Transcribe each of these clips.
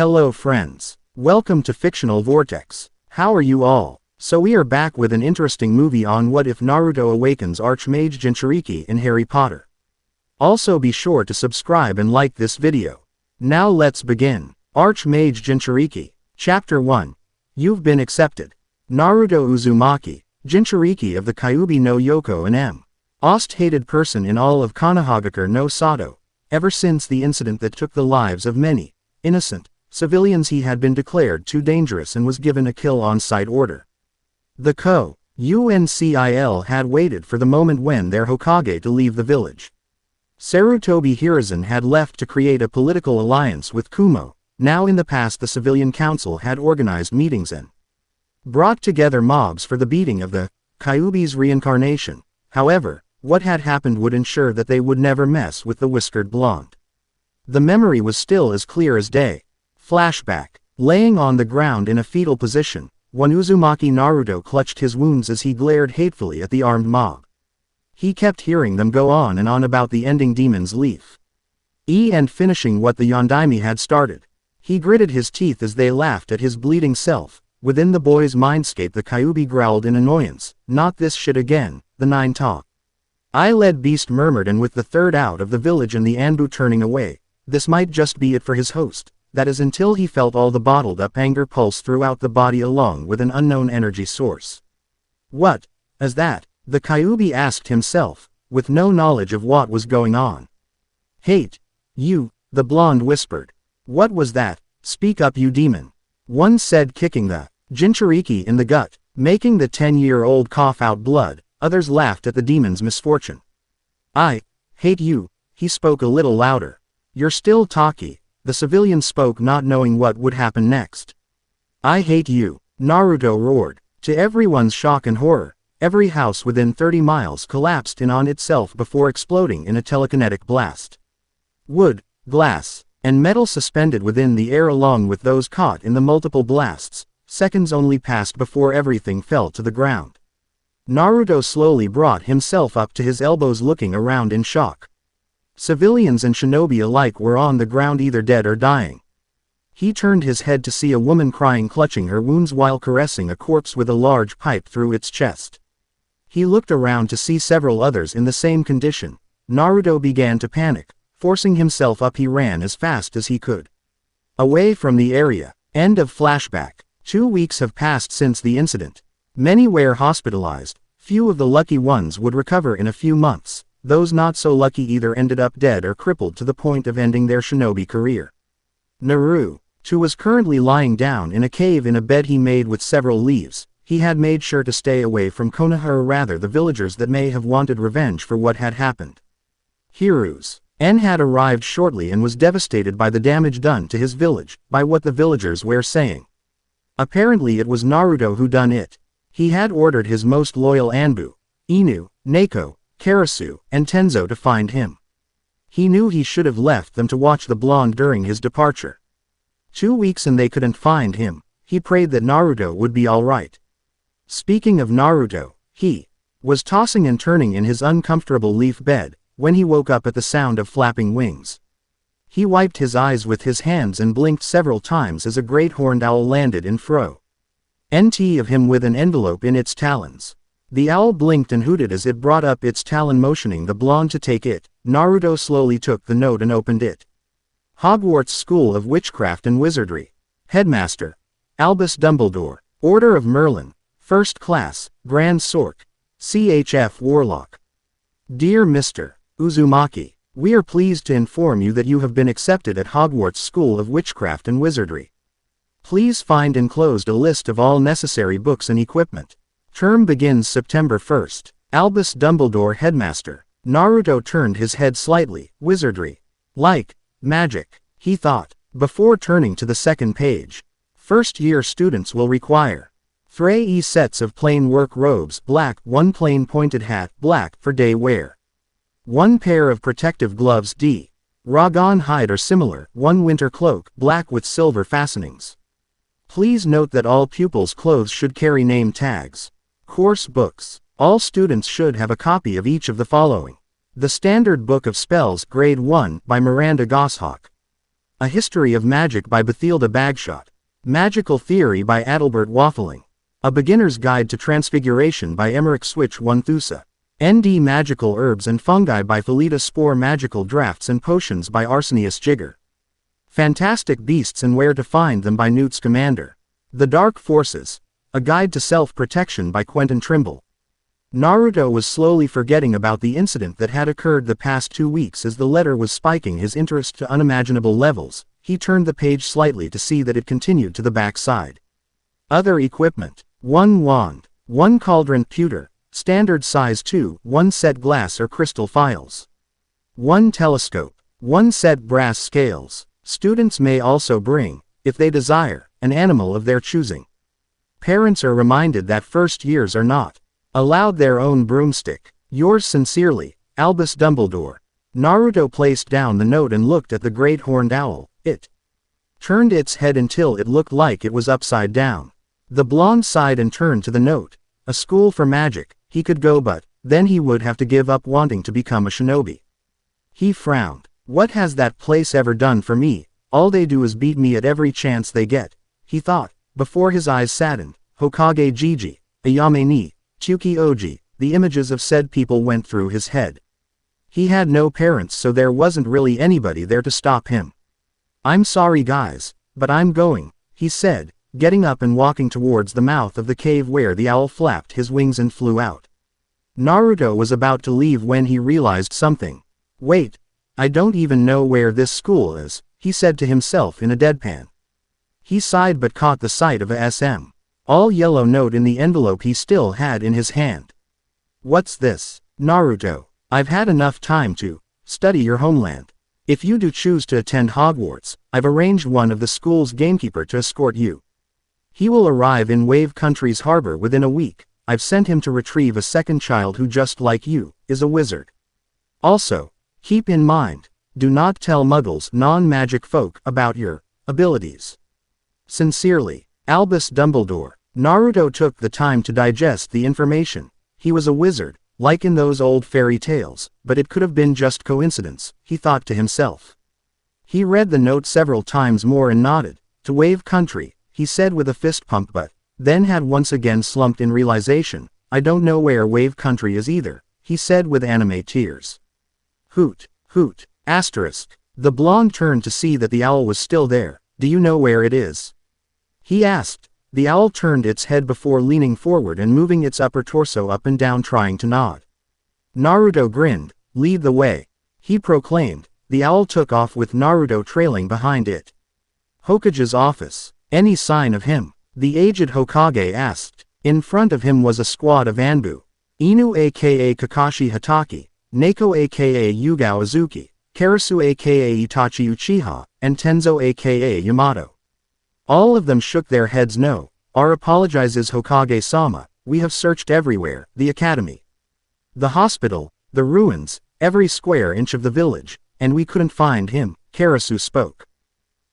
Hello friends. Welcome to Fictional Vortex. How are you all? So we are back with an interesting movie on What If Naruto Awakens Mage Jinchuuriki in Harry Potter. Also be sure to subscribe and like this video. Now let's begin. Mage Jinchuuriki. Chapter 1. You've been accepted. Naruto Uzumaki, Jinchuuriki of the Kyuubi no Yoko and most hated person in all of Konohagakure no Sato. Ever since the incident that took the lives of many innocent civilians, he had been declared too dangerous and was given a kill-on-sight order. The Uncil had waited for the moment when their Hokage to leave the village. Sarutobi Hiruzen had left to create a political alliance with Kumo. Now in the past the civilian council had organized meetings and brought together mobs for the beating of the Kyuubi's reincarnation. However, what had happened would ensure that they would never mess with the whiskered blonde. The memory was still as clear as day. Flashback. Laying on the ground in a fetal position, one Uzumaki Naruto clutched his wounds as he glared hatefully at the armed mob. He kept hearing them go on and on about the ending demon's leaf and finishing what the Yondaime had started. He gritted his teeth as they laughed at his bleeding self. Within the boy's mindscape the Kyuubi growled in annoyance. Not this shit again, the nine talk. I-led beast murmured, and with the third out of the village and the Anbu turning away, this might just be it for his host. That is until he felt all the bottled up anger pulse throughout the body along with an unknown energy source. What is that? The Kyuubi asked himself, with no knowledge of what was going on. Hate. You, the blonde whispered. What was that? Speak up, you demon. One said, kicking the Jinchuuriki in the gut, making the 10-year-old cough out blood. Others laughed at the demon's misfortune. I hate you, he spoke a little louder. You're still talky, the civilian spoke, not knowing what would happen next. I hate you, Naruto roared. To everyone's shock and horror, every house within 30 miles collapsed in on itself before exploding in a telekinetic blast. Wood, glass, and metal suspended within the air along with those caught in the multiple blasts. Seconds only passed before everything fell to the ground. Naruto slowly brought himself up to his elbows, looking around in shock. Civilians and shinobi alike were on the ground, either dead or dying. He turned his head to see a woman crying, clutching her wounds while caressing a corpse with a large pipe through its chest. He looked around to see several others in the same condition. Naruto began to panic. Forcing himself up, he ran as fast as he could away from the area. End of flashback. 2 weeks have passed since the incident. Many were hospitalized. Few of the lucky ones would recover in a few months. Those not so lucky either ended up dead or crippled to the point of ending their shinobi career. Naruto was currently lying down in a cave in a bed he made with several leaves. He had made sure to stay away from Konoha, or rather the villagers that may have wanted revenge for what had happened. Hiruzen had arrived shortly and was devastated by the damage done to his village, by what the villagers were saying. Apparently it was Naruto who done it. He had ordered his most loyal Anbu, Inu, Neko, Karasu, and Tenzo to find him. He knew he should have left them to watch the blonde during his departure. 2 weeks and they couldn't find him. He prayed that Naruto would be alright. Speaking of Naruto, he was tossing and turning in his uncomfortable leaf bed when he woke up at the sound of flapping wings. He wiped his eyes with his hands and blinked several times as a great horned owl landed in front of him with an envelope in its talons. The owl blinked and hooted as it brought up its talon, motioning the blonde to take it. Naruto slowly took the note and opened it. Hogwarts School of Witchcraft and Wizardry. Headmaster Albus Dumbledore. Order of Merlin. First Class, Grand Sork. CHF Warlock. Dear Mr. Uzumaki, we are pleased to inform you that you have been accepted at Hogwarts School of Witchcraft and Wizardry. Please find enclosed a list of all necessary books and equipment. Term begins September 1st. Albus Dumbledore, Headmaster. Naruto turned his head slightly. Wizardry. Like magic, he thought, before turning to the second page. First-year students will require 3 sets of plain work robes, black, 1 plain pointed hat, black, for day wear. 1 pair of protective gloves Ragon hide or similar, 1 winter cloak, black with silver fastenings. Please note that all pupils' clothes should carry name tags. Course books. All students should have a copy of each of the following. The Standard Book of Spells, Grade 1, by Miranda Goshawk. A History of Magic by Bathilda Bagshot. Magical Theory by Adalbert Waffling. A Beginner's Guide to Transfiguration by Emmerich Switch Wanthusa. ND Magical Herbs and Fungi by Felita Spore. Magical Drafts and Potions by Arsenius Jigger. Fantastic Beasts and Where to Find Them by Newt Scamander. The Dark Forces. A Guide to Self-Protection by Quentin Trimble. Naruto was slowly forgetting about the incident that had occurred the past 2 weeks. As the letter was spiking his interest to unimaginable levels, he turned the page slightly to see that it continued to the back side. Other equipment. 1 wand. 1 cauldron pewter, standard size 2, 1 set glass or crystal files. 1 telescope. 1 set brass scales. Students may also bring, if they desire, an animal of their choosing. Parents are reminded that first years are not allowed their own broomstick. Yours sincerely, Albus Dumbledore. Naruto placed down the note and looked at the great horned owl. It turned its head until it looked like it was upside down. The blonde sighed and turned to the note. A school for magic, he could go, but then he would have to give up wanting to become a shinobi. He frowned. What has that place ever done for me? All they do is beat me at every chance they get, he thought, before his eyes saddened. Hokage Jiji, Ayame ni Chuki Oji, the images of said people went through his head. He had no parents, so there wasn't really anybody there to stop him. I'm sorry guys, but I'm going, he said, getting up and walking towards the mouth of the cave where the owl flapped his wings and flew out. Naruto was about to leave when he realized something. Wait, I don't even know where this school is, he said to himself in a deadpan. He sighed but caught the sight of a SM. All yellow note in the envelope he still had in his hand. What's this? Naruto, I've had enough time to study your homeland. If you do choose to attend Hogwarts, I've arranged one of the school's gamekeeper to escort you. He will arrive in Wave Country's harbor within a week. I've sent him to retrieve a second child who, just like you, is a wizard. Also, keep in mind, do not tell muggles, non-magic folk, about your abilities. Sincerely, Albus Dumbledore. Naruto took the time to digest the information. He was a wizard, like in those old fairy tales, but it could have been just coincidence, he thought to himself. He read the note several times more and nodded. To Wave Country, he said with a fist pump, but then had once again slumped in realization. I don't know where Wave Country is either, he said with anime tears. Hoot, hoot, asterisk. The blonde turned to see that the owl was still there. Do you know where it is? He asked. The owl turned its head before leaning forward and moving its upper torso up and down, trying to nod. Naruto grinned. Lead the way, he proclaimed. The owl took off with Naruto trailing behind it. Hokage's office. Any sign of him? The aged Hokage asked. In front of him was a squad of Anbu. Inu aka Kakashi Hatake, Neko aka Yugao Azuki, Karasu aka Itachi Uchiha, and Tenzo aka Yamato. All of them shook their heads. No, our apologizes Hokage-sama, we have searched everywhere, the academy, the hospital, the ruins, every square inch of the village, and we couldn't find him, Karasu spoke.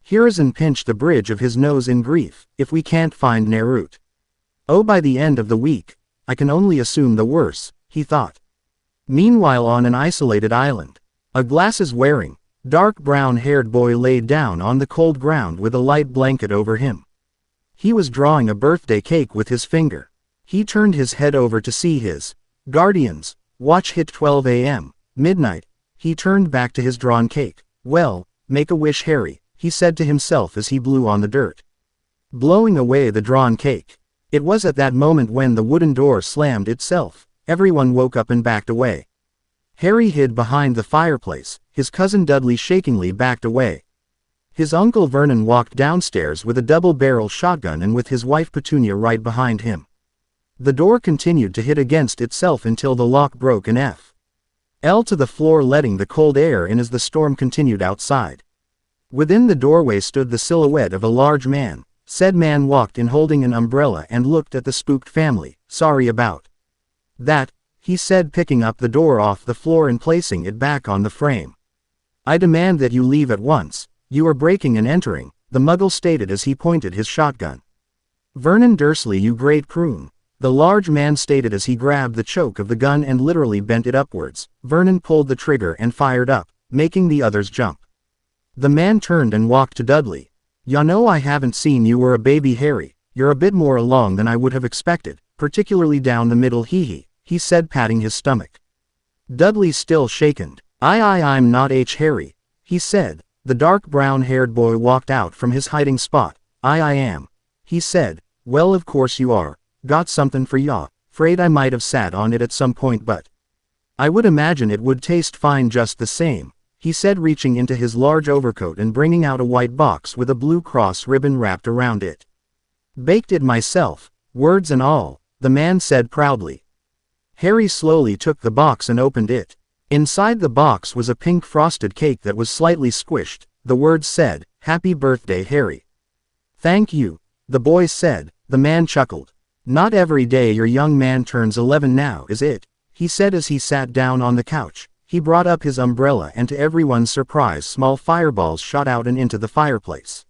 Hiruzen pinched the bridge of his nose in grief. If we can't find Naruto, oh, by the end of the week, I can only assume the worst, he thought. Meanwhile, on an isolated island, a glasses-wearing, dark brown-haired boy laid down on the cold ground with a light blanket over him. He was drawing a birthday cake with his finger. He turned his head over to see his guardians. Watch hit 12 a.m. midnight. He turned back to his drawn cake. Well, make a wish, Harry, he said to himself as he blew on the dirt, blowing away the drawn cake. It was at that moment when the wooden door slammed itself. Everyone woke up and backed away. Harry hid behind the fireplace. His cousin Dudley shakingly backed away. His uncle Vernon walked downstairs with a double-barrel shotgun and with his wife Petunia right behind him. The door continued to hit against itself until the lock broke and fell to the floor, letting the cold air in as the storm continued outside. Within the doorway stood the silhouette of a large man. Said man walked in holding an umbrella and looked at the spooked family. Sorry about that, he said, picking up the door off the floor and placing it back on the frame. I demand that you leave at once. You are breaking and entering, the muggle stated as he pointed his shotgun. Vernon Dursley, you great prune, the large man stated as he grabbed the choke of the gun and literally bent it upwards. Vernon pulled the trigger and fired up, making the others jump. The man turned and walked to Dudley. "Ya know I haven't seen you were a baby Harry, you're a bit more along than I would have expected, particularly down the middle he said patting his stomach. Dudley still shaken. I'm not Harry, he said. The dark brown-haired boy walked out from his hiding spot. I am. He said, well of course you are. Got something for ya, afraid I might have sat on it at some point but I would imagine it would taste fine just the same, he said reaching into his large overcoat and bringing out a white box with a blue cross ribbon wrapped around it. Baked it myself, words and all, the man said proudly. Harry slowly took the box and opened it. Inside the box was a pink frosted cake that was slightly squished. The words said, "Happy birthday, Harry." "Thank you," the boy said. The man chuckled. "Not every day your young man turns 11 now, is it?" he said as he sat down on the couch. He brought up his umbrella and to everyone's surprise small fireballs shot out and into the fireplace.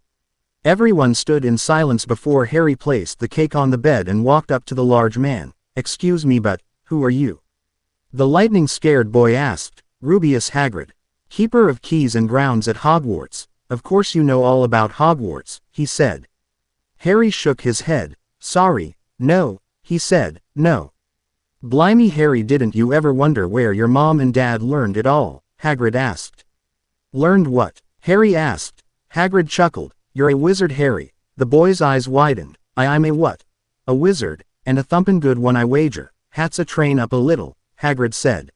Everyone stood in silence before Harry placed the cake on the bed and walked up to the large man. "Excuse me but, who are you?" the lightning-scared boy asked. "Rubius Hagrid, keeper of keys and grounds at Hogwarts. Of course you know all about Hogwarts," he said. Harry shook his head. "Sorry, no," he said, "no." "Blimey Harry, didn't you ever wonder where your mom and dad learned it all?" Hagrid asked. "Learned what?" Harry asked. Hagrid chuckled. "You're a wizard, Harry." The boy's eyes widened. I'm a what?" "A wizard, and a thumpin' good one I wager. Hat's a train up a little," Hagrid said.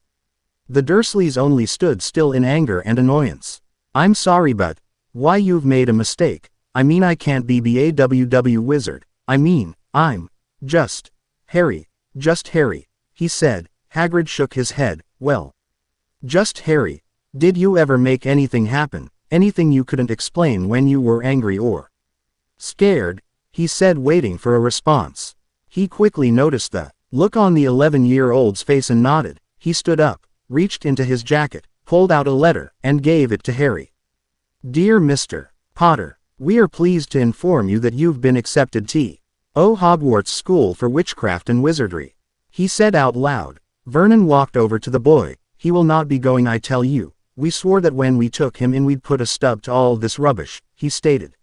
The Dursleys only stood still in anger and annoyance. "I'm sorry but, why you've made a mistake. I mean I can't be BAWW wizard. I mean, I'm just Harry, he said. Hagrid shook his head. "Well, just Harry. Did you ever make anything happen, anything you couldn't explain when you were angry or scared?" he said waiting for a response. He quickly noticed the look on the 11-year-old's face and nodded. He stood up, reached into his jacket, pulled out a letter, and gave it to Harry. "Dear Mr. Potter, we are pleased to inform you that you've been accepted to Hogwarts School for Witchcraft and Wizardry," he said out loud. Vernon walked over to the boy. "He will not be going, I tell you. We swore that when we took him in we'd put a stop to all this rubbish," he stated.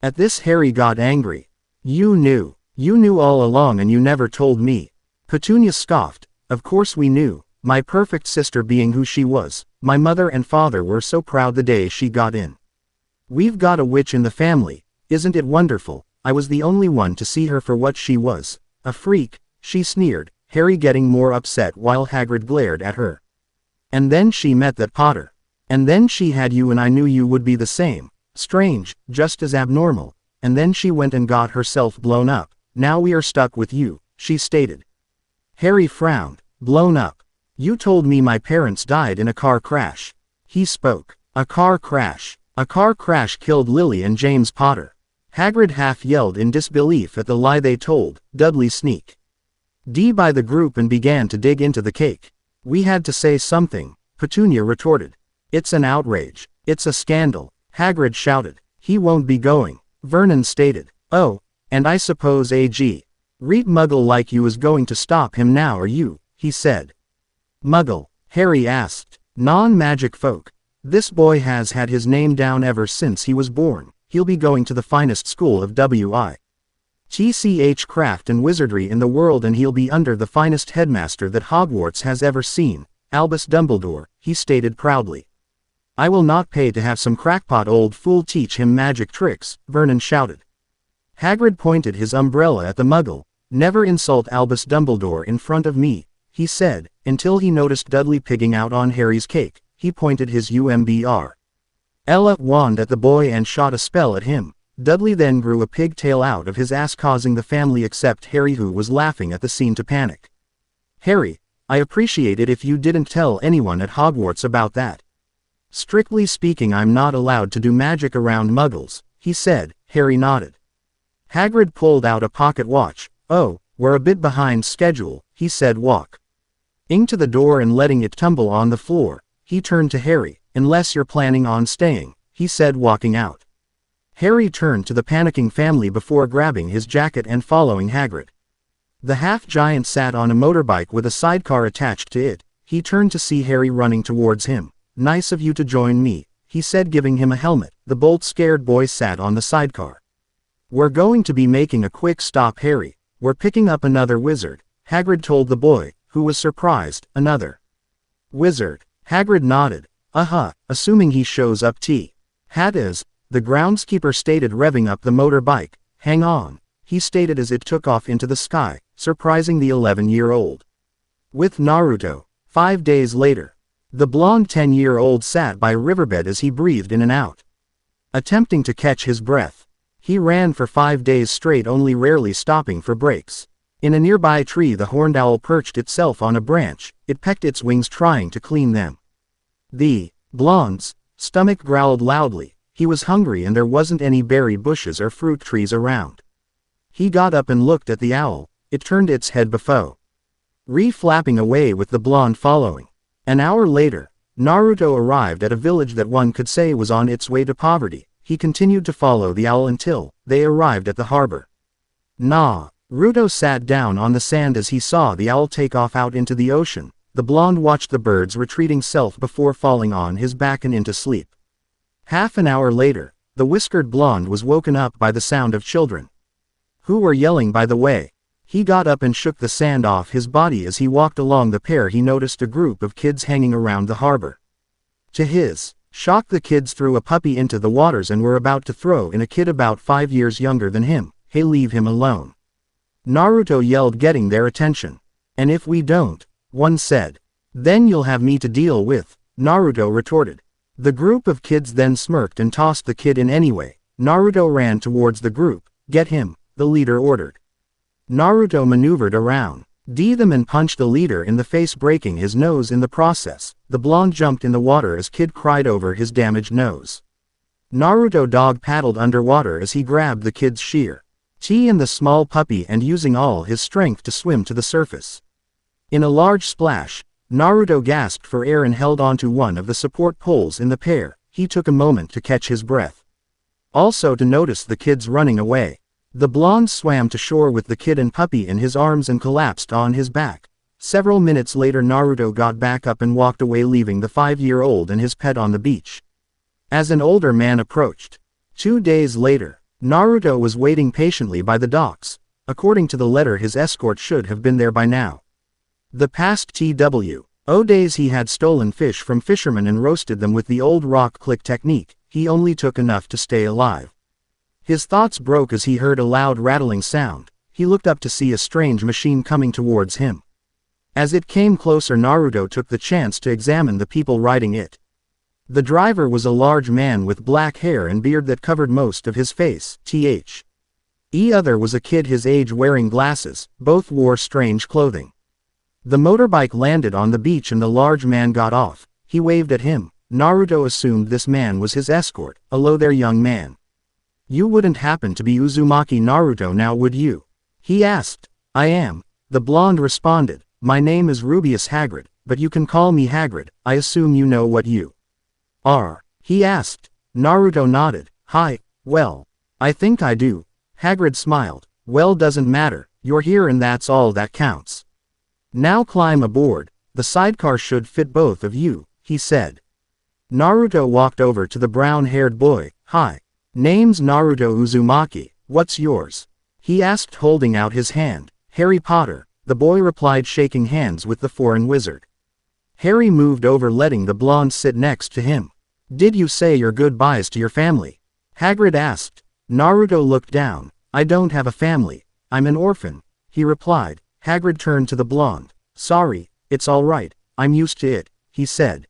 At this Harry got angry. You knew all along and you never told me." Petunia scoffed. "Of course we knew, my perfect sister being who she was. My mother and father were so proud the day she got in. We've got a witch in the family, isn't it wonderful? I was the only one to see her for what she was, a freak," she sneered, Harry getting more upset while Hagrid glared at her. "And then she met that Potter. And then she had you and I knew you would be the same. Strange, just as abnormal. And then she went and got herself blown up. Now we are stuck with you," she stated. Harry frowned. "Blown up? You told me my parents died in a car crash." He spoke. "A car crash? A car crash killed Lily and James Potter." Hagrid half yelled in disbelief at the lie they told. Dudley sneaked by the group and began to dig into the cake. "We had to say something," Petunia retorted. "It's an outrage. It's a scandal," Hagrid shouted. "He won't be going," Vernon stated. "Oh, and I suppose A.G. Reed Muggle like you is going to stop him now, are you?" he said. "Muggle?" Harry asked. "Non-magic folk. This boy has had his name down ever since he was born. He'll be going to the finest school of witchcraft and wizardry in the world and he'll be under the finest headmaster that Hogwarts has ever seen, Albus Dumbledore," he stated proudly. "I will not pay to have some crackpot old fool teach him magic tricks," Vernon shouted. Hagrid pointed his umbrella at the Muggle. "Never insult Albus Dumbledore in front of me," he said, until he noticed Dudley pigging out on Harry's cake. He pointed his Ella wand at the boy and shot a spell at him. Dudley then grew a pigtail out of his ass, causing the family except Harry, who was laughing at the scene, to panic. "Harry, I appreciate it if you didn't tell anyone at Hogwarts about that." "Strictly speaking I'm not allowed to do magic around Muggles," he said. Harry nodded. Hagrid pulled out a pocket watch. "Oh, we're a bit behind schedule," he said, walking to the door and letting it tumble on the floor. He turned to Harry. "Unless you're planning on staying," he said, walking out. Harry turned to the panicking family before grabbing his jacket and following Hagrid. The half-giant sat on a motorbike with a sidecar attached to it. He turned to see Harry running towards him. "Nice of you to join me," he said, giving him a helmet. The bolt-scared boy sat on the sidecar. "We're going to be making a quick stop, Harry. We're picking up another wizard," Hagrid told the boy, who was surprised. "Another wizard?" Hagrid nodded. Assuming he shows up. Hat is, the groundskeeper stated, revving up the motorbike. "Hang on," he stated as it took off into the sky, surprising the 11-year-old. With Naruto. 5 days later. The blonde 10-year-old sat by a riverbed as he breathed in and out, attempting to catch his breath. He ran for 5 days straight, only rarely stopping for breaks. In a nearby tree, the horned owl perched itself on a branch. It pecked its wings, trying to clean them. The blonde's stomach growled loudly. He was hungry and there wasn't any berry bushes or fruit trees around. He got up and looked at the owl. It turned its head before flapping away, with the blonde following. An hour later, Naruto arrived at a village that one could say was on its way to poverty. He continued to follow the owl until they arrived at the harbor. Naruto sat down on the sand as he saw the owl take off out into the ocean. The blonde watched the bird's retreating self before falling on his back and into sleep. Half an hour later, the whiskered blonde was woken up by the sound of children, who were yelling by the way. He got up and shook the sand off his body. As he walked along the pier, he noticed a group of kids hanging around the harbor. To his shock, the kids threw a puppy into the waters and were about to throw in a kid about 5 years younger than him. "Hey, leave him alone," Naruto yelled, getting their attention. "And if we don't," one said, "then you'll have me to deal with," Naruto retorted. The group of kids then smirked and tossed the kid in anyway. Naruto ran towards the group. "Get him," the leader ordered. Naruto maneuvered around them and punched the leader in the face, breaking his nose in the process. The blonde jumped in the water as kid cried over his damaged nose. Naruto dog paddled underwater as he grabbed the kid's sheer and the small puppy, and using all his strength to swim to the surface. In a large splash, Naruto gasped for air and held onto one of the support poles in the pair. He took a moment to catch his breath, also to notice the kids running away. The blonde swam to shore with the kid and puppy in his arms and collapsed on his back. Several minutes later, Naruto got back up and walked away, leaving the 5-year-old and his pet on the beach. As an older man approached 2 days later, Naruto was waiting patiently by the docks. According to the letter, his escort should have been there by now. The past 2 days he had stolen fish from fishermen and roasted them with the old rock click technique. He only took enough to stay alive. His thoughts broke as he heard a loud rattling sound. He looked up to see a strange machine coming towards him. As it came closer, Naruto took the chance to examine the people riding it. The driver was a large man with black hair and beard that covered most of his face. The other was a kid his age, wearing glasses. Both wore strange clothing. The motorbike landed on the beach and the large man got off. He waved at him. Naruto assumed this man was his escort. "Hello there, young man. You wouldn't happen to be Uzumaki Naruto now, would you?" he asked. "I am," the blonde responded. "My name is Rubius Hagrid, but you can call me Hagrid. I assume you know what you are?" he asked. Naruto nodded. "Hi, well, I think I do." Hagrid smiled. "Well, doesn't matter. You're here and that's all that counts. Now climb aboard. The sidecar should fit both of you," he said. Naruto walked over to the brown-haired boy. "Hi. Name's Naruto Uzumaki. What's yours?" he asked, holding out his hand. "Harry Potter," the boy replied, shaking hands with the foreign wizard. Harry moved over, letting the blonde sit next to him. "Did you say your goodbyes to your family?" Hagrid asked. Naruto looked down. "I don't have a family. I'm an orphan," he replied. Hagrid turned to the blonde. "Sorry, it's all right. I'm used to it," he said.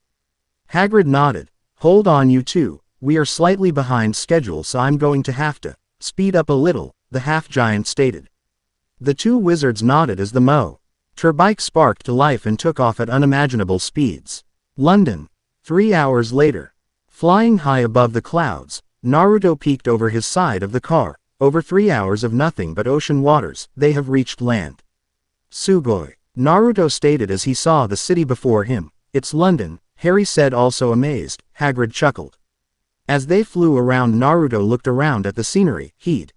Hagrid nodded. "Hold on, you two. We are slightly behind schedule, so I'm going to have to speed up a little," the half-giant stated. The two wizards nodded as the motorbike sparked to life and took off at unimaginable speeds. London. 3 hours later. Flying high above the clouds, Naruto peeked over his side of the car. Over 3 hours of nothing but ocean waters, they have reached land. "Sugoi," Naruto stated as he saw the city before him. "It's London," Harry said, also amazed. Hagrid chuckled. As they flew around, Naruto looked around at the scenery. He'd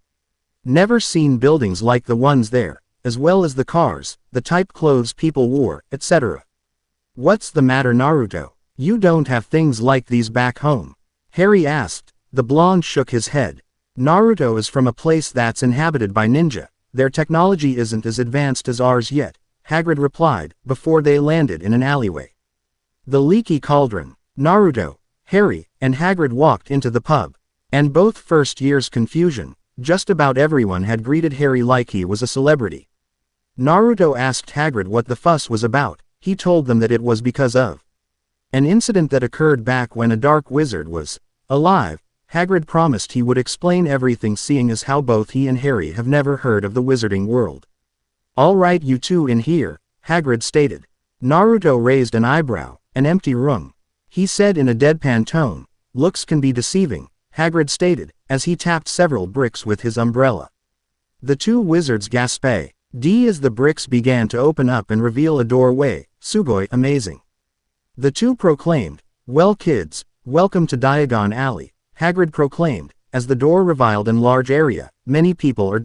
never seen buildings like the ones there, as well as the cars, the type clothes people wore, etc. "What's the matter, Naruto? You don't have things like these back home?" Harry asked. The blonde shook his head. Naruto is from a place that's inhabited by ninja. Their technology isn't as advanced as ours yet, Hagrid replied, before they landed in an alleyway. The Leaky Cauldron. Naruto, Harry, and Hagrid walked into the pub. And both first year's confusion. Just about everyone had greeted Harry like he was a celebrity. Naruto asked Hagrid what the fuss was about. He told them that it was because of an incident that occurred back when a dark wizard was alive. Hagrid promised he would explain everything, seeing as how both he and Harry have never heard of the wizarding world. All right, you two in here, Hagrid stated. Naruto raised an eyebrow. An empty room. He said in a deadpan tone. Looks can be deceiving, Hagrid stated, as he tapped several bricks with his umbrella. The two wizards gasped as the bricks began to open up and reveal a doorway. Sugoi, amazing. The two proclaimed, well kids, welcome to Diagon Alley, Hagrid proclaimed, as the door revealed a large area. Many people are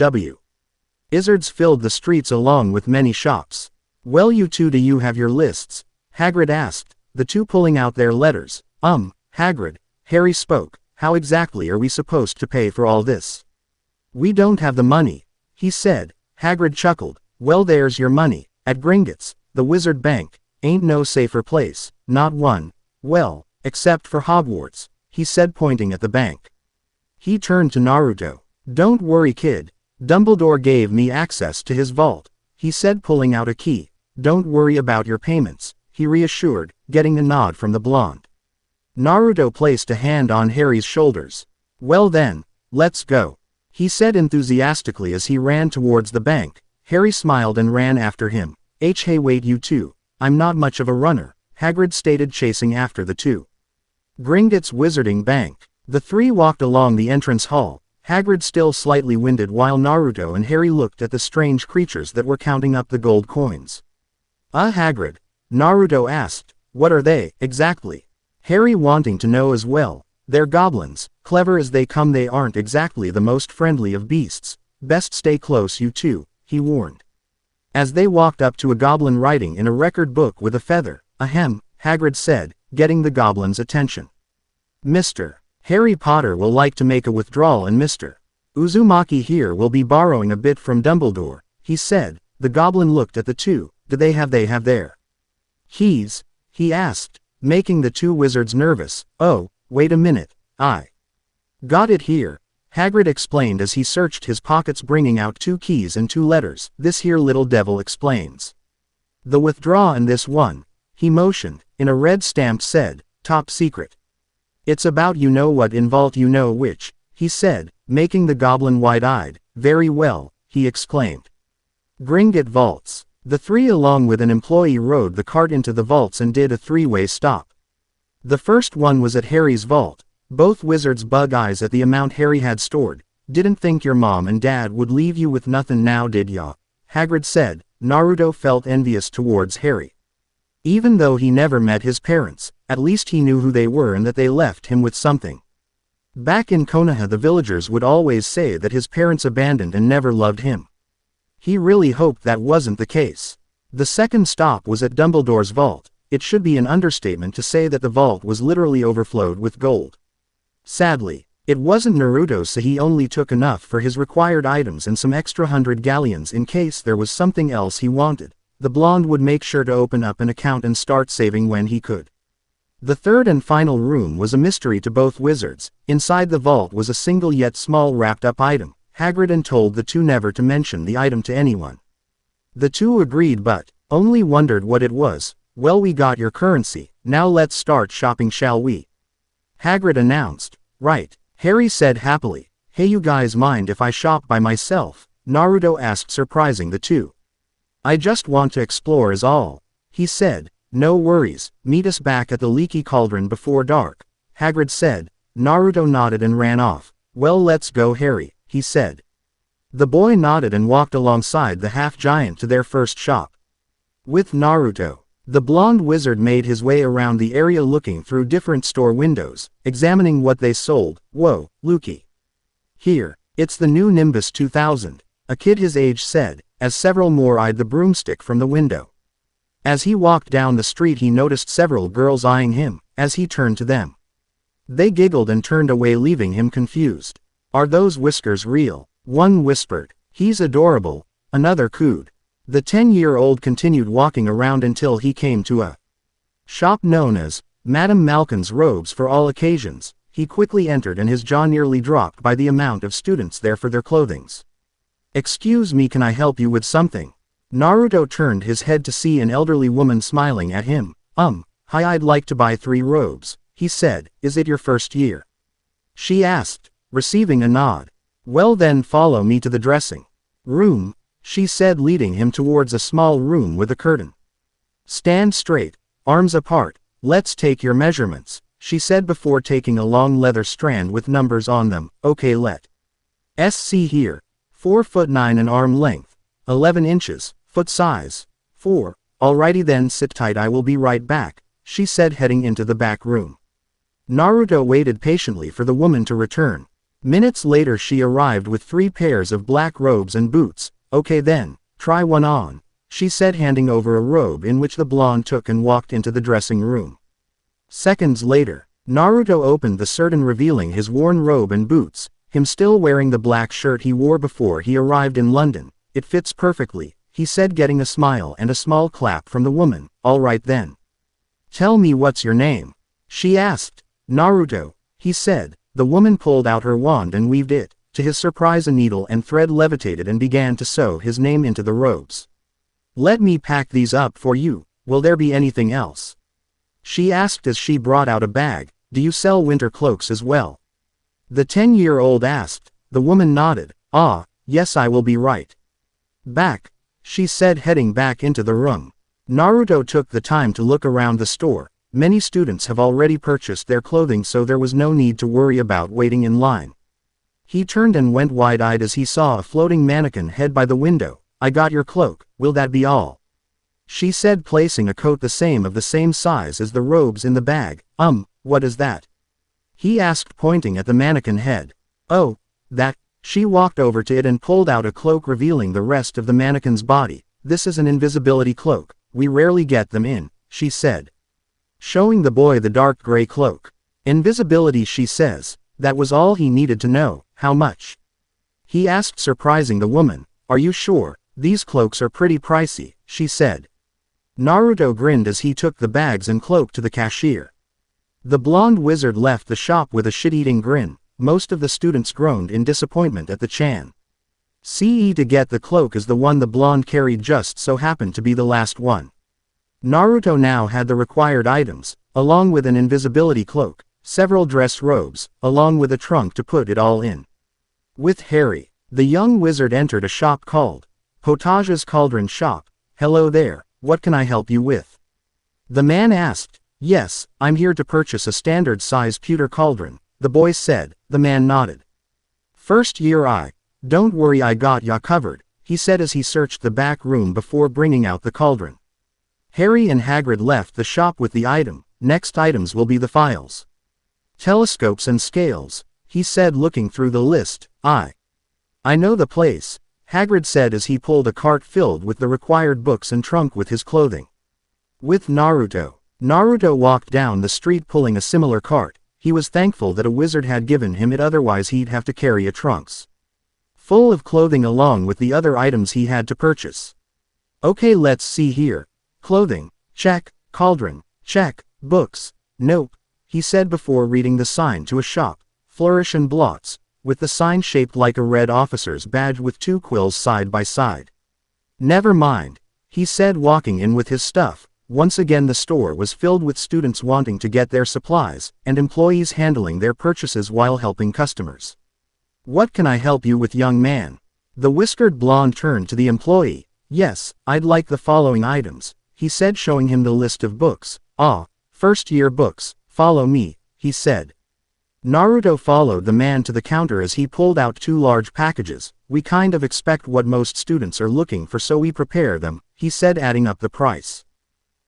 wizards filled the streets along with many shops. Well, you two, do you have your lists? Hagrid asked, the two pulling out their letters. Hagrid, Harry spoke, how exactly are we supposed to pay for all this? We don't have the money, he said. Hagrid chuckled, well, there's your money. At Gringotts, the wizard bank, ain't no safer place, not one. Well, except for Hogwarts, he said, pointing at the bank. He turned to Naruto. Don't worry, kid. Dumbledore gave me access to his vault, he said, pulling out a key. Don't worry about your payments, he reassured, getting a nod from the blonde. Naruto placed a hand on Harry's shoulders. Well then, let's go, he said enthusiastically as he ran towards the bank. Harry smiled and ran after him. Hey, wait, you two. I'm not much of a runner, Hagrid stated, chasing after the two. Gringotts Wizarding Bank. The three walked along the entrance hall, Hagrid still slightly winded, while Naruto and Harry looked at the strange creatures that were counting up the gold coins. Hagrid, Naruto asked, what are they, exactly? Harry wanting to know as well. They're goblins, clever as they come. They aren't exactly the most friendly of beasts. Best stay close, you two, he warned. As they walked up to a goblin writing in a record book with a feather. Ahem, Hagrid said, getting the goblin's attention. Mr. Harry Potter will like to make a withdrawal, and Mr. Uzumaki here will be borrowing a bit from Dumbledore, he said. The goblin looked at the two. Do they have their keys? He asked, making the two wizards nervous. Oh, wait a minute, I got it here, Hagrid explained as he searched his pockets, bringing out 2 keys and 2 letters. This here little devil explains. The withdraw and this one, he motioned, in a red stamp said, top secret. It's about you know what in vault you know which, he said, making the goblin wide-eyed. Very well, he exclaimed. Gringotts vaults. The three along with an employee rode the cart into the vaults and did a 3-way stop. The first one was at Harry's vault. Both wizards bug eyes at the amount Harry had stored. Didn't think your mom and dad would leave you with nothing now, did ya? Hagrid said. Naruto felt envious towards Harry. Even though he never met his parents, at least he knew who they were and that they left him with something. Back in Konoha, the villagers would always say that his parents abandoned and never loved him. He really hoped that wasn't the case. The second stop was at Dumbledore's vault. It should be an understatement to say that the vault was literally overflowed with gold. Sadly, it wasn't Naruto's, so he only took enough for his required items and some extra 100 galleons in case there was something else he wanted. The blonde would make sure to open up an account and start saving when he could. The third and final room was a mystery to both wizards. Inside the vault was a single yet small wrapped-up item. Hagrid told the two never to mention the item to anyone. The two agreed but only wondered what it was. Well, we got your currency, now let's start shopping, shall we? Hagrid announced. Right, Harry said happily. Hey, you guys mind if I shop by myself? Naruto asked, surprising the two. I just want to explore is all, he said. No worries, meet us back at the Leaky Cauldron before dark, Hagrid said. Naruto nodded and ran off. Well, let's go, Harry, he said. The boy nodded and walked alongside the half-giant to their first shop. With Naruto, the blonde wizard made his way around the area looking through different store windows, examining what they sold. Whoa, Luki. Here, it's the new Nimbus 2000, a kid his age said, as several more eyed the broomstick from the window. As he walked down the street, he noticed several girls eyeing him, as he turned to them. They giggled and turned away, leaving him confused. Are those whiskers real? One whispered. He's adorable. Another cooed. The 10-year-old continued walking around until he came to a shop known as Madame Malkin's Robes for All Occasions. He quickly entered and his jaw nearly dropped by the amount of students there for their clothings. Excuse me, can I help you with something? Naruto turned his head to see an elderly woman smiling at him. Hi, I'd like to buy 3 robes, he said. Is it your first year? She asked, receiving a nod. Well then follow me to the dressing room, she said, leading him towards a small room with a curtain. Stand straight, arms apart, let's take your measurements, she said before taking a long leather strand with numbers on them. Okay, let's see here. 4'9" in arm length, 11 inches, foot size, 4. Alrighty then, sit tight, I will be right back, she said, heading into the back room. Naruto waited patiently for the woman to return. Minutes later she arrived with 3 pairs of black robes and boots. Okay then, try one on, she said, handing over a robe in which the blonde took and walked into the dressing room. Seconds later, Naruto opened the curtain revealing his worn robe and boots, him still wearing the black shirt he wore before he arrived in London. It fits perfectly, he said, getting a smile and a small clap from the woman. Alright then. Tell me, what's your name? She asked. Naruto, he said. The woman pulled out her wand and weaved it. To his surprise, a needle and thread levitated and began to sew his name into the robes. Let me pack these up for you. Will there be anything else? She asked as she brought out a bag. Do you sell winter cloaks as well? The 10-year-old asked. The woman nodded. Ah, yes, I will be right back, she said, heading back into the room. Naruto took the time to look around the store. Many students have already purchased their clothing, so there was no need to worry about waiting in line. He turned and went wide-eyed as he saw a floating mannequin head by the window. I got your cloak, will that be all? She said, placing a coat the same size as the robes in the bag. What is that? He asked, pointing at the mannequin head. Oh, that. She walked over to it and pulled out a cloak revealing the rest of the mannequin's body. This is an invisibility cloak, we rarely get them in, she said, showing the boy the dark gray cloak. Invisibility, she says. That was all he needed to know. How much? He asked, surprising the woman. Are you sure? These cloaks are pretty pricey, she said. Naruto grinned as he took the bags and cloak to the cashier. The blonde wizard left the shop with a shit-eating grin. Most of the students groaned in disappointment at the chance to get the cloak, as the one the blonde carried just so happened to be the last one. Naruto now had the required items, along with an invisibility cloak, several dress robes, along with a trunk to put it all in. With Harry, the young wizard entered a shop called Potage's Cauldron Shop. Hello there, what can I help you with? The man asked. Yes, I'm here to purchase a standard-size pewter cauldron, the boy said. The man nodded. First year, don't worry, I got ya covered, he said as he searched the back room before bringing out the cauldron. Harry and Hagrid left the shop with the item. Next items will be the files, telescopes and scales, he said, looking through the list. I know the place, Hagrid said as he pulled a cart filled with the required books and trunk with his clothing. With Naruto walked down the street pulling a similar cart. He was thankful that a wizard had given him it, otherwise he'd have to carry a trunks full of clothing along with the other items he had to purchase. Okay, let's see here. Clothing, check. Cauldron, check. Books, nope, he said before reading the sign to a shop, Flourish and Blots, with the sign shaped like a red officer's badge with 2 quills side by side. Never mind, he said, walking in with his stuff. Once again the store was filled with students wanting to get their supplies, and employees handling their purchases while helping customers. What can I help you with, young man? The whiskered blonde turned to the employee. Yes, I'd like the following items, he said, showing him the list of books. First year books, follow me, he said. Naruto followed the man to the counter as he pulled out 2 large packages. We kind of expect what most students are looking for, so we prepare them, he said, adding up the price.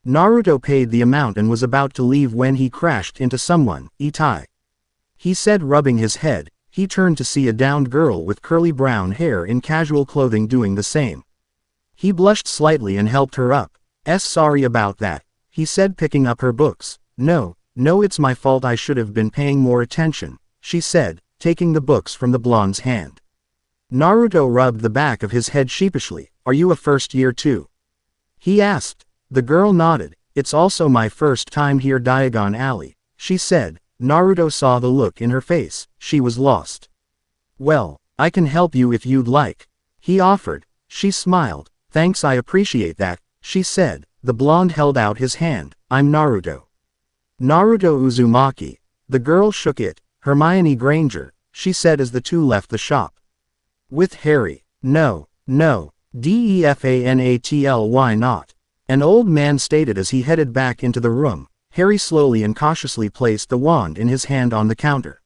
Naruto paid the amount and was about to leave when he crashed into someone. Itai, he said, rubbing his head. He turned to see a downed girl with curly brown hair in casual clothing doing the same. He blushed slightly and helped her up. Sorry about that, he said, picking up her books. No No, it's my fault, I should have been paying more attention, she said, taking the books from the blonde's hand. Naruto rubbed the back of his head sheepishly. Are you a first year too? He asked. The girl nodded. It's also my first time here, Diagon Alley, she said. Naruto saw the look in her face. She was lost. Well, I can help you if you'd like, he offered. She smiled. Thanks, I appreciate that, she said. The blonde held out his hand. I'm Naruto. Naruto Uzumaki. The girl shook it. Hermione Granger, she said as the two left the shop. With Harry. No, defanatl, why not? An old man stated as he headed back into the room. Harry slowly and cautiously placed the wand in his hand on the counter.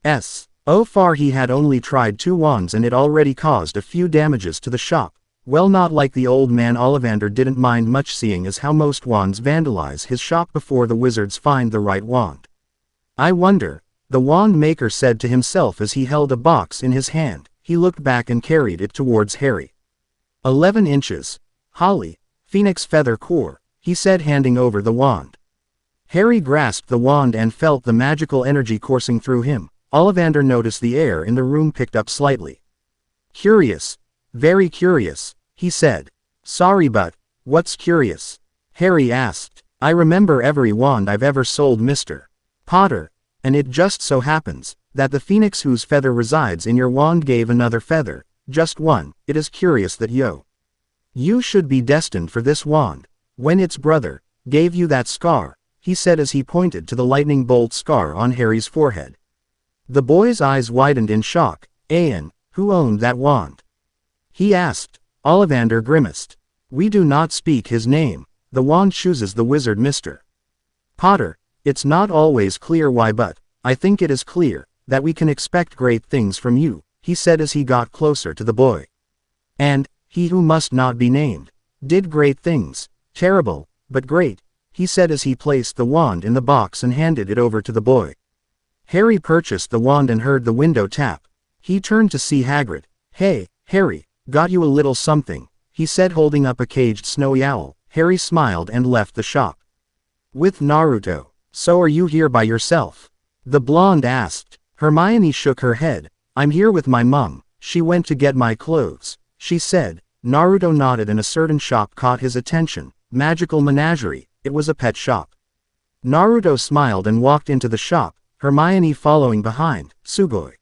So far he had only tried 2 wands and it already caused a few damages to the shop. Well, not like the old man. Ollivander didn't mind much, seeing as how most wands vandalize his shop before the wizards find the right wand. I wonder, the wand maker said to himself as he held a box in his hand. He looked back and carried it towards Harry. 11 inches. Holly, Phoenix Feather Core, he said, handing over the wand. Harry grasped the wand and felt the magical energy coursing through him. Ollivander noticed the air in the room picked up slightly. Curious. Very curious, he said. Sorry, but what's curious? Harry asked. I remember every wand I've ever sold, Mr. Potter, and it just so happens that the phoenix whose feather resides in your wand gave another feather, just one. It is curious that you should be destined for this wand, when its brother gave you that scar, he said as he pointed to the lightning bolt scar on Harry's forehead. The boy's eyes widened in shock. Ayan, who owned that wand? He asked. Ollivander grimaced. We do not speak his name. The wand chooses the wizard, Mr. Potter. It's not always clear why, but I think it is clear that we can expect great things from you, he said as he got closer to the boy. And he who must not be named did great things. Terrible, but great, he said as he placed the wand in the box and handed it over to the boy. Harry purchased the wand and heard the window tap. He turned to see Hagrid. Hey, Harry, got you a little something, he said, holding up a caged snowy owl. Harry smiled and left the shop. With Naruto. So are you here by yourself? The blonde asked. Hermione shook her head. I'm here with my mum. She went to get my clothes, she said. Naruto nodded and a certain shop caught his attention. Magical Menagerie. It was a pet shop. Naruto smiled and walked into the shop, Hermione following behind. Sugoi,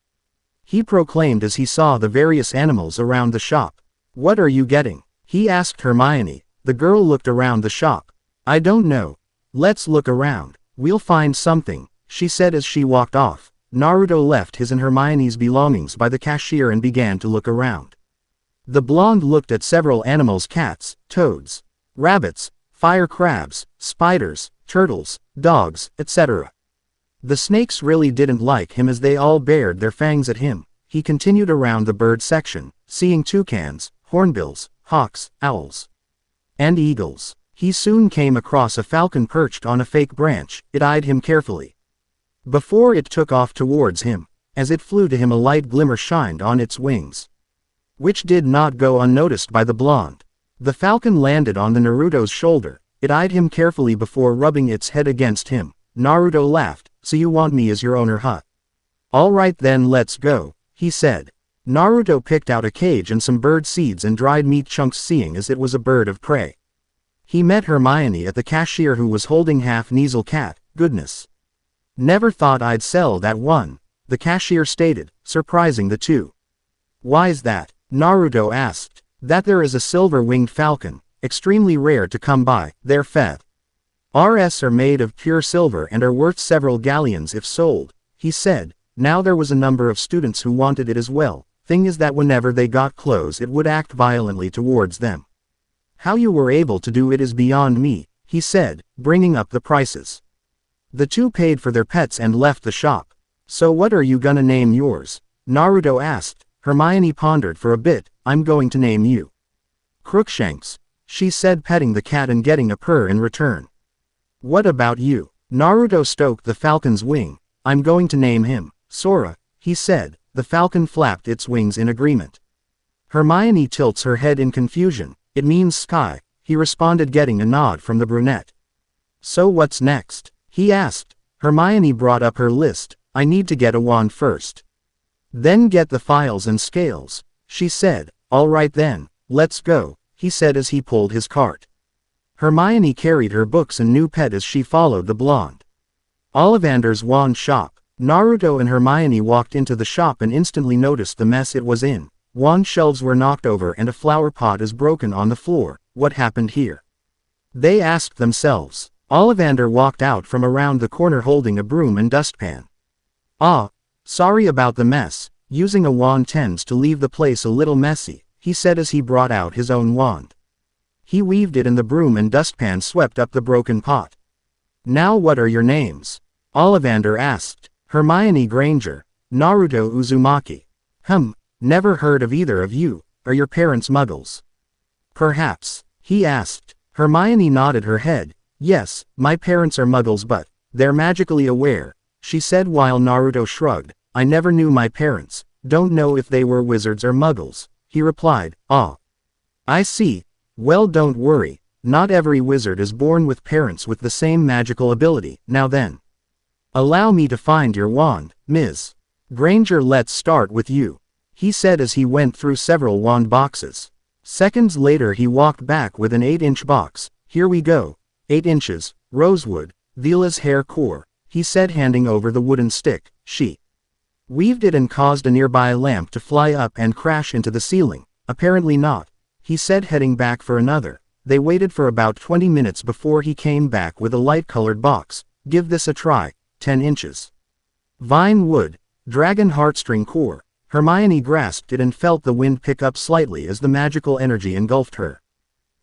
he proclaimed as he saw the various animals around the shop. What are you getting? He asked Hermione. The girl looked around the shop. I don't know. Let's look around. We'll find something, she said as she walked off. Naruto left his and Hermione's belongings by the cashier and began to look around. The blonde looked at several animals: cats, toads, rabbits, fire crabs, spiders, turtles, dogs, etc. The snakes really didn't like him as they all bared their fangs at him. He continued around the bird section, seeing toucans, hornbills, hawks, owls, and eagles. He soon came across a falcon perched on a fake branch. It eyed him carefully before it took off towards him. As it flew to him, a light glimmer shined on its wings, which did not go unnoticed by the blonde. The falcon landed on the Naruto's shoulder. It eyed him carefully before rubbing its head against him. Naruto laughed. So you want me as your owner, huh? All right then, let's go, he said. Naruto picked out a cage and some bird seeds and dried meat chunks, seeing as it was a bird of prey. He met Hermione at the cashier, who was holding half-Kneasel cat. Goodness. Never thought I'd sell that one, the cashier stated, surprising the two. Why's that? Naruto asked. That there is a silver-winged falcon, extremely rare to come by. Their feathers are made of pure silver and are worth several galleons if sold, he said. Now there was a number of students who wanted it as well. Thing is that whenever they got close, it would act violently towards them. How you were able to do it is beyond me, he said, bringing up the prices. The two paid for their pets and left the shop. So what are you gonna name yours? Naruto asked. Hermione pondered for a bit. I'm going to name you Crookshanks, she said, petting the cat and getting a purr in return. What about you? Naruto stroked the falcon's wing. I'm going to name him Sora, he said. The falcon flapped its wings in agreement. Hermione tilts her head in confusion. It means sky, he responded, getting a nod from the brunette. So what's next? He asked. Hermione brought up her list. I need to get a wand first. Then get the files and scales, she said. All right then, let's go, he said as he pulled his cart. Hermione carried her books and new pet as she followed the blonde. Ollivander's wand shop. Naruto and Hermione walked into the shop and instantly noticed the mess it was in. Wand shelves were knocked over and a flower pot is broken on the floor. What happened here? They asked themselves. Ollivander walked out from around the corner holding a broom and dustpan. Ah, sorry about the mess. Using a wand tends to leave the place a little messy, he said as he brought out his own wand. He weaved it in the broom and dustpan swept up the broken pot. Now what are your names? Ollivander asked. Hermione Granger, Naruto Uzumaki. Never heard of either of you. Are your parents muggles? Perhaps, he asked. Hermione nodded her head. Yes, my parents are muggles but they're magically aware, she said while Naruto shrugged. I never knew my parents, don't know if they were wizards or muggles, he replied. Ah. I see. Well, don't worry, not every wizard is born with parents with the same magical ability. Now then. Allow me to find your wand, Ms. Granger. Let's start with you, he said as he went through several wand boxes. Seconds later he walked back with an 8-inch box. Here we go. 8 inches, rosewood, Vila's hair core, he said handing over the wooden stick. She weaved it and caused a nearby lamp to fly up and crash into the ceiling. Apparently not, he said heading back for another. They waited for about 20 minutes before he came back with a light-colored box. Give this a try. 10 inches. Vine wood, dragon heartstring core. Hermione grasped it and felt the wind pick up slightly as the magical energy engulfed her.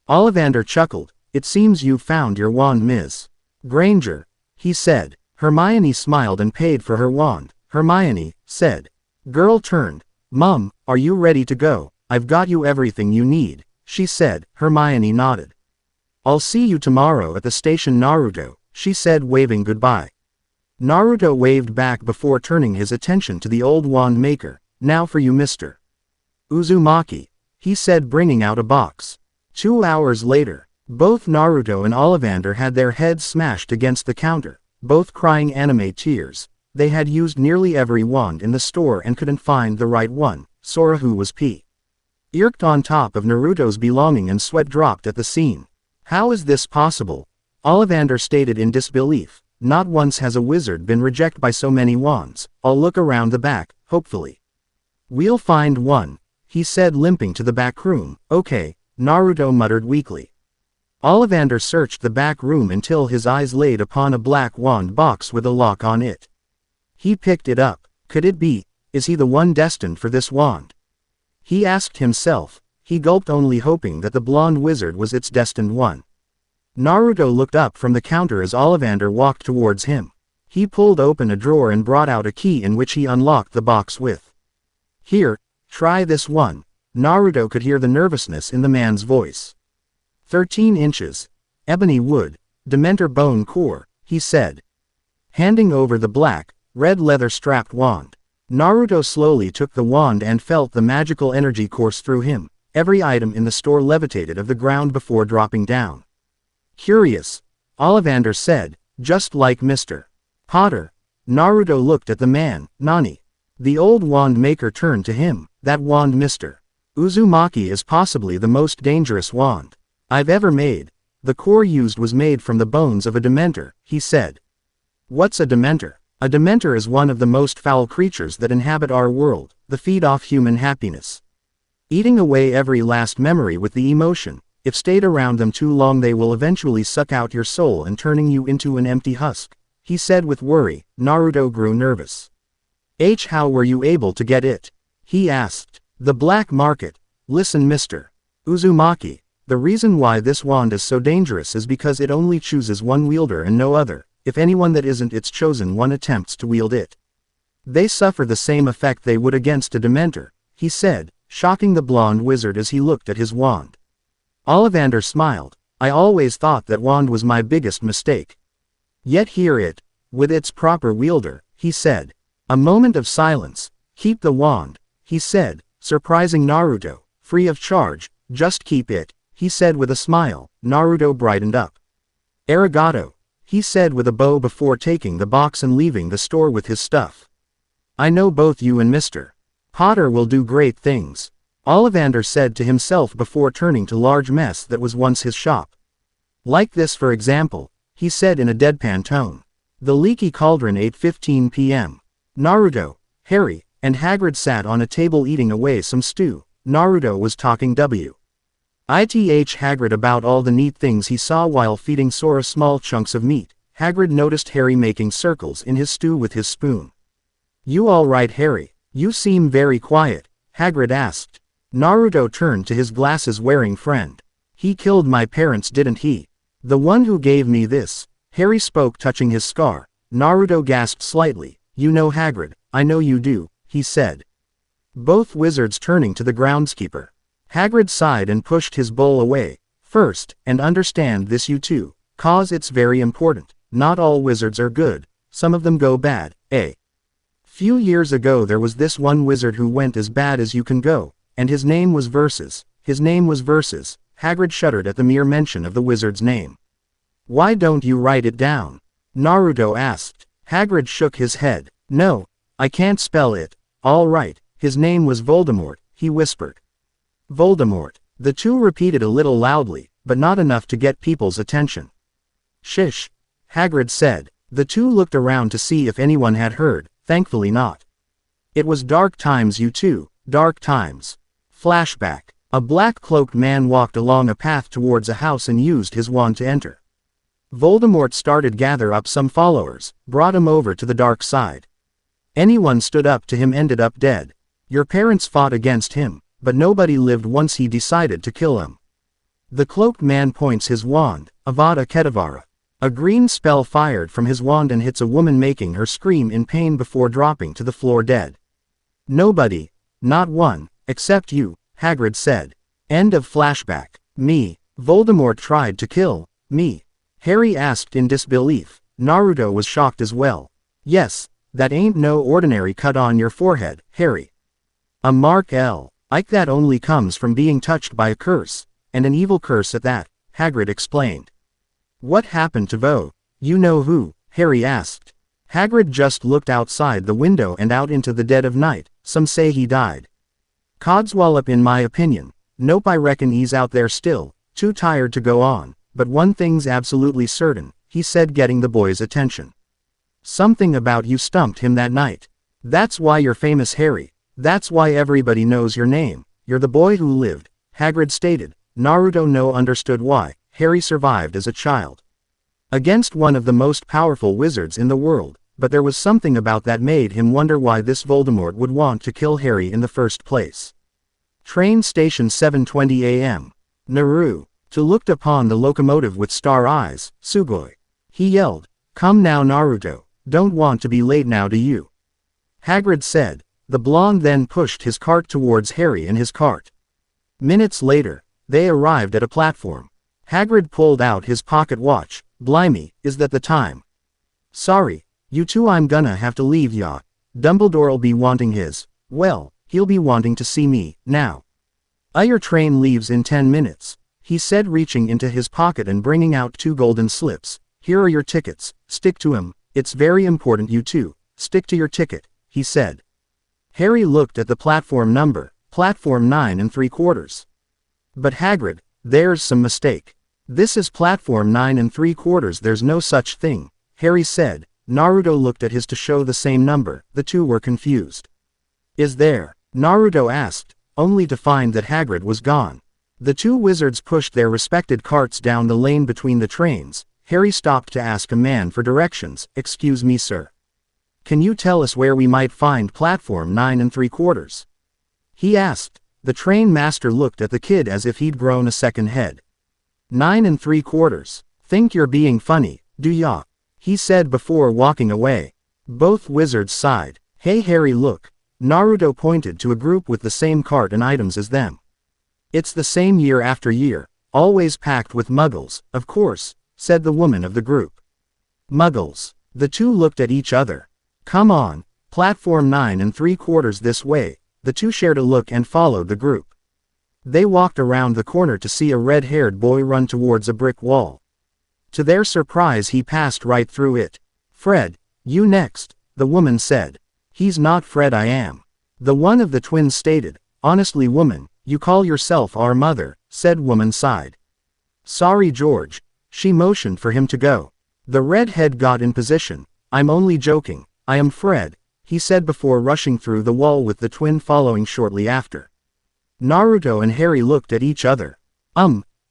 Ollivander chuckled. It seems you've found your wand, Ms. Granger, he said. Hermione smiled and paid for her wand. Hermione said. Girl turned. Mum, are you ready to go? I've got you everything you need, she said. Hermione nodded. I'll see you tomorrow at the station, Naruto, she said, waving goodbye. Naruto waved back before turning his attention to the old wand maker. Now for you, Mr. Uzumaki, he said, bringing out a box. 2 hours later, both Naruto and Ollivander had their heads smashed against the counter, both crying anime tears. They had used nearly every wand in the store and couldn't find the right one. Sora, who was irked on top of Naruto's belonging, and sweat dropped at the scene. How is this possible? Ollivander stated in disbelief. Not once has a wizard been rejected by so many wands. I'll look around the back, hopefully we'll find one, he said, limping to the back room. Okay, Naruto muttered weakly. Ollivander searched the back room until his eyes laid upon a black wand box with a lock on it. He picked it up. Could it be? Is he the one destined for this wand? He asked himself. He gulped, only hoping that the blonde wizard was its destined one. Naruto looked up from the counter as Ollivander walked towards him. He pulled open a drawer and brought out a key in which he unlocked the box with. Here, try this one. Naruto could hear the nervousness in the man's voice. 13 inches. Ebony wood, Dementor bone core, he said, handing over the black, red leather-strapped wand. Naruto slowly took the wand and felt the magical energy course through him. Every item in the store levitated off the ground before dropping down. Curious, Ollivander said, just like Mr. Potter. Naruto looked at the man. Nani? The old wand maker turned to him. That wand, Mr. Uzumaki, is possibly the most dangerous wand I've ever made. The core used was made from the bones of a Dementor, he said. What's a Dementor? A Dementor is one of the most foul creatures that inhabit our world. They feed off human happiness, eating away every last memory with the emotion. If stayed around them too long, they will eventually suck out your soul and turning you into an empty husk, he said with worry. Naruto grew nervous. How were you able to get it? He asked. The black market. Listen, Mr. Uzumaki. The reason why this wand is so dangerous is because it only chooses one wielder and no other. If anyone that isn't its chosen one attempts to wield it, they suffer the same effect they would against a Dementor, he said, shocking the blonde wizard as he looked at his wand. Ollivander smiled. I always thought that wand was my biggest mistake. Yet here it, with its proper wielder, he said. A moment of silence. Keep the wand, he said, surprising Naruto. Free of charge, just keep it, he said with a smile. Naruto brightened up. Arigato, he said with a bow before taking the box and leaving the store with his stuff. I know both you and Mr. Potter will do great things, Ollivander said to himself before turning to large mess that was once his shop. Like this for example, he said in a deadpan tone. The Leaky Cauldron 8:15 p.m. Naruto, Harry, and Hagrid sat on a table eating away some stew. Naruto was talking Hagrid about all the neat things he saw while feeding Sora small chunks of meat. Hagrid noticed Harry making circles in his stew with his spoon. You all right, Harry? You seem very quiet, Hagrid asked. Naruto turned to his glasses-wearing friend. He killed my parents, didn't he? The one who gave me this. Harry spoke, touching his scar. Naruto gasped slightly. You know Hagrid, I know you do, he said. Both wizards turning to the groundskeeper. Hagrid sighed and pushed his bowl away. First, and understand this you too, cause it's very important, not all wizards are good, some of them go bad, Few years ago there was this one wizard who went as bad as you can go, and his name was Versus. Hagrid shuddered at the mere mention of the wizard's name. Why don't you write it down? Naruto asked. Hagrid shook his head. No, I can't spell it. All right, his name was Voldemort, he whispered. Voldemort. The two repeated a little loudly, but not enough to get people's attention. Shish, Hagrid said. The two looked around to see if anyone had heard, thankfully not. It was dark times, you two, dark times. Flashback. A black-cloaked man walked along a path towards a house and used his wand to enter. Voldemort started gather up some followers, brought him over to the dark side. Anyone stood up to him ended up dead. Your parents fought against him, but nobody lived once he decided to kill him. The cloaked man points his wand, Avada Kedavra. A green spell fired from his wand and hits a woman, making her scream in pain before dropping to the floor dead. Nobody, not one, except you, Hagrid said. End of flashback. Me, Voldemort tried to kill me? Harry asked in disbelief. Naruto was shocked as well. Yes, that ain't no ordinary cut on your forehead, Harry. A mark L. Ike that only comes from being touched by a curse, and an evil curse at that, Hagrid explained. What happened to Vo? You know who? Harry asked. Hagrid just looked outside the window and out into the dead of night. Some say he died. Codswallop in my opinion. Nope, I reckon he's out there still, too tired to go on, but one thing's absolutely certain, he said, getting the boys' attention. Something about you stumped him that night. That's why you're famous, Harry. That's why everybody knows your name. You're the boy who lived, Hagrid stated. Naruto understood why Harry survived as a child. Against one of the most powerful wizards in the world, but there was something about that made him wonder why this Voldemort would want to kill Harry in the first place. Train station 7:20 a.m. Naru. To looked upon the locomotive with star eyes, Sugoi. He yelled, Come now, Naruto, don't want to be late now, do you? Hagrid said. The blonde then pushed his cart towards Harry and his cart. Minutes later, they arrived at a platform. Hagrid pulled out his pocket watch. Blimey, is that the time? Sorry, you two, I'm gonna have to leave ya. Dumbledore'll be wanting his, well, he'll be wanting to see me, now. Your train leaves in 10 minutes. He said, reaching into his pocket and bringing out 2 golden slips. Here are your tickets, stick to 'em, it's very important you two, stick to your ticket, he said. Harry looked at the platform number, platform 9 3/4. But Hagrid, there's some mistake. This is platform 9 3/4, there's no such thing, Harry said. Naruto looked at his to show the same number, the two were confused. Is there? Naruto asked, only to find that Hagrid was gone. The two wizards pushed their respected carts down the lane between the trains. Harry stopped to ask a man for directions. Excuse me, sir. Can you tell us where we might find platform 9 3/4? He asked. The train master looked at the kid as if he'd grown a second head. 9 3/4. Think you're being funny, do ya? He said before walking away. Both wizards sighed. Hey Harry, look. Naruto pointed to a group with the same cart and items as them. It's the same year after year, always packed with muggles, of course, said the woman of the group. Muggles. The two looked at each other. Come on, platform 9 3/4 this way. The two shared a look and followed the group. They walked around the corner to see a red-haired boy run towards a brick wall. To their surprise he passed right through it. "Fred, you next," the woman said. "He's not Fred, I am." The one of the twins stated. "Honestly woman, you call yourself our mother," said woman sighed. "Sorry George." She motioned for him to go. The redhead got in position. "I'm only joking. I am Fred," he said before rushing through the wall with the twin following shortly after. Naruto and Harry looked at each other.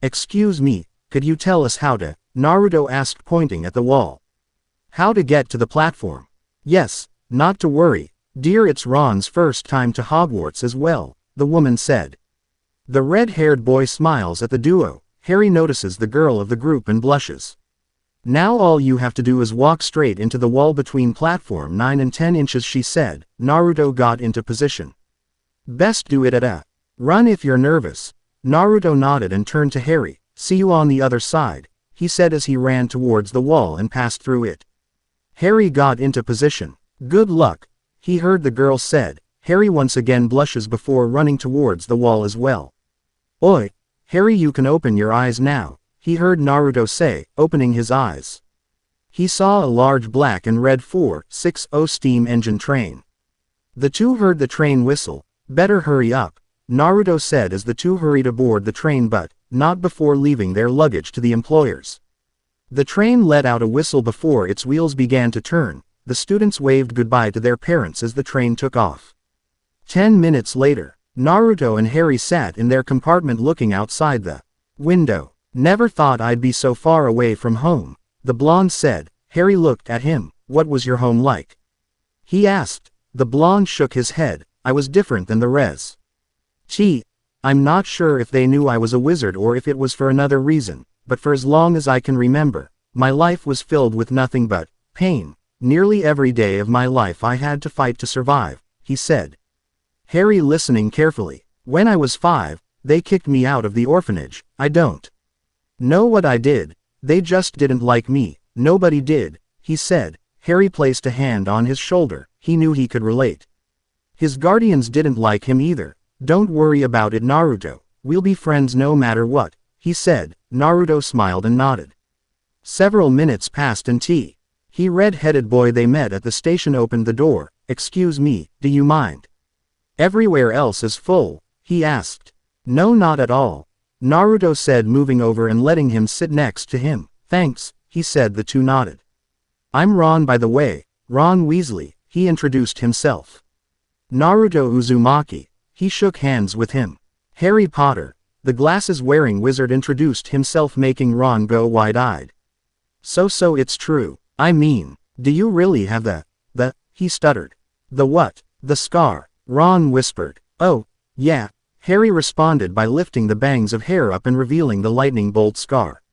Excuse me, could you tell us how to?" Naruto asked pointing at the wall. "How to get to the platform?" "Yes, not to worry, dear, it's Ron's first time to Hogwarts as well," the woman said. The red-haired boy smiles at the duo. Harry notices the girl of the group and blushes. "Now all you have to do is walk straight into the wall between platform 9 and 10 inches, she said. Naruto got into position. "Best do it at a run if you're nervous." Naruto nodded and turned to Harry. "See you on the other side," he said as he ran towards the wall and passed through it. Harry got into position. "Good luck," he heard the girl said. Harry once again blushes before running towards the wall as well. "Oi, Harry, you can open your eyes now," he heard Naruto say, opening his eyes. He saw a large black and red 460 steam engine train. The two heard the train whistle. "Better hurry up," Naruto said as the two hurried aboard the train, but not before leaving their luggage to the employers. The train let out a whistle before its wheels began to turn. The students waved goodbye to their parents as the train took off. 10 minutes later, Naruto and Harry sat in their compartment looking outside the window. "Never thought I'd be so far away from home," the blonde said. Harry looked at him. "What was your home like?" he asked. The blonde shook his head. "I was different than the res. I'm not sure if they knew I was a wizard or if it was for another reason, but for as long as I can remember, my life was filled with nothing but pain. Nearly every day of my life I had to fight to survive," he said. Harry listening carefully. "When I was 5, they kicked me out of the orphanage. I don't know what I did. They just didn't like me. Nobody did," he said. Harry placed a hand on his shoulder. He knew he could relate. His guardians didn't like him either. "Don't worry about it, Naruto. We'll be friends no matter what," he said. Naruto smiled and nodded. Several minutes passed and he red-headed boy they met at the station opened the door. "Excuse me, do you mind? Everywhere else is full," he asked. "No, not at all," Naruto said, moving over and letting him sit next to him. "Thanks," he said. The two nodded. "I'm Ron, by the way, Ron Weasley," he introduced himself. "Naruto Uzumaki." He shook hands with him. "Harry Potter," the glasses-wearing wizard introduced himself, making Ron go wide-eyed. So it's true. I mean, do you really have the, he stuttered. "The what?" "The scar," Ron whispered. "Oh, yeah," Harry responded by lifting the bangs of hair up and revealing the lightning bolt scar.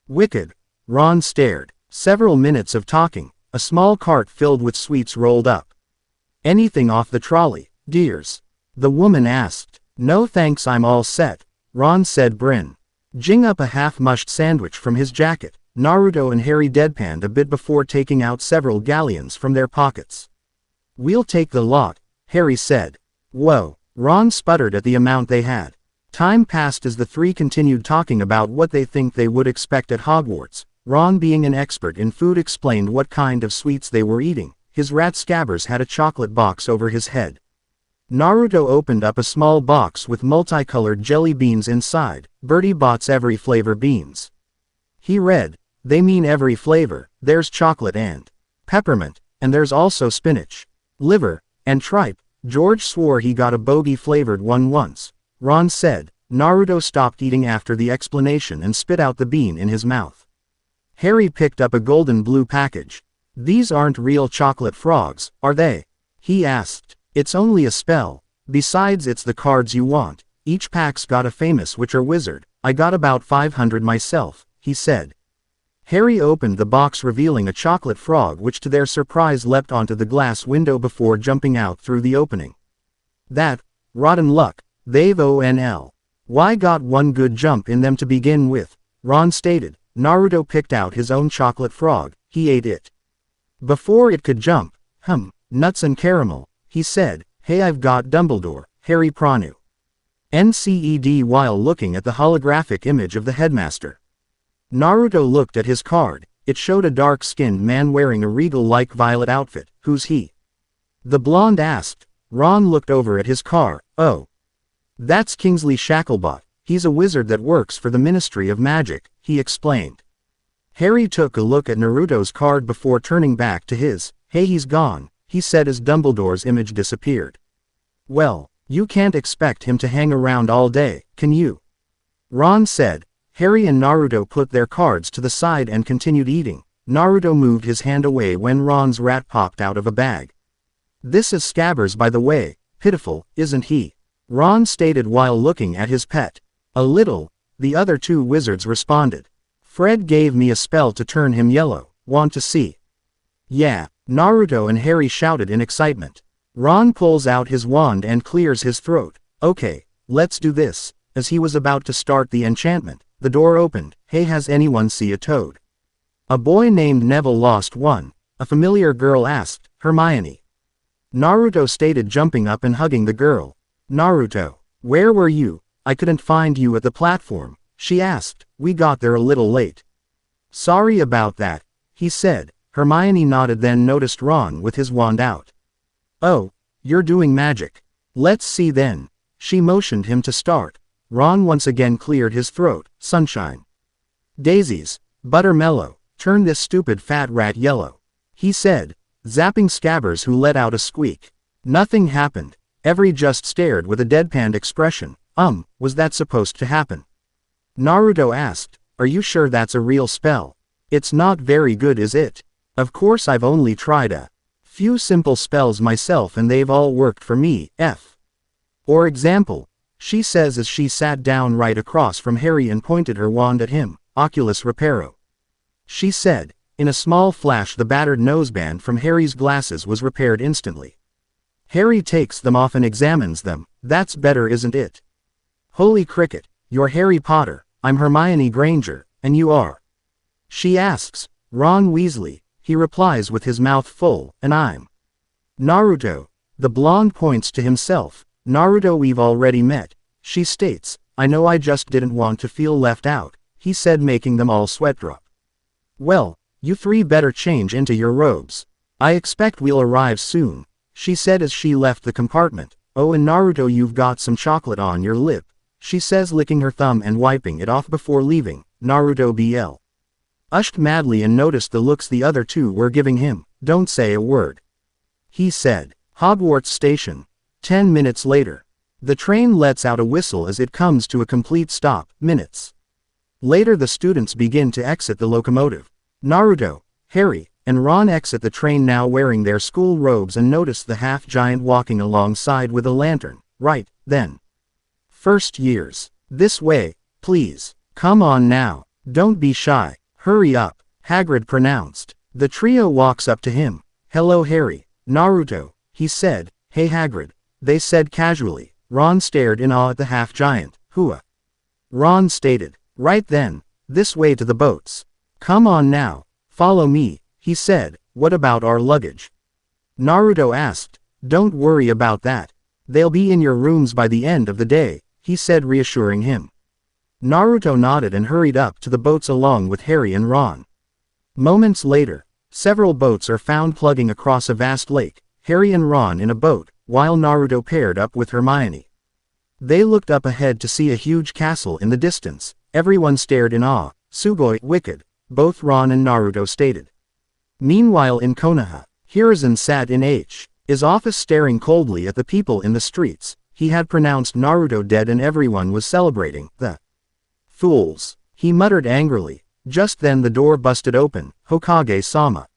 "Wicked." Ron stared. Several minutes of talking. A small cart filled with sweets rolled up. "Anything off the trolley, dears?" the woman asked. "No thanks, I'm all set," Ron said, bringing up a half-mushed sandwich from his jacket. Naruto and Harry deadpanned a bit before taking out several galleons from their pockets. "We'll take the lot," Harry said. "Whoa," Ron sputtered at the amount they had. Time passed as the three continued talking about what they think they would expect at Hogwarts. Ron, being an expert in food, explained what kind of sweets they were eating. His rat Scabbers had a chocolate box over his head. Naruto opened up a small box with multicolored jelly beans inside. Bertie Bott's every flavor beans. He read, "They mean every flavor. There's chocolate and peppermint, and there's also spinach, liver, and tripe." George swore he got a bogey-flavored one once, Ron said. Naruto stopped eating after the explanation and spit out the bean in his mouth. Harry picked up a golden blue package. "These aren't real chocolate frogs, are they?" he asked. "It's only a spell. Besides, it's the cards you want. Each pack's got a famous witch or wizard. I got about 500 myself," he said. Harry opened the box, revealing a chocolate frog which to their surprise leapt onto the glass window before jumping out through the opening. "That, rotten luck, they've only got one good jump in them to begin with," Ron stated. Naruto picked out his own chocolate frog. He ate it before it could jump. Nuts and caramel," he said. "Hey, I've got Dumbledore," Harry Pranu. NCED while looking at the holographic image of the headmaster. Naruto looked at his card. It showed a dark-skinned man wearing a regal-like violet outfit. Who's he? The blonde asked. Ron looked over at his car. Oh. That's Kingsley Shacklebot. He's a wizard that works for the Ministry of Magic, he explained. Harry took a look at Naruto's card before turning back to his. Hey, he's gone, he said as Dumbledore's image disappeared. Well, you can't expect him to hang around all day, can you? Ron said. Harry and Naruto put their cards to the side and continued eating. Naruto moved his hand away when Ron's rat popped out of a bag. This is Scabbers, by the way. Pitiful, isn't he? Ron stated while looking at his pet. A little, the other two wizards responded. Fred gave me a spell to turn him yellow. Want to see? Yeah, Naruto and Harry shouted in excitement. Ron pulls out his wand and clears his throat. Okay, let's do this. As he was about to start the enchantment, the door opened. Hey, has anyone see a toad? A boy named Neville lost one, a familiar girl asked. Hermione. Naruto stated, jumping up and hugging the girl. Naruto, where were you? I couldn't find you at the platform, she asked. We got there a little late. Sorry about that, he said. Hermione nodded, then noticed Ron with his wand out. Oh, you're doing magic. Let's see then. She motioned him to start. Ron once again cleared his throat. Sunshine. Daisies. Buttermellow. Turn this stupid fat rat yellow, he said, zapping Scabbers, who let out a squeak. Nothing happened. Every just stared with a deadpanned expression. Was that supposed to happen? Naruto asked. Are you sure that's a real spell? It's not very good, is it? Of course, I've only tried a few simple spells myself and they've all worked for me. For example, she says as she sat down right across from Harry and pointed her wand at him. Oculus Reparo. She said. In a small flash, the battered noseband from Harry's glasses was repaired instantly. Harry takes them off and examines them. That's better, isn't it? Holy cricket, you're Harry Potter, I'm Hermione Granger, and you are? She asks. Ron Weasley, he replies with his mouth full, and I'm Naruto. The blonde points to himself. Naruto, we've already met, she states. I know, I just didn't want to feel left out, he said, making them all sweat drop. Well, you three better change into your robes. I expect we'll arrive soon, she said as she left the compartment. Oh, and Naruto, you've got some chocolate on your lip, she says, licking her thumb and wiping it off before leaving. Naruto ushed madly and noticed the looks the other two were giving him. Don't say a word, he said. Hogwarts Station. 10 minutes later. The train lets out a whistle as it comes to a complete stop. Minutes later, the students begin to exit the locomotive. Naruto, Harry, and Ron exit the train, now wearing their school robes, and notice the half-giant walking alongside with a lantern. Right then. First years. This way, please. Come on now. Don't be shy. Hurry up, Hagrid pronounced. The trio walks up to him. Hello, Harry. Naruto, he said. Hey, Hagrid, they said casually. Ron stared in awe at the half-giant. Hua. Ron stated. Right then. This way to the boats. Come on now. Follow me, he said. What about our luggage? Naruto asked. Don't worry about that. They'll be in your rooms by the end of the day, he said, reassuring him. Naruto nodded and hurried up to the boats along with Harry and Ron. Moments later, several boats are found plugging across a vast lake, Harry and Ron in a boat, while Naruto paired up with Hermione. They looked up ahead to see a huge castle in the distance. Everyone stared in awe. Sugoi, wicked, both Ron and Naruto stated. Meanwhile, in Konoha, Hiruzen sat in his office staring coldly at the people in the streets. He had pronounced Naruto dead and everyone was celebrating. The fools, he muttered angrily. Just then the door busted open. Hokage-sama.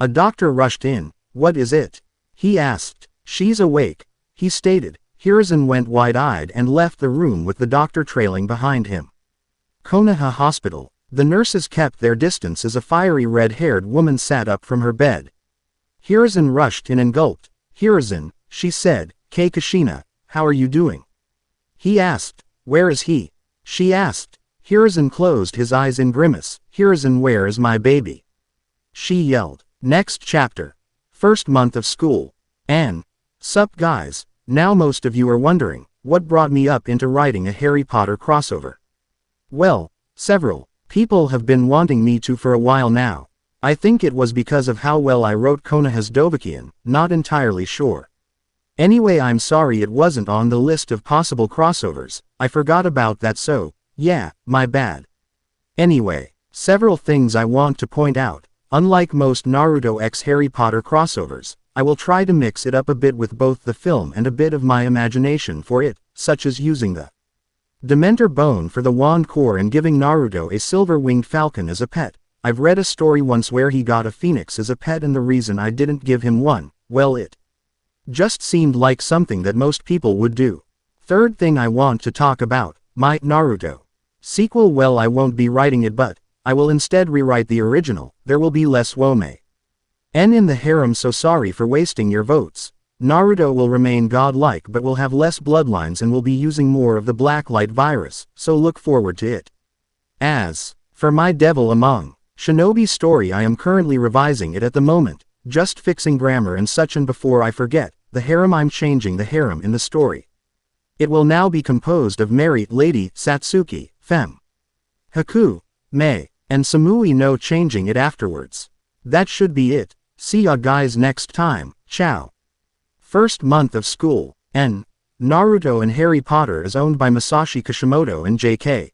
A doctor rushed in. What is it? He asked. She's awake, he stated. Hiruzen went wide-eyed and left the room with the doctor trailing behind him. Konoha Hospital. The nurses kept their distance as a fiery red-haired woman sat up from her bed. Hiruzen rushed in and gulped. Hiruzen, she said. Kei Kushina, how are you doing? He asked. Where is he? She asked. Hiruzen closed his eyes in grimace. Hiruzen, where is my baby? She yelled. Next chapter. First month of school. Sup guys, now most of you are wondering, what brought me up into writing a Harry Potter crossover? Well, several People have been wanting me to for a while now. I think it was because of how well I wrote Konoha's Dovahkiin, not entirely sure. Anyway, I'm sorry it wasn't on the list of possible crossovers, I forgot about that, so, yeah, my bad. Anyway, several things I want to point out. Unlike most Naruto x Harry Potter crossovers, I will try to mix it up a bit with both the film and a bit of my imagination for it, such as using the Dementor bone for the wand core and giving Naruto a silver-winged falcon as a pet. I've read a story once where he got a phoenix as a pet, and the reason I didn't give him one, well, it just seemed like something that most people would do. Third thing I want to talk about, my Naruto sequel. Well, I won't be writing it, but I will instead rewrite the original. There will be less Wome N in the harem, so sorry for wasting your votes. Naruto will remain godlike but will have less bloodlines and will be using more of the Blacklight virus, so look forward to it. As for my Devil Among Shinobi story, I am currently revising it at the moment, just fixing grammar and such, and before I forget, the harem, I'm changing the harem in the story. It will now be composed of Mary, Lady, Satsuki, Fem, Haku, Mei, and Samui, no changing it afterwards. That should be it. See ya guys next time, ciao. First month of school, N. Naruto and Harry Potter is owned by Masashi Kishimoto and J.K.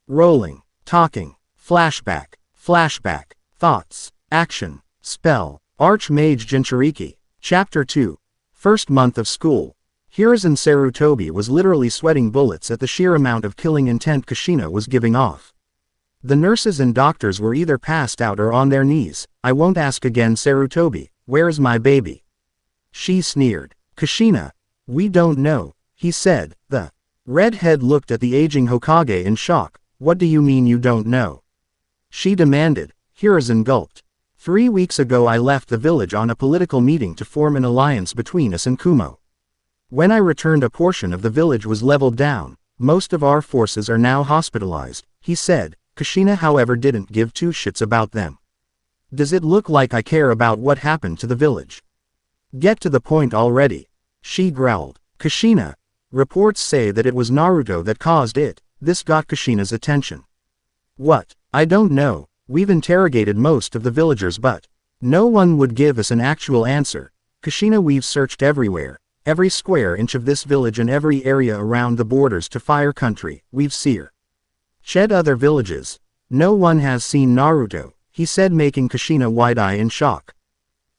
Rowling. Talking. Flashback. Flashback. Thoughts. Action. Spell. Archmage Jinchuuriki. Chapter 2. First month of school. Hiruzen Sarutobi was literally sweating bullets at the sheer amount of killing intent Kushina was giving off. The nurses and doctors were either passed out or on their knees. I won't ask again, Sarutobi, where's my baby? She sneered. Kushina. We don't know, he said. The redhead looked at the aging Hokage in shock. What do you mean you don't know? She demanded. Hiruzen gulped. 3 weeks ago I left the village on a political meeting to form an alliance between us and Kumo. When I returned, a portion of the village was leveled down. Most of our forces are now hospitalized, he said. Kushina, however, didn't give two shits about them. Does it look like I care about what happened to the village? Get to the point already. She growled. Kushina. Reports say that it was Naruto that caused it. This got Kushina's attention. What? I don't know. We've interrogated most of the villagers, but no one would give us an actual answer. Kushina, we've searched everywhere. Every square inch of this village and every area around the borders to Fire Country. We've searched other villages. No one has seen Naruto, he said, making Kushina wide-eye in shock.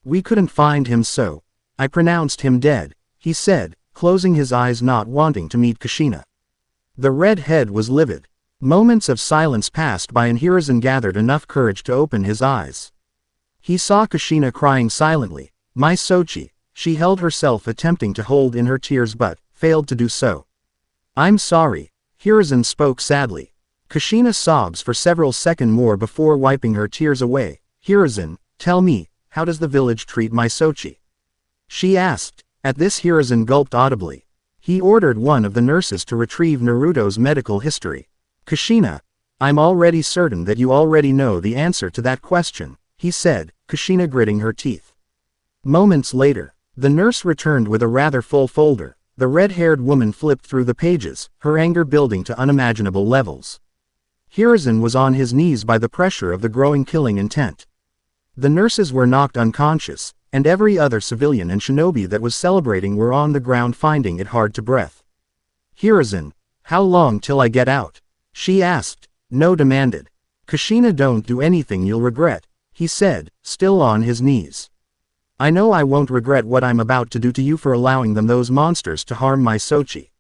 We couldn't find him, so I pronounced him dead, he said, closing his eyes, not wanting to meet Kushina. The redhead was livid. Moments of silence passed by and Hiruzen gathered enough courage to open his eyes. He saw Kushina crying silently. My Sochi. She held herself, attempting to hold in her tears but failed to do so. I'm sorry, Hiruzen spoke sadly. Kushina sobs for several seconds more before wiping her tears away. Hiruzen, tell me, how does the village treat my Sochi? She asked. At this, Hiruzen gulped audibly. He ordered one of the nurses to retrieve Naruto's medical history. Kushina, I'm already certain that you already know the answer to that question, he said, Kushina gritting her teeth. Moments later, the nurse returned with a rather full folder. The red-haired woman flipped through the pages, her anger building to unimaginable levels. Hiruzen was on his knees by the pressure of the growing killing intent. The nurses were knocked unconscious, and every other civilian and shinobi that was celebrating were on the ground, finding it hard to breathe. Hiruzen, how long till I get out? She asked. No, demanded. Kushina, don't do anything you'll regret, he said, still on his knees. I know I won't regret what I'm about to do to you for allowing those monsters to harm my Sochi.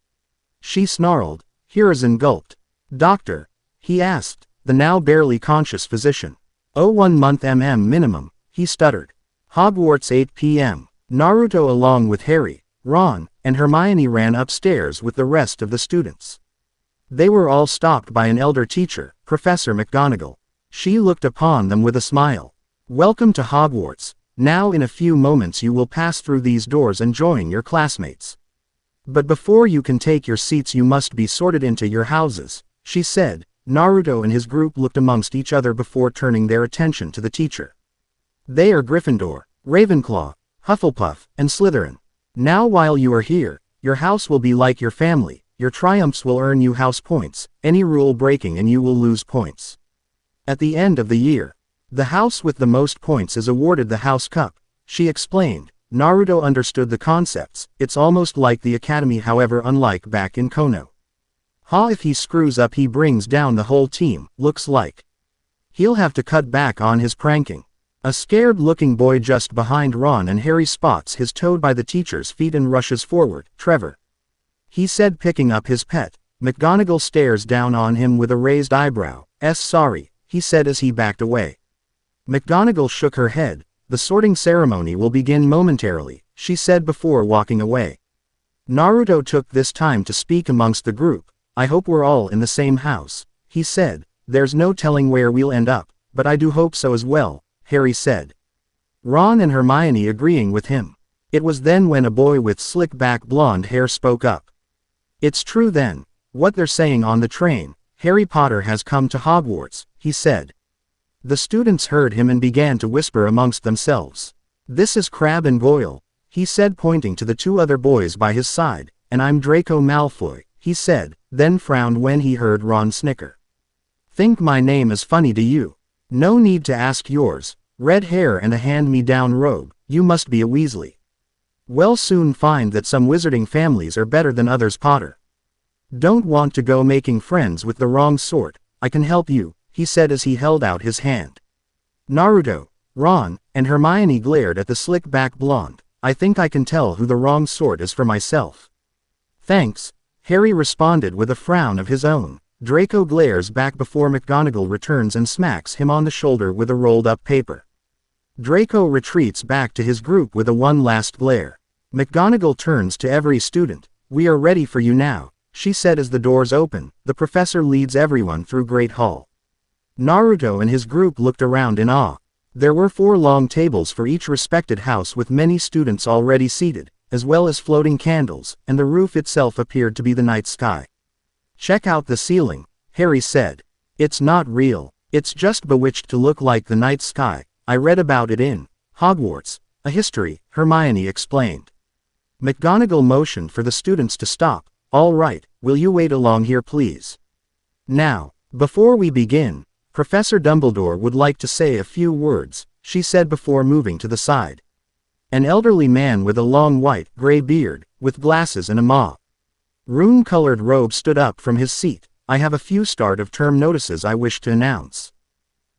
She snarled. Hiruzen gulped. Doctor? He asked, the now barely conscious physician. Oh, 1 month minimum, he stuttered. Hogwarts 8 p.m. Naruto along with Harry, Ron, and Hermione ran upstairs with the rest of the students. They were all stopped by an elder teacher, Professor McGonagall. She looked upon them with a smile. Welcome to Hogwarts. Now in a few moments you will pass through these doors and join your classmates. But before you can take your seats you must be sorted into your houses, she said. Naruto and his group looked amongst each other before turning their attention to the teacher. They are Gryffindor, Ravenclaw, Hufflepuff, and Slytherin. Now while you are here, your house will be like your family. Your triumphs will earn you house points, any rule breaking and you will lose points. At the end of the year, the house with the most points is awarded the House Cup, she explained. Naruto understood the concepts. It's almost like the academy, however unlike back in Kono. If he screws up he brings down the whole team, looks like. He'll have to cut back on his pranking. A scared-looking boy just behind Ron and Harry spots his toad by the teacher's feet and rushes forward. Trevor, he said, picking up his pet. McGonagall stares down on him with a raised eyebrow. Sorry, he said as he backed away. McGonagall shook her head. The sorting ceremony will begin momentarily, she said before walking away. Naruto took this time to speak amongst the group. I hope we're all in the same house, he said. There's no telling where we'll end up, but I do hope so as well, Harry said. Ron and Hermione agreeing with him. It was then when a boy with slick-back blonde hair spoke up. It's true then, what they're saying on the train. Harry Potter has come to Hogwarts, he said. The students heard him and began to whisper amongst themselves. This is Crabbe and Goyle, he said, pointing to the two other boys by his side. And I'm Draco Malfoy, he said, then frowned when he heard Ron snicker. Think my name is funny to you? No need to ask yours. Red hair and a hand-me-down robe, you must be a Weasley. We'll soon find that some wizarding families are better than others, Potter. Don't want to go making friends with the wrong sort. I can help you, he said as he held out his hand. Naruto, Ron, and Hermione glared at the slick-back blonde. I think I can tell who the wrong sort is for myself. Thanks, Harry responded with a frown of his own. Draco glares back before McGonagall returns and smacks him on the shoulder with a rolled-up paper. Draco retreats back to his group with a one last glare. McGonagall turns to every student. We are ready for you now, she said as the doors open. The professor leads everyone through Great Hall. Naruto and his group looked around in awe. There were 4 long tables for each respected house with many students already seated, as well as floating candles, and the roof itself appeared to be the night sky. Check out the ceiling, Harry said. It's not real. It's just bewitched to look like the night sky. I read about it in Hogwarts, a history, Hermione explained. McGonagall motioned for the students to stop. All right, will you wait along here please? Now, before we begin, Professor Dumbledore would like to say a few words, she said before moving to the side. An elderly man with a long white, gray beard, with glasses and a maroon-colored robe stood up from his seat. I have a few start-of-term notices I wish to announce.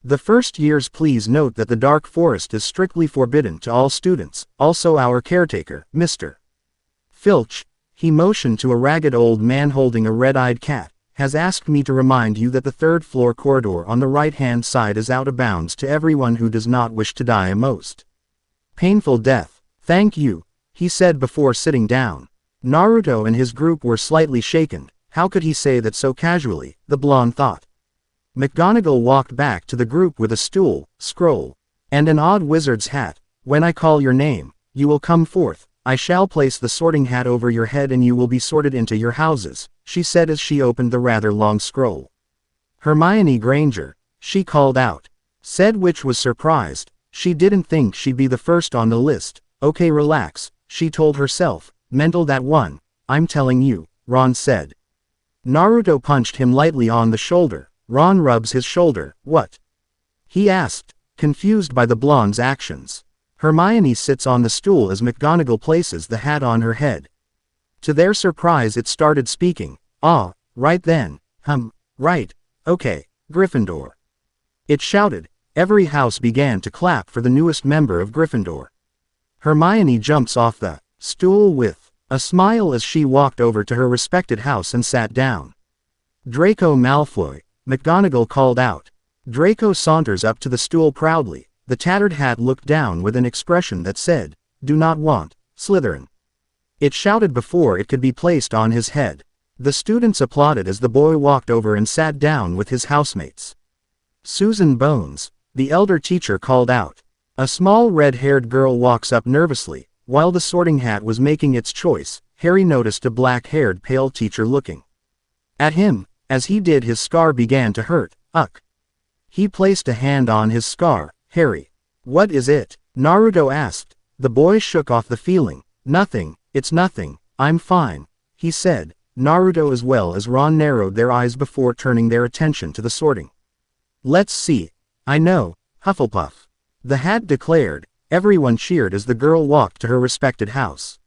The first years, please note that the Dark Forest is strictly forbidden to all students, also our caretaker, Mr. Filch, he motioned to a ragged old man holding a red-eyed cat, has asked me to remind you that the third-floor corridor on the right-hand side is out of bounds to everyone who does not wish to die a most painful death. Thank you, he said before sitting down. Naruto and his group were slightly shaken. How could he say that so casually, the blonde thought. McGonagall walked back to the group with a stool, scroll, and an odd wizard's hat. When I call your name, you will come forth. I shall place the sorting hat over your head and you will be sorted into your houses, she said as she opened the rather long scroll. Hermione Granger, she called out. Said which was surprised. She didn't think she'd be the first on the list. Okay, relax, she told herself. Mental that one. I'm telling you, Ron said. Naruto punched him lightly on the shoulder. Ron rubs his shoulder. What? He asked, confused by the blonde's actions. Hermione sits on the stool as McGonagall places the hat on her head. To their surprise it started speaking. Ah, right then. Right. Okay, Gryffindor. It shouted. Every house began to clap for the newest member of Gryffindor. Hermione jumps off the stool with a smile as she walked over to her respected house and sat down. Draco Malfoy, McGonagall called out. Draco saunters up to the stool proudly. The tattered hat looked down with an expression that said, "Do not want, Slytherin." It shouted before it could be placed on his head. The students applauded as the boy walked over and sat down with his housemates. Susan Bones, the elder teacher called out. A small red-haired girl walks up nervously. While the sorting hat was making its choice, Harry noticed a black-haired pale teacher looking at him. As he did, his scar began to hurt. Uck. He placed a hand on his scar. Harry. What is it? Naruto asked. The boy shook off the feeling. Nothing, it's nothing, I'm fine, he said. Naruto as well as Ron narrowed their eyes before turning their attention to the sorting Let's see. I know, Hufflepuff. The hat declared. Everyone cheered as the girl walked to her respected house.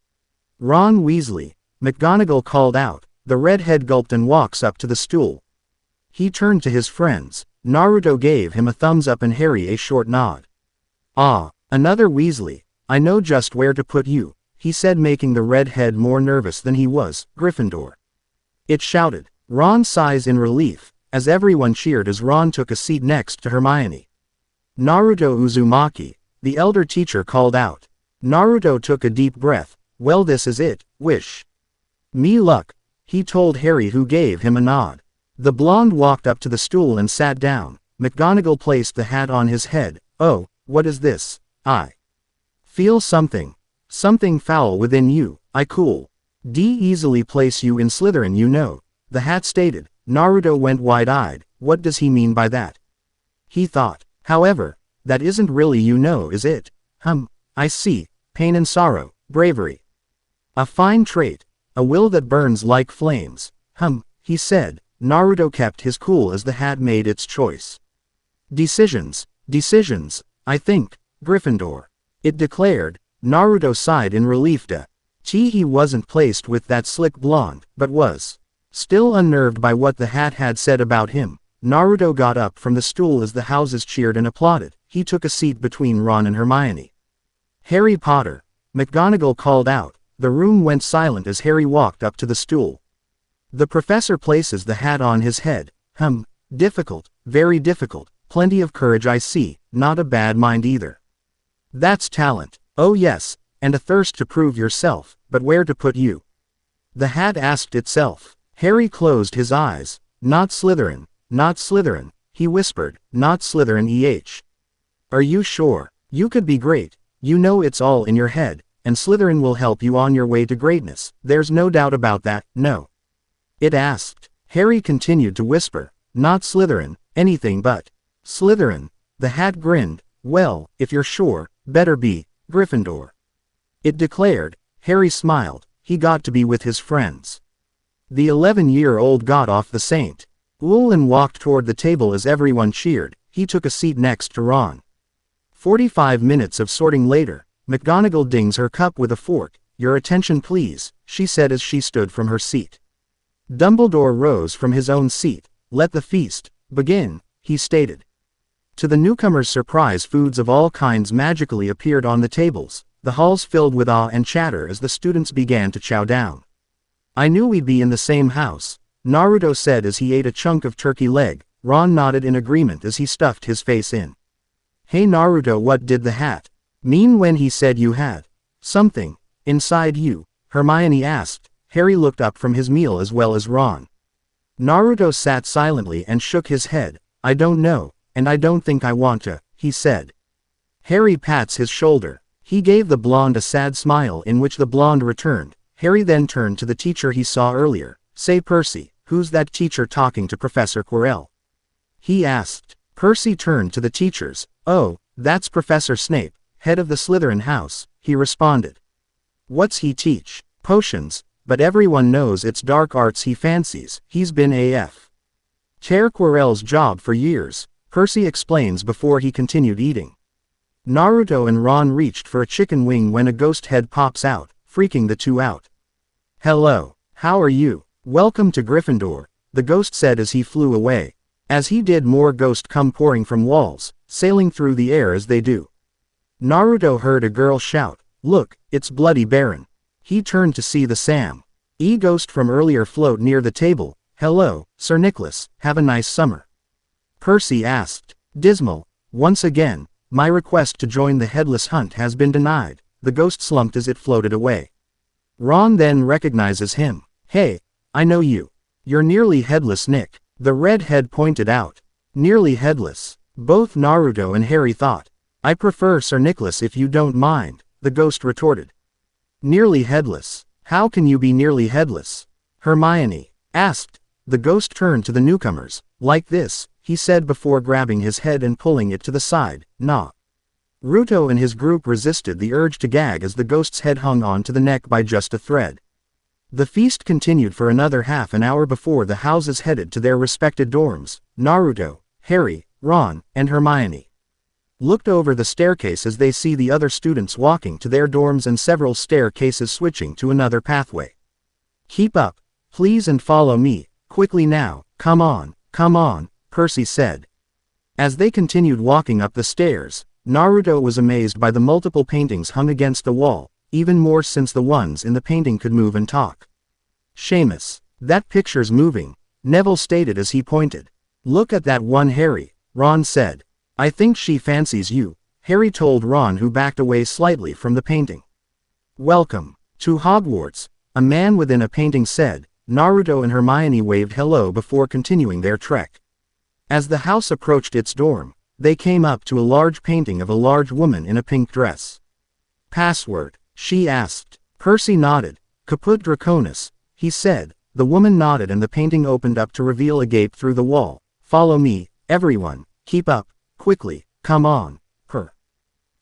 Ron Weasley, McGonagall called out. The redhead gulped and walks up to the stool. He turned to his friends. Naruto gave him a thumbs up and Harry a short nod. Ah, another Weasley. I know just where to put you, he said, making the redhead more nervous than he was. Gryffindor. It shouted. Ron sighs in relief, as everyone cheered as Ron took a seat next to Hermione. Naruto Uzumaki, the elder teacher, called out. Naruto took a deep breath. Well, this is it, wish me luck, he told Harry, who gave him a nod. The blonde walked up to the stool and sat down. McGonagall placed the hat on his head. Oh, what is this? I feel something foul within you. I cool. Easily place you in Slytherin, you know, the hat stated. Naruto went wide-eyed. What does he mean by that? He thought. However, that isn't really, you know, is it? I see. Pain and sorrow, bravery. A fine trait. A will that burns like flames. He said. Naruto kept his cool as the hat made its choice. Decisions, I think, Gryffindor. It declared. Naruto sighed in relief. He wasn't placed with that slick blonde, but was still unnerved by what the hat had said about him. Naruto got up from the stool as the houses cheered and applauded. He took a seat between Ron and Hermione. Harry Potter, McGonagall called out. The room went silent as Harry walked up to the stool. The professor places the hat on his head. Difficult, very difficult. Plenty of courage, I see, not a bad mind either. That's talent. Oh yes, and a thirst to prove yourself, but where to put you? The hat asked itself. Harry closed his eyes. Not Slytherin, he whispered, not Slytherin. Are you sure? You could be great. You know it's all in your head, and Slytherin will help you on your way to greatness, there's no doubt about that, no? It asked. Harry continued to whisper, not Slytherin, anything but Slytherin. The hat grinned. Well, if you're sure, better be Gryffindor. It declared. Harry smiled. He got to be with his friends. The 11-year-old got off the St. and walked toward the table as everyone cheered. He took a seat next to Ron. 45 minutes of sorting later, McGonagall dings her cup with a fork. Your attention please, she said as she stood from her seat. Dumbledore rose from his own seat. Let the feast begin, he stated. To the newcomers' surprise, foods of all kinds magically appeared on the tables. The halls filled with awe and chatter as the students began to chow down. I knew we'd be in the same house, Naruto said as he ate a chunk of turkey leg. Ron nodded in agreement as he stuffed his face in. Hey Naruto, what did the hat mean when he said you had something inside you? Hermione asked. Harry looked up from his meal as well as Ron. Naruto sat silently and shook his head. I don't know, and I don't think I want to, he said. Harry pats his shoulder. He gave the blonde a sad smile in which the blonde returned. Harry then turned to the teacher he saw earlier. Say Percy, who's that teacher talking to Professor Quirrell? He asked. Percy turned to the teachers. Oh, that's Professor Snape, head of the Slytherin house, he responded. What's he teach? Potions, but everyone knows it's dark arts he fancies. He's been A.F. Chair Quirrell's job for years, Percy explains before he continued eating. Naruto and Ron reached for a chicken wing when a ghost head pops out, freaking the two out. Hello, how are you? Welcome to Gryffindor, the ghost said as he flew away. As he did, more ghosts come pouring from walls, sailing through the air as they do. Naruto heard a girl shout, look, it's Bloody Baron. He turned to see the Sam E ghost from earlier float near the table. Hello, Sir Nicholas, have a nice summer. Percy asked. Dismal, once again, my request to join the headless hunt has been denied. The ghost slumped as it floated away. Ron then recognizes him. Hey, I know you. You're nearly headless, Nick. The redhead pointed out. Nearly headless. Both Naruto and Harry thought. I prefer Sir Nicholas if you don't mind, the ghost retorted. Nearly headless. How can you be nearly headless? Hermione asked. The ghost turned to the newcomers. Like this, he said before grabbing his head and pulling it to the side. Nah. Naruto and his group resisted the urge to gag as the ghost's head hung on to the neck by just a thread. The feast continued for another half an hour before the houses headed to their respected dorms. Naruto, Harry, Ron, and Hermione looked over the staircase as they see the other students walking to their dorms and several staircases switching to another pathway. Keep up, please, and follow me, quickly now, come on, Percy said. As they continued walking up the stairs, Naruto was amazed by the multiple paintings hung against the wall, even more since the ones in the painting could move and talk. Seamus, that picture's moving, Neville stated as he pointed. Look at that one, Harry, Ron said. I think she fancies you, Harry told Ron, who backed away slightly from the painting. Welcome to Hogwarts, a man within a painting said. Naruto and Hermione waved hello before continuing their trek. As the house approached its dorm, they came up to a large painting of a large woman in a pink dress. Password, she asked. Percy nodded. Caput Draconis, he said. The woman nodded and the painting opened up to reveal a gate through the wall. Follow me, everyone, keep up, quickly, come on,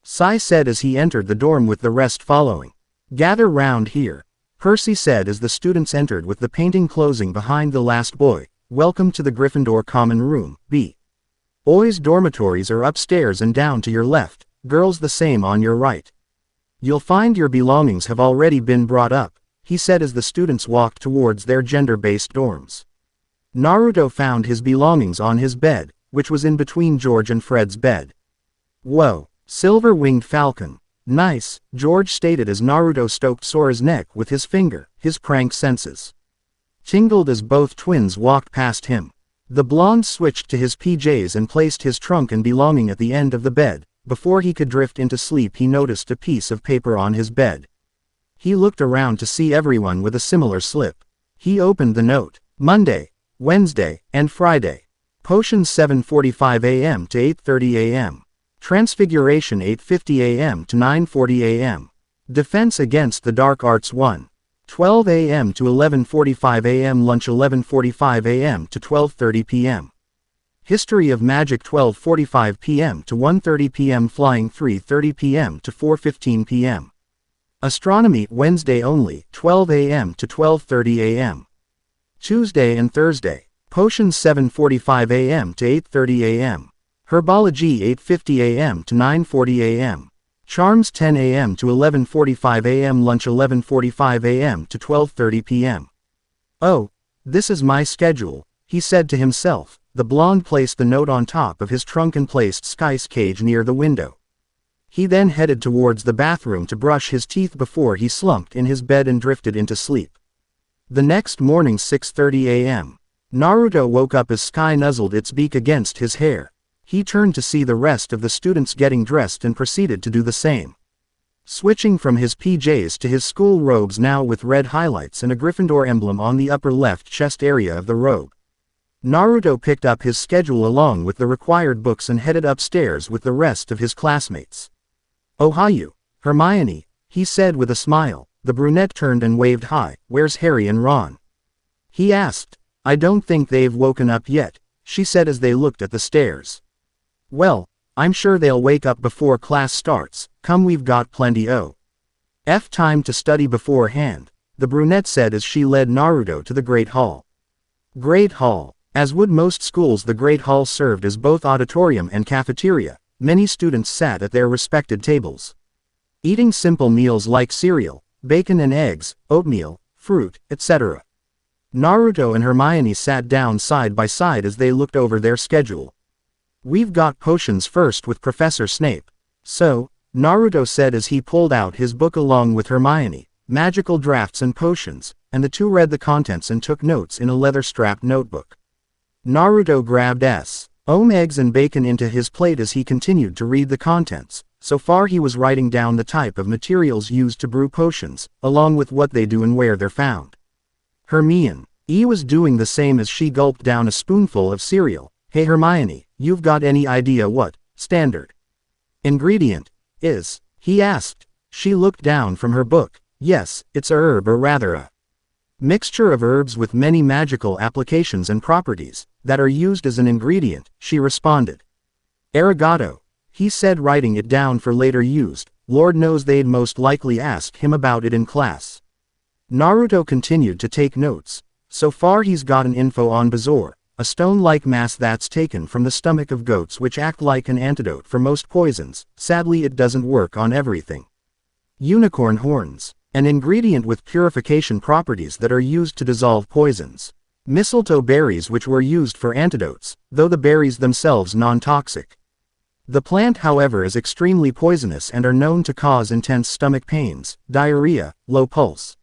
Sai said as he entered the dorm with the rest following. Gather round here, Percy said as the students entered with the painting closing behind the last boy. Welcome to the Gryffindor Common Room, B. Boys' dormitories are upstairs and down to your left, girls the same on your right. You'll find your belongings have already been brought up, he said as the students walked towards their gender-based dorms. Naruto found his belongings on his bed, which was in between George and Fred's bed. Whoa, silver-winged falcon. Nice, George stated as Naruto stroked Sora's neck with his finger, his prank senses tingled as both twins walked past him. The blonde switched to his PJs and placed his trunk and belonging at the end of the bed. Before he could drift into sleep, he noticed a piece of paper on his bed. He looked around to see everyone with a similar slip. He opened the note. Monday, Wednesday, and Friday. Potions 7:45 a.m. to 8:30 a.m. Transfiguration 8:50 a.m. to 9:40 a.m. Defense against the Dark Arts 1. 12 a.m. to 11:45 a.m. Lunch 11:45 a.m. to 12:30 p.m. History of Magic 12:45 p.m. to 1:30 p.m. Flying 3:30 p.m. to 4:15 p.m. Astronomy Wednesday only 12 a.m. to 12:30 a.m. Tuesday and Thursday. Potions 7:45 a.m. to 8:30 a.m. Herbology 8:50 a.m. to 9:40 a.m. Charms 10 a.m. to 11:45 a.m. Lunch 11:45 a.m. to 12:30 p.m. Oh, this is my schedule, he said to himself. The blonde placed the note on top of his trunk and placed Sky's cage near the window. He then headed towards the bathroom to brush his teeth before he slumped in his bed and drifted into sleep. The next morning 6:30 a.m. Naruto woke up as Sky nuzzled its beak against his hair. He turned to see the rest of the students getting dressed and proceeded to do the same. Switching from his PJs to his school robes now with red highlights and a Gryffindor emblem on the upper left chest area of the robe. Naruto picked up his schedule along with the required books and headed upstairs with the rest of his classmates. Ohio, Hermione, he said with a smile. The brunette turned and waved hi. Where's Harry and Ron? He asked. I don't think they've woken up yet, she said as they looked at the stairs. Well, I'm sure they'll wake up before class starts. Come, we've got plenty of time to study beforehand, the brunette said as she led Naruto to the Great Hall. Great Hall. As would most schools, the Great Hall served as both auditorium and cafeteria. Many students sat at their respected tables, eating simple meals like cereal, bacon and eggs, oatmeal, fruit, etc. Naruto and Hermione sat down side by side as they looked over their schedule. We've got potions first with Professor Snape. So, Naruto said as he pulled out his book along with Hermione, Magical Drafts and Potions, and the two read the contents and took notes in a leather-strapped notebook. Naruto grabbed eggs and bacon into his plate as he continued to read the contents. So far he was writing down the type of materials used to brew potions, along with what they do and where they're found. Hermione was doing the same as she gulped down a spoonful of cereal. Hey Hermione, you've got any idea what standard ingredient is? He asked. She looked down from her book. Yes, it's a herb, or rather a mixture of herbs with many magical applications and properties that are used as an ingredient, she responded. Arigato, he said, writing it down for later use. Lord knows they'd most likely ask him about it in class. Naruto continued to take notes. So far he's gotten info on Bazor, a stone-like mass that's taken from the stomach of goats which act like an antidote for most poisons. Sadly, it doesn't work on everything. Unicorn horns, an ingredient with purification properties that are used to dissolve poisons. Mistletoe berries, which were used for antidotes, though the berries themselves non-toxic. The plant, however, is extremely poisonous and are known to cause intense stomach pains, diarrhea, low pulse,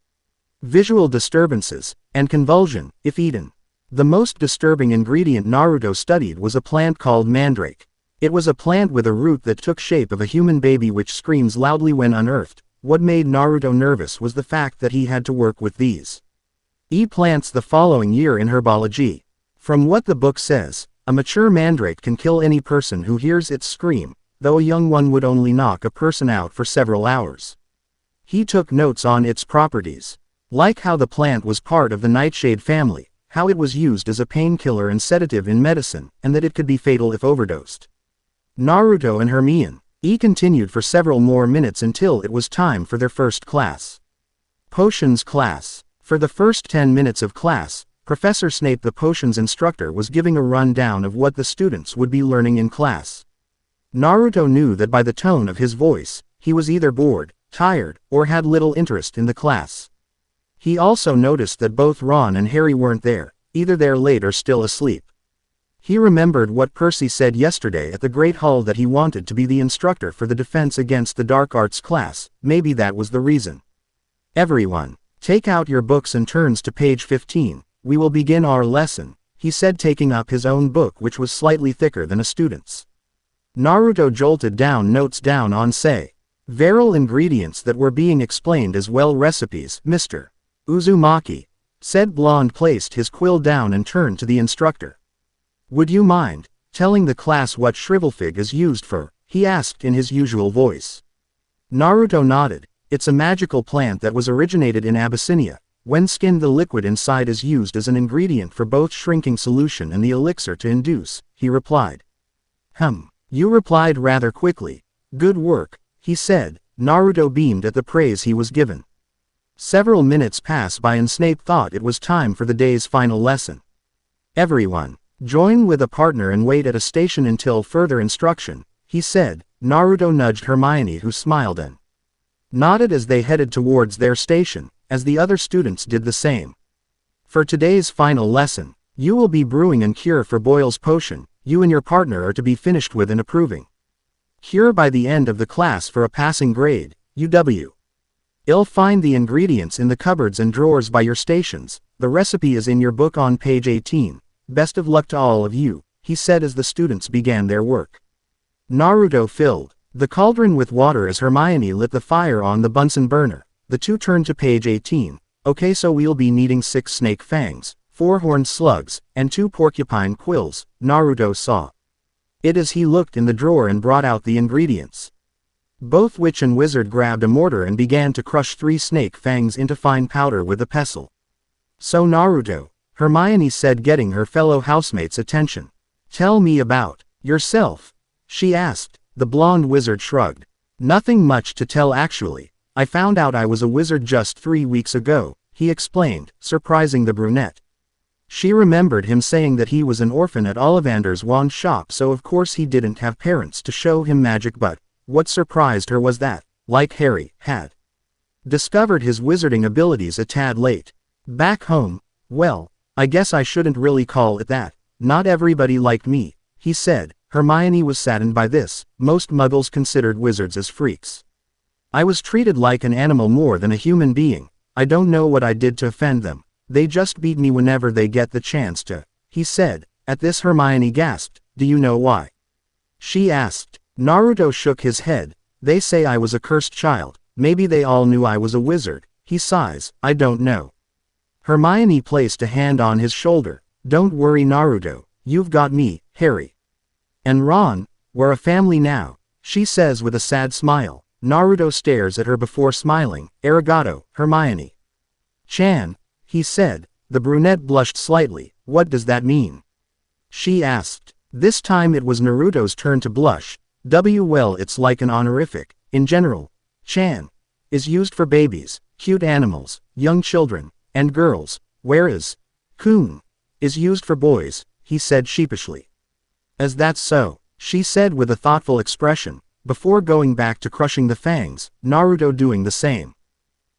visual disturbances, and convulsion, if eaten. The most disturbing ingredient Naruto studied was a plant called mandrake. It was a plant with a root that took shape of a human baby which screams loudly when unearthed. What made Naruto nervous was the fact that he had to work with these plants the following year in herbology. From what the book says, a mature mandrake can kill any person who hears its scream, though a young one would only knock a person out for several hours. He took notes on its properties, like how the plant was part of the nightshade family, how it was used as a painkiller and sedative in medicine, and that it could be fatal if overdosed. Naruto and Hermione continued for several more minutes until it was time for their first class. Potions class. For the first 10 minutes of class, Professor Snape, the potions instructor, was giving a rundown of what the students would be learning in class. Naruto knew that by the tone of his voice, he was either bored, tired, or had little interest in the class. He also noticed that both Ron and Harry weren't there, either they're late or still asleep. He remembered what Percy said yesterday at the Great Hall, that he wanted to be the instructor for the defense against the dark arts class. Maybe that was the reason. Everyone, take out your books and turns to page 15. We will begin our lesson, he said, taking up his own book, which was slightly thicker than a student's. Naruto jolted down notes down on several ingredients that were being explained as well recipes. Mr. Uzumaki, said Blonde, placed his quill down and turned to the instructor. Would you mind telling the class what shrivelfig is used for? He asked in his usual voice. Naruto nodded. It's a magical plant that was originated in Abyssinia. When skinned, the liquid inside is used as an ingredient for both shrinking solution and the elixir to induce, he replied. You replied rather quickly. Good work, he said. Naruto beamed at the praise he was given. Several minutes passed by and Snape thought it was time for the day's final lesson. Everyone, join with a partner and wait at a station until further instruction, he said. Naruto nudged Hermione, who smiled and nodded as they headed towards their station, as the other students did the same. For today's final lesson, you will be brewing and cure for Boyle's potion. You and your partner are to be finished with and approving cure by the end of the class for a passing grade. You'll find the ingredients in the cupboards and drawers by your stations. The recipe is in your book on page 18. Best of luck to all of you, he said as the students began their work. Naruto filled the cauldron with water as Hermione lit the fire on the Bunsen burner. The two turned to page 18. Okay, so we'll be needing 6 snake fangs, 4 horned slugs, and 2 porcupine quills, Naruto saw it as he looked in the drawer and brought out the ingredients. Both witch and wizard grabbed a mortar and began to crush 3 snake fangs into fine powder with a pestle. So Naruto, Hermione said, getting her fellow housemates' attention. Tell me about yourself, she asked. The blonde wizard shrugged. Nothing much to tell actually. I found out I was a wizard just 3 weeks ago, he explained, surprising the brunette. She remembered him saying that he was an orphan at Ollivander's wand shop, so of course he didn't have parents to show him magic, but what surprised her was that, like Harry, had discovered his wizarding abilities a tad late. Back home, well, I guess I shouldn't really call it that. Not everybody liked me, he said. Hermione was saddened by this. Most muggles considered wizards as freaks. I was treated like an animal more than a human being. I don't know what I did to offend them. They just beat me whenever they get the chance to, he said. At this Hermione gasped. Do you know why? She asked. Naruto shook his head. They say I was a cursed child. Maybe they all knew I was a wizard. He sighs. I don't know. Hermione placed a hand on his shoulder. Don't worry, Naruto. You've got me, Harry, and Ron. We're a family now, she says with a sad smile. Naruto stares at her before smiling. Arigato, Hermione Chan, he said. The brunette blushed slightly. What does that mean? She asked. This time it was Naruto's turn to blush. Well, it's like an honorific. In general, Chan is used for babies, cute animals, young children, and girls, whereas Kun is used for boys, he said sheepishly. Is that so? She said with a thoughtful expression, before going back to crushing the fangs, Naruto doing the same.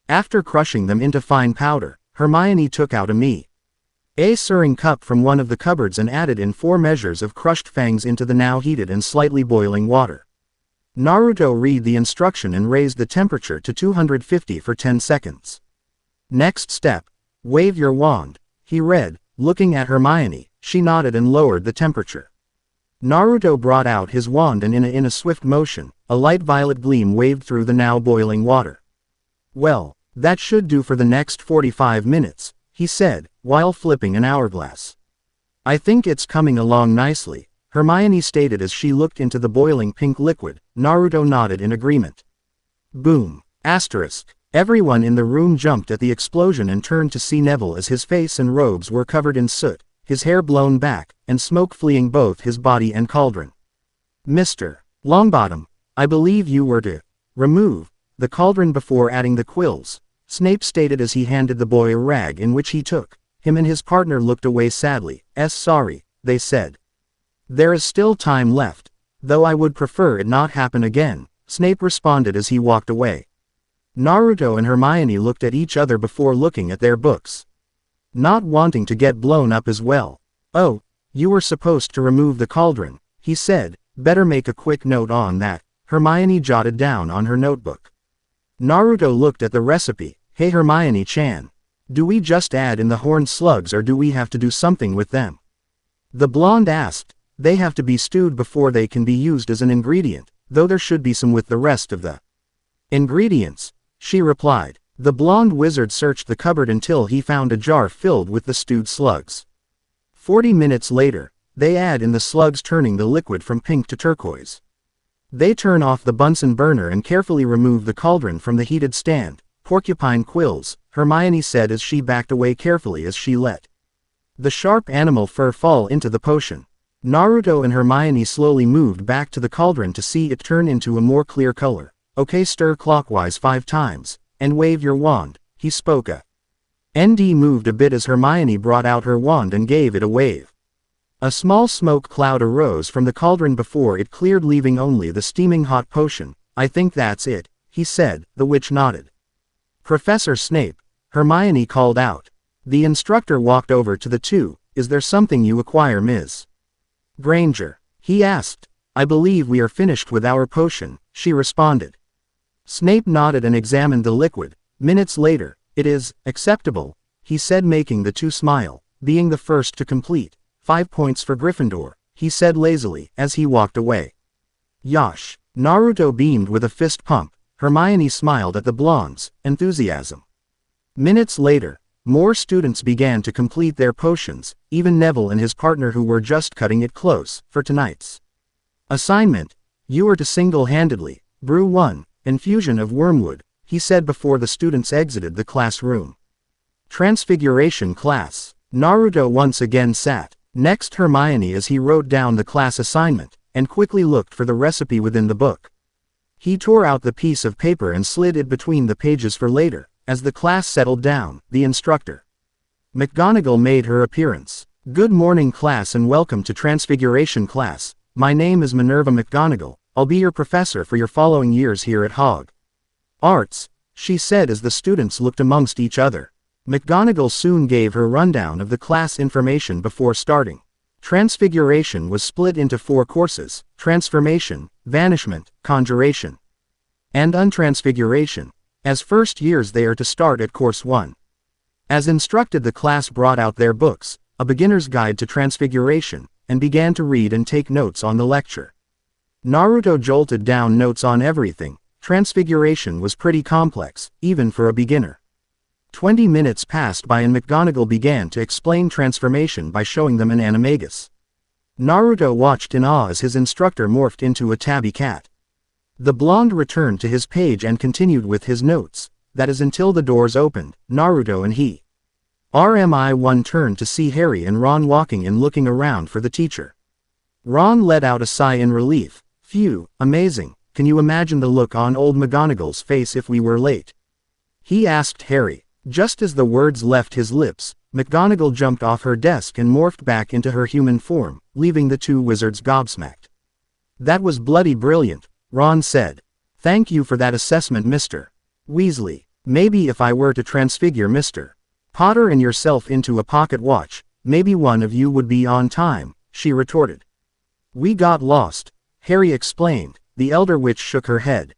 After crushing them into fine powder, Hermione took out a stirring cup from one of the cupboards and added in 4 measures of crushed fangs into the now heated and slightly boiling water. Naruto read the instruction and raised the temperature to 250 for 10 seconds. Next step. Wave your wand, he read, looking at Hermione. She nodded and lowered the temperature. Naruto brought out his wand and in a swift motion, a light violet gleam waved through the now boiling water. Well, that should do for the next 45 minutes, he said, while flipping an hourglass. I think it's coming along nicely, Hermione stated as she looked into the boiling pink liquid. Naruto nodded in agreement. Boom. Asterisk. Everyone in the room jumped at the explosion and turned to see Neville as his face and robes were covered in soot, his hair blown back, and smoke fleeing both his body and cauldron. Mr. Longbottom, I believe you were to remove the cauldron before adding the quills, Snape stated as he handed the boy a rag in which he took. Him and his partner looked away sadly. Sorry, they said. There is still time left, though I would prefer it not happen again, Snape responded as he walked away. Naruto and Hermione looked at each other before looking at their books. Not wanting to get blown up as well. Oh, you were supposed to remove the cauldron, he said. Better make a quick note on that, Hermione jotted down on her notebook. Naruto looked at the recipe. Hey Hermione-chan. Do we just add in the horned slugs or do we have to do something with them? The blonde asked. They have to be stewed before they can be used as an ingredient, though there should be some with the rest of the ingredients, she replied. The blonde wizard searched the cupboard until he found a jar filled with the stewed slugs. 40 minutes later, they add in the slugs, turning the liquid from pink to turquoise. They turn off the Bunsen burner and carefully remove the cauldron from the heated stand. Porcupine quills, Hermione said as she backed away carefully as she let the sharp animal fur fall into the potion. Naruto and Hermione slowly moved back to the cauldron to see it turn into a more clear color. Okay, stir clockwise 5 times, and wave your wand, he spoke. ND moved a bit as Hermione brought out her wand and gave it a wave. A small smoke cloud arose from the cauldron before it cleared, leaving only the steaming hot potion. I think that's it, he said. The witch nodded. Professor Snape, Hermione called out. The instructor walked over to the two. Is there something you require, Ms. Granger? He asked. I believe we are finished with our potion, she responded. Snape nodded and examined the liquid. Minutes later, it is acceptable, he said, making the two smile. Being the first to complete. 5 points for Gryffindor, he said lazily as he walked away. Yosh. Naruto beamed with a fist pump. Hermione smiled at the blonde's enthusiasm. Minutes later, more students began to complete their potions, even Neville and his partner, who were just cutting it close for tonight's assignment. You are to single-handedly brew 1 infusion of wormwood, he said before the students exited the classroom. Transfiguration class. Naruto once again sat next Hermione as he wrote down the class assignment, and quickly looked for the recipe within the book. He tore out the piece of paper and slid it between the pages for later. As the class settled down, the instructor, McGonagall, made her appearance. Good morning, class, and welcome to Transfiguration class. My name is Minerva McGonagall. I'll be your professor for your following years here at Hogwarts, she said as the students looked amongst each other. McGonagall soon gave her rundown of the class information before starting. Transfiguration was split into 4 courses: Transformation, Vanishment, Conjuration, and Untransfiguration. As first years they are to start at Course 1. As instructed, the class brought out their books, A Beginner's Guide to Transfiguration, and began to read and take notes on the lecture. Naruto jolted down notes on everything. Transfiguration was pretty complex, even for a beginner. 20 minutes passed by and McGonagall began to explain transformation by showing them an animagus. Naruto watched in awe as his instructor morphed into a tabby cat. The blonde returned to his page and continued with his notes. That is until the doors opened. Naruto and he RMI1 turned to see Harry and Ron walking in, looking around for the teacher. Ron let out a sigh in relief. Phew, amazing. Can you imagine the look on old McGonagall's face if we were late? He asked Harry. Just as the words left his lips, McGonagall jumped off her desk and morphed back into her human form, leaving the two wizards gobsmacked. "That was bloody brilliant," Ron said. "Thank you for that assessment, Mr. Weasley. Maybe if I were to transfigure Mr. Potter and yourself into a pocket watch, maybe one of you would be on time," she retorted. "We got lost," Harry explained. The Elder Witch shook her head.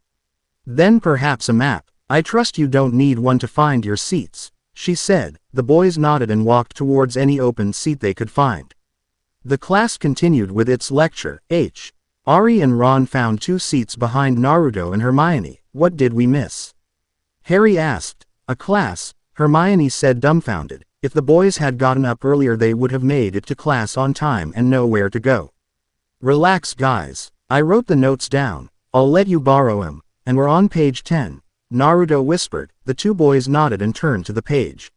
"Then perhaps a map. I trust you don't need one to find your seats," she said. The boys nodded and walked towards any open seat they could find. The class continued with its lecture. Ari and Ron found 2 seats behind Naruto and Hermione. "What did we miss?" Harry asked. "A class," Hermione said dumbfounded. "If the boys had gotten up earlier they would have made it to class on time and know where to go." "Relax guys. I wrote the notes down. I'll let you borrow 'em, and we're on page 10. Naruto whispered. The 2 boys nodded and turned to the page.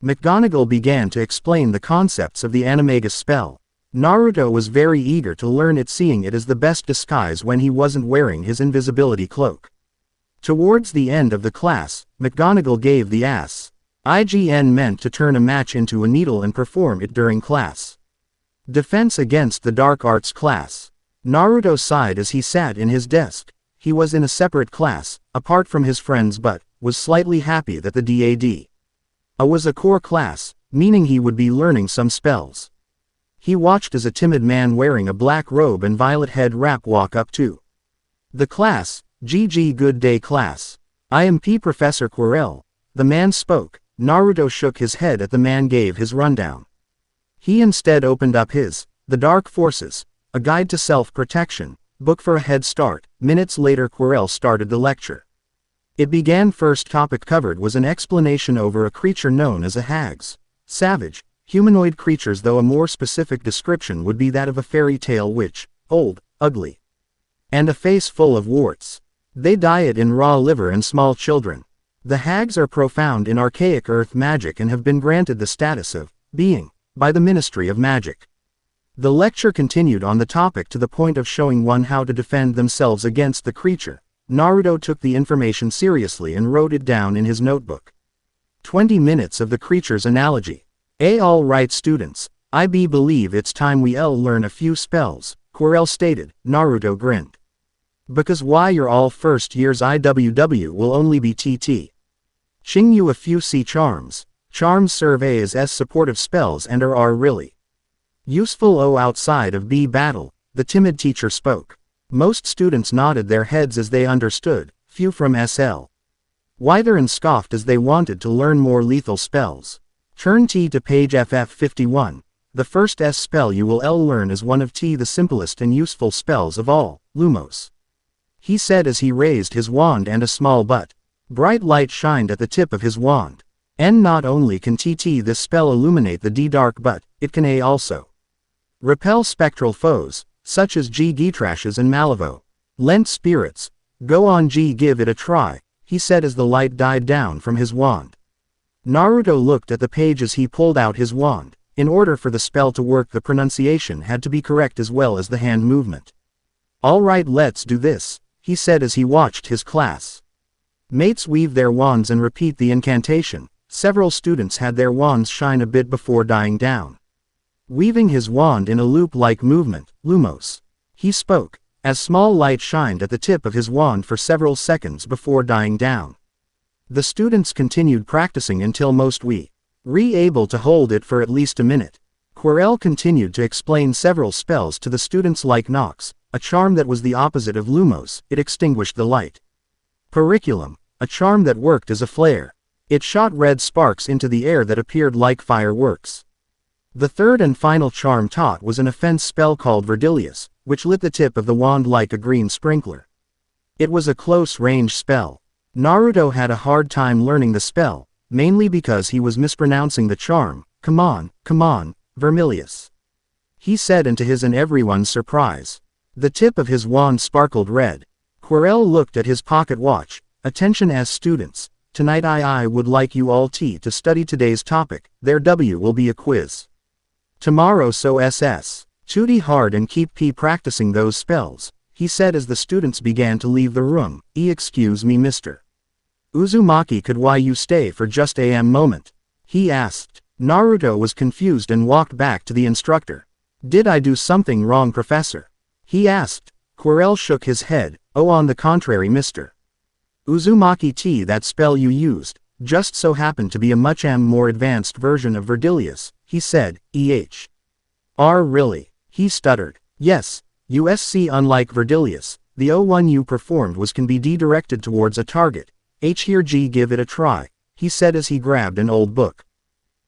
McGonagall began to explain the concepts of the Animagus spell. Naruto was very eager to learn it, seeing it as the best disguise when he wasn't wearing his invisibility cloak. Towards the end of the class, McGonagall gave the IGN meant to turn a match into a needle and perform it during class. Defense against the dark arts class. Naruto sighed as he sat in his desk. He was in a separate class, apart from his friends, but was slightly happy that the DAD was a core class, meaning he would be learning some spells. He watched as a timid man wearing a black robe and violet head wrap walk up to the class. "GG, good day class. I am Professor Quirrell." The man spoke. Naruto shook his head at the man gave his rundown. He instead opened up his The Dark Forces, a Guide to Self-Protection book for a head start. Minutes later Quirrell started the lecture. It began. First topic covered was an explanation over a creature known as a hags. Savage, humanoid creatures, though a more specific description would be that of a fairy tale witch, old, ugly, and a face full of warts. They diet in raw liver and small children. The hags are profound in archaic earth magic and have been granted the status of being by the Ministry of Magic. The lecture continued on the topic to the point of showing one how to defend themselves against the creature. Naruto took the information seriously and wrote it down in his notebook. 20 minutes of the creature's analogy. All right students, I believe it's time we learn a few spells, Quirrell stated. Naruto grinned. "Because why, you're all first years. IWW will only be Ching you a few charms. Charms serve as supportive spells and are really useful outside of battle," the timid teacher spoke. Most students nodded their heads as they understood, few from SL. Wythern scoffed as they wanted to learn more lethal spells. Turn to page FF51. The first spell you will learn is one of the simplest and useful spells of all, Lumos. He said as he raised his wand and a small but bright light shined at the tip of his wand. And not only can this spell illuminate the dark, but it can also repel spectral foes, such as Gitrashes and Malavo. Lent spirits. Go on give it a try, he said as the light died down from his wand. Naruto looked at the page as he pulled out his wand. In order for the spell to work, the pronunciation had to be correct as well as the hand movement. "All right, let's do this," he said as he watched his class mates weave their wands and repeat the incantation. Several students had their wands shine a bit before dying down. Weaving his wand in a loop-like movement, Lumos, he spoke, as small light shined at the tip of his wand for several seconds before dying down. The students continued practicing until most were able to hold it for at least a minute. Quirrell continued to explain several spells to the students, like Nox, a charm that was the opposite of Lumos. It extinguished the light. Periculum, a charm that worked as a flare. It shot red sparks into the air that appeared like fireworks. The third and final charm taught was an offense spell called Verdilius, which lit the tip of the wand like a green sprinkler. It was a close-range spell. Naruto had a hard time learning the spell, mainly because he was mispronouncing the charm. Come on, Vermilius," he said, and to his and everyone's surprise, the tip of his wand sparkled red. Quirrell looked at his pocket watch. "Attention as students. Tonight I would like you all to study today's topic. There will be a quiz tomorrow, so study hard and keep practicing those spells," he said as the students began to leave the room. "Excuse me, Mr. Uzumaki, could you stay for just a moment?" he asked. Naruto was confused and walked back to the instructor. Did I do something wrong, Professor? He asked. Quirrell shook his head. Oh, on the contrary, Mr. Uzumaki T. That spell you used just so happened to be a much more advanced version of Verdilius, he said. Really? He stuttered. Yes, USC. Unlike Verdilius, the one you performed can be directed towards a target. Here, give it a try, he said as he grabbed an old book.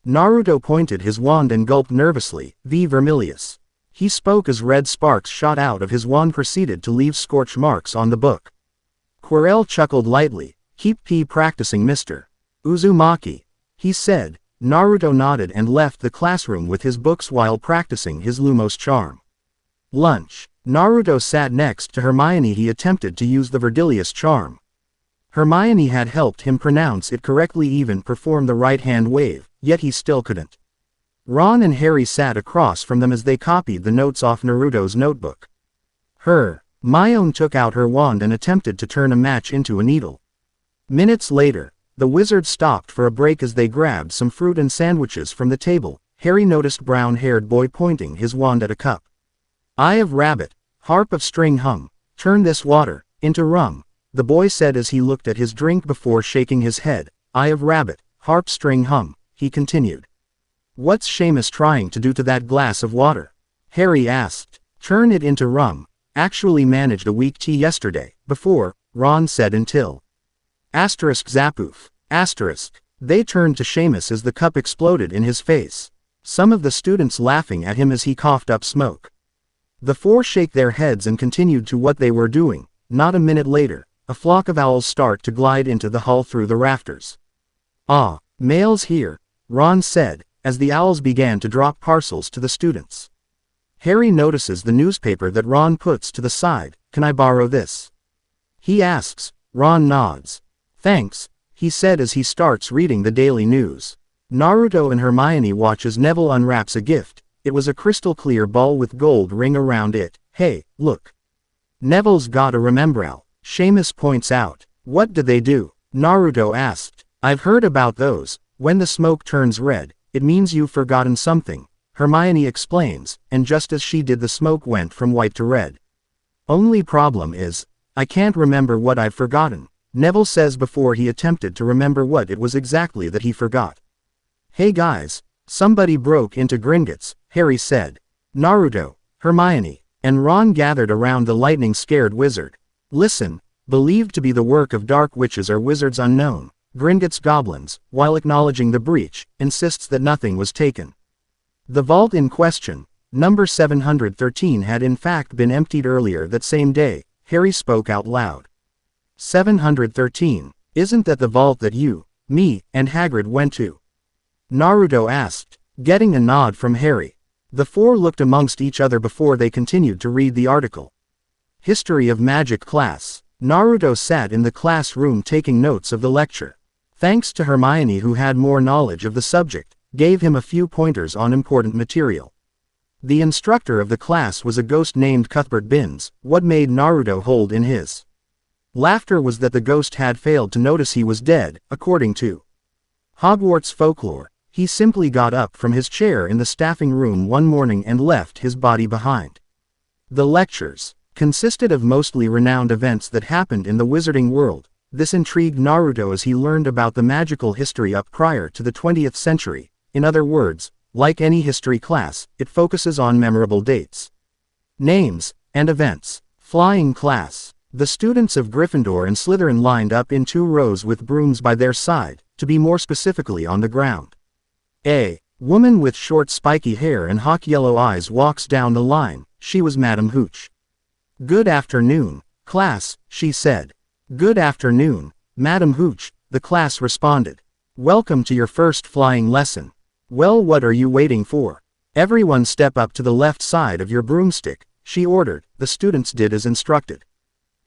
Naruto pointed his wand and gulped nervously. V. Vermilius. He spoke as red sparks shot out of his wand proceeded to leave scorch marks on the book. Quirrell chuckled lightly. Keep practicing, Mr. Uzumaki, he said. Naruto nodded and left the classroom with his books while practicing his Lumos charm. Lunch. Naruto sat next to Hermione. He attempted to use the Verdilius charm. Hermione had helped him pronounce it correctly, even perform the right hand wave, yet he still couldn't. Ron and Harry sat across from them as they copied the notes off Naruto's notebook. Hermione took out her wand and attempted to turn a match into a needle. Minutes later, the wizard stopped for a break as they grabbed some fruit and sandwiches from the table. Harry noticed brown-haired boy pointing his wand at a cup. Eye of rabbit, harp of string hum, turn this water into rum, the boy said as he looked at his drink before shaking his head. Eye of rabbit, harp string hum, he continued. What's Seamus trying to do to that glass of water? Harry asked. Turn it into rum. Actually managed a weak tea yesterday, before, Ron said until. Zapoof. They turned to Seamus as the cup exploded in his face. Some of the students laughing at him as he coughed up smoke. The four shook their heads and continued to what they were doing. Not a minute later, a flock of owls start to glide into the hall through the rafters. Ah, mail's here, Ron said, as the owls began to drop parcels to the students. Harry notices the newspaper that Ron puts to the side. Can I borrow this? He asks. Ron nods. Thanks, he said as he starts reading the daily news. Naruto and Hermione watch as Neville unwraps a gift. It was a crystal clear ball with gold ring around it. Hey, look. Neville's got a remembrall, Seamus points out. What did they do? Naruto asked. I've heard about those. When the smoke turns red, it means you've forgotten something, Hermione explains, and just as she did the smoke went from white to red. Only problem is, I can't remember what I've forgotten, Neville says before he attempted to remember what it was exactly that he forgot. Hey guys, somebody broke into Gringotts, Harry said. Naruto, Hermione, and Ron gathered around the lightning-scared wizard. Listen, believed to be the work of dark witches or wizards unknown, Gringotts goblins, while acknowledging the breach, insists that nothing was taken. The vault in question, number 713, had in fact been emptied earlier that same day. Harry spoke out loud. 713, isn't that the vault that you, me, and Hagrid went to? Naruto asked, getting a nod from Harry. The four looked amongst each other before they continued to read the article. History of Magic class. Naruto sat in the classroom taking notes of the lecture. Thanks to Hermione, who had more knowledge of the subject, gave him a few pointers on important material. The instructor of the class was a ghost named Cuthbert Binns. What made Naruto hold in his laughter was that the ghost had failed to notice he was dead, according to Hogwarts folklore. He simply got up from his chair in the staffing room one morning and left his body behind. The lectures consisted of mostly renowned events that happened in the wizarding world. This intrigued Naruto as he learned about the magical history up prior to the 20th century. In other words, like any history class, it focuses on memorable dates, names, and events. Flying class. The students of Gryffindor and Slytherin lined up in 2 rows with brooms by their side, to be more specifically on the ground. A woman with short spiky hair and hawk yellow eyes walks down the line. She was Madame Hooch. Good afternoon, class, she said. Good afternoon, Madame Hooch, the class responded. Welcome to your first flying lesson. Well, what are you waiting for? Everyone step up to the left side of your broomstick, she ordered. The students did as instructed.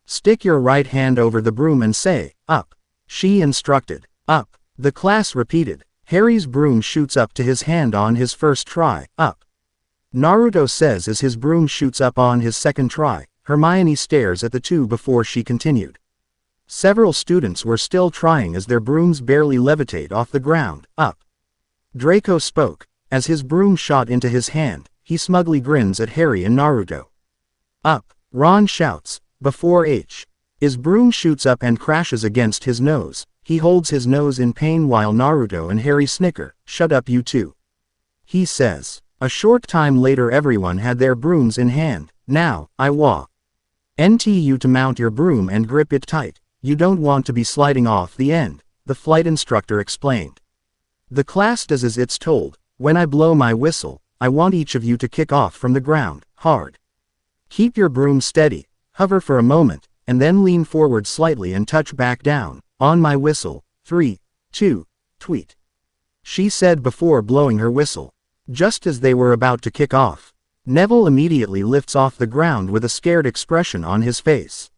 Stick your right hand over the broom and say, up, she instructed. Up, the class repeated. Harry's broom shoots up to his hand on his first try. Up, Naruto says as his broom shoots up on his second try. Hermione stares at the two before she continued. Several students were still trying as their brooms barely levitate off the ground. Up. Draco spoke. As his broom shot into his hand, he smugly grins at Harry and Naruto. Up, Ron shouts, before his broom shoots up and crashes against his nose. He holds his nose in pain while Naruto and Harry snicker. Shut up you two, he says. A short time later everyone had their brooms in hand. Now, I want you to mount your broom and grip it tight. You don't want to be sliding off the end, the flight instructor explained. The class does as it's told. When I blow my whistle, I want each of you to kick off from the ground, hard. Keep your broom steady, hover for a moment, and then lean forward slightly and touch back down. On my whistle, 3, 2, tweet. She said before blowing her whistle. Just as they were about to kick off, Neville immediately lifts off the ground with a scared expression on his face.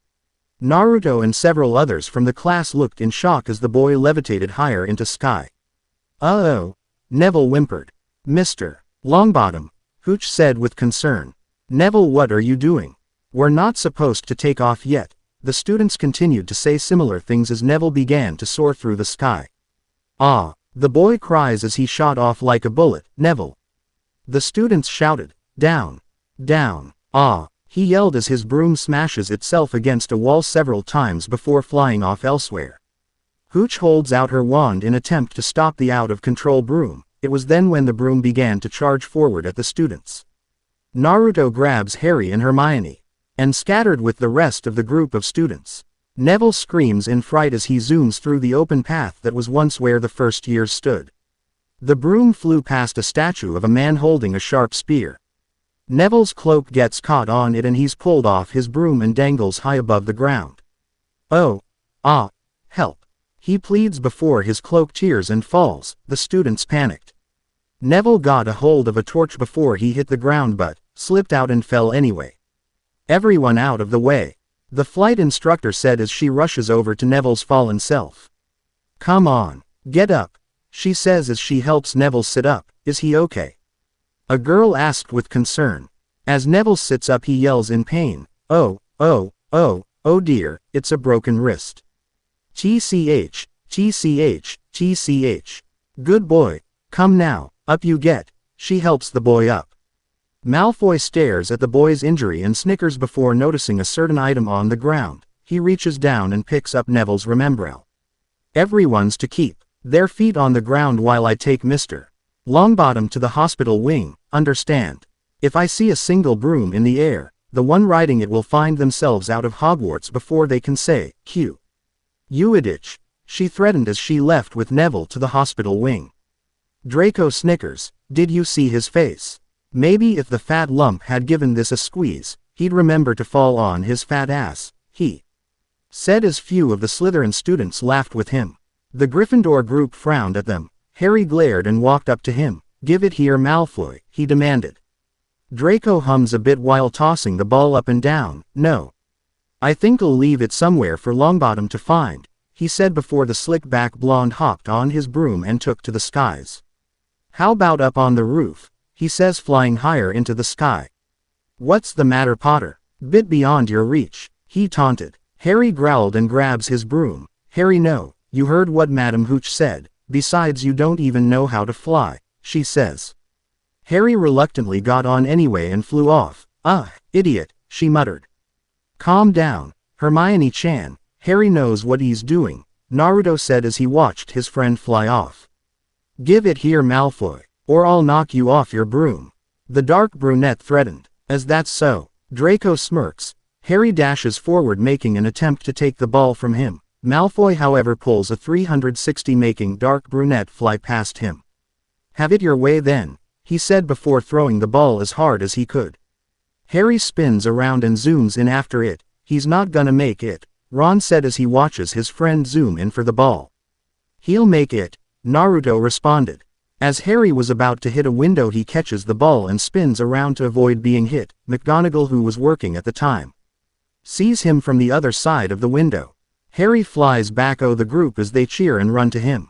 Naruto and several others from the class looked in shock as the boy levitated higher into sky. Uh-oh, Neville whimpered. Mr. Longbottom, Hooch said with concern. Neville, what are you doing? We're not supposed to take off yet. The students continued to say similar things as Neville began to soar through the sky. Ah, the boy cries as he shot off like a bullet. Neville. The students shouted, down, down, ah, he yelled as his broom smashes itself against a wall several times before flying off elsewhere. Hooch holds out her wand in attempt to stop the out-of-control broom. It was then when the broom began to charge forward at the students. Naruto grabs Harry and Hermione, and scattered with the rest of the group of students. Neville screams in fright as he zooms through the open path that was once where the first years stood. The broom flew past a statue of a man holding a sharp spear. Neville's cloak gets caught on it and he's pulled off his broom and dangles high above the ground. Oh, ah, help. He pleads before his cloak tears and falls. The students panicked. Neville got a hold of a torch before he hit the ground but slipped out and fell anyway. Everyone out of the way, the flight instructor said as she rushes over to Neville's fallen self. Come on, get up, she says as she helps Neville sit up. Is he okay? A girl asked with concern. As Neville sits up he yells in pain. Oh dear, it's a broken wrist. TCH, TCH, TCH. Good boy, come now, up you get, she helps the boy up. Malfoy stares at the boy's injury and snickers before noticing a certain item on the ground. He reaches down and picks up Neville's remembrall. Everyone's to keep their feet on the ground while I take Mr. Longbottom to the hospital wing, understand? If I see a single broom in the air, the one riding it will find themselves out of Hogwarts before they can say, Quidditch, she threatened as she left with Neville to the hospital wing. Draco snickers. Did you see his face? Maybe if the fat lump had given this a squeeze, he'd remember to fall on his fat ass, he said as few of the Slytherin students laughed with him. The Gryffindor group frowned at them. Harry glared and walked up to him. Give it here, Malfoy, he demanded. Draco hums a bit while tossing the ball up and down. No. I think I'll leave it somewhere for Longbottom to find, he said before the slick-back blonde hopped on his broom and took to the skies. How about up on the roof? He says, flying higher into the sky. What's the matter, Potter? Bit beyond your reach, he taunted. Harry growled and grabs his broom. Harry, no, you heard what Madame Hooch said. Besides, you don't even know how to fly, she says. Harry reluctantly got on anyway and flew off. Idiot, she muttered. Calm down, Hermione-chan. Harry knows what he's doing, Naruto said as he watched his friend fly off. Give it here, Malfoy, or I'll knock you off your broom, the dark brunette threatened. As that's so, Draco smirks. Harry dashes forward making an attempt to take the ball from him. Malfoy however pulls a 360 making dark brunette fly past him. Have it your way then, he said before throwing the ball as hard as he could. Harry spins around and zooms in after it. He's not gonna make it, Ron said as he watches his friend zoom in for the ball. He'll make it, Naruto responded. As Harry was about to hit a window he catches the ball and spins around to avoid being hit. McGonagall, who was working at the time, sees him from the other side of the window. Harry flies back the group as they cheer and run to him.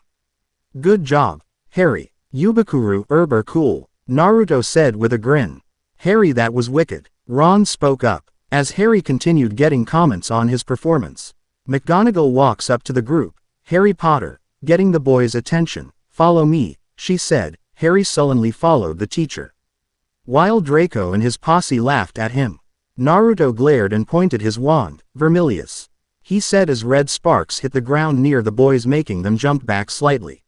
Good job, Harry. Yubakuru Urber cool, Naruto said with a grin. Harry, that was wicked, Ron spoke up, as Harry continued getting comments on his performance. McGonagall walks up to the group. Harry Potter, getting the boys' attention. Follow me, she said. Harry sullenly followed the teacher, while Draco and his posse laughed at him. Naruto glared and pointed his wand. Vermilius, he said as red sparks hit the ground near the boys, making them jump back slightly.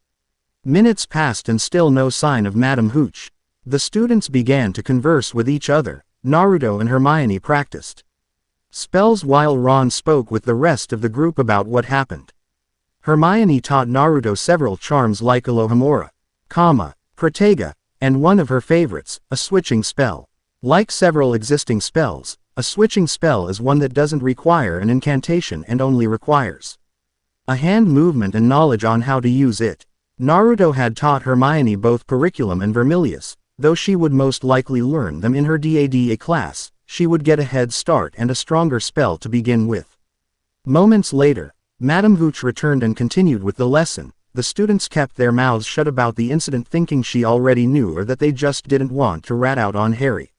Minutes passed and still no sign of Madame Hooch. The students began to converse with each other. Naruto and Hermione practiced spells while Ron spoke with the rest of the group about what happened. Hermione taught Naruto several charms like Alohomora, Protega, and one of her favorites, a switching spell. Like several existing spells, a switching spell is one that doesn't require an incantation and only requires a hand movement and knowledge on how to use it. Naruto had taught Hermione both Periculum and Vermilius. Though she would most likely learn them in her DADA class, she would get a head start and a stronger spell to begin with. Moments later, Madame Hooch returned and continued with the lesson. The students kept their mouths shut about the incident, thinking she already knew or that they just didn't want to rat out on Harry.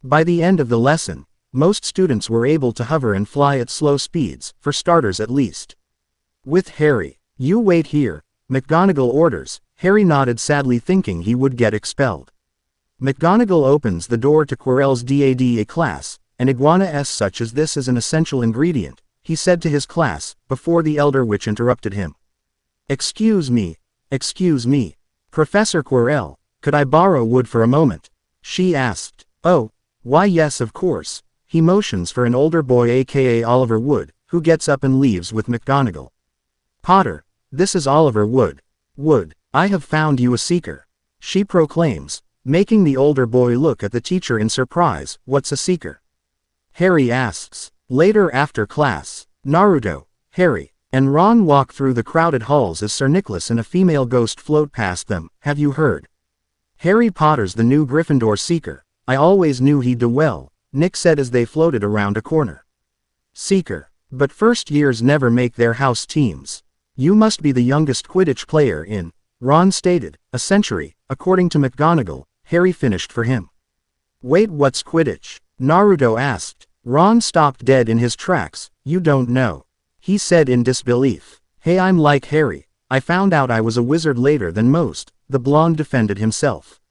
By the end of the lesson, most students were able to hover and fly at slow speeds, for starters at least. With Harry, "You wait here," McGonagall orders. Harry nodded sadly, thinking he would get expelled. McGonagall opens the door to Quirrell's DADA class. "An iguana s such as this is an essential ingredient," he said to his class, before the Elder Witch interrupted him. Excuse me, Professor Quirrell, could I borrow wood for a moment?" she asked. "Oh, why yes of course." He motions for an older boy, aka Oliver Wood, who gets up and leaves with McGonagall. "Potter, this is Oliver Wood. Wood, I have found you a seeker," she proclaims, making the older boy look at the teacher in surprise. "What's a seeker?" Harry asks. Later after class, Naruto, Harry, and Ron walk through the crowded halls as Sir Nicholas and a female ghost float past them. "Have you heard? Harry Potter's the new Gryffindor seeker. I always knew he'd do well," Nick said as they floated around a corner. "Seeker. But first years never make their house teams. You must be the youngest Quidditch player in," Ron stated, "a century," according to McGonagall. Harry finished for him. "Wait, what's Quidditch?" Naruto asked. Ron stopped dead in his tracks. "You don't know?" he said in disbelief. "Hey, I'm like Harry. I found out I was a wizard later than most," the blonde defended himself.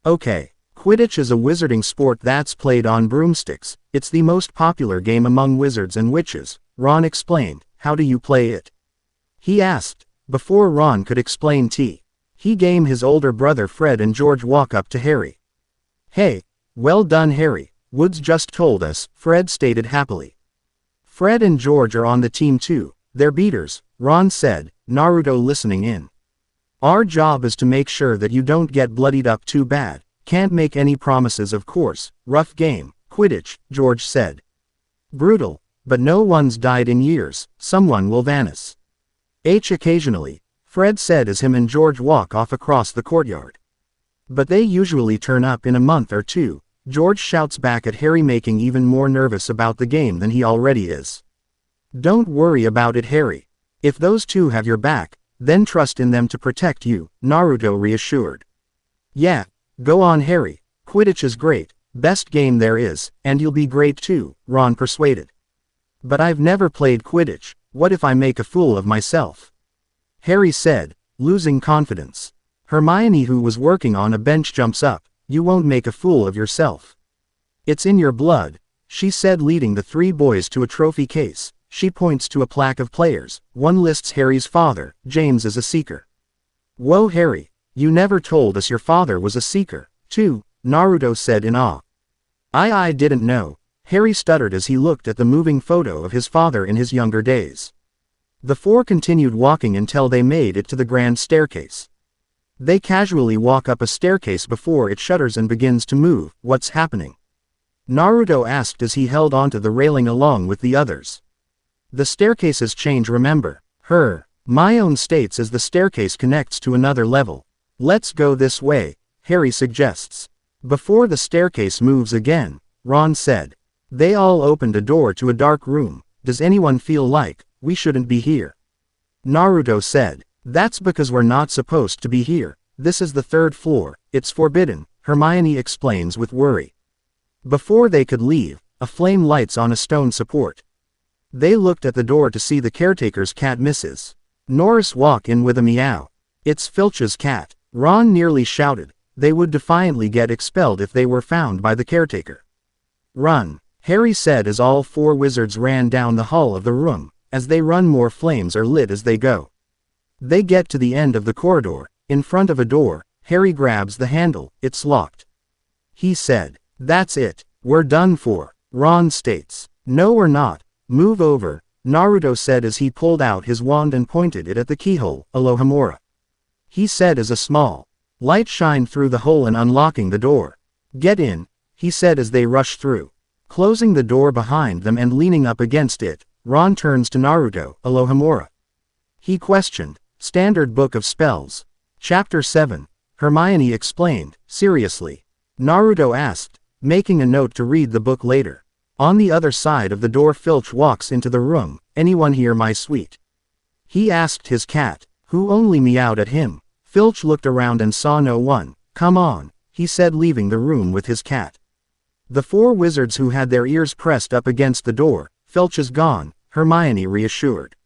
"Okay, Quidditch is a wizarding sport that's played on broomsticks. It's the most popular game among wizards and witches," Ron explained. "How do you play it?" he asked. Before Ron could explain he game his older brother Fred and George walk up to Harry. "Hey, well done Harry, Woods just told us," Fred stated happily. "Fred and George are on the team too. They're beaters," Ron said, Naruto listening in. "Our job is to make sure that you don't get bloodied up too bad. Can't make any promises of course. Rough game, Quidditch," George said. "Brutal, but no one's died in years. Someone will vanish. Occasionally," Fred said as him and George walk off across the courtyard. "But they usually turn up in a month or two," George shouts back at Harry, making even more nervous about the game than he already is. "Don't worry about it Harry. If those two have your back, then trust in them to protect you," Naruto reassured. "Yeah, go on Harry, Quidditch is great, best game there is, and you'll be great too," Ron persuaded. "But I've never played Quidditch, what if I make a fool of myself?" Harry said, losing confidence. Hermione, who was working on a bench, jumps up. "You won't make a fool of yourself. It's in your blood," she said, leading the three boys to a trophy case. She points to a plaque of players. One lists Harry's father, James, as a seeker. "Whoa Harry, you never told us your father was a seeker, too," Naruto said in awe. I didn't know," Harry stuttered as he looked at the moving photo of his father in his younger days. The four continued walking until they made it to the grand staircase. They casually walk up a staircase before it shudders and begins to move. "What's happening?" Naruto asked as he held onto the railing along with the others. "The staircases change, remember?" Hermione states as the staircase connects to another level. "Let's go this way," Harry suggests. "Before the staircase moves again," Ron said. They all opened a door to a dark room. "Does anyone feel like we shouldn't be here?" Naruto said. "That's because we're not supposed to be here. This is the third floor, it's forbidden," Hermione explains with worry. Before they could leave, a flame lights on a stone support. They looked at the door to see the caretaker's cat, Mrs. Norris, walk in with a meow. "It's Filch's cat," Ron nearly shouted. They would defiantly get expelled if they were found by the caretaker. Run, Harry said as all 4 wizards ran down the hall of the room. As they run, more flames are lit as they go. They get to the end of the corridor. In front of a door, Harry grabs the handle. It's locked. He said, "That's it. We're done for." Ron states, "No, we're not. Move over," Naruto said as he pulled out his wand and pointed it at the keyhole. "Alohomora," he said as a small light shined through the hole and unlocking the door. "Get in," he said as they rushed through. Closing the door behind them and leaning up against it, Ron turns to Naruto. "Alohomora?" he questioned. "Standard Book of Spells. Chapter 7. Hermione explained, seriously. Naruto asked, making a note to read the book later. On the other side of the door, Filch walks into the room. "Anyone here, my sweet?" he asked his cat, who only meowed at him. Filch looked around and saw no one. "Come on," he said, leaving the room with his cat. The 4 wizards who had their ears pressed up against the door. "Filch is gone," Hermione reassured.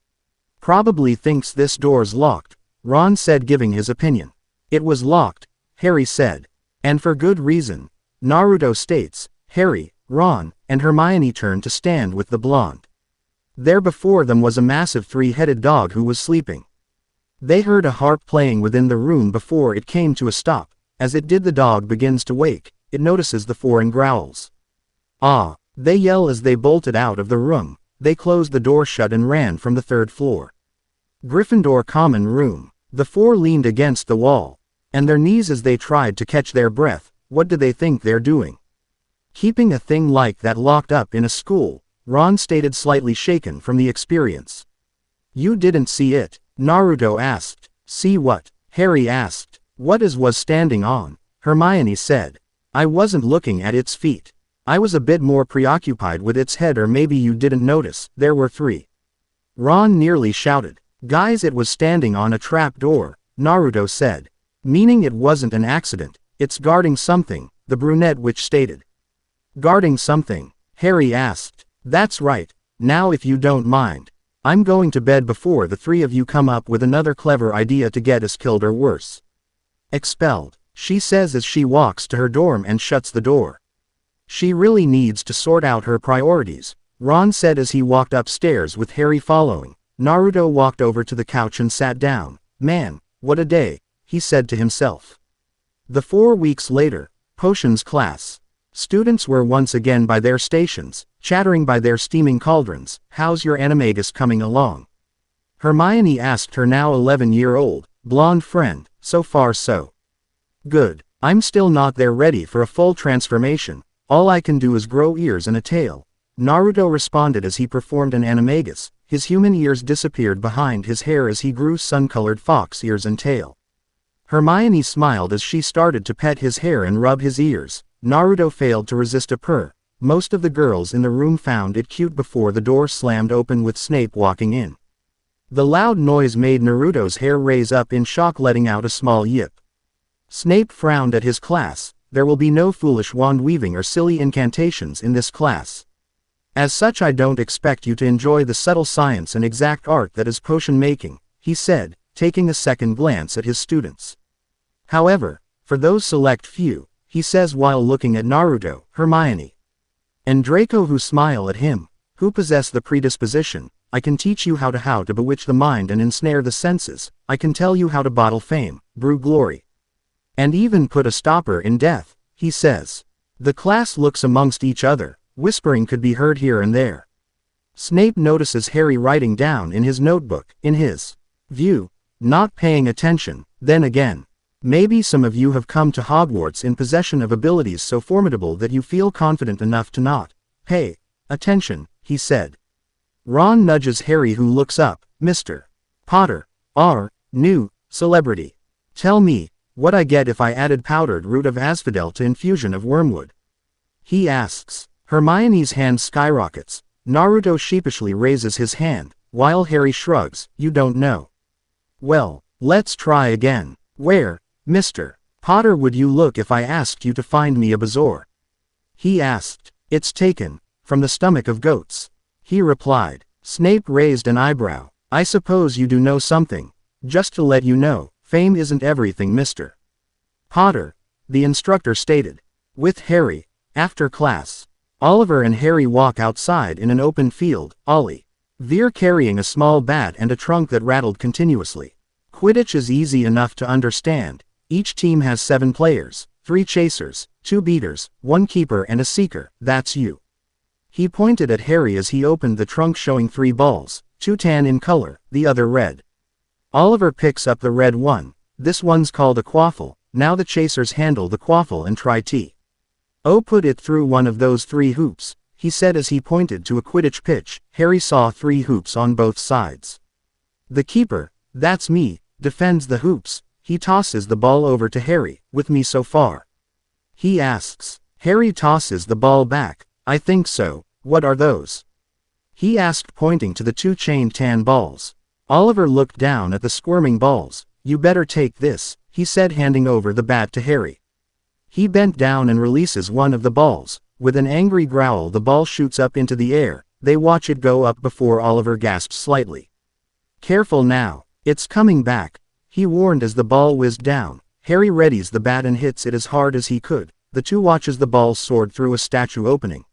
"Probably thinks this door's locked," Ron said, giving his opinion. "It was locked," Harry said. "And for good reason," Naruto states. Harry, Ron, and Hermione turned to stand with the blonde. There before them was a massive 3-headed dog who was sleeping. They heard a harp playing within the room before it came to a stop. As it did, the dog begins to wake. It notices the 4 and growls. "Ah!" they yell as they bolted out of the room. They closed the door shut and ran from the 3rd floor. Gryffindor common room. The 4 leaned against the wall and their knees as they tried to catch their breath. What do they think they're doing? Keeping a thing like that locked up in a school, Ron stated, slightly shaken from the experience. "You didn't see it?" Naruto asked. "See what?" Harry asked. "What was standing on?" Hermione said. "I wasn't looking at its feet. I was a bit more preoccupied with its head, or maybe you didn't notice, there were 3. Ron nearly shouted. "Guys, it was standing on a trap door," Naruto said. "Meaning it wasn't an accident. It's guarding something," the brunette witch stated. "Guarding something?" Harry asked. "That's right. Now, if you don't mind, I'm going to bed before the 3 of you come up with another clever idea to get us killed or worse. Expelled," she says as she walks to her dorm and shuts the door. "She really needs to sort out her priorities," Ron said as he walked upstairs with Harry following. Naruto walked over to the couch and sat down. "Man, what a day," he said to himself. The 4 weeks later, potions class. Students were once again by their stations, chattering by their steaming cauldrons. "How's your animagus coming along?" Hermione asked her now 11-year-old, blonde friend. "So far so good. I'm still not there ready for a full transformation. All I can do is grow ears and a tail," Naruto responded as he performed an animagus. His human ears disappeared behind his hair as he grew sun-colored fox ears and tail. Hermione smiled as she started to pet his hair and rub his ears. Naruto failed to resist a purr. Most of the girls in the room found it cute before the door slammed open with Snape walking in. The loud noise made Naruto's hair raise up in shock, letting out a small yip. Snape frowned at his class. "There will be no foolish wand weaving or silly incantations in this class. As such, I don't expect you to enjoy the subtle science and exact art that is potion making," he said, taking a second glance at his students. "However, for those select few," he says while looking at Naruto, Hermione, and Draco who smile at him, "who possess the predisposition, I can teach you how to bewitch the mind and ensnare the senses. I can tell you how to bottle fame, brew glory, and even put a stopper in death," he says. The class looks amongst each other. Whispering could be heard here and there. Snape notices Harry writing down in his notebook, in his view, not paying attention. Then again, maybe some of you have come to Hogwarts in possession of abilities so formidable that you feel confident enough to not pay attention, he said. Ron nudges Harry, who looks up. "Mr. Potter, our new celebrity. Tell me what I get if I added powdered root of asphodel to infusion of wormwood," he asks. Hermione's hand skyrockets. Naruto sheepishly raises his hand, while Harry shrugs. "You don't know. Well, let's try again. Where, Mr. Potter, would you look if I asked you to find me a bazaar?" he asked. "It's taken from the stomach of goats," he replied. Snape raised an eyebrow. "I suppose you do know something. Just to let you know, Fame isn't everything, Mr. Potter, the instructor stated. With Harry, after class, Oliver and Harry walk outside in an open field, Oliver carrying a small bat and a trunk that rattled continuously. Quidditch is easy enough to understand. Each team has 7 players, 3 chasers, 2 beaters, 1 keeper and a seeker, that's you. He pointed at Harry as he opened the trunk showing 3 balls, 2 tan in color, the other red. Oliver picks up the red one. This one's called a quaffle. Now the chasers handle the quaffle and try to put it through one of those 3 hoops, he said as he pointed to a Quidditch pitch. Harry saw 3 hoops on both sides. The keeper, that's me, defends the hoops. He tosses the ball over to Harry. With me so far? He asks. Harry tosses the ball back. I think so. What are those? He asked, pointing to the 2 chained tan balls. Oliver looked down at the squirming balls. You better take this, he said, handing over the bat to Harry. He bent down and releases one of the balls. With an angry growl, the ball shoots up into the air. They watch it go up before Oliver gasps slightly. Careful now, it's coming back, he warned as the ball whizzed down. Harry readies the bat and hits it as hard as he could. The 2 watches the ball soared through a statue opening.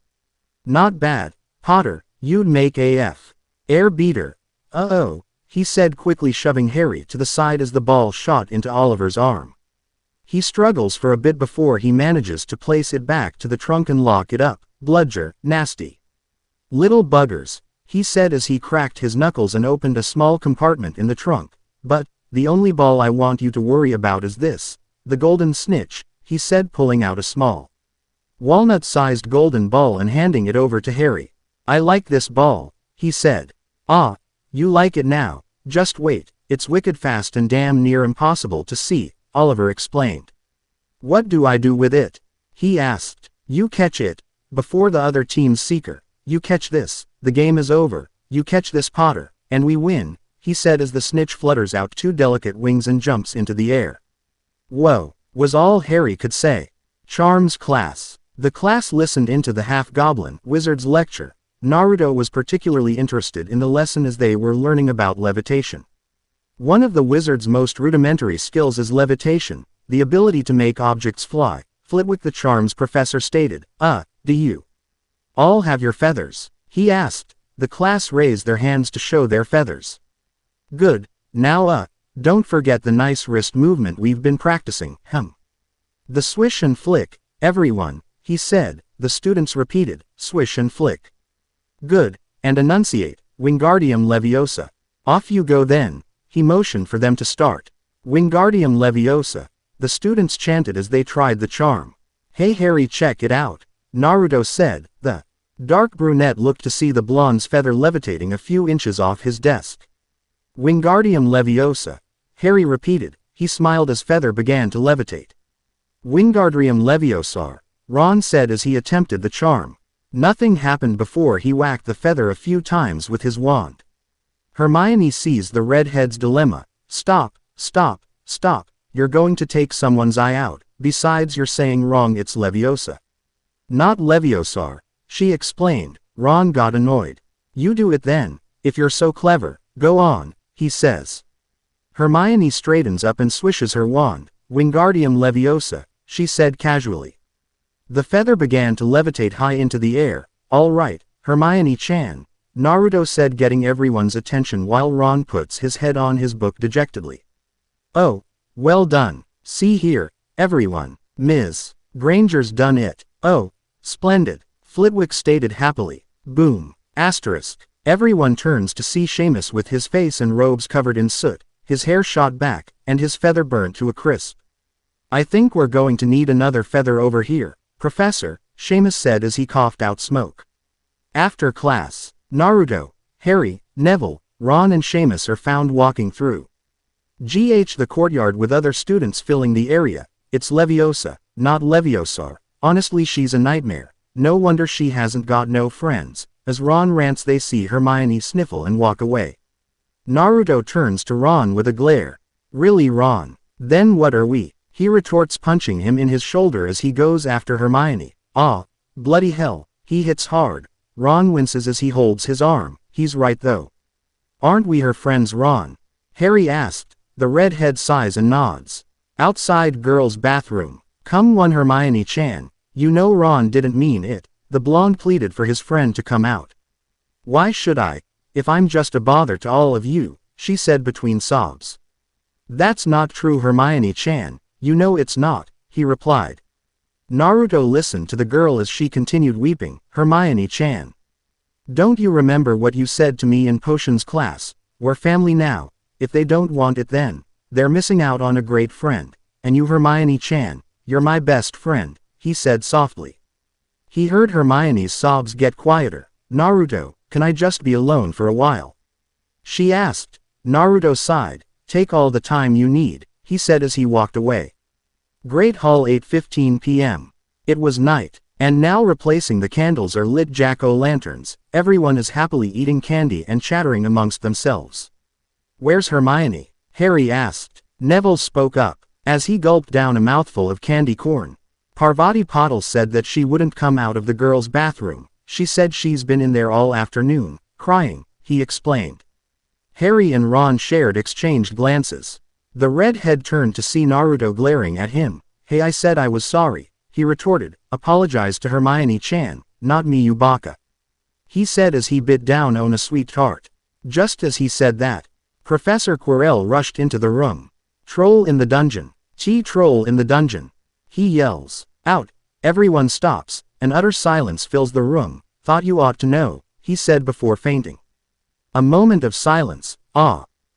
Not bad, Potter, you'd make AF. Air beater. Uh-oh, he said, quickly shoving Harry to the side as the ball shot into Oliver's arm. He struggles for a bit before he manages to place it back to the trunk and lock it up. Bludger, nasty little buggers, he said as he cracked his knuckles and opened a small compartment in the trunk. But, the only ball I want you to worry about is this, the golden snitch, he said, pulling out a small, walnut-sized golden ball and handing it over to Harry. I like this ball, he said. Ah, you like it now, just wait, it's wicked fast and damn near impossible to see, Oliver explained. What do I do with it? He asked. You catch it, before the other team's seeker. You catch this, the game is over. You catch this, Potter, and we win, he said as the snitch flutters out 2 delicate wings and jumps into the air. Whoa, was all Harry could say. Charms class. The class listened into the half-goblin wizard's lecture. Naruto was particularly interested in the lesson as they were learning about levitation. One of the wizard's most rudimentary skills is levitation, the ability to make objects fly. Flitwick, the charms professor, stated. Do you all have your feathers? He asked. The class raised their hands to show their feathers. Good, now don't forget the nice wrist movement we've been practicing, The swish and flick, everyone, he said. The students repeated, swish and flick. Good, and enunciate, Wingardium Leviosa. Off you go then. He motioned for them to start. Wingardium Leviosa, the students chanted as they tried the charm. Hey Harry, check it out, Naruto said. The dark brunette looked to see the blonde's feather levitating a few inches off his desk. Wingardium Leviosa, Harry repeated. He smiled as feather began to levitate. Wingardium Leviosa, Ron said as he attempted the charm. Nothing happened before he whacked the feather a few times with his wand. Hermione seized the redhead's dilemma. Stop, stop, stop, you're going to take someone's eye out, besides you're saying wrong, it's Leviosa. Not Leviosa, she explained. Ron got annoyed. You do it then, if you're so clever, go on, he says. Hermione straightens up and swishes her wand. Wingardium Leviosa, she said casually. The feather began to levitate high into the air. All right, Hermione-chan, Naruto said, getting everyone's attention while Ron puts his head on his book dejectedly. Oh, well done. See here, everyone, Ms. Granger's done it. Oh, splendid, Flitwick stated happily. Boom. Asterisk. Everyone turns to see Seamus with his face and robes covered in soot, his hair shot back, and his feather burnt to a crisp. I think we're going to need another feather over here, Professor, Seamus said as he coughed out smoke. After class, Naruto, Harry, Neville, Ron and Seamus are found walking through the courtyard with other students filling the area. It's Leviosa, not Leviosa. Honestly, she's a nightmare. No wonder she hasn't got no friends. As Ron rants, they see Hermione sniffle and walk away. Naruto turns to Ron with a glare. Really, Ron? Then what are we? He retorts, punching him in his shoulder as he goes after Hermione. Ah, bloody hell, he hits hard. Ron winces as he holds his arm. He's right though. Aren't we her friends, Ron? Harry asked. The redhead sighs and nods. Outside girls' bathroom. Come on Hermione-chan, you know Ron didn't mean it, the blonde pleaded for his friend to come out. Why should I, if I'm just a bother to all of you, she said between sobs. That's not true Hermione-chan, you know it's not, he replied. Naruto listened to the girl as she continued weeping. Hermione-chan. Don't you remember what you said to me in potions class? We're family now, if they don't want it then, they're missing out on a great friend, and you Hermione-chan, you're my best friend, he said softly. He heard Hermione's sobs get quieter. Naruto, can I just be alone for a while? She asked. Naruto sighed. Take all the time you need, he said as he walked away. Great Hall 8:15 p.m. It was night, and now replacing the candles are lit jack-o'-lanterns. Everyone is happily eating candy and chattering amongst themselves. Where's Hermione? Harry asked. Neville spoke up, as he gulped down a mouthful of candy corn. Parvati Patil said that she wouldn't come out of the girls' bathroom. She said she's been in there all afternoon, crying, he explained. Harry and Ron exchanged glances. The redhead turned to see Naruto glaring at him. Hey, I said I was sorry, he retorted. Apologize to Hermione-chan, not me you baka. He said as he bit down on a sweet tart. Just as he said that, Professor Quirrell rushed into the room. Troll in the dungeon. Troll in the dungeon. He yells. Out. Everyone stops, and utter silence fills the room. Thought you ought to know, he said before fainting. A moment of silence.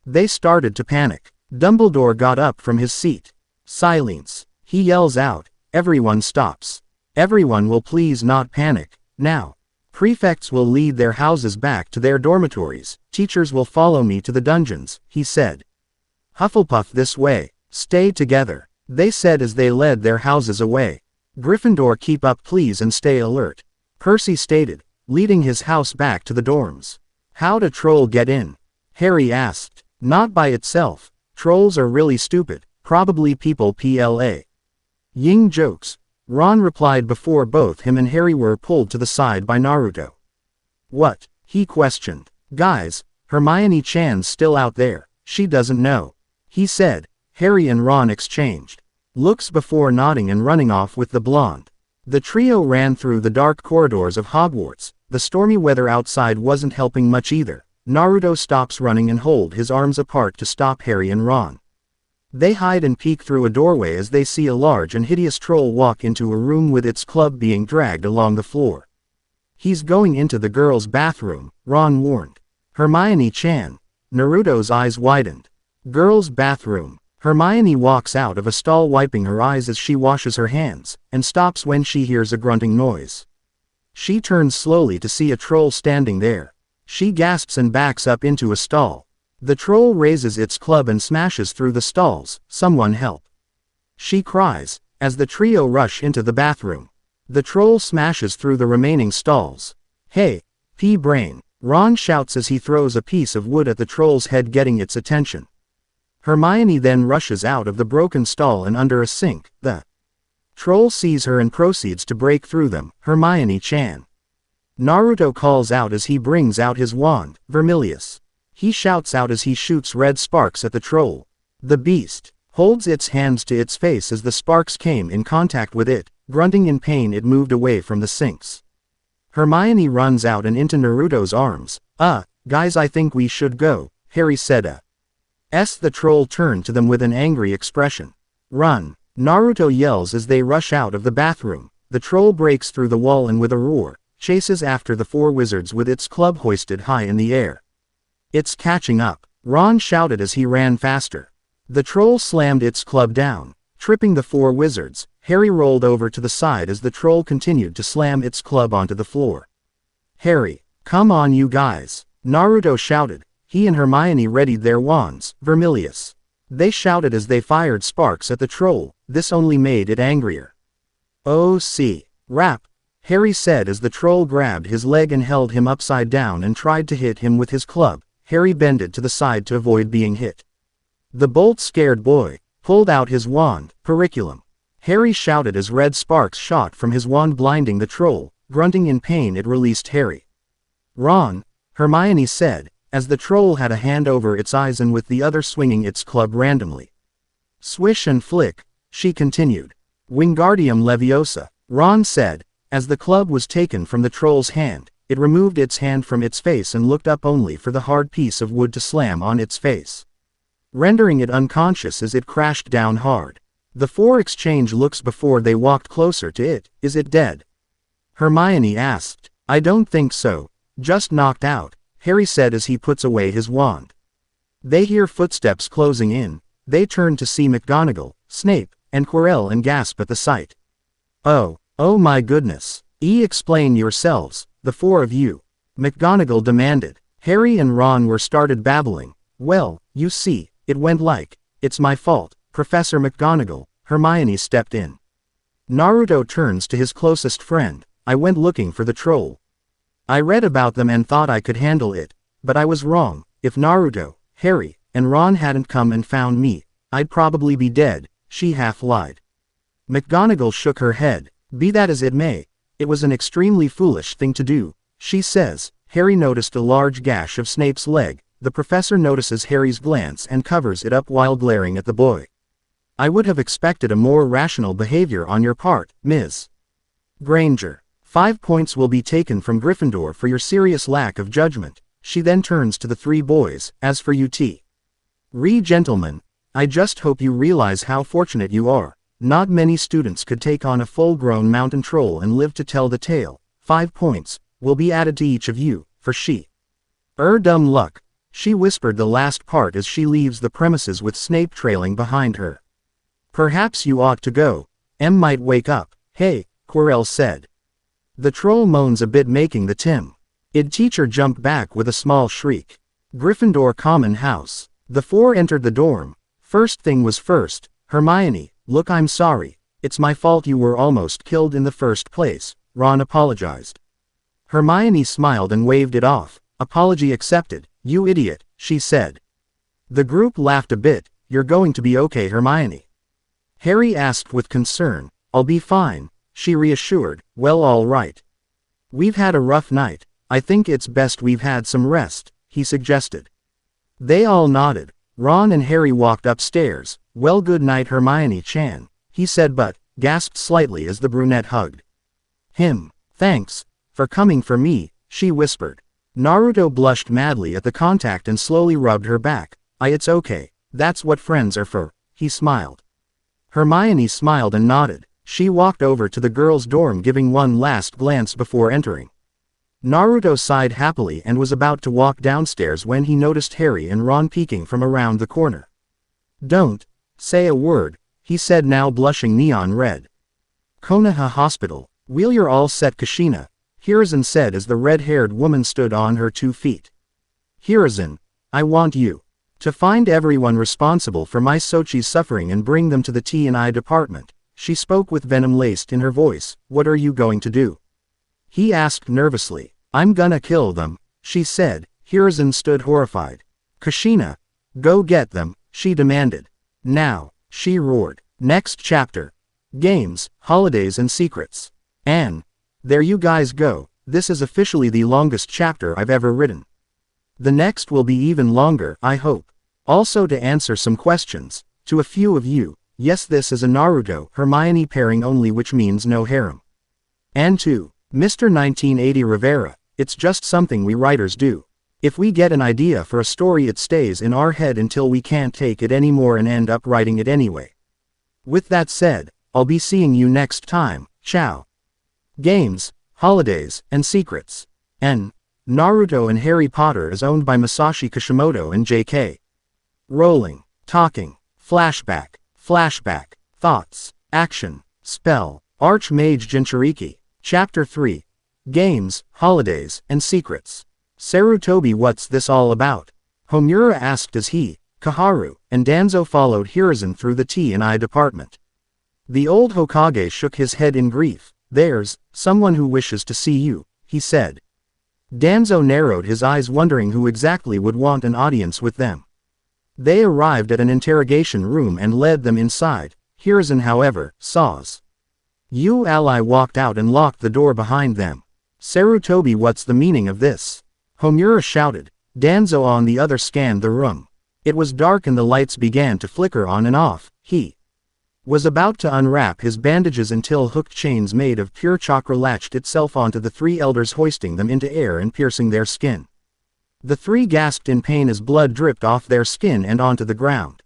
They started to panic. Dumbledore got up from his seat. Silence. He yells out. Everyone stops. Everyone will please not panic, now. Prefects will lead their houses back to their dormitories. Teachers will follow me to the dungeons, he said. Hufflepuff this way. Stay together, they said as they led their houses away. Gryffindor keep up please and stay alert, Percy stated, leading his house back to the dorms. How'd a troll get in? Harry asked. Not by itself. Trolls are really stupid, probably people PLA. Ying jokes. Ron replied before both him and Harry were pulled to the side by Naruto. What? He questioned. Guys, Hermione-chan's still out there, she doesn't know, he said. Harry and Ron exchanged looks before nodding and running off with the blonde. The trio ran through the dark corridors of Hogwarts. The stormy weather outside wasn't helping much either. Naruto stops running and holds his arms apart to stop Harry and Ron. They hide and peek through a doorway as they see a large and hideous troll walk into a room with its club being dragged along the floor. He's going into the girls' bathroom, Ron warned. Hermione-chan. Naruto's eyes widened. Girls' bathroom. Hermione walks out of a stall wiping her eyes as she washes her hands, and stops when she hears a grunting noise. She turns slowly to see a troll standing there. She gasps and backs up into a stall. The troll raises its club and smashes through the stalls. Someone help. She cries, as the trio rush into the bathroom. The troll smashes through the remaining stalls. Hey, P-Brain, Ron shouts as he throws a piece of wood at the troll's head, getting its attention. Hermione then rushes out of the broken stall and under a sink. The troll sees her and proceeds to break through them. Hermione-chan. Naruto calls out as he brings out his wand, Vermilius. He shouts out as he shoots red sparks at the troll. The beast holds its hands to its face as the sparks came in contact with it. Grunting in pain, it moved away from the sinks. Hermione runs out and into Naruto's arms. Guys, I think we should go, Harry said. The troll turned to them with an angry expression. Run! Naruto yells as they rush out of the bathroom. The troll breaks through the wall and with a roar, chases after the four wizards with its club hoisted high in the air. It's catching up, Ron shouted as he ran faster. The troll slammed its club down, tripping the four wizards. Harry rolled over to the side as the troll continued to slam its club onto the floor. Harry, come on you guys, Naruto shouted. He and Hermione readied their wands, Vermilius. They shouted as they fired sparks at the troll. This only made it angrier. Oh see, rap, Harry said as the troll grabbed his leg and held him upside down and tried to hit him with his club. Harry bended to the side to avoid being hit. The bolt-scared boy pulled out his wand, Periculum. Harry shouted as red sparks shot from his wand, blinding the troll. Grunting in pain, it released Harry. Ron, Hermione said, as the troll had a hand over its eyes and with the other swinging its club randomly. Swish and flick, she continued. Wingardium Leviosa, Ron said, as the club was taken from the troll's hand. It removed its hand from its face and looked up only for the hard piece of wood to slam on its face, rendering it unconscious as it crashed down hard. The four exchanged looks before they walked closer to it. Is it dead? Hermione asked. I don't think so. Just knocked out, Harry said as he puts away his wand. They hear footsteps closing in. They turn to see McGonagall, Snape, and Quirrell and gasp at the sight. Oh my goodness. Explain yourselves, the four of you, McGonagall demanded. Harry and Ron were started babbling. Well, you see, it went like, it's my fault, Professor McGonagall, Hermione stepped in. Naruto turns to his closest friend. I went looking for the troll. I read about them and thought I could handle it, but I was wrong. If Naruto, Harry, and Ron hadn't come and found me, I'd probably be dead, she half lied. McGonagall shook her head. Be that as it may, it was an extremely foolish thing to do, she says. Harry noticed a large gash of Snape's leg. The professor notices Harry's glance and covers it up while glaring at the boy. I would have expected a more rational behavior on your part, Ms. Granger. 5 points will be taken from Gryffindor for your serious lack of judgment. She then turns to the three boys. As for you gentlemen, I just hope you realize how fortunate you are. Not many students could take on a full-grown mountain troll and live to tell the tale. 5 points will be added to each of you, for dumb luck. She whispered the last part as she leaves the premises with Snape trailing behind her. Perhaps you ought to go. Em might wake up. Hey, Quirrell said. The troll moans a bit, making the teacher jump back with a small shriek. Gryffindor Common House. The four entered the dorm. First thing was first. Hermione, look, I'm sorry. It's my fault you were almost killed in the first place. Ron apologized. Hermione smiled and waved it off. Apology accepted. You idiot, she said. The group laughed a bit. You're going to be okay, Hermione? Harry asked with concern. I'll be fine, she reassured. Well, all right. We've had a rough night. I think it's best we've had some rest, he suggested. They all nodded. Ron and Harry walked upstairs. Well, good night, Hermione-chan, he said, but gasped slightly as the brunette hugged him. Thanks for coming for me, she whispered. Naruto blushed madly at the contact and slowly rubbed her back. It's okay. That's what friends are for, he smiled. Hermione smiled and nodded. She walked over to the girls' dorm, giving one last glance before entering. Naruto sighed happily and was about to walk downstairs when he noticed Harry and Ron peeking from around the corner. Don't say a word, he said, now blushing neon red. Konoha Hospital. Well, you're all set, Kushina, Hiruzen said as the red-haired woman stood on her 2 feet. Hiruzen, I want you to find everyone responsible for my Sochi's suffering and bring them to the T&I department. She spoke with venom laced in her voice. What are you going to do? He asked nervously. I'm gonna kill them, she said. Hiruzen stood horrified. Kushina, go get them, she demanded. Now, she roared. Next chapter. Games, Holidays and Secrets. And there you guys go. This is officially the longest chapter I've ever written. The next will be even longer, I hope. Also, to answer some questions, to a few of you, yes, this is a Naruto Hermione pairing only, which means no harem. And to Mr. 1980 Rivera, it's just something we writers do. If we get an idea for a story, it stays in our head until we can't take it anymore and end up writing it anyway. With that said, I'll be seeing you next time. Ciao. Games, Holidays, and Secrets. N. Naruto and Harry Potter is owned by Masashi Kishimoto and J.K. Rowling. Talking. Flashback. Flashback. Thoughts. Action. Spell. Mage Jinchuuriki. Chapter 3. Games, Holidays, and Secrets. Sarutobi, what's this all about? Homura asked as he, Kaharu, and Danzo followed Hiruzen through the T&I department. The old Hokage shook his head in grief. There's someone who wishes to see you, he said. Danzo narrowed his eyes, wondering who exactly would want an audience with them. They arrived at an interrogation room and led them inside. Hiruzen, however, saws you ally walked out and locked the door behind them. Sarutobi, what's the meaning of this? Homura shouted. Danzo on the other scanned the room. It was dark and the lights began to flicker on and off. He was about to unwrap his bandages until hooked chains made of pure chakra latched itself onto the three elders, hoisting them into air and piercing their skin. The three gasped in pain as blood dripped off their skin and onto the ground.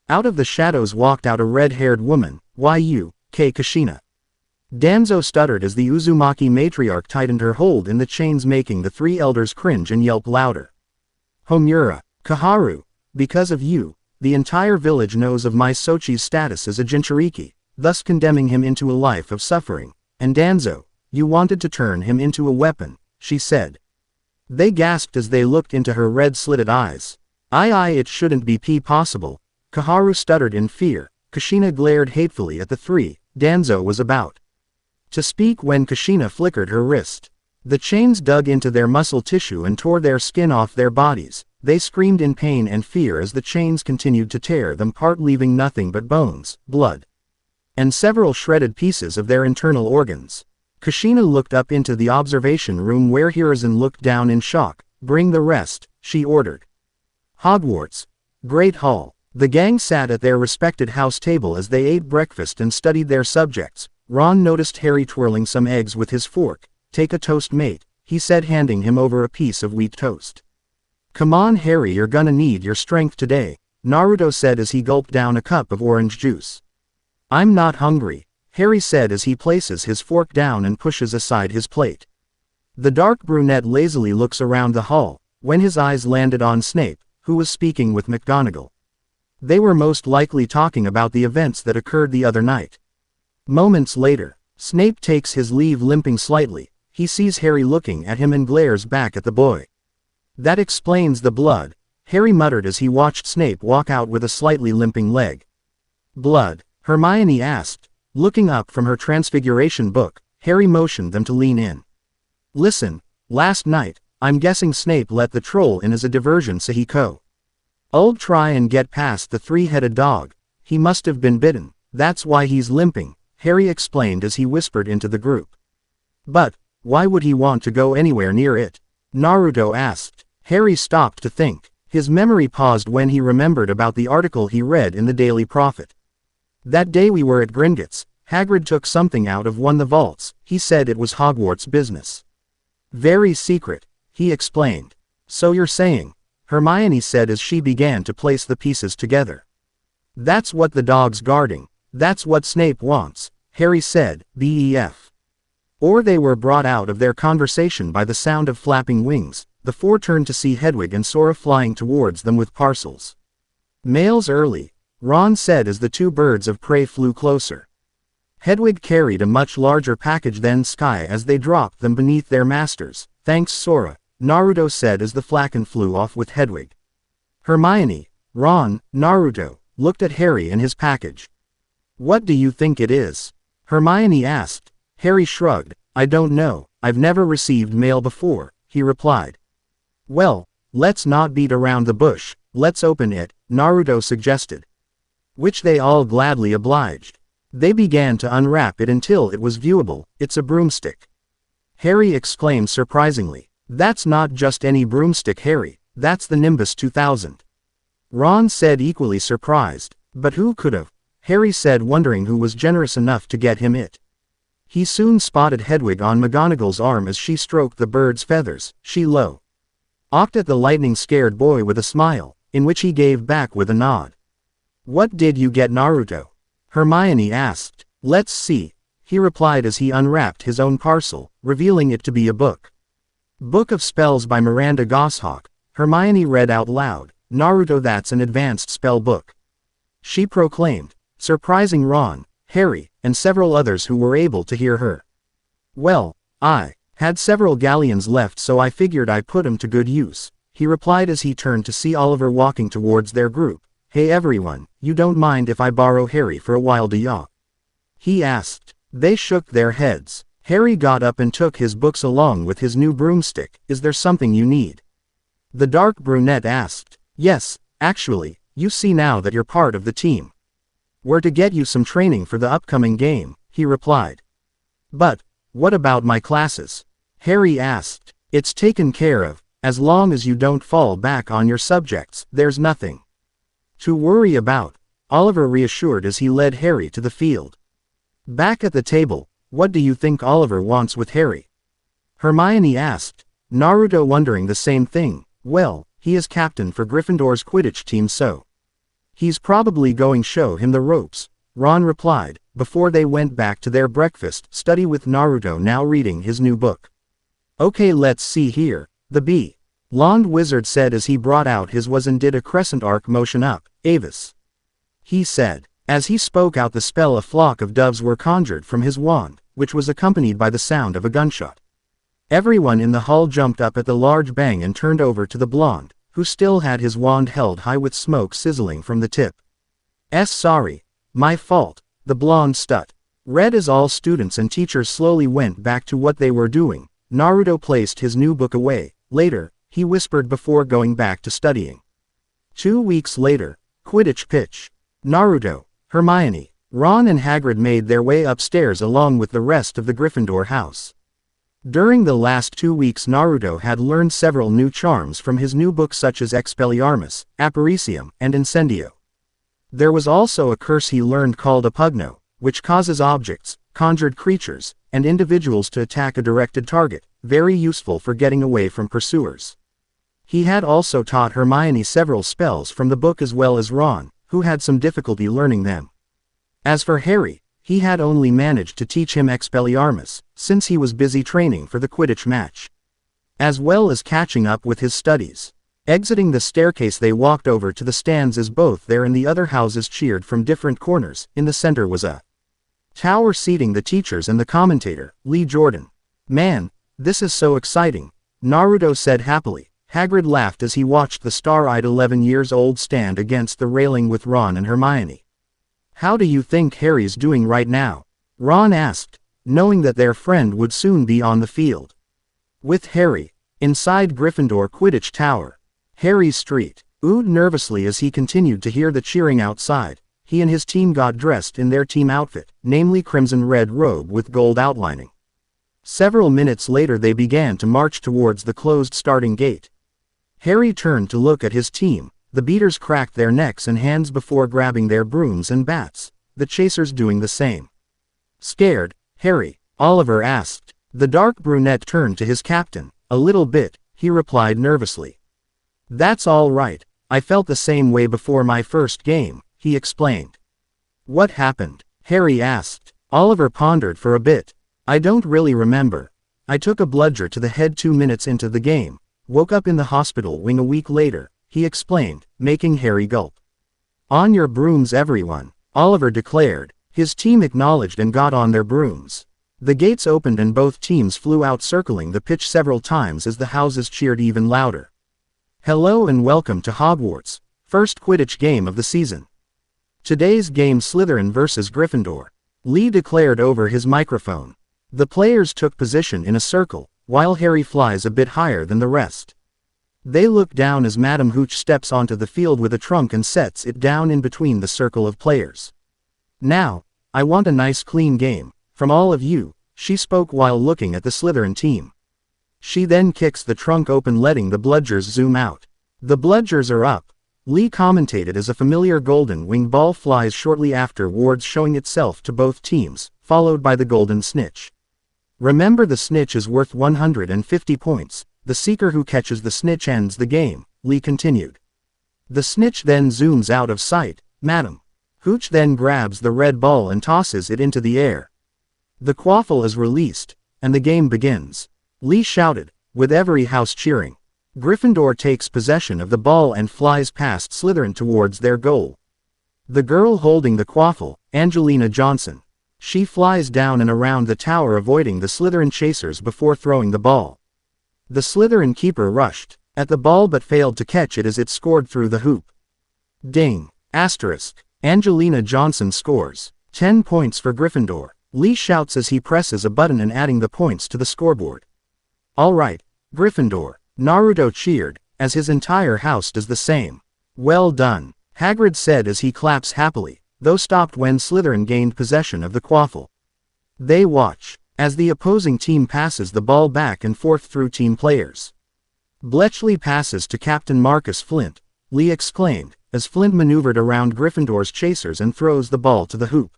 Out of the shadows walked out a red-haired woman, Y.U.K. Kushina. Danzo stuttered as the Uzumaki matriarch tightened her hold in the chains, making the three elders cringe and yelp louder. Homura, Kaharu, because of you, the entire village knows of my Sochi's status as a Jinchuuriki, thus condemning him into a life of suffering. And Danzo, you wanted to turn him into a weapon, she said. They gasped as they looked into her red-slitted eyes. It shouldn't be possible. Kaharu stuttered in fear. Kushina glared hatefully at the three. Danzo was about to speak when Kushina flickered her wrist. The chains dug into their muscle tissue and tore their skin off their bodies. They screamed in pain and fear as the chains continued to tear them apart, leaving nothing but bones, blood, and several shredded pieces of their internal organs. Kushina looked up into the observation room where Hiruzen looked down in shock. Bring the rest, she ordered. Hogwarts. Great Hall. The gang sat at their respected house table as they ate breakfast and studied their subjects. Ron noticed Harry twirling some eggs with his fork. Take a toast, mate, he said, handing him over a piece of wheat toast. Come on, Harry, you're gonna need your strength today, Naruto said as he gulped down a cup of orange juice. I'm not hungry, Harry said as he places his fork down and pushes aside his plate. The dark brunette lazily looks around the hall, when his eyes landed on Snape, who was speaking with McGonagall. They were most likely talking about the events that occurred the other night. Moments later, Snape takes his leave limping slightly. He sees Harry looking at him and glares back at the boy. That explains the blood, Harry muttered as he watched Snape walk out with a slightly limping leg. Blood? Hermione asked. Looking up from her Transfiguration book, Harry motioned them to lean in. Listen, last night, I'm guessing Snape let the troll in as a diversion, Sahiko. I'll try and get past the three-headed dog. He must have been bitten, that's why he's limping, Harry explained as he whispered into the group. But, why would he want to go anywhere near it? Naruto asked. Harry stopped to think. His memory paused when he remembered about the article he read in the Daily Prophet. That day we were at Gringotts, Hagrid took something out of one of the vaults. He said it was Hogwarts business. Very secret, he explained. So you're saying, Hermione said as she began to place the pieces together. That's what the dog's guarding. That's what Snape wants, Harry said, BEF. Or they were brought out of their conversation by the sound of flapping wings. The four turned to see Hedwig and Sora flying towards them with parcels. Mail's early, Ron said as the two birds of prey flew closer. Hedwig carried a much larger package than Sky as they dropped them beneath their masters. Thanks, Sora, Naruto said as the falcon flew off with Hedwig. Hermione, Ron, Naruto, looked at Harry and his package. What do you think it is? Hermione asked. Harry shrugged. I don't know, I've never received mail before, he replied. Well, let's not beat around the bush, let's open it, Naruto suggested. Which they all gladly obliged. They began to unwrap it until it was viewable. It's a broomstick. Harry exclaimed surprisingly. That's not just any broomstick, Harry, that's the Nimbus 2000. Ron said, equally surprised. But who could have? Harry said, wondering who was generous enough to get him it. He soon spotted Hedwig on McGonagall's arm as she stroked the bird's feathers. She looked at the lightning-scared boy with a smile, in which he gave back with a nod. What did you get, Naruto? Hermione asked. Let's see, he replied as he unwrapped his own parcel, revealing it to be a book. Book of Spells by Miranda Goshawk, Hermione read out loud. Naruto, that's an advanced spell book, she proclaimed, surprising Ron, Harry, and several others who were able to hear her. Well, I had several galleons left, so I figured I put 'em to good use, he replied as he turned to see Oliver walking towards their group. Hey everyone, you don't mind if I borrow Harry for a while, do ya? He asked. They shook their heads. Harry got up and took his books along with his new broomstick. Is there something you need? The dark brunette asked. Yes, actually, you see now that you're part of the team. We're to get you some training for the upcoming game, he replied. But, what about my classes? Harry asked. It's taken care of, As long as you don't fall back on your subjects, there's nothing to worry about, Oliver reassured as he led Harry to the field. Back at the table, what do you think Oliver wants with Harry? Hermione asked, Naruto wondering the same thing. Well, he is captain for Gryffindor's Quidditch team, so he's probably going show him the ropes, Ron replied, before they went back to their breakfast study with Naruto now reading his new book. Okay, let's see here, the blonde wizard said as he brought out his was and did a crescent arc motion up, Avis. He said. As he spoke out the spell, a flock of doves were conjured from his wand, which was accompanied by the sound of a gunshot. Everyone in the hall jumped up at the large bang and turned over to the blonde, who still had his wand held high with smoke sizzling from the tip. Sorry. My fault, the blonde stuttered. Read as all students and teachers slowly went back to what they were doing, Naruto placed his new book away. Later, he whispered before going back to studying. 2 weeks later, Quidditch pitch. Naruto, Hermione, Ron and Hagrid made their way upstairs along with the rest of the Gryffindor house. During the last 2 weeks Naruto had learned several new charms from his new book such as Expelliarmus, Apparicium, and Incendio. There was also a curse he learned called Apugno, which causes objects, conjured creatures, and individuals to attack a directed target, very useful for getting away from pursuers. He had also taught Hermione several spells from the book as well as Ron, who had some difficulty learning them. As for Harry, he had only managed to teach him Expelliarmus, since he was busy training for the Quidditch match, as well as catching up with his studies. Exiting the staircase they walked over to the stands as both their and the other houses cheered from different corners. In the center was a tower seating the teachers and the commentator, Lee Jordan. Man, this is so exciting, Naruto said happily. Hagrid laughed as he watched the star-eyed 11-years-old stand against the railing with Ron and Hermione. How do you think Harry's doing right now? Ron asked, knowing that their friend would soon be on the field with Harry. Inside Gryffindor Quidditch Tower, Harry's street oohed nervously as he continued to hear the cheering outside. He and his team got dressed in their team outfit, namely crimson red robe with gold outlining. Several minutes later they began to march towards the closed starting gate. Harry turned to look at his team. The beaters cracked their necks and hands before grabbing their brooms and bats, the chasers doing the same. Scared, Harry? Oliver asked. The dark brunette turned to his captain. A little bit, he replied nervously. That's all right, I felt the same way before my first game, he explained. What happened? Harry asked. Oliver pondered for a bit. I don't really remember. I took a bludger to the head 2 minutes into the game, woke up in the hospital wing a week later, he explained, making Harry gulp. On your brooms everyone, Oliver declared. His team acknowledged and got on their brooms. The gates opened and both teams flew out circling the pitch several times as the houses cheered even louder. Hello and welcome to Hogwarts, first Quidditch game of the season. Today's game Slytherin vs Gryffindor, Lee declared over his microphone. The players took position in a circle, while Harry flies a bit higher than the rest. They look down as Madame Hooch steps onto the field with a trunk and sets it down in between the circle of players. Now, I want a nice clean game, from all of you, she spoke while looking at the Slytherin team. She then kicks the trunk open letting the bludgers zoom out. The bludgers are up, Lee commentated as a familiar golden winged ball flies shortly afterwards showing itself to both teams, followed by the golden snitch. Remember the snitch is worth 150 points, the seeker who catches the snitch ends the game, Lee continued. The snitch then zooms out of sight, Madam Hooch then grabs the red ball and tosses it into the air. The quaffle is released, and the game begins. Lee shouted, with every house cheering. Gryffindor takes possession of the ball and flies past Slytherin towards their goal. The girl holding the quaffle, Angelina Johnson. She flies down and around the tower avoiding the Slytherin chasers before throwing the ball. The Slytherin keeper rushed at the ball but failed to catch it as it scored through the hoop. Ding! Asterisk. Angelina Johnson scores 10 points for Gryffindor. Lee shouts as he presses a button and adding the points to the scoreboard. All right, Gryffindor, Naruto cheered, as his entire house does the same. Well done, Hagrid said as he claps happily, though stopped when Slytherin gained possession of the quaffle. They watch as the opposing team passes the ball back and forth through team players. Bletchley passes to Captain Marcus Flint, Lee exclaimed, as Flint maneuvered around Gryffindor's chasers and throws the ball to the hoop.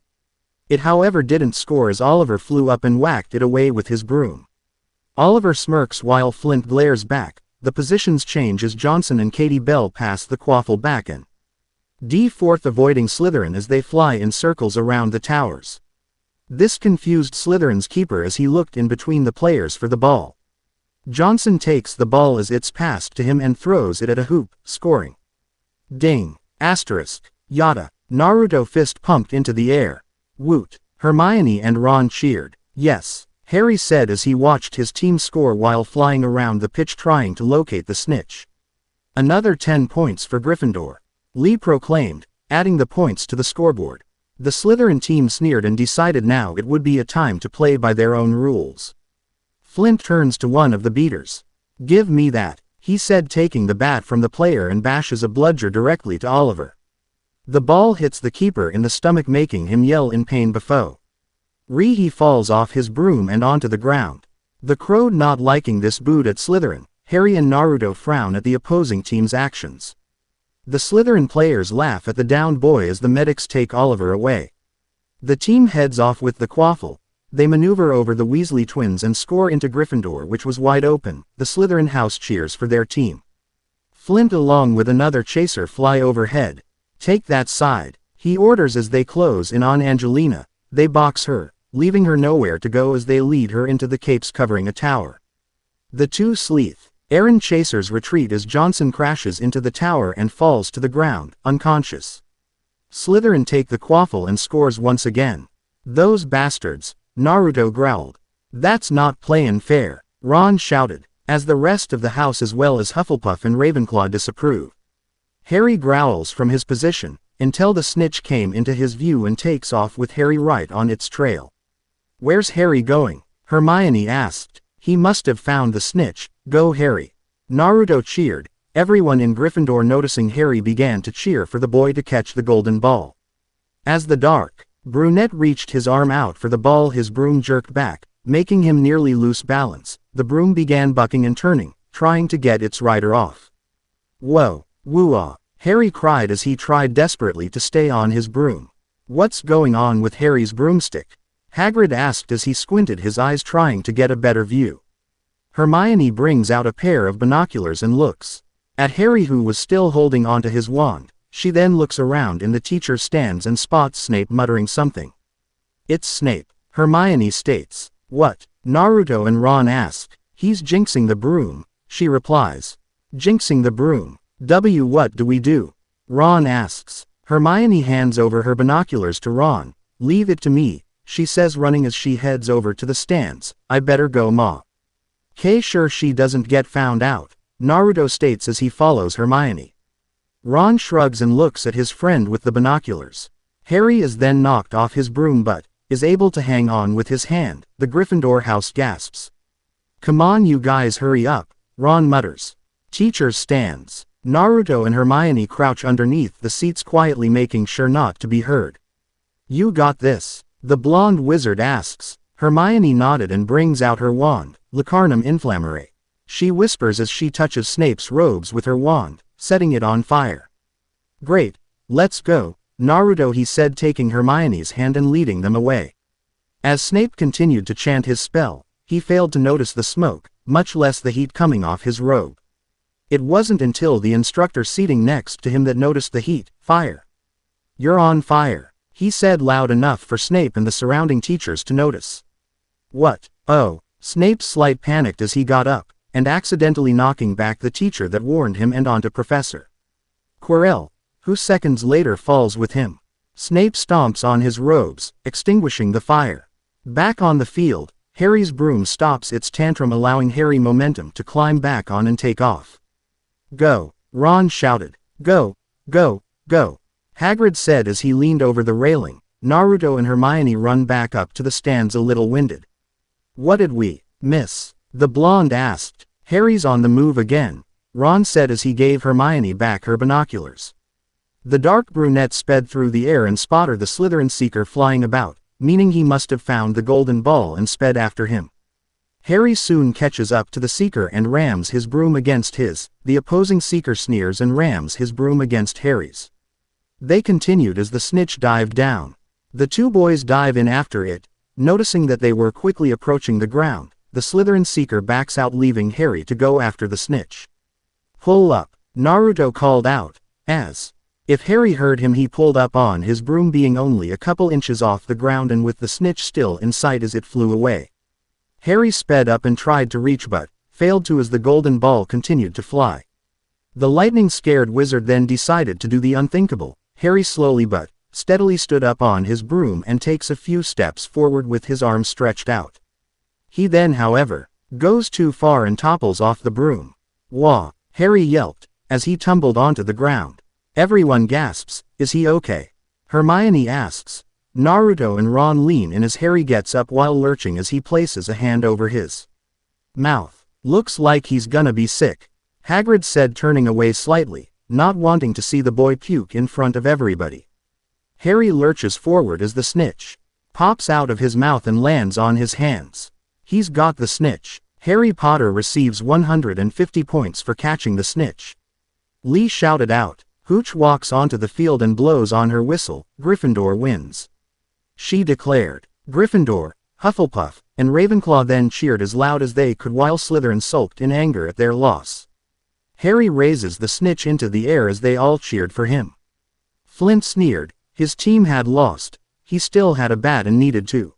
It however didn't score as Oliver flew up and whacked it away with his broom. Oliver smirks while Flint glares back. The positions change as Johnson and Katie Bell pass the quaffle back and D4 avoiding Slytherin as they fly in circles around the towers. This confused Slytherin's keeper as he looked in between the players for the ball. Johnson takes the ball as it's passed to him and throws it at a hoop, scoring. Ding! Asterisk. Yada. Naruto fist pumped into the air. Woot. Hermione and Ron cheered. Yes, Harry said as he watched his team score while flying around the pitch trying to locate the snitch. Another 10 points for Gryffindor, Lee proclaimed, adding the points to the scoreboard. The Slytherin team sneered and decided now it would be a time to play by their own rules. Flint turns to one of the beaters. Give me that, he said, taking the bat from the player and bashes a bludger directly to Oliver. The ball hits the keeper in the stomach making him yell in pain before he falls off his broom and onto the ground. The crowd not liking this boot at Slytherin, Harry and Naruto frown at the opposing team's actions. The Slytherin players laugh at the downed boy as the medics take Oliver away. The team heads off with the quaffle. They maneuver over the Weasley twins and score into Gryffindor, which was wide open. The Slytherin house cheers for their team. Flint along with another chaser fly overhead. Take that side, he orders as they close in on Angelina. They box her, leaving her nowhere to go as they lead her into the capes covering a tower. The two Sleeth, Aaron chasers retreat as Johnson crashes into the tower and falls to the ground, unconscious. Slytherin take the quaffle and scores once again. Those bastards, Naruto growled. That's not playin' fair, Ron shouted, as the rest of the house as well as Hufflepuff and Ravenclaw disapprove. Harry growls from his position, until the snitch came into his view and takes off with Harry right on its trail. Where's Harry going? Hermione asked. He must have found the snitch. Go Harry. Naruto cheered. Everyone in Gryffindor noticing Harry began to cheer for the boy to catch the golden ball. As the dark brunette reached his arm out for the ball, his broom jerked back, making him nearly lose balance. The broom began bucking and turning, trying to get its rider off. Whoa, woo-ah, Harry cried as he tried desperately to stay on his broom. What's going on with Harry's broomstick? Hagrid asked as he squinted his eyes trying to get a better view. Hermione brings out a pair of binoculars and looks at Harry, who was still holding onto his wand. She then looks around in the teacher's stands and spots Snape muttering something. It's Snape, Hermione states. What? Naruto and Ron ask. He's jinxing the broom, she replies. Jinxing the broom? What do we do? Ron asks. Hermione hands over her binoculars to Ron. Leave it to me, she says, running as she heads over to the stands. I better go, Ma. Sure she doesn't get found out, Naruto states as he follows Hermione. Ron shrugs and looks at his friend with the binoculars. Harry is then knocked off his broom but is able to hang on with his hand. The Gryffindor house gasps. Come on you guys, hurry up, Ron mutters. Teacher stands. Naruto and Hermione crouch underneath the seats quietly, making sure not to be heard. You got this, the blonde wizard asks. Hermione nodded and brings out her wand, Lacarnum Inflammare. She whispers as she touches Snape's robes with her wand, setting it on fire. Great, let's go, Naruto, he said, taking Hermione's hand and leading them away. As Snape continued to chant his spell, he failed to notice the smoke, much less the heat coming off his robe. It wasn't until the instructor seating next to him that noticed the heat. Fire. You're on fire, he said loud enough for Snape and the surrounding teachers to notice. What? Oh, Snape slight panicked as he got up, and accidentally knocking back the teacher that warned him and onto Professor Quirrell, who seconds later falls with him. Snape stomps on his robes, extinguishing the fire. Back on the field, Harry's broom stops its tantrum, allowing Harry momentum to climb back on and take off. Go, Ron shouted. Go, go, go, Hagrid said as he leaned over the railing. Naruto and Hermione run back up to the stands a little winded. What did we miss? The blonde asked. Harry's on the move again, Ron said as he gave Hermione back her binoculars. The dark brunette sped through the air and spotted the Slytherin seeker flying about, meaning he must have found the golden ball and sped after him. Harry soon catches up to the Seeker and rams his broom against his. The opposing Seeker sneers and rams his broom against Harry's. They continued as the snitch dived down. The two boys dive in after it. Noticing that they were quickly approaching the ground, the Slytherin Seeker backs out, leaving Harry to go after the snitch. "Pull up," Naruto called out. As if Harry heard him, he pulled up on his broom, being only a couple inches off the ground and with the snitch still in sight as it flew away. Harry sped up and tried to reach but failed to, as the golden ball continued to fly. The lightning-scared wizard then decided to do the unthinkable. Harry slowly but steadily stood up on his broom and takes a few steps forward with his arms stretched out. He then, however, goes too far and topples off the broom. "Wah!" Harry yelped as he tumbled onto the ground. Everyone gasps. "Is he okay?" Hermione asks. Naruto and Ron lean in as Harry gets up while lurching as he places a hand over his mouth. "Looks like he's gonna be sick," Hagrid said, turning away slightly, not wanting to see the boy puke in front of everybody. Harry lurches forward as the snitch pops out of his mouth and lands on his hands. He's got the snitch. Harry Potter receives 150 points for catching the snitch. Lee shouted out. Hooch walks onto the field and blows on her whistle. Gryffindor wins, she declared. Gryffindor, Hufflepuff, and Ravenclaw then cheered as loud as they could while Slytherin sulked in anger at their loss. Harry raises the snitch into the air as they all cheered for him. Flint sneered. His team had lost. He still had a bat and needed to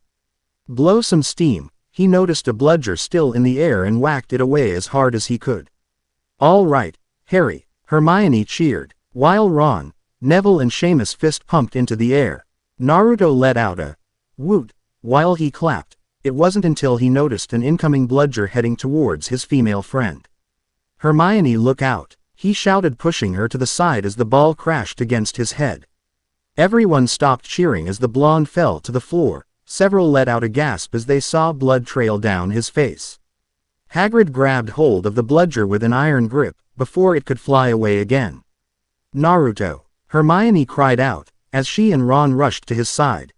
blow some steam. He noticed a bludger still in the air and whacked it away as hard as he could. "All right, Harry," Hermione cheered, while Ron, Neville and Seamus fist pumped into the air. Naruto let out a woot while he clapped. It wasn't until he noticed an incoming bludger heading towards his female friend. "Hermione, look out," he shouted, pushing her to the side as the ball crashed against his head. Everyone stopped cheering as the blonde fell to the floor. Several let out a gasp as they saw blood trail down his face. Hagrid grabbed hold of the bludger with an iron grip before it could fly away again. "Naruto!" Hermione cried out as she and Ron rushed to his side.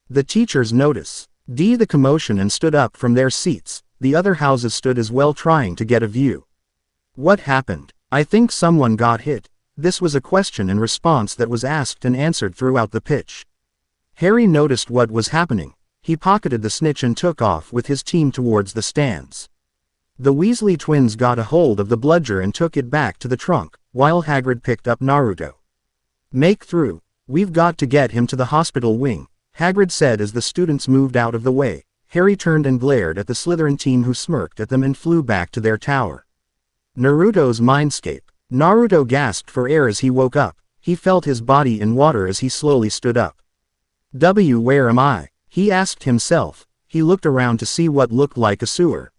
The teachers noticed the commotion and stood up from their seats. The other houses stood as well, trying to get a view. "What happened? I think someone got hit." This was a question and response that was asked and answered throughout the pitch. Harry noticed what was happening. He pocketed the snitch and took off with his team towards the stands. The Weasley twins got a hold of the bludger and took it back to the trunk, while Hagrid picked up Naruto. "Make through. We've got to get him to the hospital wing," Hagrid said as the students moved out of the way. Harry turned and glared at the Slytherin team, who smirked at them and flew back to their tower. Naruto's mindscape. Naruto gasped for air as he woke up. He felt his body in water as he slowly stood up. Where am I?" he asked himself. He looked around to see what looked like a sewer.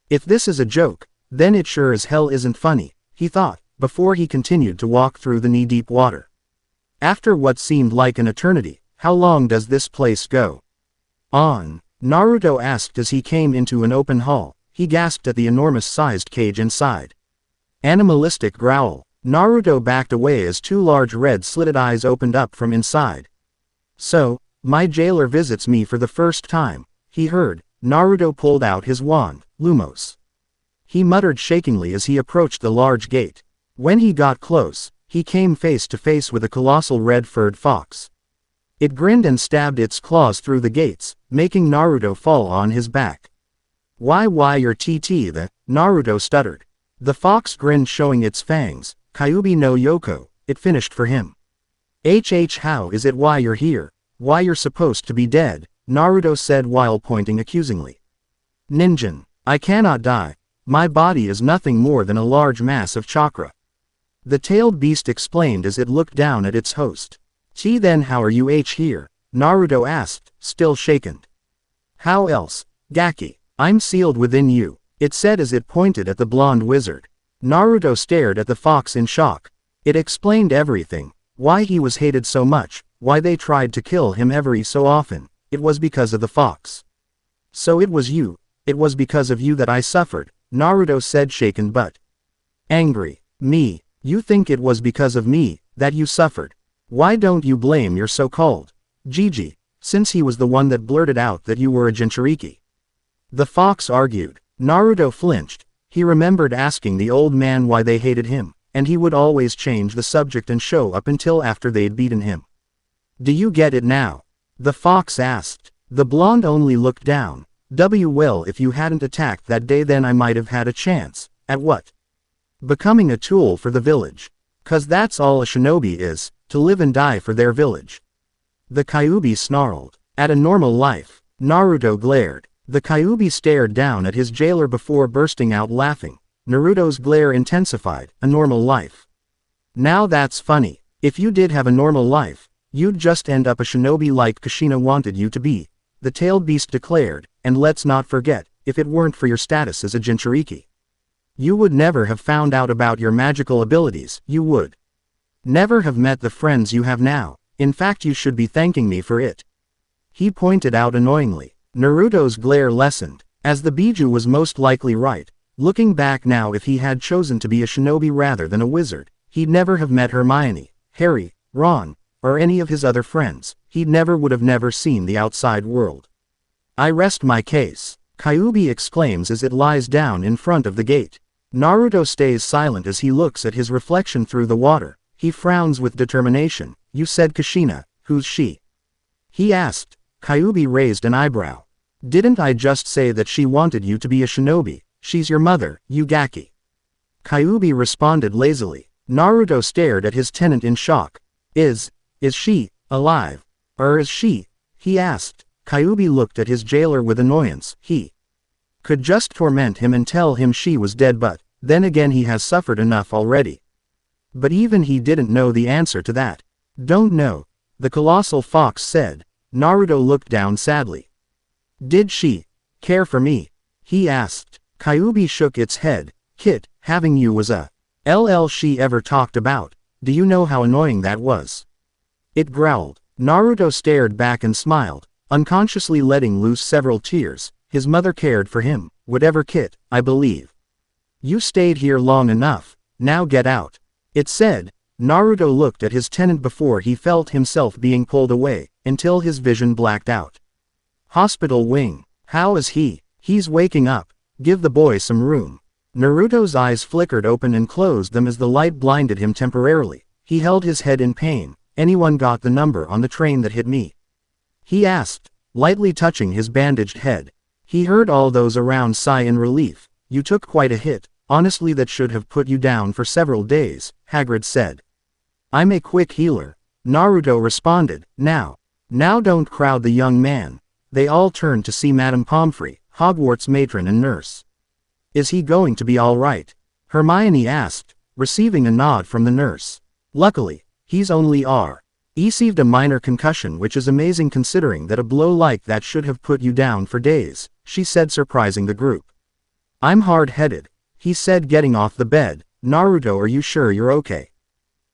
"If this is a joke, then it sure as hell isn't funny," he thought, before he continued to walk through the knee-deep water. After what seemed like an eternity, "How long does this place go on?" Naruto asked as he came into an open hall. He gasped at the enormous-sized cage inside. Animalistic growl. Naruto backed away as two large red-slitted eyes opened up from inside. "So, my jailer visits me for the first time," he heard. Naruto pulled out his wand, Lumos. He muttered shakingly as he approached the large gate. When he got close, he came face to face with a colossal red-furred fox. It grinned and stabbed its claws through the gates, making Naruto fall on his back. Why you're the," Naruto stuttered. The fox grinned, showing its fangs. "Kyuubi no Yoko," it finished for him. How is it why you're here? Why you're supposed to be dead," Naruto said while pointing accusingly. "Ninjin, I cannot die. My body is nothing more than a large mass of chakra," the tailed beast explained as it looked down at its host. Then how are you here?" Naruto asked, still shaken. "How else, Gaki? I'm sealed within you," it said as it pointed at the blonde wizard. Naruto stared at the fox in shock. It explained everything. Why he was hated so much, why they tried to kill him every so often. It was because of the fox. "So it was because of you that I suffered," Naruto said, shaken but angry. "Me? You think it was because of me that you suffered? Why don't you blame your so-called Gigi, since he was the one that blurted out that you were a Jinchuuriki?" The fox argued. Naruto flinched. He remembered asking the old man why they hated him, and he would always change the subject and show up until after they'd beaten him. Do you get it now? The fox asked. The blonde only looked down. Well, if you hadn't attacked that day, then I might have had a chance. At what? Becoming a tool for the village. 'Cause that's all a shinobi is, to live and die for their village. The Kyuubi snarled. At a normal life. Naruto glared. The Kyuubi stared down at his jailer before bursting out laughing. Naruto's glare intensified. A normal life. Now that's funny. If you did have a normal life, you'd just end up a shinobi like Kushina wanted you to be, the tailed beast declared, and let's not forget, if it weren't for your status as a Jinchuuriki, you would never have found out about your magical abilities, you would never have met the friends you have now. In fact, you should be thanking me for it. He pointed out annoyingly. Naruto's glare lessened, as the Biju was most likely right. Looking back now, if he had chosen to be a shinobi rather than a wizard, he'd never have met Hermione, Harry, Ron, or any of his other friends. He would have never seen the outside world. I rest my case, Kyuubi exclaims as it lies down in front of the gate. Naruto stays silent as he looks at his reflection through the water. He frowns with determination. You said Kushina, who's she? He asked. Kyuubi raised an eyebrow. Didn't I just say that she wanted you to be a shinobi? She's your mother, Yugaki. Kyuubi responded lazily. Naruto stared at his tenant in shock. Is she alive? Or is she? He asked. Kyuubi looked at his jailer with annoyance. He could just torment him and tell him she was dead, but then again he has suffered enough already. But even he didn't know the answer to that. Don't know, the colossal fox said. Naruto looked down sadly. Did she care for me? He asked. Kyuubi shook its head. Kit, having you was a LL she ever talked about. Do you know how annoying that was? It growled. Naruto stared back and smiled, unconsciously letting loose several tears. His mother cared for him, whatever, Kit, I believe. You stayed here long enough, now get out. It said. Naruto looked at his tenant before he felt himself being pulled away, until his vision blacked out. Hospital wing. How is he? He's waking up. Give the boy some room. Naruto's eyes flickered open and closed them as the light blinded him temporarily. He held his head in pain. Anyone got the number on the train that hit me? He asked, lightly touching his bandaged head. He heard all those around sigh in relief. You took quite a hit. Honestly, that should have put you down for several days, Hagrid said. I'm a quick healer. Naruto responded. Now don't crowd the young man. They all turned to see Madame Pomfrey, Hogwarts matron and nurse. Is he going to be all right? Hermione asked, receiving a nod from the nurse. Luckily, he's only received a minor concussion, which is amazing considering that a blow like that should have put you down for days, she said, surprising the group. I'm hard-headed, he said, getting off the bed. Naruto, are you sure you're okay?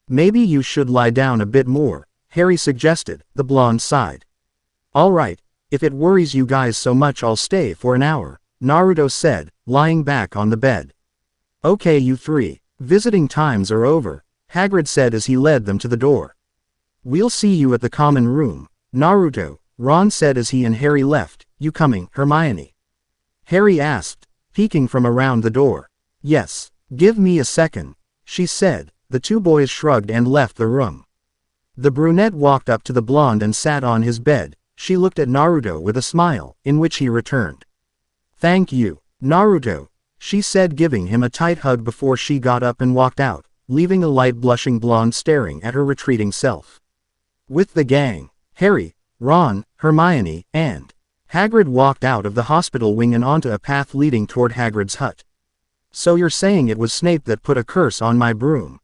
Maybe you should lie down a bit more, Harry suggested. The blonde sighed. All right, if it worries you guys so much, I'll stay for an hour, Naruto said, lying back on the bed. Okay, you three, visiting times are over, Hagrid said as he led them to the door. We'll see you at the common room, Naruto, Ron said as he and Harry left. You coming, Hermione? Harry asked, peeking from around the door. Yes, give me a second, she said. The two boys shrugged and left the room. The brunette walked up to the blonde and sat on his bed. She looked at Naruto with a smile, in which he returned. Thank you, Naruto, she said, giving him a tight hug before she got up and walked out, leaving a light blushing blonde staring at her retreating self. With the gang, Harry, Ron, Hermione, and Hagrid walked out of the hospital wing and onto a path leading toward Hagrid's hut. So you're saying it was Snape that put a curse on my broom?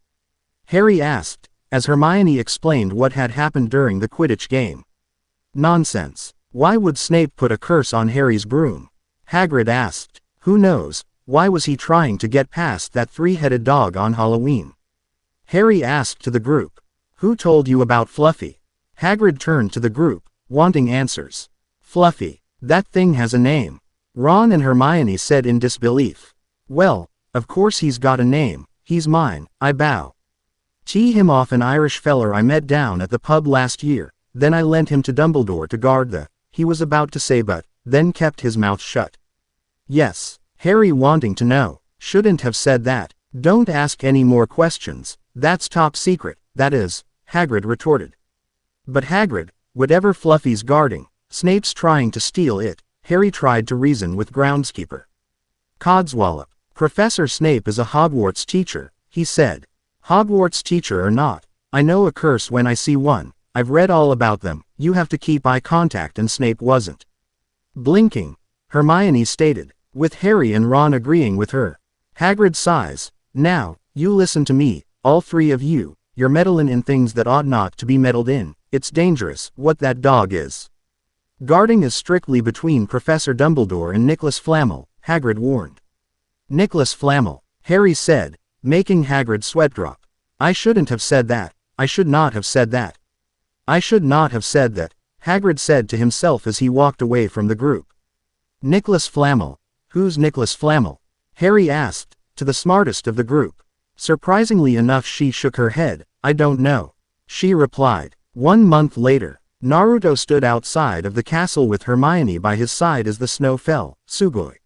Harry asked, as Hermione explained what had happened during the Quidditch game. Nonsense. Why would Snape put a curse on Harry's broom? Hagrid asked. Who knows, why was he trying to get past that three-headed dog on Halloween? Harry asked to the group. Who told you about Fluffy? Hagrid turned to the group, wanting answers. Fluffy. That thing has a name. Ron and Hermione said in disbelief. Well, of course he's got a name. He's mine, I bow. Tee him off an Irish feller I met down at the pub last year, then I lent him to Dumbledore to guard the, he was about to say but, then kept his mouth shut. Yes. Harry wanting to know. Shouldn't have said that. Don't ask any more questions. That's top secret, that is, Hagrid retorted. But Hagrid, whatever Fluffy's guarding, Snape's trying to steal it, Harry tried to reason with groundskeeper. Codswallop. Professor Snape is a Hogwarts teacher, he said. Hogwarts teacher or not, I know a curse when I see one. I've read all about them. You have to keep eye contact and Snape wasn't blinking. Hermione stated, with Harry and Ron agreeing with her. Hagrid sighs. Now, you listen to me, all three of you. You're meddling in things that ought not to be meddled in. It's dangerous, what that dog is. Guarding is strictly between Professor Dumbledore and Nicholas Flamel, Hagrid warned. Nicholas Flamel, Harry said, making Hagrid sweat drop. I shouldn't have said that. I should not have said that. I should not have said that, Hagrid said to himself as he walked away from the group. Nicholas Flamel. Who's Nicholas Flamel? Harry asked, to the smartest of the group. Surprisingly enough she shook her head. I don't know. She replied. 1 month later, Naruto stood outside of the castle with Hermione by his side as the snow fell. Sugoi.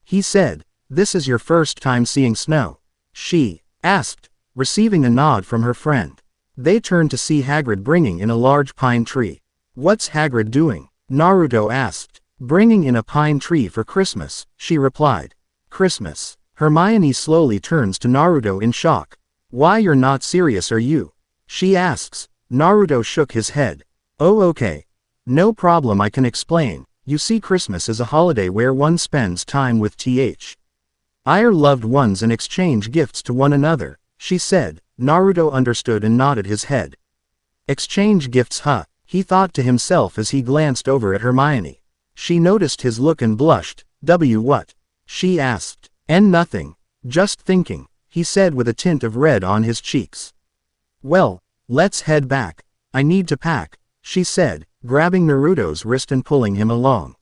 He said, this is your first time seeing snow? She asked, receiving a nod from her friend. They turned to see Hagrid bringing in a large pine tree. What's Hagrid doing? Naruto asked. Bringing in a pine tree for Christmas, she replied. Christmas. Hermione slowly turns to Naruto in shock. Why you're not serious are you? She asks. Naruto shook his head. Oh okay. No problem I can explain. You see Christmas is a holiday where one spends time with heir loved ones and exchange gifts to one another, she said. Naruto understood and nodded his head. Exchange gifts huh? He thought to himself as he glanced over at Hermione. She noticed his look and blushed. What? She asked. And nothing. Just thinking, he said with a tint of red on his cheeks. Well, let's head back. I need to pack, she said, grabbing Naruto's wrist and pulling him along.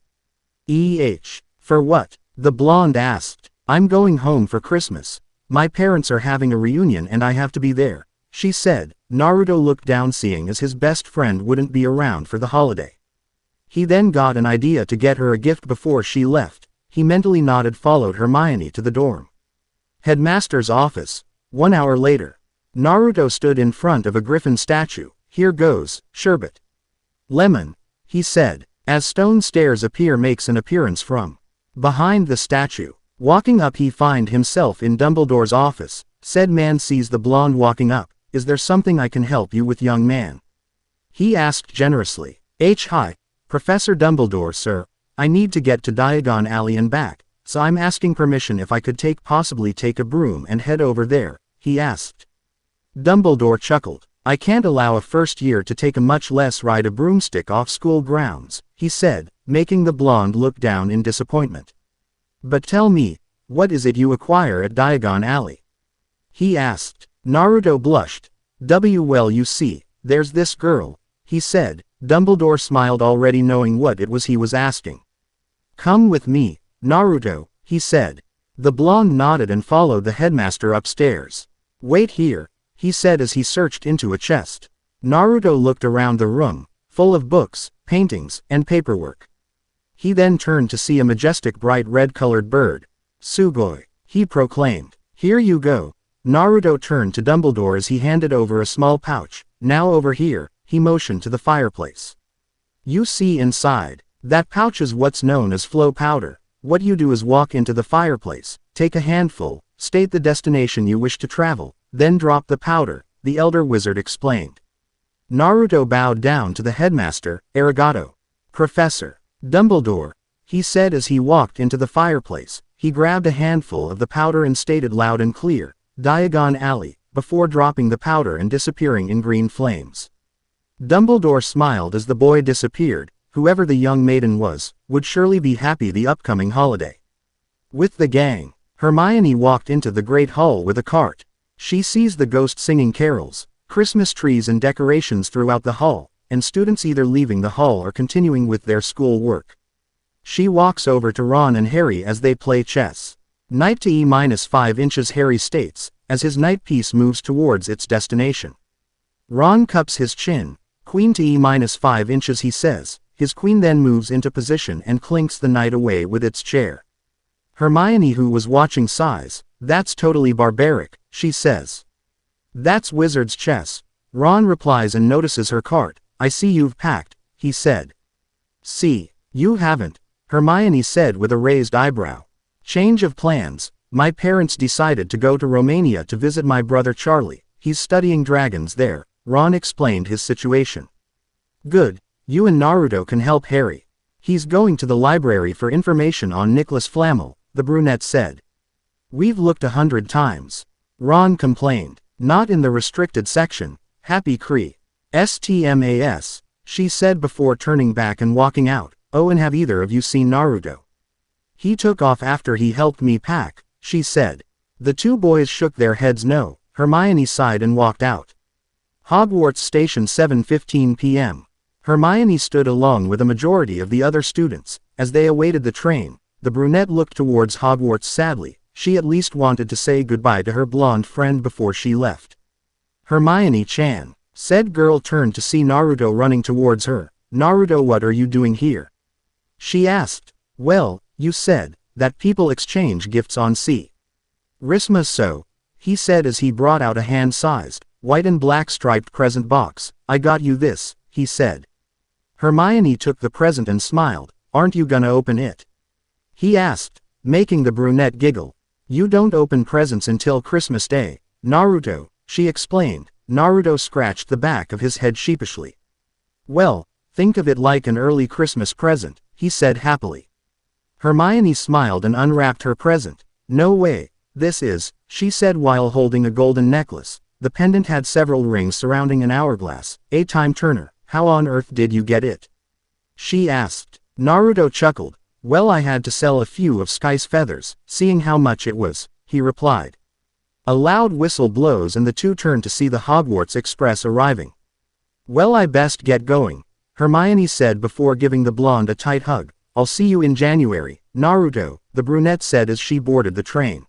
For what? The blonde asked. I'm going home for Christmas. My parents are having a reunion and I have to be there, she said. Naruto looked down seeing as his best friend wouldn't be around for the holiday. He then got an idea to get her a gift before she left. He mentally nodded followed Hermione to the dorm. Headmaster's office. 1 hour later. Naruto stood in front of a griffin statue. Here goes, sherbet. Lemon, he said, as stone stairs makes an appearance from behind the statue. Walking up he find himself in Dumbledore's office. Said man sees the blonde walking up. Is there something I can help you with, young man? He asked generously. Hi, Professor Dumbledore sir. I need to get to Diagon Alley and back, so I'm asking permission if I could possibly take a broom and head over there, he asked. Dumbledore chuckled. I can't allow a first year to take a much less ride a broomstick off school grounds, he said, making the blonde look down in disappointment. But tell me, what is it you acquire at Diagon Alley? He asked. Naruto blushed. Well you see, there's this girl, he said. Dumbledore smiled already knowing what it was he was asking. Come with me, Naruto, he said. The blonde nodded and followed the headmaster upstairs. Wait here, he said as he searched into a chest. Naruto looked around the room, full of books, paintings, and paperwork. He then turned to see a majestic bright red-colored bird. Sugoi, he proclaimed. Here you go. Naruto turned to Dumbledore as he handed over a small pouch. Now over here, he motioned to the fireplace. You see inside. That pouch is what's known as flow powder. What you do is walk into the fireplace, take a handful, state the destination you wish to travel, then drop the powder, the elder wizard explained. Naruto bowed down to the headmaster. Arigato. Professor Dumbledore, he said as he walked into the fireplace. He grabbed a handful of the powder and stated loud and clear, Diagon Alley, before dropping the powder and disappearing in green flames. Dumbledore smiled as the boy disappeared. Whoever the young maiden was, would surely be happy the upcoming holiday. With the gang, Hermione walked into the great hall with a cart. She sees the ghost singing carols, Christmas trees and decorations throughout the hall, and students either leaving the hall or continuing with their school work. She walks over to Ron and Harry as they play chess. Knight to E-5 inches Harry states, as his knight piece moves towards its destination. Ron cups his chin. Queen to E-5 inches he says. His queen then moves into position and clinks the knight away with its chair. Hermione, who was watching, sighs. That's totally barbaric, she says. That's wizard's chess. Ron replies and notices her cart. I see you've packed, he said. See, you haven't, Hermione said with a raised eyebrow. Change of plans. My parents decided to go to Romania to visit my brother Charlie. He's studying dragons there. Ron explained his situation. Good, you and Naruto can help Harry. He's going to the library for information on Nicholas Flamel, the brunette said. We've looked 100 times. Ron complained. Not in the restricted section. Happy Cree. STMAS, she said before turning back and walking out. Oh, and have either of you seen Naruto? He took off after he helped me pack, she said. The two boys shook their heads no. Hermione sighed and walked out. Hogwarts Station, 7:15 p.m. Hermione stood along with a majority of the other students. As they awaited the train, the brunette looked towards Hogwarts sadly. She at least wanted to say goodbye to her blonde friend before she left. Hermione-chan, said girl turned to see Naruto running towards her. Naruto, what are you doing here? She asked. Well, you said that people exchange gifts on sea. Risma, so, he said as he brought out a hand-sized, white and black striped present box. I got you this, he said. Hermione took the present and smiled. Aren't you gonna open it? He asked, making the brunette giggle. You don't open presents until Christmas Day, Naruto, she explained. Naruto scratched the back of his head sheepishly. Well, think of it like an early Christmas present, he said happily. Hermione smiled and unwrapped her present. No way, this is, she said while holding a golden necklace. The pendant had several rings surrounding an hourglass. A time turner. How on earth did you get it? She asked. Naruto chuckled. Well, I had to sell a few of Sky's feathers, seeing how much it was, he replied. A loud whistle blows and the two turn to see the Hogwarts Express arriving. Well, I best get going, Hermione said before giving the blonde a tight hug. I'll see you in January, Naruto, the brunette said as she boarded the train.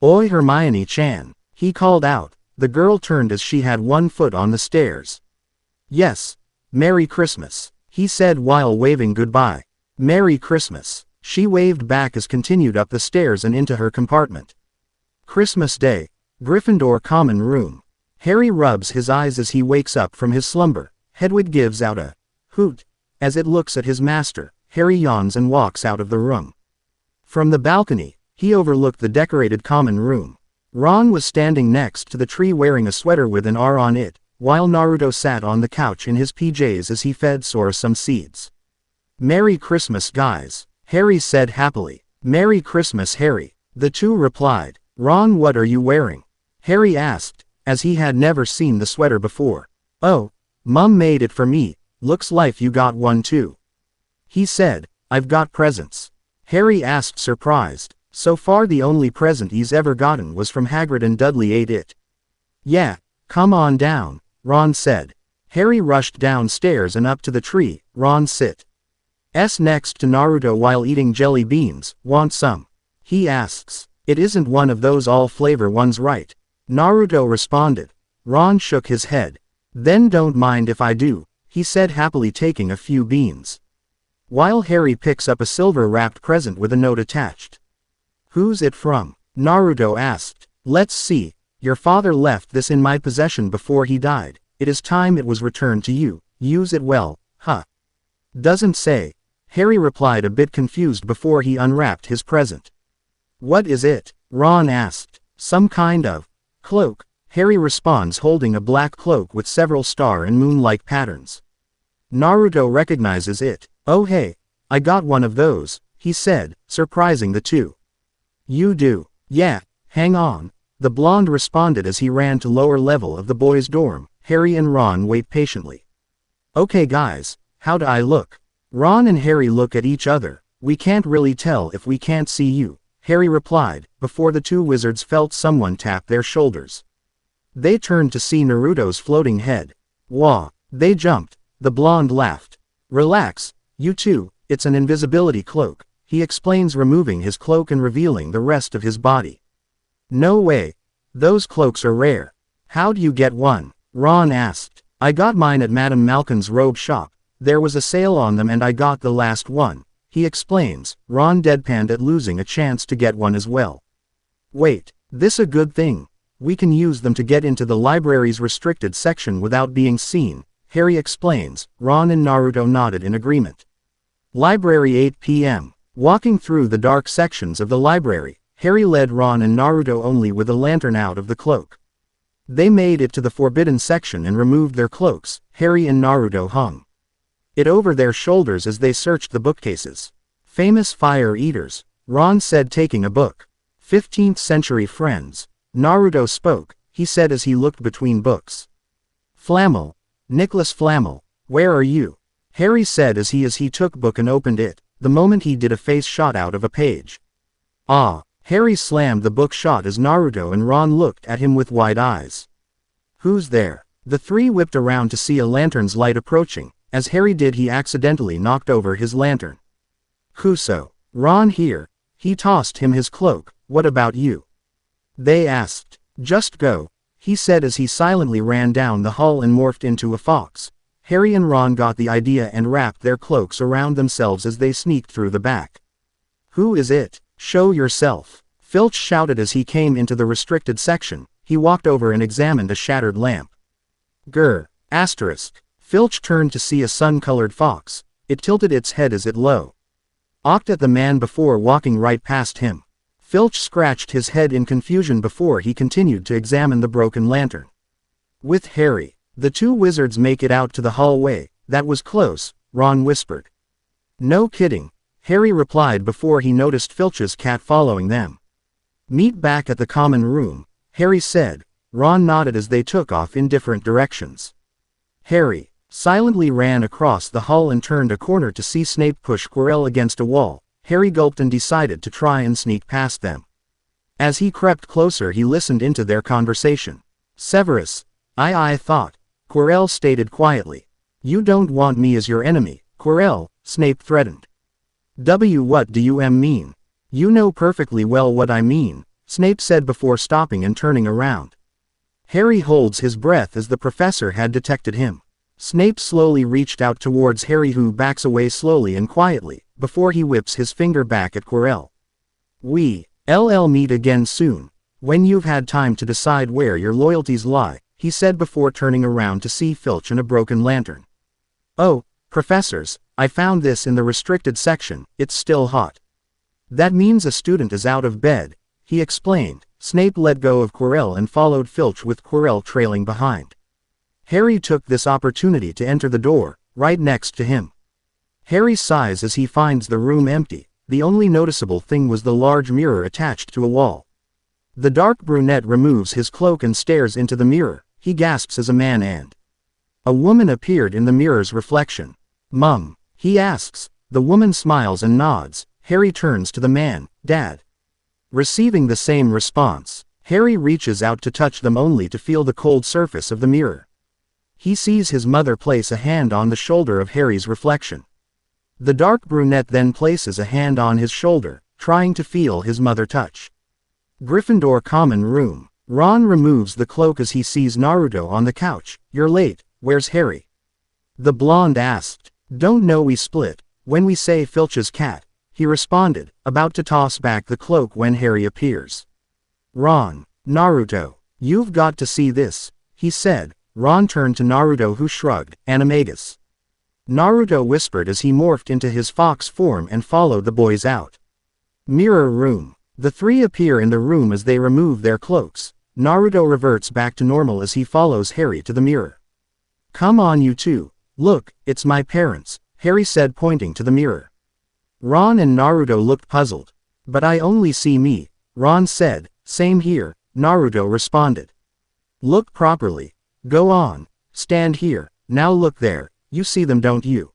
Oi, Hermione-chan, he called out. The girl turned as she had one foot on the stairs. Yes, Merry Christmas, he said while waving goodbye. Merry Christmas, she waved back as continued up the stairs and into her compartment. Christmas Day, Gryffindor Common Room. Harry rubs his eyes as he wakes up from his slumber. Hedwig gives out a hoot as it looks at his master. Harry yawns and walks out of the room. From the balcony, he overlooked the decorated common room. Ron was standing next to the tree wearing a sweater with an R on it, while Naruto sat on the couch in his PJs as he fed Sora some seeds. Merry Christmas, guys, Harry said happily. Merry Christmas, Harry, the two replied. Ron, what are you wearing? Harry asked, as he had never seen the sweater before. Oh, Mum made it for me, looks like you got one too. He said, I've got presents. Harry asked, surprised. So far the only present he's ever gotten was from Hagrid and Dudley ate it. Yeah, come on down, Ron said. Harry rushed downstairs and up to the tree. Ron sits next to Naruto while eating jelly beans. Want some? He asks. It isn't one of those all-flavor ones, right? Naruto responded. Ron shook his head. Then don't mind if I do, he said happily taking a few beans. While Harry picks up a silver-wrapped present with a note attached. Who's it from? Naruto asked. Let's see. Your father left this in my possession before he died. It is time it was returned to you. Use it well, huh? Doesn't say. Harry replied, a bit confused before he unwrapped his present. What is it? Ron asked. Some kind of cloak, Harry responds, holding a black cloak with several star and moon-like patterns. Naruto recognizes it. Oh hey, I got one of those, he said, surprising the two. You do? Yeah, hang on, the blonde responded as he ran to lower level of the boys' dorm. Harry and Ron wait patiently. Okay guys, how do I look? Ron and Harry look at each other. We can't really tell if we can't see you, Harry replied, before the two wizards felt someone tap their shoulders. They turned to see Naruto's floating head. Wah, they jumped. The blonde laughed. Relax, you two, it's an invisibility cloak, he explains, removing his cloak and revealing the rest of his body. No way. Those cloaks are rare. How do you get one? Ron asked. I got mine at Madame Malkin's robe shop. There was a sale on them and I got the last one, he explains. Ron deadpanned at losing a chance to get one as well. Wait, this a good thing? We can use them to get into the library's restricted section without being seen, Harry explains. Ron and Naruto nodded in agreement. Library 8 p.m. Walking through the dark sections of the library, Harry led Ron and Naruto only with a lantern out of the cloak. They made it to the forbidden section and removed their cloaks. Harry and Naruto hung it over their shoulders as they searched the bookcases. Famous fire eaters, Ron said, taking a book. 15th century friends. Naruto spoke, he said as he looked between books. Flamel. Nicholas Flamel, where are you? Harry said as he took book and opened it. The moment he did, a face shot out of a page. Ah! Harry slammed the book shut as Naruto and Ron looked at him with wide eyes. Who's there? The three whipped around to see a lantern's light approaching. As Harry did, he accidentally knocked over his lantern. Kuso. Ron here. He tossed him his cloak. What about you? They asked. Just go, he said as he silently ran down the hall and morphed into a fox. Harry and Ron got the idea and wrapped their cloaks around themselves as they sneaked through the back. Who is it? Show yourself, Filch shouted as he came into the restricted section. He walked over and examined a shattered lamp. Grr. Asterisk. Filch turned to see a sun-colored fox. It tilted its head as it looked at the man before walking right past him. Filch scratched his head in confusion before he continued to examine the broken lantern. With Harry, the two wizards make it out to the hallway. That was close, Ron whispered. No kidding, Harry replied before he noticed Filch's cat following them. Meet back at the common room, Harry said. Ron nodded as they took off in different directions. Harry silently ran across the hall and turned a corner to see Snape push Quirrell against a wall. Harry gulped and decided to try and sneak past them. As he crept closer, he listened into their conversation. Severus, I thought, Quirrell stated quietly. You don't want me as your enemy, Quirrell, Snape threatened. What do you mean? You know perfectly well what I mean, Snape said before stopping and turning around. Harry holds his breath as the professor had detected him. Snape slowly reached out towards Harry, who backs away slowly and quietly, before he whips his finger back at Quirrell. We'll meet again soon, when you've had time to decide where your loyalties lie, he said before turning around to see Filch and a broken lantern. Oh, professors, I found this in the restricted section. It's still hot. That means a student is out of bed, he explained. Snape let go of Quirrell and followed Filch with Quirrell trailing behind. Harry took this opportunity to enter the door, right next to him. Harry sighs as he finds the room empty. The only noticeable thing was the large mirror attached to a wall. The dark brunette removes his cloak and stares into the mirror. He gasps as a man and a woman appeared in the mirror's reflection. Mum, he asks. The woman smiles and nods. Harry turns to the man. Dad. Receiving the same response, Harry reaches out to touch them only to feel the cold surface of the mirror. He sees his mother place a hand on the shoulder of Harry's reflection. The dark brunette then places a hand on his shoulder, trying to feel his mother touch. Gryffindor common room. Ron removes the cloak as he sees Naruto on the couch. You're late, where's Harry? The blonde asked. Don't know, we split when we say Filch's cat, he responded, about to toss back the cloak when Harry appears. Ron, Naruto, you've got to see this, he said. Ron turned to Naruto, who shrugged. Animagus. Naruto whispered as he morphed into his fox form and followed the boys out. Mirror room. The three appear in the room as they remove their cloaks. Naruto reverts back to normal as he follows Harry to the mirror. Come on, you two. Look, it's my parents, Harry said, pointing to the mirror. Ron and Naruto looked puzzled. But I only see me, Ron said. Same here, Naruto responded. Look properly. Go on. Stand here. Now look there. You see them, don't you?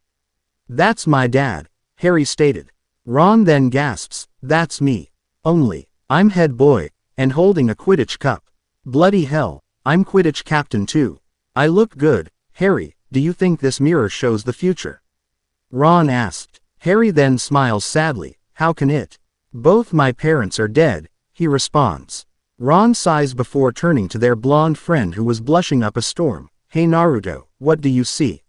That's my dad, Harry stated. Ron then gasps. That's me. Only, I'm head boy, and holding a Quidditch cup. Bloody hell, I'm Quidditch captain too. I look good. Harry, do you think this mirror shows the future? Ron asked. Harry then smiles sadly. How can it? Both my parents are dead, he responds. Ron sighs before turning to their blonde friend who was blushing up a storm. Hey Naruto, what do you see?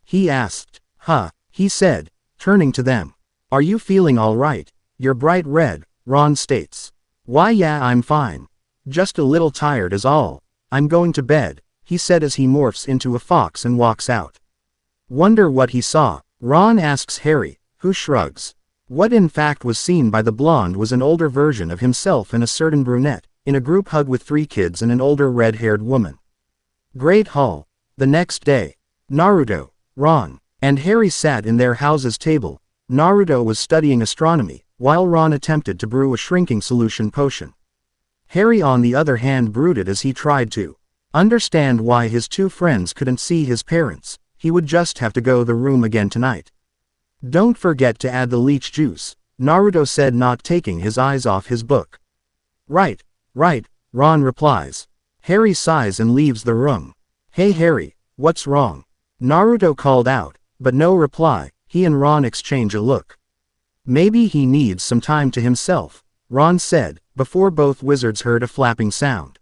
He asked. Huh, he said, turning to them. Are you feeling alright? You're bright red, Ron states. Why yeah, I'm fine. Just a little tired is all. I'm going to bed, he said as he morphs into a fox and walks out. Wonder what he saw? Ron asks Harry, who shrugs. What in fact was seen by the blonde was an older version of himself and a certain brunette, in a group hug with 3 kids and an older red-haired woman. Great Hall. The next day. Naruto, Ron, and Harry sat in their house's table. Naruto was studying astronomy, while Ron attempted to brew a shrinking solution potion. Harry on the other hand brooded as he tried to understand why his 2 friends couldn't see his parents. He would just have to go to the room again tonight. Don't forget to add the leech juice, Naruto said, not taking his eyes off his book. Right, Ron replies. Harry sighs and leaves the room. Hey Harry, what's wrong? Naruto called out, but no reply. He and Ron exchange a look. Maybe he needs some time to himself, Ron said, before both wizards heard a flapping sound.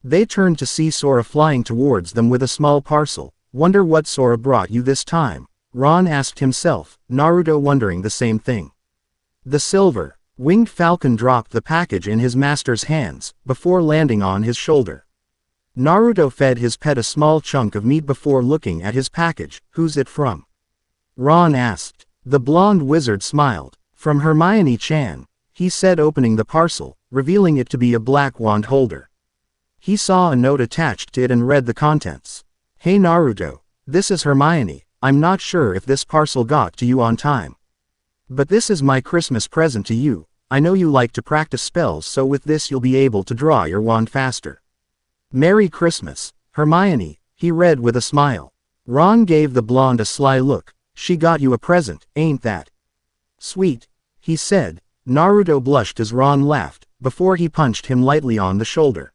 They turned to see Sora flying towards them with a small parcel. Wonder what Sora brought you this time? Ron asked himself, Naruto wondering the same thing. The silver-winged falcon dropped the package in his master's hands, before landing on his shoulder. Naruto fed his pet a small chunk of meat before looking at his package. Who's it from? Ron asked. The blonde wizard smiled. From Hermione-chan, he said, opening the parcel, revealing it to be a black wand holder. He saw a note attached to it and read the contents. Hey Naruto, this is Hermione. I'm not sure if this parcel got to you on time. But this is my Christmas present to you. I know you like to practice spells, so with this you'll be able to draw your wand faster. Merry Christmas, Hermione, he read with a smile. Ron gave the blonde a sly look. She got you a present, ain't that sweet? He said. Naruto blushed as Ron laughed, before he punched him lightly on the shoulder.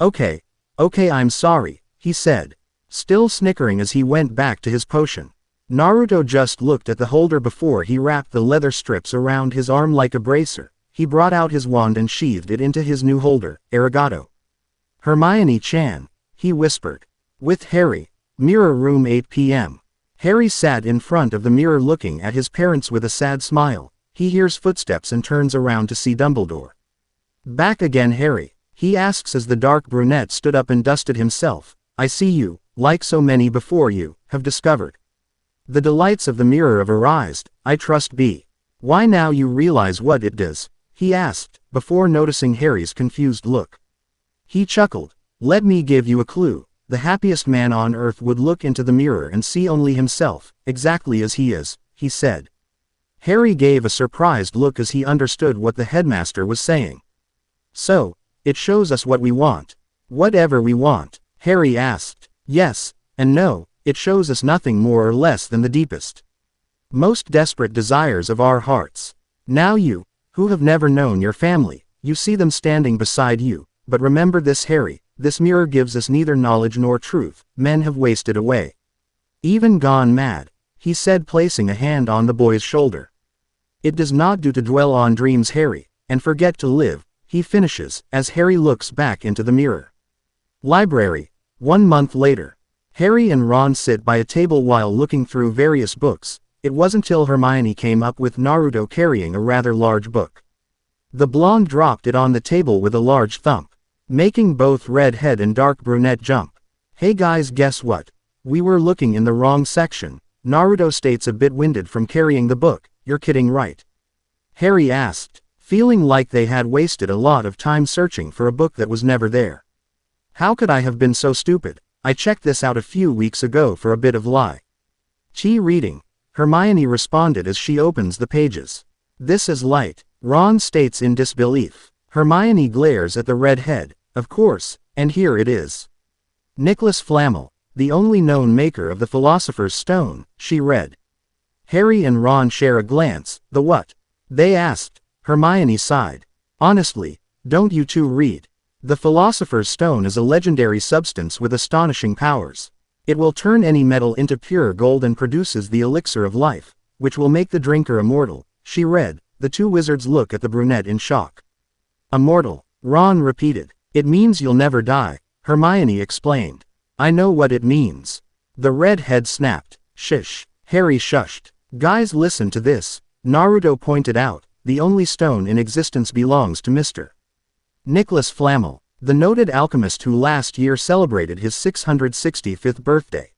Okay, I'm sorry, he said, still snickering as he went back to his potion. Naruto just looked at the holder before he wrapped the leather strips around his arm like a bracer. He brought out his wand and sheathed it into his new holder. Arigato. Hermione-chan, he whispered. With Harry. Mirror room 8 p.m. Harry sat in front of the mirror looking at his parents with a sad smile. He hears footsteps and turns around to see Dumbledore. Back again, Harry, he asks as the dark brunette stood up and dusted himself. I see you, like so many before you, have discovered the delights of the mirror of her eyes. I trust be. Why now you realize what it does? He asked, before noticing Harry's confused look. He chuckled. Let me give you a clue. The happiest man on earth would look into the mirror and see only himself, exactly as he is, he said. Harry gave a surprised look as he understood what the headmaster was saying. So, it shows us what we want. Whatever we want, Harry asked. Yes, and no, it shows us nothing more or less than the deepest, most desperate desires of our hearts. Now you, who have never known your family, you see them standing beside you, but remember this, Harry, this mirror gives us neither knowledge nor truth. Men have wasted away. Even gone mad, he said, placing a hand on the boy's shoulder. It does not do to dwell on dreams, Harry, and forget to live, he finishes, as Harry looks back into the mirror. Library. 1 month later. Harry and Ron sit by a table while looking through various books. It wasn't till Hermione came up with Naruto carrying a rather large book. The blonde dropped it on the table with a large thump, making both redhead and dark brunette jump. Hey guys, guess what? We were looking in the wrong section, Naruto states, a bit winded from carrying the book. You're kidding, right? Harry asked, feeling like they had wasted a lot of time searching for a book that was never there. How could I have been so stupid? I checked this out a few weeks ago for a bit of lie. Reading, Hermione responded as she opens the pages. This is light, Ron states in disbelief. Hermione glares at the redhead. Of course, and here it is. Nicholas Flamel, the only known maker of the Philosopher's Stone, she read. Harry and Ron share a glance. The what? They asked. Hermione sighed. Honestly, don't you two read? The Philosopher's Stone is a legendary substance with astonishing powers. It will turn any metal into pure gold and produces the elixir of life, which will make the drinker immortal, she read. The two wizards look at the brunette in shock. Immortal, Ron repeated. It means you'll never die, Hermione explained. I know what it means. The redhead snapped. Shish. Harry shushed. Guys, listen to this. Naruto pointed out, the only stone in existence belongs to Mr. Nicholas Flamel, the noted alchemist who last year celebrated his 665th birthday.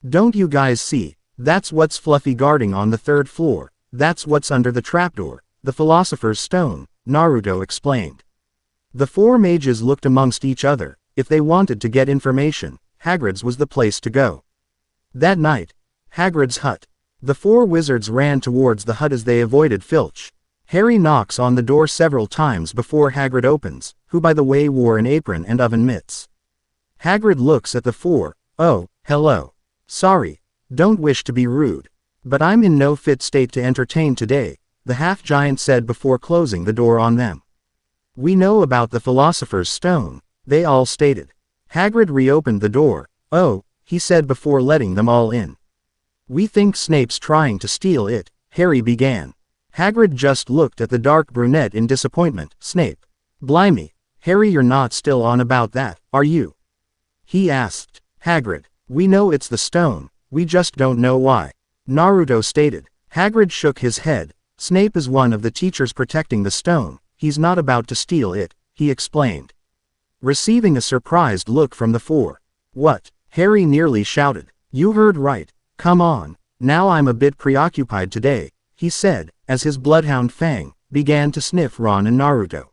Don't you guys see? That's what's fluffy guarding on the 3rd floor, that's what's under the trapdoor, the Philosopher's Stone, Naruto explained. The 4 mages looked amongst each other. If they wanted to get information, Hagrid's was the place to go. That night, Hagrid's hut. The 4 wizards ran towards the hut as they avoided Filch. Harry knocks on the door several times before Hagrid opens, who by the way wore an apron and oven mitts. Hagrid looks at the 4, "Oh, hello. Sorry, don't wish to be rude. But I'm in no fit state to entertain today," the half-giant said before closing the door on them. "We know about the Philosopher's Stone," they all stated. Hagrid reopened the door. "Oh," he said before letting them all in. "We think Snape's trying to steal it," Harry began. Hagrid just looked at the dark brunette in disappointment. "Snape. Blimey, Harry, you're not still on about that, are you?" he asked. Hagrid, "We know it's the stone, we just don't know why," Naruto stated. Hagrid shook his head. "Snape is one of the teachers protecting the stone, he's not about to steal it," he explained. Receiving a surprised look from the 4. "What?" Harry nearly shouted. "You heard right, come on, now I'm a bit preoccupied today," he said, as his bloodhound Fang began to sniff Ron and Naruto.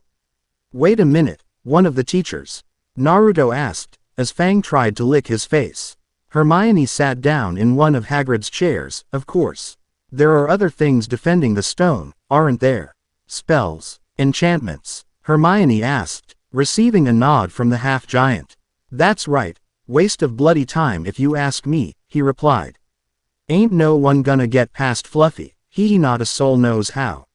"Wait a minute, one of the teachers?" Naruto asked, as Fang tried to lick his face. Hermione sat down in one of Hagrid's chairs. "Of course. There are other things defending the stone, aren't there? Spells, enchantments?" Hermione asked, receiving a nod from the half-giant. "That's right, waste of bloody time if you ask me," he replied. "Ain't no one gonna get past Fluffy, not a soul knows how.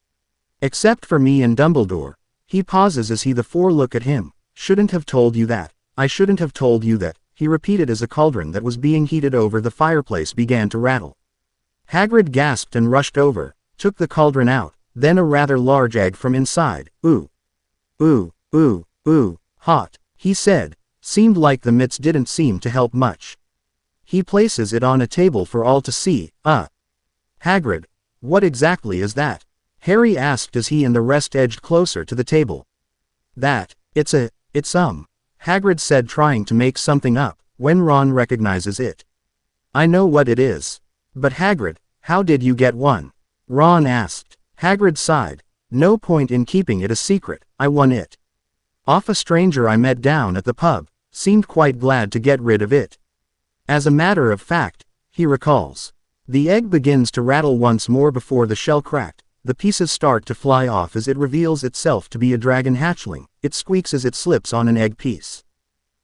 Except for me and Dumbledore." He pauses as the 4 look at him. "Shouldn't have told you that, I shouldn't have told you that," he repeated as a cauldron that was being heated over the fireplace began to rattle. Hagrid gasped and rushed over, took the cauldron out, then a rather large egg from inside. "Ooh. Ooh, ooh, ooh, hot," he said. Seemed like the mitts didn't seem to help much. He places it on a table for all to see. Hagrid, what exactly is that?" Harry asked as he and the rest edged closer to the table. It's Hagrid said, trying to make something up, when Ron recognizes it. "I know what it is. But Hagrid, how did you get one?" Ron asked. Hagrid sighed. "No point in keeping it a secret, I won it. Off a stranger I met down at the pub, seemed quite glad to get rid of it." As a matter of fact, he recalls. The egg begins to rattle once more before the shell cracked. The pieces start to fly off as it reveals itself to be a dragon hatchling. It squeaks as it slips on an egg piece.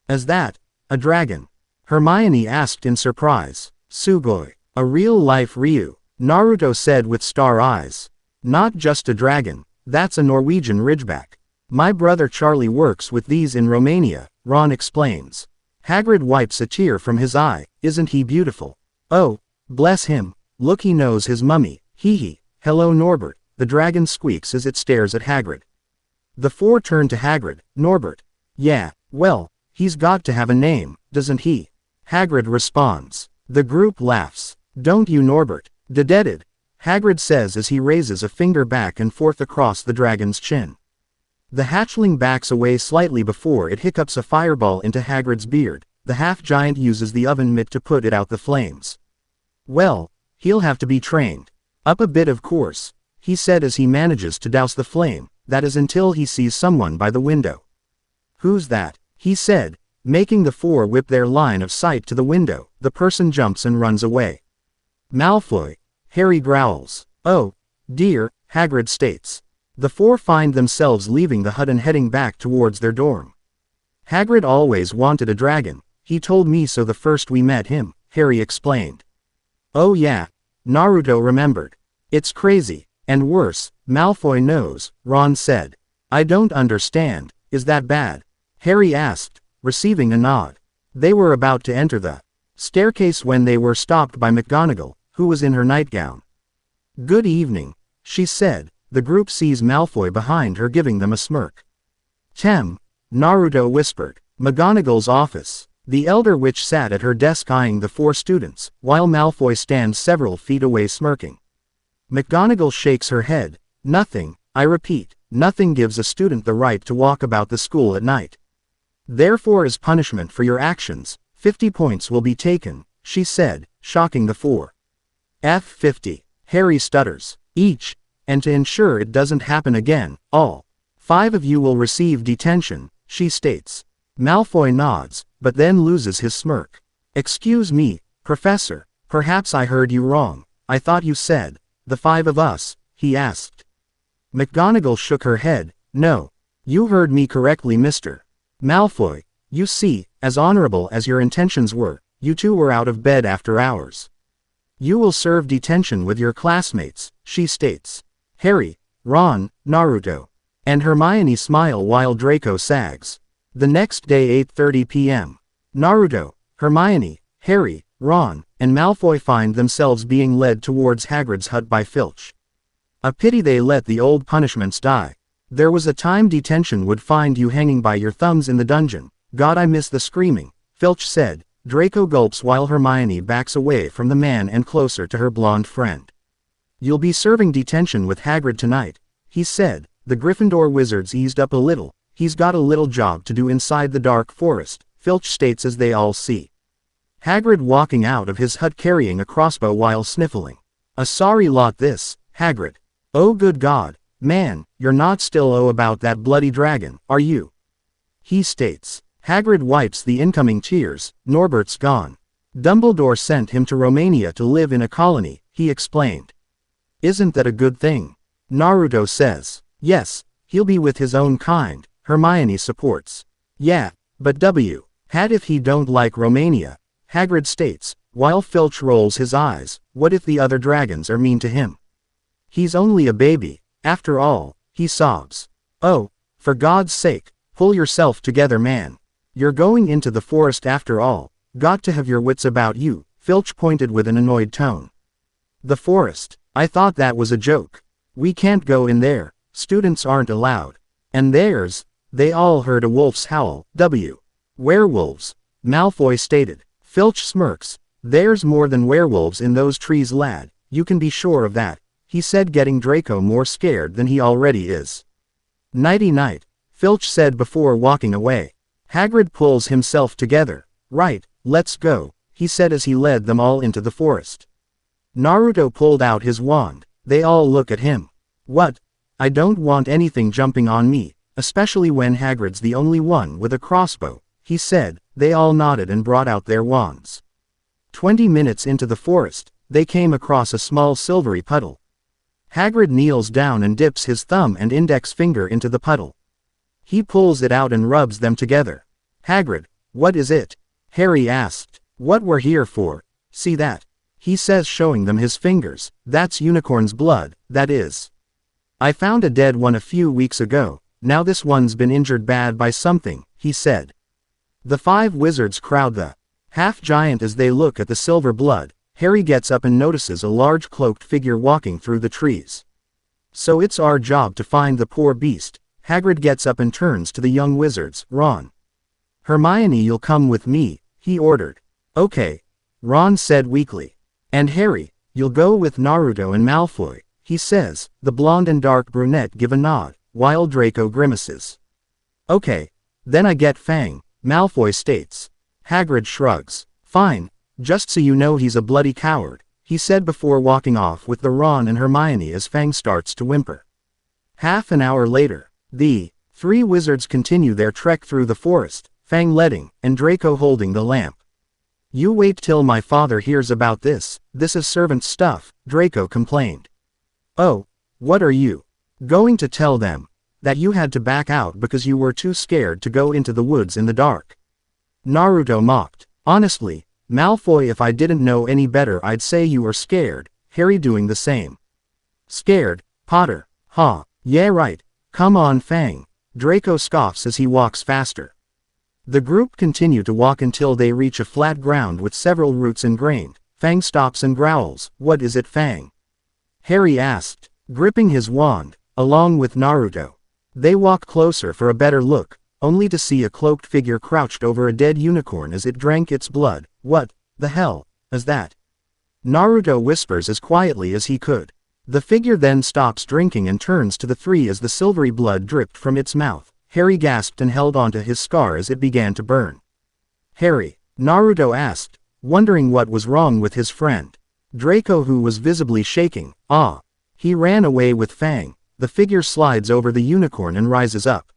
"Is that a dragon?" Hermione asked in surprise. "Sugoi. A real-life Ryu," Naruto said with star eyes. "Not just a dragon, that's a Norwegian ridgeback. My brother Charlie works with these in Romania," Ron explains. Hagrid wipes a tear from his eye. "Isn't he beautiful? Oh, bless him, look, he knows his mummy, hee. Hello Norbert," the dragon squeaks as it stares at Hagrid. The 4 turn to Hagrid. "Norbert. Yeah, well, he's got to have a name, doesn't he?" Hagrid responds. The group laughs. "Don't you Norbert? Dededed," Hagrid says as he raises a finger back and forth across the dragon's chin. The hatchling backs away slightly before it hiccups a fireball into Hagrid's beard. The half-giant uses the oven mitt to put it out the flames. "Well, he'll have to be trained up a bit, of course," he said as he manages to douse the flame. That is until he sees someone by the window. "Who's that?" he said, making the 4 whip their line of sight to the window. The person jumps and runs away. "Malfoy," Harry growls. "Oh, dear," Hagrid states. The 4 find themselves leaving the hut and heading back towards their dorm. "Hagrid always wanted a dragon, he told me so the first we met him," Harry explained. "Oh yeah," Naruto remembered. "It's crazy, and worse, Malfoy knows," Ron said. "I don't understand, is that bad?" Harry asked, receiving a nod. They were about to enter the staircase when they were stopped by McGonagall, who was in her nightgown. "Good evening," she said. The group sees Malfoy behind her giving them a smirk. "Tem," Naruto whispered. McGonagall's office. The elder witch sat at her desk eyeing the 4 students, while Malfoy stands several feet away smirking. McGonagall shakes her head. Nothing, I repeat, nothing gives a student the right to walk about the school at night. Therefore, as punishment for your actions, 50 points will be taken, she said, shocking the four. F50. Harry stutters. Each, and to ensure it doesn't happen again, all 5 of you will receive detention, she states. Malfoy nods, but then loses his smirk. Excuse me, Professor, perhaps I heard you wrong. I thought you said, the 5 of us, he asked. McGonagall shook her head. No. You heard me correctly, Mr. Malfoy. You see, as honorable as your intentions were, you two were out of bed after hours. You will serve detention with your classmates, she states. Harry, Ron, Naruto, and Hermione smile while Draco sags. The next day 8:30 p.m. Naruto, Hermione, Harry, Ron, and Malfoy find themselves being led towards Hagrid's hut by Filch. A pity they let the old punishments die. There was a time detention would find you hanging by your thumbs in the dungeon. God, I miss the screaming, Filch said. Draco gulps while Hermione backs away from the man and closer to her blonde friend. You'll be serving detention with Hagrid tonight, he said. The Gryffindor wizards eased up a little. He's got a little job to do inside the dark forest, Filch states as they all see Hagrid walking out of his hut carrying a crossbow while sniffling. A sorry lot this, Hagrid. Oh good God, man, you're not still about that bloody dragon, are you? He states. Hagrid wipes the incoming tears. Norbert's gone. Dumbledore sent him to Romania to live in a colony, he explained. Isn't that a good thing? Naruto says. Yes, he'll be with his own kind, Hermione supports. Yeah, but had if he don't like Romania, Hagrid states, while Filch rolls his eyes. What if the other dragons are mean to him? He's only a baby, after all, he sobs. Oh, for God's sake, pull yourself together, man. You're going into the forest after all. Got to have your wits about you, Filch pointed with an annoyed tone. The forest? I thought that was a joke. We can't go in there. Students aren't allowed. And they all heard a wolf's howl. Werewolves, Malfoy stated. Filch smirks. There's more than werewolves in those trees, lad. You can be sure of that, he said, getting Draco more scared than he already is. Nighty-night, Filch said before walking away. Hagrid pulls himself together. Right, let's go, he said as he led them all into the forest. Naruto pulled out his wand. They all look at him. What? I don't want anything jumping on me, especially when Hagrid's the only one with a crossbow, he said. They all nodded and brought out their wands. 20 minutes into the forest, they came across a small silvery puddle. Hagrid kneels down and dips his thumb and index finger into the puddle. He pulls it out and rubs them together. Hagrid, what is it? Harry asked. What we're here for. See that? He says, showing them his fingers. That's unicorn's blood, that is. I found a dead one a few weeks ago. Now this one's been injured bad by something, he said. The 5 wizards crowd the half-giant as they look at the silver blood. Harry gets up and notices a large cloaked figure walking through the trees. So it's our job to find the poor beast. Hagrid gets up and turns to the young wizards. Ron. Hermione, you'll come with me, he ordered. Okay, Ron said weakly. And Harry, you'll go with Naruto and Malfoy, he says. The blonde and dark brunette give a nod, while Draco grimaces. Okay, then I get Fang, Malfoy states. Hagrid shrugs. Fine, just so you know he's a bloody coward, he said before walking off with the Ron and Hermione as Fang starts to whimper. Half an hour later, the 3 wizards continue their trek through the forest, Fang leading, and Draco holding the lamp. You wait till my father hears about this. This is servant stuff, Draco complained. Oh, what are you going to tell them? That you had to back out because you were too scared to go into the woods in the dark? Naruto mocked. Honestly, Malfoy, if I didn't know any better I'd say you were scared. Harry doing the same. Scared, Potter, huh? Yeah right. Come on Fang. Draco scoffs as he walks faster. The group continue to walk until they reach a flat ground with several roots ingrained. Fang stops and growls. What is it, Fang? Harry asked, gripping his wand, along with Naruto. They walk closer for a better look, only to see a cloaked figure crouched over a dead unicorn as it drank its blood. What the hell is that? Naruto whispers as quietly as he could. The figure then stops drinking and turns to the three as the silvery blood dripped from its mouth. Harry gasped and held onto his scar as it began to burn. Harry, Naruto asked, wondering what was wrong with his friend. Draco, who was visibly shaking, he ran away with Fang. The figure slides over the unicorn and rises up.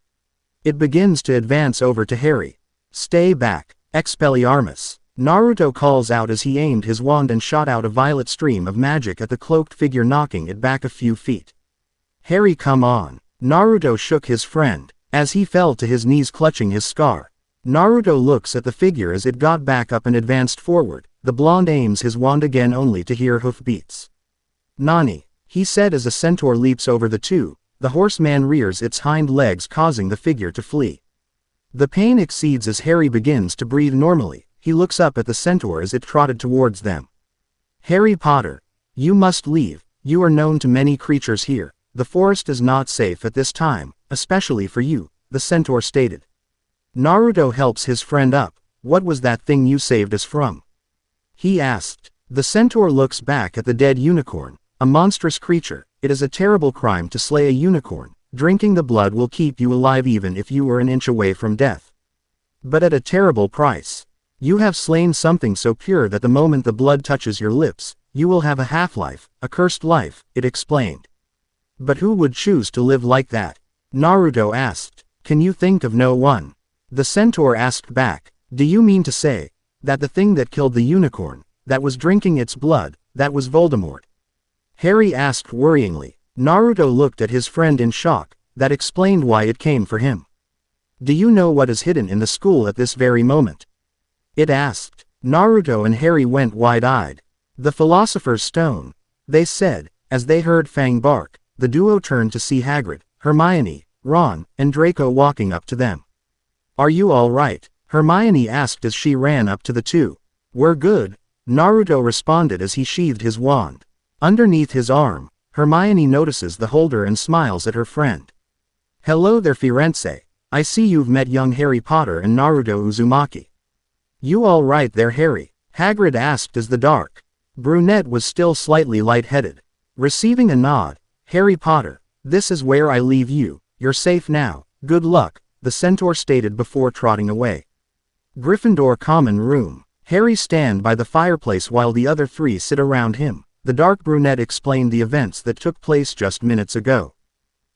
It begins to advance over to Harry. Stay back, Expelliarmus. Naruto calls out as he aimed his wand and shot out a violet stream of magic at the cloaked figure, knocking it back a few feet. Harry, come on. Naruto shook his friend, as he fell to his knees clutching his scar. Naruto looks at the figure as it got back up and advanced forward. The blonde aims his wand again only to hear hoofbeats. Nani, he said as a centaur leaps over the two. The horseman rears its hind legs, causing the figure to flee. The pain exceeds as Harry begins to breathe normally. He looks up at the centaur as it trotted towards them. Harry Potter, you must leave. You are known to many creatures here. The forest is not safe at this time, especially for you, the centaur stated. Naruto helps his friend up. What was that thing you saved us from? He asked. The centaur looks back at the dead unicorn. A monstrous creature. It is a terrible crime to slay a unicorn. Drinking the blood will keep you alive even if you were an inch away from death. But at a terrible price. You have slain something so pure that the moment the blood touches your lips, you will have a half-life, a cursed life, it explained. But who would choose to live like that? Naruto asked. Can you think of no one? The centaur asked back. Do you mean to say that the thing that killed the unicorn, that was drinking its blood, that was Voldemort? Harry asked worryingly. Naruto looked at his friend in shock. That explained why it came for him. Do you know what is hidden in the school at this very moment? It asked. Naruto and Harry went wide-eyed. The Philosopher's Stone, they said. As they heard Fang bark, the duo turned to see Hagrid, Hermione, Ron, and Draco walking up to them. Are you all right? Hermione asked as she ran up to the two. We're good, Naruto responded as he sheathed his wand. Underneath his arm, Hermione notices the holder and smiles at her friend. Hello there, Firenze. I see you've met young Harry Potter and Naruto Uzumaki. You all right there, Harry? Hagrid asked as the dark brunette was still slightly lightheaded. Receiving a nod, Harry Potter, this is where I leave you. You're safe now. Good luck, the centaur stated before trotting away. Gryffindor common room. Harry stands by the fireplace while the other three sit around him. The dark brunette explained the events that took place just minutes ago.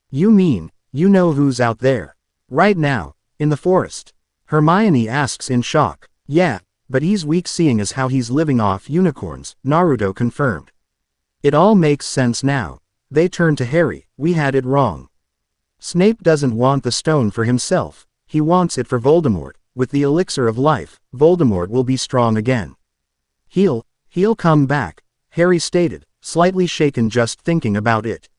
You mean, you know who's out there? Right now, in the forest? Hermione asks in shock. Yeah, but he's weak seeing as how he's living off unicorns, Naruto confirmed. It all makes sense now. They turned to Harry. We had it wrong. Snape doesn't want the stone for himself. He wants it for Voldemort. With the elixir of life, Voldemort will be strong again. He'll come back, Harry stated, slightly shaken just thinking about it.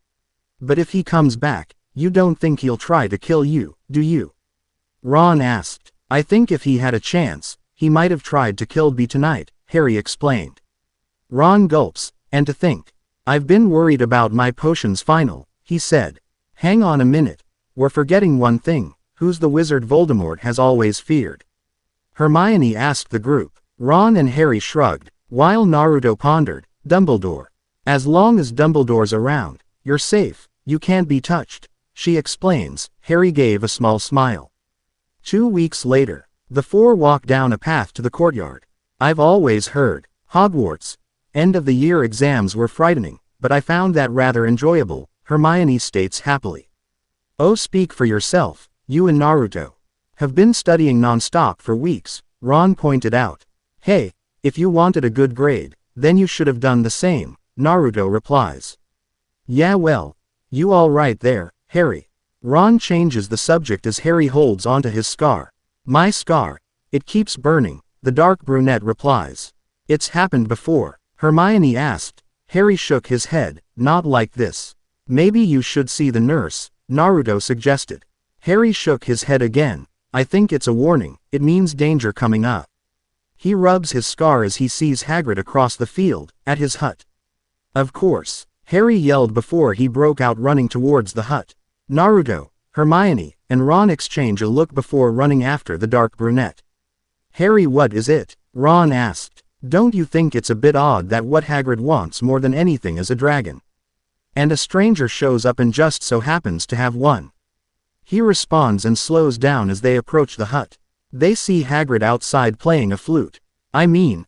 But if he comes back, you don't think he'll try to kill you, do you? Ron asked. I think if he had a chance, he might have tried to kill me tonight, Harry explained. Ron gulps, and to think. I've been worried about my potions final, he said. Hang on a minute. We're forgetting one thing. Who's the wizard Voldemort has always feared? Hermione asked the group. Ron and Harry shrugged, while Naruto pondered. Dumbledore. As long as Dumbledore's around, you're safe, you can't be touched, she explains. Harry gave a small smile. 2 weeks later, the four walk down a path to the courtyard. I've always heard, Hogwarts, end of the year exams were frightening, but I found that rather enjoyable, Hermione states happily. Oh, speak for yourself, you and Naruto have been studying non-stop for weeks, Ron pointed out. Hey, if you wanted a good grade, then you should have done the same, Naruto replies. Yeah, well, you all right there, Harry? Ron changes the subject as Harry holds onto his scar. My scar, it keeps burning, the dark brunette replies. It's happened before, Hermione asked. Harry shook his head. Not like this. Maybe you should see the nurse, Naruto suggested. Harry shook his head again. I think it's a warning, it means danger coming up. He rubs his scar as he sees Hagrid across the field, at his hut. Of course, Harry yelled before he broke out running towards the hut. Naruto, Hermione, and Ron exchange a look before running after the dark brunette. Harry, what is it? Ron asked. Don't you think it's a bit odd that what Hagrid wants more than anything is a dragon? And a stranger shows up and just so happens to have one. He responds and slows down as they approach the hut. They see Hagrid outside playing a flute. I mean,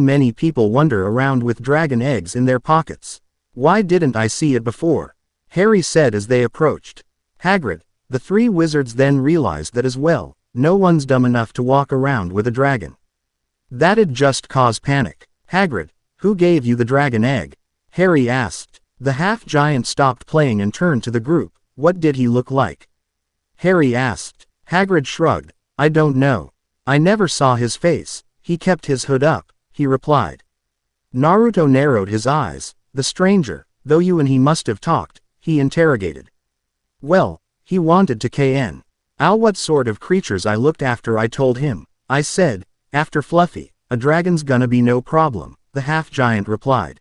many people wander around with dragon eggs in their pockets. Why didn't I see it before? Harry said as they approached. Hagrid, the three wizards then realized that as well, no one's dumb enough to walk around with a dragon. That'd just cause panic. Hagrid, who gave you the dragon egg? Harry asked. The half-giant stopped playing and turned to the group. What did he look like? Harry asked. Hagrid shrugged. I don't know. I never saw his face. He kept his hood up, he replied. Naruto narrowed his eyes. The stranger, though you and he must have talked, he interrogated. Well, he wanted to kn. Ow, what sort of creatures I looked after. I told him. I said, after Fluffy, a dragon's gonna be no problem, the half-giant replied.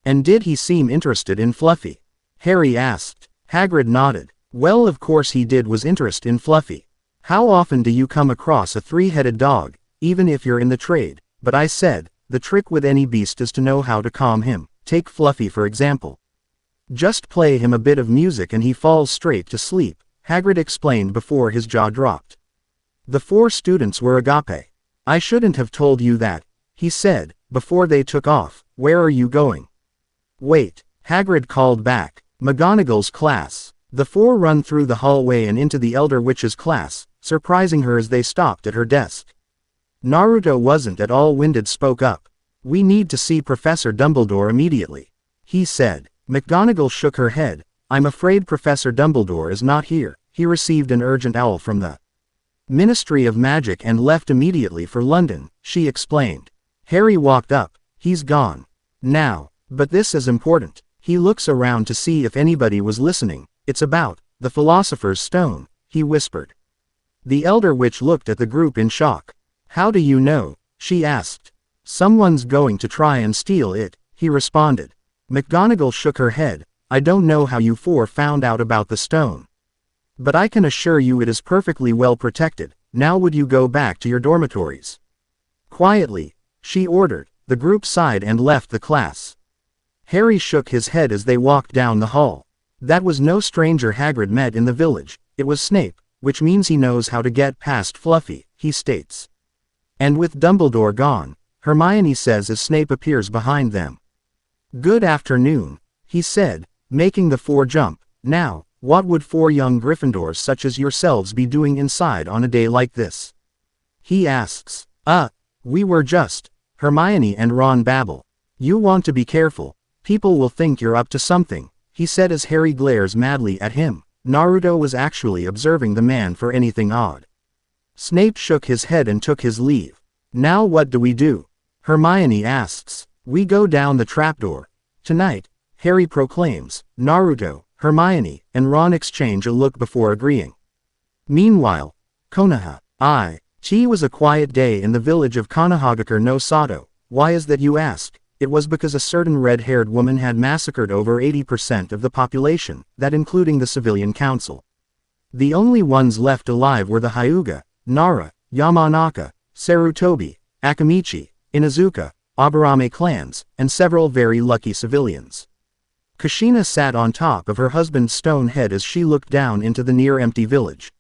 And did he seem interested in Fluffy? Harry asked. Hagrid nodded. Well, of course he did was interest in Fluffy. How often do you come across a three-headed dog, even if you're in the trade? But I said, the trick with any beast is to know how to calm him. Take Fluffy for example. Just play him a bit of music and he falls straight to sleep, Hagrid explained before his jaw dropped. The four students were agape. I shouldn't have told you that, he said, before they took off. Where are you going? Wait, Hagrid called back. McGonagall's class. The four run through the hallway and into the Elder Witch's class, surprising her as they stopped at her desk. Naruto wasn't at all winded, spoke up. We need to see Professor Dumbledore immediately, he said. McGonagall shook her head. I'm afraid Professor Dumbledore is not here. He received an urgent owl from the Ministry of Magic and left immediately for London, she explained. Harry walked up. He's gone. Now, but this is important. He looks around to see if anybody was listening. It's about the Philosopher's Stone, he whispered. The Elder Witch looked at the group in shock. How do you know? She asked. Someone's going to try and steal it, he responded. McGonagall shook her head. I don't know how you four found out about the stone. But I can assure you it is perfectly well protected. Now would you go back to your dormitories? Quietly, she ordered. The group sighed and left the class. Harry shook his head as they walked down the hall. That was no stranger Hagrid met in the village. It was Snape, which means he knows how to get past Fluffy, he states. And with Dumbledore gone, Hermione says as Snape appears behind them. Good afternoon, he said, making the four jump. Now, what would four young Gryffindors such as yourselves be doing inside on a day like this? He asks. We were just. Hermione and Ron babble. You want to be careful. People will think you're up to something, he said as Harry glares madly at him. Naruto was actually observing the man for anything odd. Snape shook his head and took his leave. Now what do we do? Hermione asks. We go down the trapdoor. Tonight, Harry proclaims. Naruto, Hermione, and Ron exchange a look before agreeing. Meanwhile, Konoha. It was a quiet day in the village of Konohagakure no Sato. Why is that, you ask? It was because a certain red-haired woman had massacred over 80% of the population, that including the civilian council. The only ones left alive were the Hyuga, Nara, Yamanaka, Sarutobi, Akamichi, Inuzuka, Aburame clans, and several very lucky civilians. Kushina sat on top of her husband's stone head as she looked down into the near-empty village.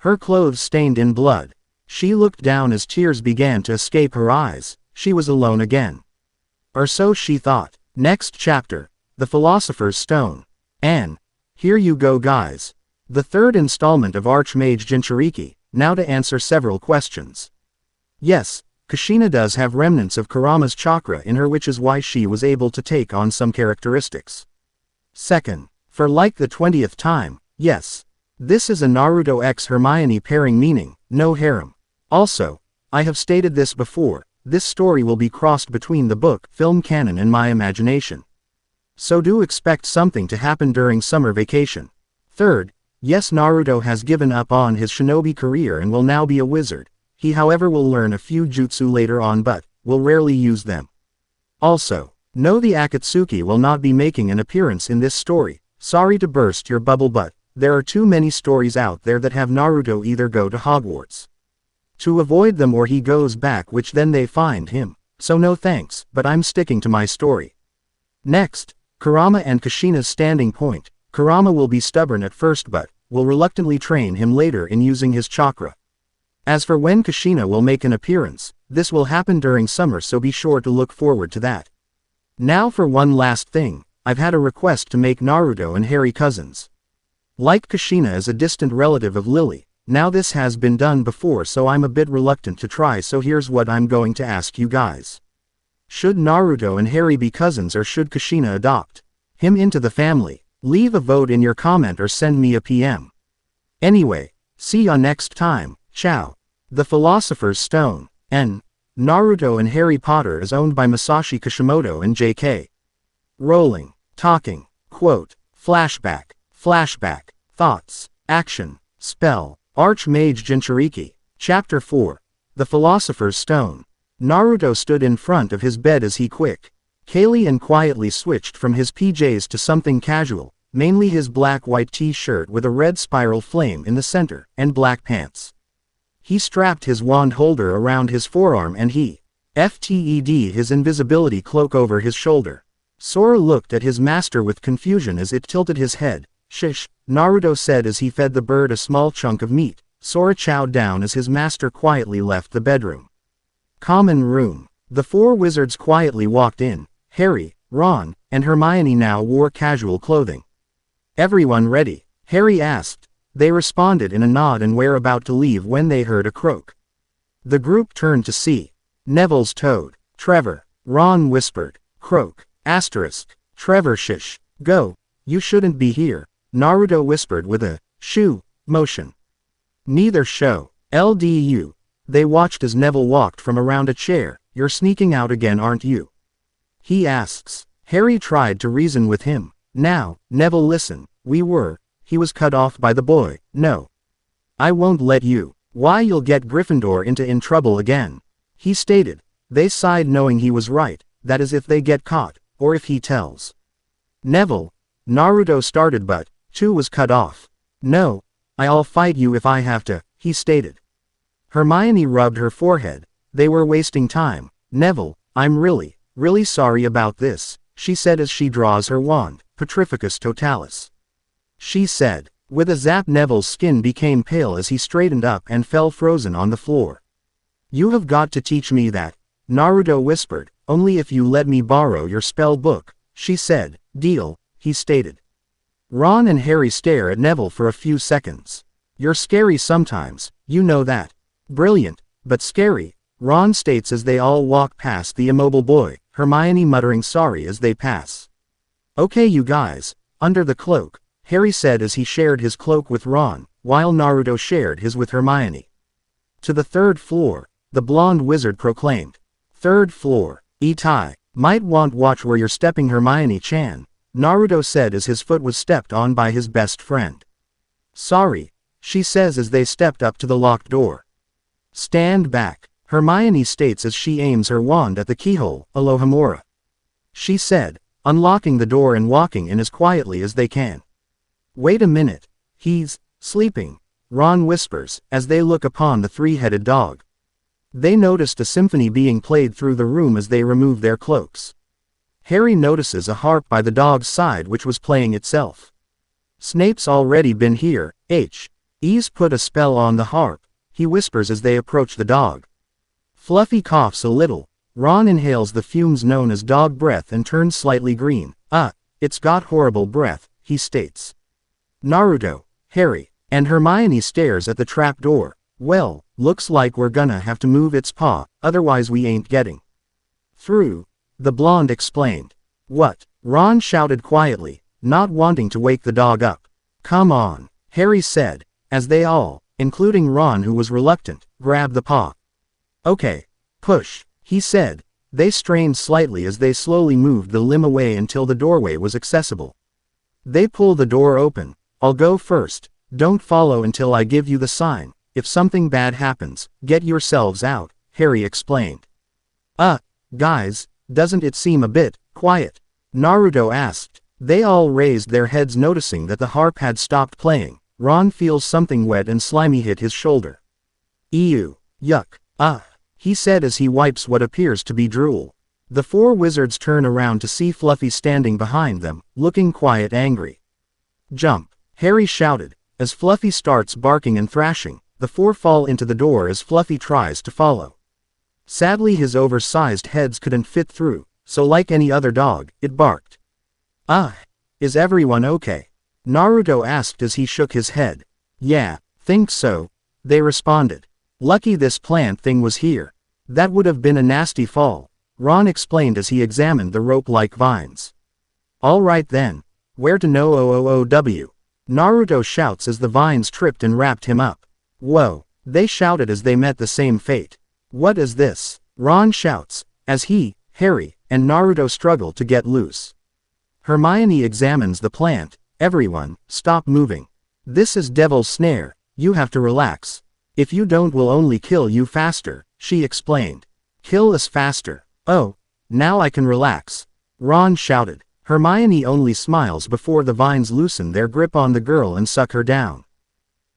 Her clothes stained in blood. She looked down as tears began to escape her eyes. She was alone again. Or so she thought. Next chapter. The Philosopher's Stone. And here you go, guys. The third installment of Mage Jinchuuriki, now to answer several questions. Yes, Kushina does have remnants of Kurama's chakra in her, which is why she was able to take on some characteristics. Second, for like the 20th time, yes. This is a Naruto x Hermione pairing, meaning, no harem. Also, I have stated this before, this story will be crossed between the book, film canon and my imagination. So do expect something to happen during summer vacation. Third, yes, Naruto has given up on his shinobi career and will now be a wizard. He however will learn a few jutsu later on but will rarely use them. Also, no, the Akatsuki will not be making an appearance in this story. Sorry to burst your bubble, but there are too many stories out there that have Naruto either go to Hogwarts to avoid them or he goes back, which then they find him. So no thanks, but I'm sticking to my story. Next, Kurama and Kushina's standing point. Kurama will be stubborn at first but will reluctantly train him later in using his chakra. As for when Kushina will make an appearance, this will happen during summer, so be sure to look forward to that. Now for one last thing, I've had a request to make Naruto and Harry cousins. Like Kushina is a distant relative of Lily, now this has been done before so I'm a bit reluctant to try, so here's what I'm going to ask you guys. Should Naruto and Harry be cousins or should Kushina adopt him into the family? Leave a vote in your comment or send me a PM. Anyway, see ya next time, ciao. The Philosopher's Stone. N. Naruto and Harry Potter is owned by Masashi Kishimoto and J.K. Rowling. Talking. Quote. Flashback. Flashback. Thoughts. Action. Spell. Archmage Jinchuuriki. Chapter 4. The Philosopher's Stone. Naruto stood in front of his bed as he quickly and quietly switched from his PJs to something casual, mainly his black-white t-shirt with a red spiral flame in the center, and black pants. He strapped his wand holder around his forearm and he FTED his invisibility cloak over his shoulder. Sora looked at his master with confusion as it tilted his head. Shish, Naruto said as he fed the bird a small chunk of meat. Sora chowed down as his master quietly left the bedroom. Common room. The four wizards quietly walked in. Harry, Ron, and Hermione now wore casual clothing. Everyone ready? Harry asked. They responded in a nod and were about to leave when they heard a croak. The group turned to see Neville's toad. Trevor. Ron whispered. Croak. Asterisk. Trevor shish. Go. You shouldn't be here. Naruto whispered with a shoo motion. Neither show. LDU. They watched as Neville walked from around a chair. You're sneaking out again, aren't you? He asks. Harry tried to reason with him. Now, Neville, listen. We were. He was cut off by the boy. No. I won't let you. Why, you'll get Gryffindor in trouble again. He stated. They sighed knowing he was right, that is if they get caught, or if he tells Neville. Naruto started but, too was cut off. No. I'll fight you if I have to, he stated. Hermione rubbed her forehead. They were wasting time. Neville, I'm really sorry about this, she said as she draws her wand, Petrificus Totalis. She said. With a zap, Neville's skin became pale as he straightened up and fell frozen on the floor. You have got to teach me that, Naruto whispered. Only if you let me borrow your spell book, she said. Deal, he stated. Ron and Harry stare at Neville for a few seconds. You're scary sometimes, you know that. Brilliant, but scary, Ron states as they all walk past the immobile boy, Hermione muttering sorry as they pass. Okay you guys, under the cloak, Harry said as he shared his cloak with Ron, while Naruto shared his with Hermione. To the third floor, the blonde wizard proclaimed. Third floor, Itai, might want watch where you're stepping, Hermione-chan, Naruto said as his foot was stepped on by his best friend. Sorry, she says as they stepped up to the locked door. Stand back, Hermione states as she aims her wand at the keyhole. Alohomora, she said, unlocking the door and walking in as quietly as they can. Wait a minute, he's sleeping, Ron whispers, as they look upon the three-headed dog. They noticed a symphony being played through the room as they remove their cloaks. Harry notices a harp by the dog's side which was playing itself. Snape's already been here, He's put a spell on the harp, he whispers as they approach the dog. Fluffy coughs a little. Ron inhales the fumes known as dog breath and turns slightly green. It's got horrible breath, he states. Naruto, Harry, and Hermione stares at the trap door. Well, looks like we're gonna have to move its paw, otherwise we ain't getting through, the blonde explained. What? Ron shouted quietly, not wanting to wake the dog up. Come on, Harry said, as they all, including Ron who was reluctant, grabbed the paw. Okay, push, he said. They strained slightly as they slowly moved the limb away until the doorway was accessible. They pull the door open. I'll go first, don't follow until I give you the sign. If something bad happens, get yourselves out, Harry explained. Guys, doesn't it seem a bit quiet? Naruto asked. They all raised their heads noticing that the harp had stopped playing. Ron feels something wet and slimy hit his shoulder. Ew. Yuck. He said as he wipes what appears to be drool. The four wizards turn around to see Fluffy standing behind them, looking quiet angry. Jump! Harry shouted. As Fluffy starts barking and thrashing, the four fall into the door as Fluffy tries to follow. Sadly his oversized heads couldn't fit through, so like any other dog, it barked. Is everyone okay? Naruto asked as he shook his head. Yeah, think so, they responded. Lucky this plant thing was here. That would have been a nasty fall, Ron explained as he examined the rope-like vines. Alright then, where to know OOOW? Naruto shouts as the vines tripped and wrapped him up. Whoa, they shouted as they met the same fate. What is this? Ron shouts, as he, Harry, and Naruto struggle to get loose. Hermione examines the plant. Everyone, stop moving. This is Devil's Snare, you have to relax. If you don't we'll only kill you faster, she explained. Kill us faster. Oh, now I can relax. Ron shouted. Hermione only smiles before the vines loosen their grip on the girl and suck her down.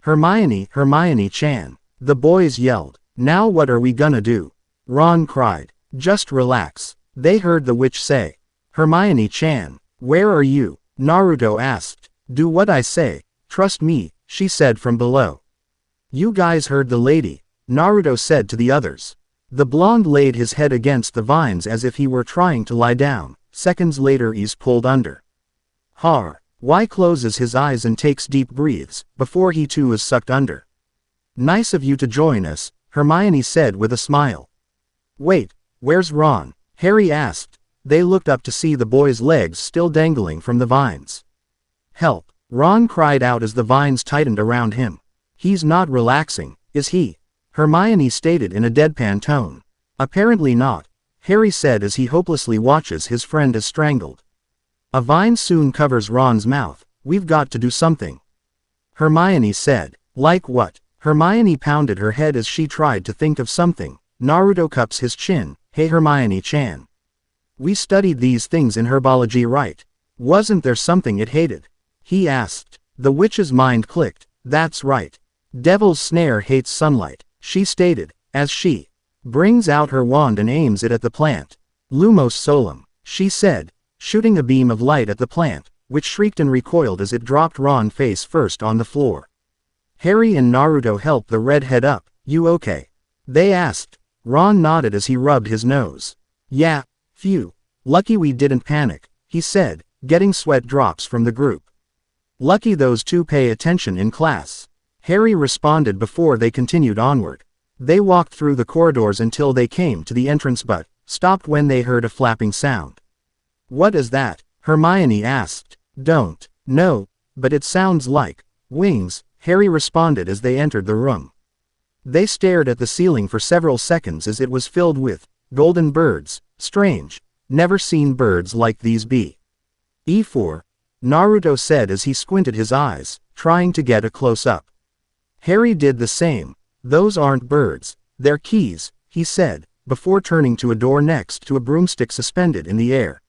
Hermione-chan. The boys yelled. Now what are we gonna do? Ron cried. Just relax. They heard the witch say. Hermione-chan, where are you? Naruto asked. Do what I say, trust me, she said from below. You guys heard the lady, Naruto said to the others. The blonde laid his head against the vines as if he were trying to lie down. Seconds later he's pulled under. Y closes his eyes and takes deep breaths, before he too is sucked under. Nice of you to join us, Hermione said with a smile. Wait, where's Ron? Harry asked. They looked up to see the boy's legs still dangling from the vines. Help! Ron cried out as the vines tightened around him. He's not relaxing, is he? Hermione stated in a deadpan tone. Apparently not, Harry said as he hopelessly watches his friend as strangled. A vine soon covers Ron's mouth. We've got to do something, Hermione said. Like what? Hermione pounded her head as she tried to think of something. Naruto cups his chin. Hey Hermione-chan. We studied these things in herbology, right? Wasn't there something it hated? He asked. The witch's mind clicked. That's right. Devil's Snare hates sunlight, she stated, as she brings out her wand and aims it at the plant. Lumos Solum, she said, shooting a beam of light at the plant, which shrieked and recoiled as it dropped Ron face first on the floor. Harry and Naruto helped the redhead up. You okay? They asked. Ron nodded as he rubbed his nose. Yeah, phew. Lucky we didn't panic, he said, getting sweat drops from the group. Lucky those two pay attention in class, Harry responded before they continued onward. They walked through the corridors until they came to the entrance but stopped when they heard a flapping sound. What is that? Hermione asked. Don't know, but it sounds like wings, Harry responded as they entered the room. They stared at the ceiling for several seconds as it was filled with golden birds. Strange, never seen birds like these before, Naruto said as he squinted his eyes, trying to get a close-up. Harry did the same. Those aren't birds, they're keys, he said, before turning to a door next to a broomstick suspended in the air.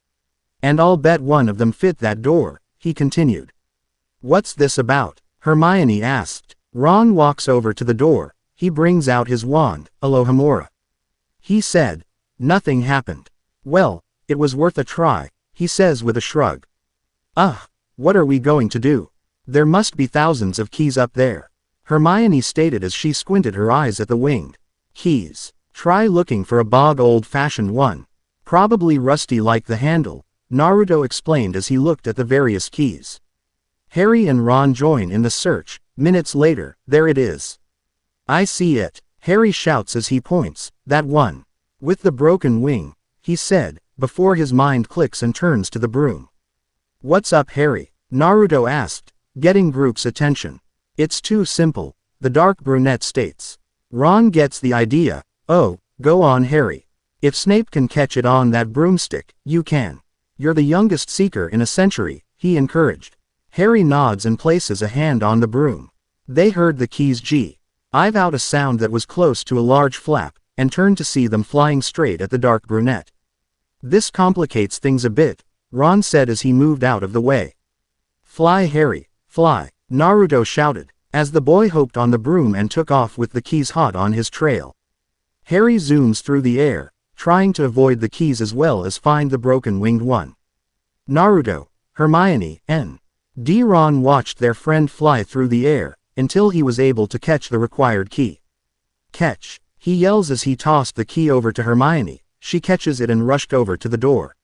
And I'll bet one of them fit that door, he continued. What's this about? Hermione asked. Ron walks over to the door. He brings out his wand. Alohomora, he said. Nothing happened. Well, it was worth a try, he says with a shrug. What are we going to do? There must be thousands of keys up there, Hermione stated as she squinted her eyes at the winged keys. Try looking for a bog old-fashioned one. Probably rusty like the handle, Naruto explained as he looked at the various keys. Harry and Ron join in the search. Minutes later, there it is. I see it, Harry shouts as he points. That one. With the broken wing, he said, before his mind clicks and turns to the broom. What's up, Harry? Naruto asked, getting group's attention. It's too simple, the dark brunette states. Ron gets the idea. Oh, go on, Harry. If Snape can catch it on that broomstick, you can. You're the youngest seeker in a century, he encouraged. Harry nods and places a hand on the broom. They heard the keys I've out a sound that was close to a large flap, and turned to see them flying straight at the dark brunette. This complicates things a bit, Ron said as he moved out of the way. Fly, Harry, fly, Naruto shouted, as the boy hopped on the broom and took off with the keys hot on his trail. Harry zooms through the air, trying to avoid the keys as well as find the broken winged one. Naruto, Hermione, and Ron watched their friend fly through the air, until he was able to catch the required key. Catch! He yells as he tossed the key over to Hermione. She catches it and rushed over to the door.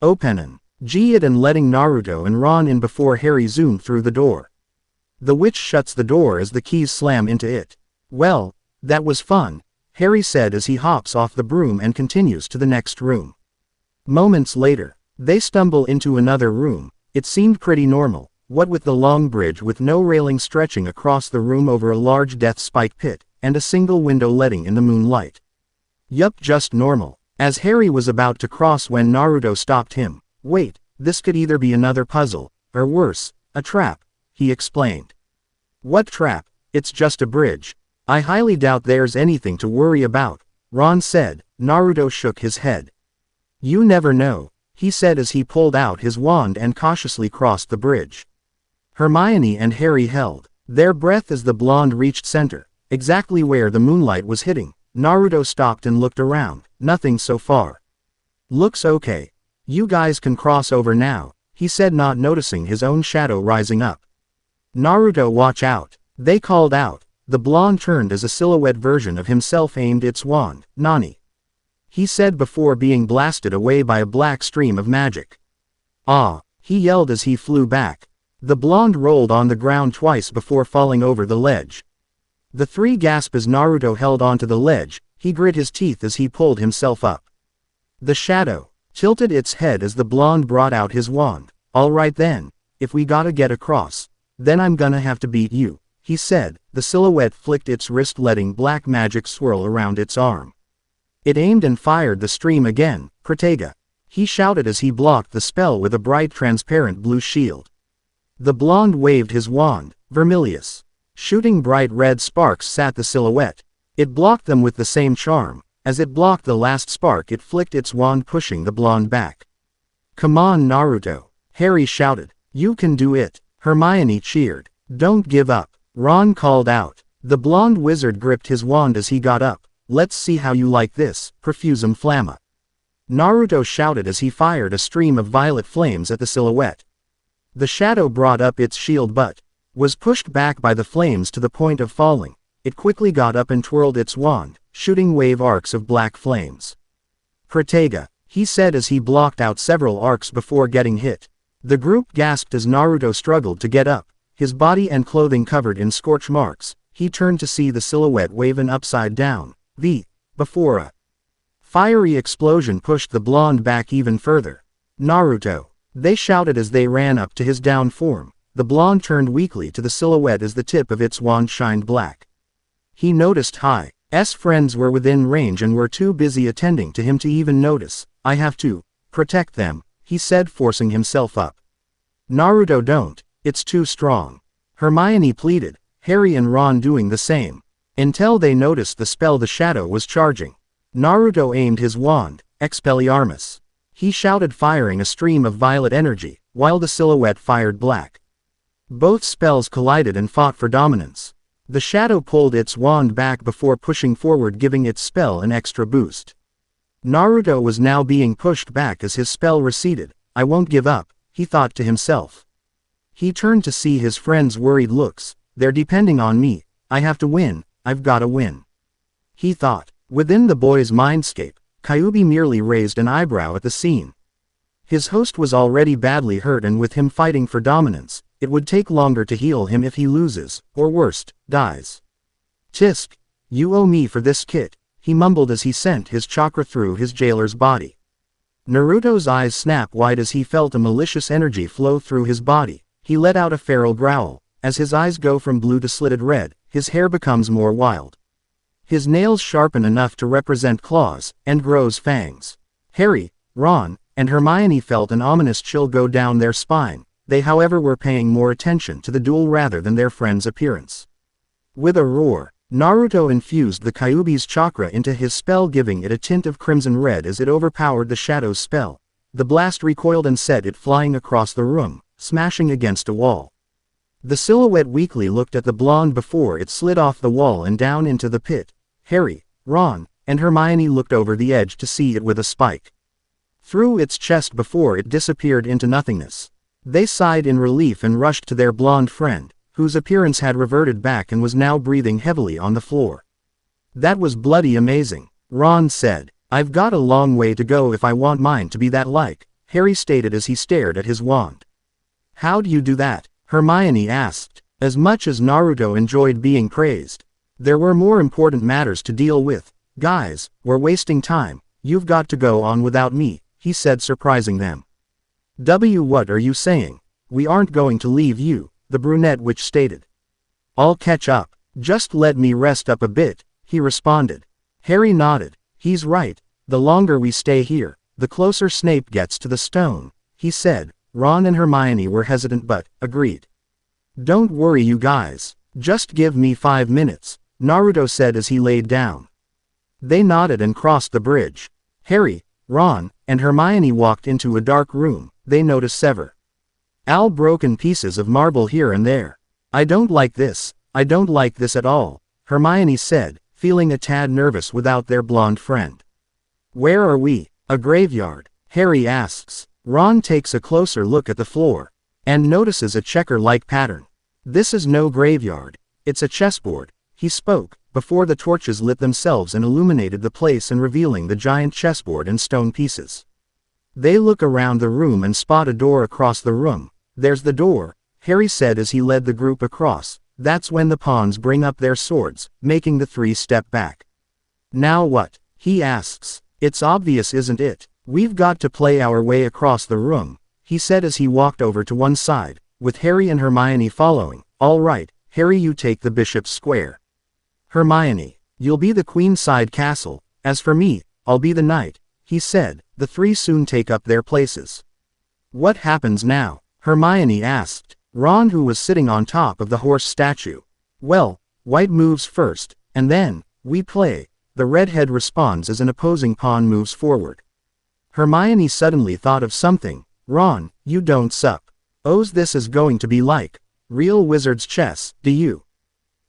Opening it and letting Naruto and Ron in before Harry zoomed through the door. The witch shuts the door as the keys slam into it. Well, that was fun, Harry said as he hops off the broom and continues to the next room. Moments later, they stumble into another room. It seemed pretty normal, what with the long bridge with no railing stretching across the room over a large death spike pit, and a single window letting in the moonlight. Yup, just normal. As Harry was about to cross when Naruto stopped him. Wait, this could either be another puzzle, or worse, a trap, he explained. What trap? It's just a bridge. I highly doubt there's anything to worry about, Ron said. Naruto shook his head. You never know, he said as he pulled out his wand and cautiously crossed the bridge. Hermione and Harry held their breath as the blonde reached center, exactly where the moonlight was hitting. Naruto stopped and looked around. Nothing so far. Looks okay. You guys can cross over now, he said, not noticing his own shadow rising up. Naruto, watch out, they called out. The blonde turned as a silhouette version of himself aimed its wand. Nani? He said before being blasted away by a black stream of magic. Ah, he yelled as he flew back. The blonde rolled on the ground twice before falling over the ledge. The three gasped as Naruto held onto the ledge. He grit his teeth as he pulled himself up. The shadow tilted its head as the blonde brought out his wand. All right then, if we gotta get across, then I'm gonna have to beat you, he said. The silhouette flicked its wrist, letting black magic swirl around its arm. It aimed and fired the stream again. Protega, he shouted as he blocked the spell with a bright transparent blue shield. The blonde waved his wand. Vermilius, shooting bright red sparks sat the silhouette. It blocked them with the same charm. As it blocked the last spark, it flicked its wand, pushing the blonde back. Come on, Naruto, Harry shouted. You can do it, Hermione cheered. Don't give up, Ron called out. The blonde wizard gripped his wand as he got up. Let's see how you like this, Profusum Flamma, Naruto shouted as he fired a stream of violet flames at the silhouette. The shadow brought up its shield but was pushed back by the flames to the point of falling. It quickly got up and twirled its wand, shooting wave arcs of black flames. Protega, he said as he blocked out several arcs before getting hit. The group gasped as Naruto struggled to get up, his body and clothing covered in scorch marks. He turned to see the silhouette waving upside down. Before a fiery explosion pushed the blonde back even further. Naruto, they shouted as they ran up to his down form. The blonde turned weakly to the silhouette as the tip of its wand shined black. He noticed Hai's friends were within range and were too busy attending to him to even notice. I have to protect them, he said, forcing himself up. Naruto, don't, it's too strong, Hermione pleaded, Harry and Ron doing the same. Until they noticed the spell the shadow was charging. Naruto aimed his wand, Expelliarmus. He shouted, firing a stream of violet energy, while the silhouette fired black. Both spells collided and fought for dominance. The shadow pulled its wand back before pushing forward, giving its spell an extra boost. Naruto was now being pushed back as his spell receded. I won't give up, he thought to himself. He turned to see his friends' worried looks. They're depending on me. I have to win. I've gotta win, he thought. Within the boy's mindscape, Kyuubi merely raised an eyebrow at the scene. His host was already badly hurt, and with him fighting for dominance, it would take longer to heal him if he loses, or worst, dies. Tisk, you owe me for this kit, he mumbled as he sent his chakra through his jailer's body. Naruto's eyes snapped wide as he felt a malicious energy flow through his body. He let out a feral growl. As his eyes go from blue to slitted red, his hair becomes more wild. His nails sharpen enough to represent claws, and grows fangs. Harry, Ron, and Hermione felt an ominous chill go down their spine. They, however, were paying more attention to the duel rather than their friend's appearance. With a roar, Naruto infused the Kyuubi's chakra into his spell, giving it a tint of crimson red as it overpowered the shadow's spell. The blast recoiled and set it flying across the room, smashing against a wall. The silhouette weakly looked at the blonde before it slid off the wall and down into the pit. Harry, Ron, and Hermione looked over the edge to see it with a spike through its chest before it disappeared into nothingness. They sighed in relief and rushed to their blonde friend, whose appearance had reverted back and was now breathing heavily on the floor. "That was bloody amazing," Ron said. "I've got a long way to go if I want mine to be that like," Harry stated as he stared at his wand. "How'd you do that?" Hermione asked. As much as Naruto enjoyed being praised, there were more important matters to deal with. "Guys, we're wasting time, you've got to go on without me," he said, surprising them. What are you saying? We aren't going to leave you," the brunette witch stated. "I'll catch up. Just let me rest up a bit," he responded. Harry nodded. "He's right. The longer we stay here, the closer Snape gets to the stone," he said. Ron and Hermione were hesitant but agreed. "Don't worry you guys. Just give me 5 minutes," Naruto said as he laid down. They nodded and crossed the bridge. Harry, Ron, and Hermione walked into a dark room. They noticed several broken pieces of marble here and there. "I don't like this. I don't like this at all," Hermione said, feeling a tad nervous without their blonde friend. "Where are we?" "A graveyard," Harry asks. Ron takes a closer look at the floor and notices a checker-like pattern. "This is no graveyard. It's a chessboard," he spoke, before the torches lit themselves and illuminated the place and revealing the giant chessboard and stone pieces. They look around the room and spot a door across the room. "There's the door," Harry said as he led the group across. That's when the pawns bring up their swords, making the 3 step back. "Now what?" he asks. "It's obvious, isn't it? We've got to play our way across the room," he said as he walked over to one side, with Harry and Hermione following. "All right, Harry, you take the bishop's square. Hermione, you'll be the queenside castle. As for me, I'll be the knight," he said. The 3 soon take up their places. "What happens now?" Hermione asked Ron, who was sitting on top of the horse statue. "Well, white moves first, and then we play," the redhead responds as an opposing pawn moves forward. Hermione suddenly thought of something. "Ron, you don't sup. This is going to be like real wizard's chess, do you?"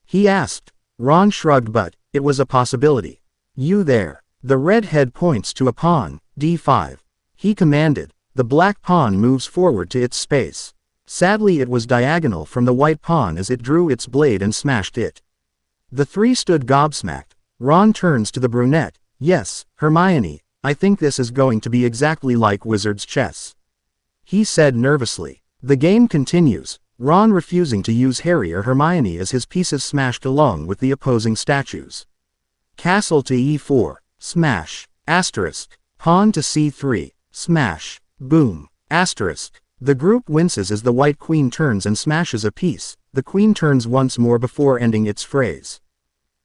he asked. Ron shrugged, but it was a possibility. "You there." The redhead points to a pawn. "D5. He commanded. The black pawn moves forward to its space. Sadly, it was diagonal from the white pawn as it drew its blade and smashed it. The 3 stood gobsmacked. Ron turns to the brunette. "Yes, Hermione, I think this is going to be exactly like wizard's chess," he said nervously. The game continues, Ron refusing to use Harry or Hermione as his pieces smashed along with the opposing statues. Castle to E4, smash, asterisk. Pawn to C3, smash, boom, asterisk. The group winces as the white queen turns and smashes a piece. The queen turns once more before ending its phrase.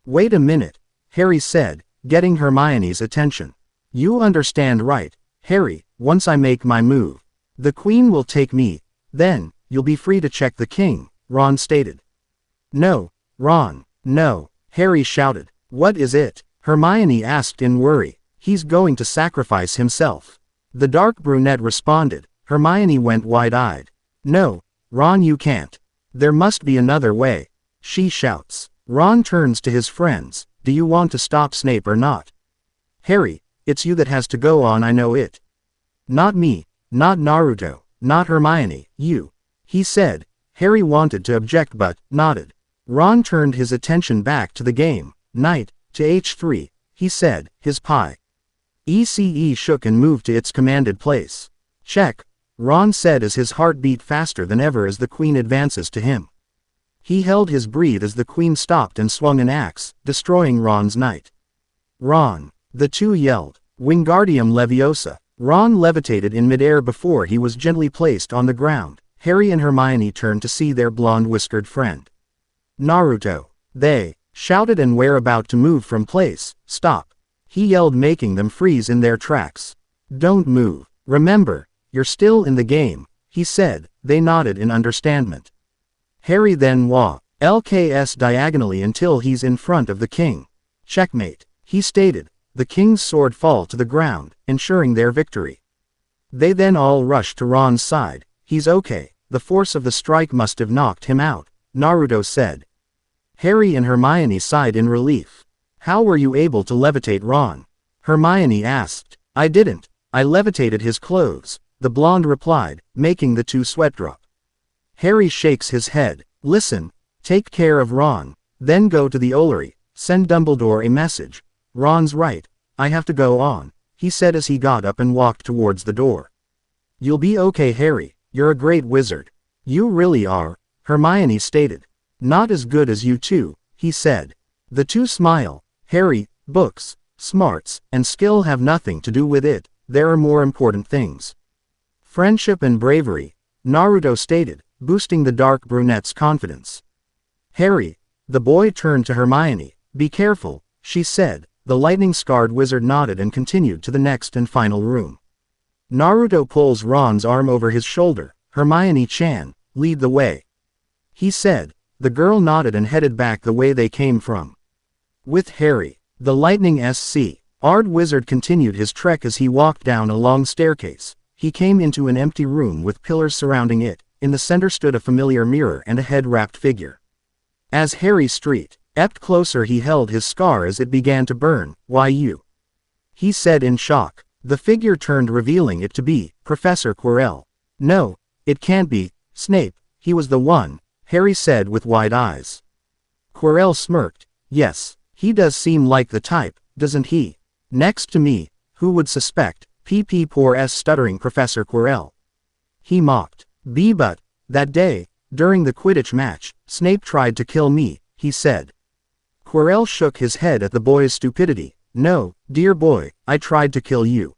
"Wait a minute," Harry said, getting Hermione's attention. "You understand, right, Harry? Once I make my move, the queen will take me. Then, you'll be free to check the king," Ron stated. "No, Ron, no," Harry shouted. "What is it?" Hermione asked in worry. "He's going to sacrifice himself," the dark brunette responded. Hermione went wide-eyed. "No, Ron, you can't. There must be another way," she shouts. Ron turns to his friends. "Do you want to stop Snape or not?" "Harry, it's you that has to go on, I know it. Not me, not Naruto, not Hermione, you," he said. Harry wanted to object but nodded. Ron turned his attention back to the game. "Knight to H3, he said, his pie. ECE shook and moved to its commanded place. "Check," Ron said as his heart beat faster than ever as the queen advances to him. He held his breath as the queen stopped and swung an axe, destroying Ron's knight. "Ron!" the 2 yelled. "Wingardium Leviosa!" Ron levitated in midair before he was gently placed on the ground. Harry and Hermione turned to see their blonde-whiskered friend. "Naruto!" they shouted and were about to move from place. "Stop!" he yelled, making them freeze in their tracks. "Don't move. Remember, you're still in the game," he said. They nodded in understanding. Harry then LKS diagonally until he's in front of the king. "Checkmate," he stated. The king's sword fall to the ground, ensuring their victory. They then all rushed to Ron's side. "He's okay. The force of the strike must have knocked him out," Naruto said. Harry and Hermione sighed in relief. How were you able to levitate Ron? Hermione asked. I didn't. I levitated his clothes, the blonde replied, making the two sweat drop. Harry shakes his head. Listen, take care of Ron, then go to the Ollery, send Dumbledore a message. Ron's right, I have to go on, he said as he got up and walked towards the door. You'll be okay, Harry, you're a great wizard. You really are, Hermione stated. Not as good as you two, he said. The two smile. Harry, books, smarts, and skill have nothing to do with it, there are more important things. Friendship and bravery, Naruto stated, boosting the dark brunette's confidence. Harry, the boy turned to Hermione. Be careful, she said. The lightning-scarred wizard nodded and continued to the next and final room. Naruto pulls Ron's arm over his shoulder. Hermione-chan, lead the way, he said. The girl nodded and headed back the way they came from. With Harry, the lightning SC.Ard wizard continued his trek as he walked down a long staircase. He came into an empty room with pillars surrounding it. In the center stood a familiar mirror and a head-wrapped figure. As Harry stepped closer, he held his scar as it began to burn. Why you? He said in shock. The figure turned, revealing it to be Professor Quirrell. No, it can't be Snape, he was the one, Harry said with wide eyes. Quirrell smirked. Yes, he does seem like the type, doesn't he? Next to me, who would suspect? Poor stuttering Professor Quirrell. He mocked. But that day, during the Quidditch match, Snape tried to kill me, he said. Quirrell shook his head at the boy's stupidity. No, dear boy, I tried to kill you.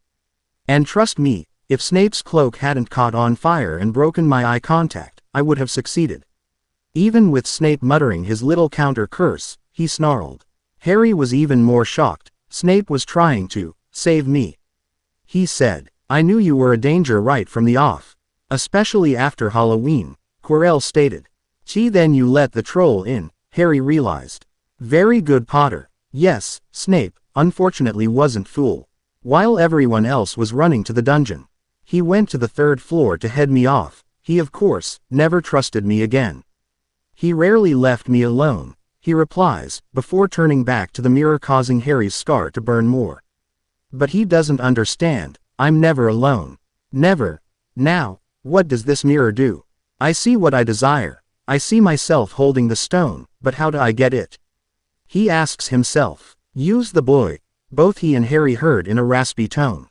And trust me, if Snape's cloak hadn't caught on fire and broken my eye contact, I would have succeeded. Even with Snape muttering his little counter curse, he snarled. Harry was even more shocked. Snape was trying to save me, he said. I knew you were a danger right from the off. Especially after Halloween, Quirrell stated. Then you let the troll in, Harry realized. Very good, Potter. Yes, Snape, unfortunately wasn't fool. While everyone else was running to the dungeon, he went to the 3rd floor to head me off. He of course, never trusted me again. He rarely left me alone, he replies, before turning back to the mirror, causing Harry's scar to burn more. But he doesn't understand. I'm never alone. Never. Now, what does this mirror do? I see what I desire. I see myself holding the stone, but how do I get it? He asks himself. Use the boy. Both he and Harry heard in a raspy tone.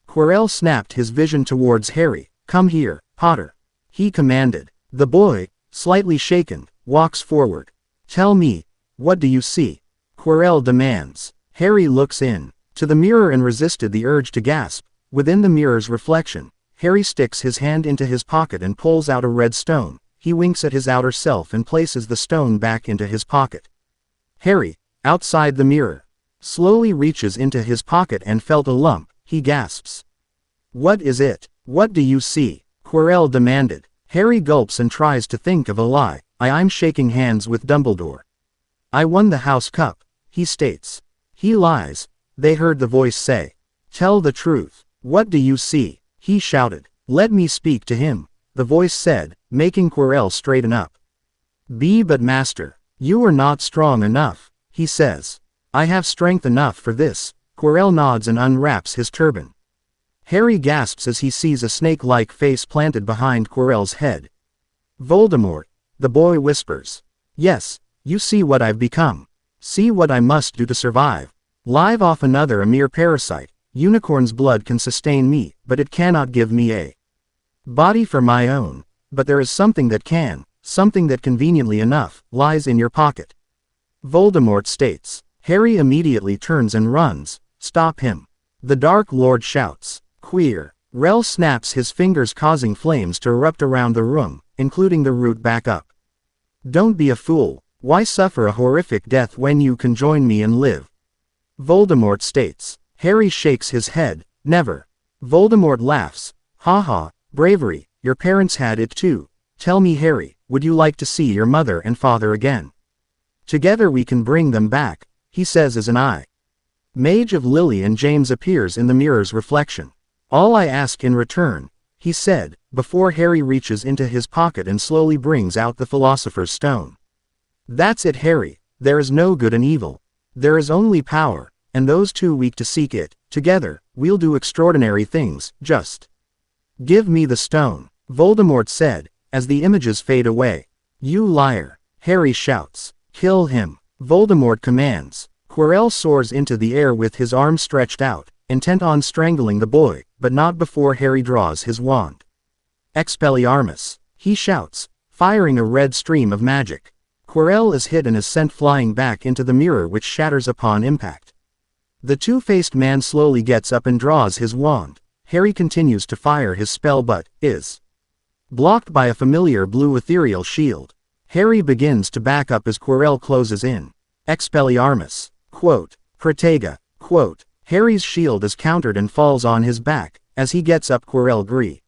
Quirrell snapped his vision towards Harry. Come here, Potter, he commanded. The boy, slightly shaken, walks forward. Tell me, what do you see? Quirrell demands. Harry looks into the mirror and resisted the urge to gasp. Within the mirror's reflection, Harry sticks his hand into his pocket and pulls out a red stone. He winks at his outer self and places the stone back into his pocket. Harry, outside the mirror, slowly reaches into his pocket and felt a lump. He gasps. What is it? What do you see? Quirrell demanded. Harry gulps and tries to think of a lie. I'm shaking hands with Dumbledore. I won the House Cup, he states. He lies, they heard the voice say. Tell the truth. What do you see? He shouted. Let me speak to him, the voice said, making Quirrell straighten up. But master, you are not strong enough, he says. I have strength enough for this. Quirrell nods and unwraps his turban. Harry gasps as he sees a snake-like face planted behind Quirrell's head. Voldemort, the boy whispers. Yes, you see what I've become. See what I must do to survive. Live off another, a mere parasite. Unicorn's blood can sustain me, but it cannot give me a body for my own. But there is something that can, something that conveniently enough, lies in your pocket. Voldemort states. Harry immediately turns and runs. Stop him. The Dark Lord shouts. Queer. Rel snaps his fingers, causing flames to erupt around the room, including the root back up. Don't be a fool. Why suffer a horrific death when you can join me and live? Voldemort states. Harry shakes his head. Never. Voldemort laughs. Haha, bravery, your parents had it too. Tell me, Harry, would you like to see your mother and father again? Together we can bring them back, he says as an eye. Mage of Lily and James appears in the mirror's reflection. All I ask in return, he said, before Harry reaches into his pocket and slowly brings out the Philosopher's Stone. That's it, Harry, there is no good and evil. There is only power, and those too weak to seek it. Together, we'll do extraordinary things. Just give me the stone, Voldemort said, as the images fade away. You liar, Harry shouts. Kill him, Voldemort commands. Quirrell soars into the air with his arms stretched out, intent on strangling the boy, but not before Harry draws his wand. Expelliarmus, he shouts, firing a red stream of magic. Quirrell is hit and is sent flying back into the mirror, which shatters upon impact. The two-faced man slowly gets up and draws his wand. Harry continues to fire his spell but is blocked by a familiar blue ethereal shield. Harry begins to back up as Quirrell closes in. Expelliarmus, quote, Protega, quote. Harry's shield is countered and falls on his back. As he gets up, Quirrell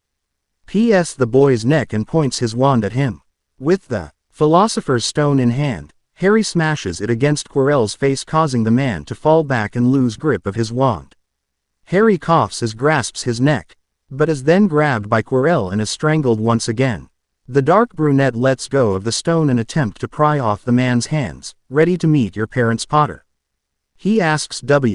P.S. the boy's neck and points his wand at him. With the Philosopher's Stone in hand, Harry smashes it against Quirrell's face, causing the man to fall back and lose grip of his wand. Harry coughs as grasps his neck, but is then grabbed by Quirrell and is strangled once again. The dark brunette lets go of the stone and attempt to pry off the man's hands. Ready to meet your parents, Potter? He asks with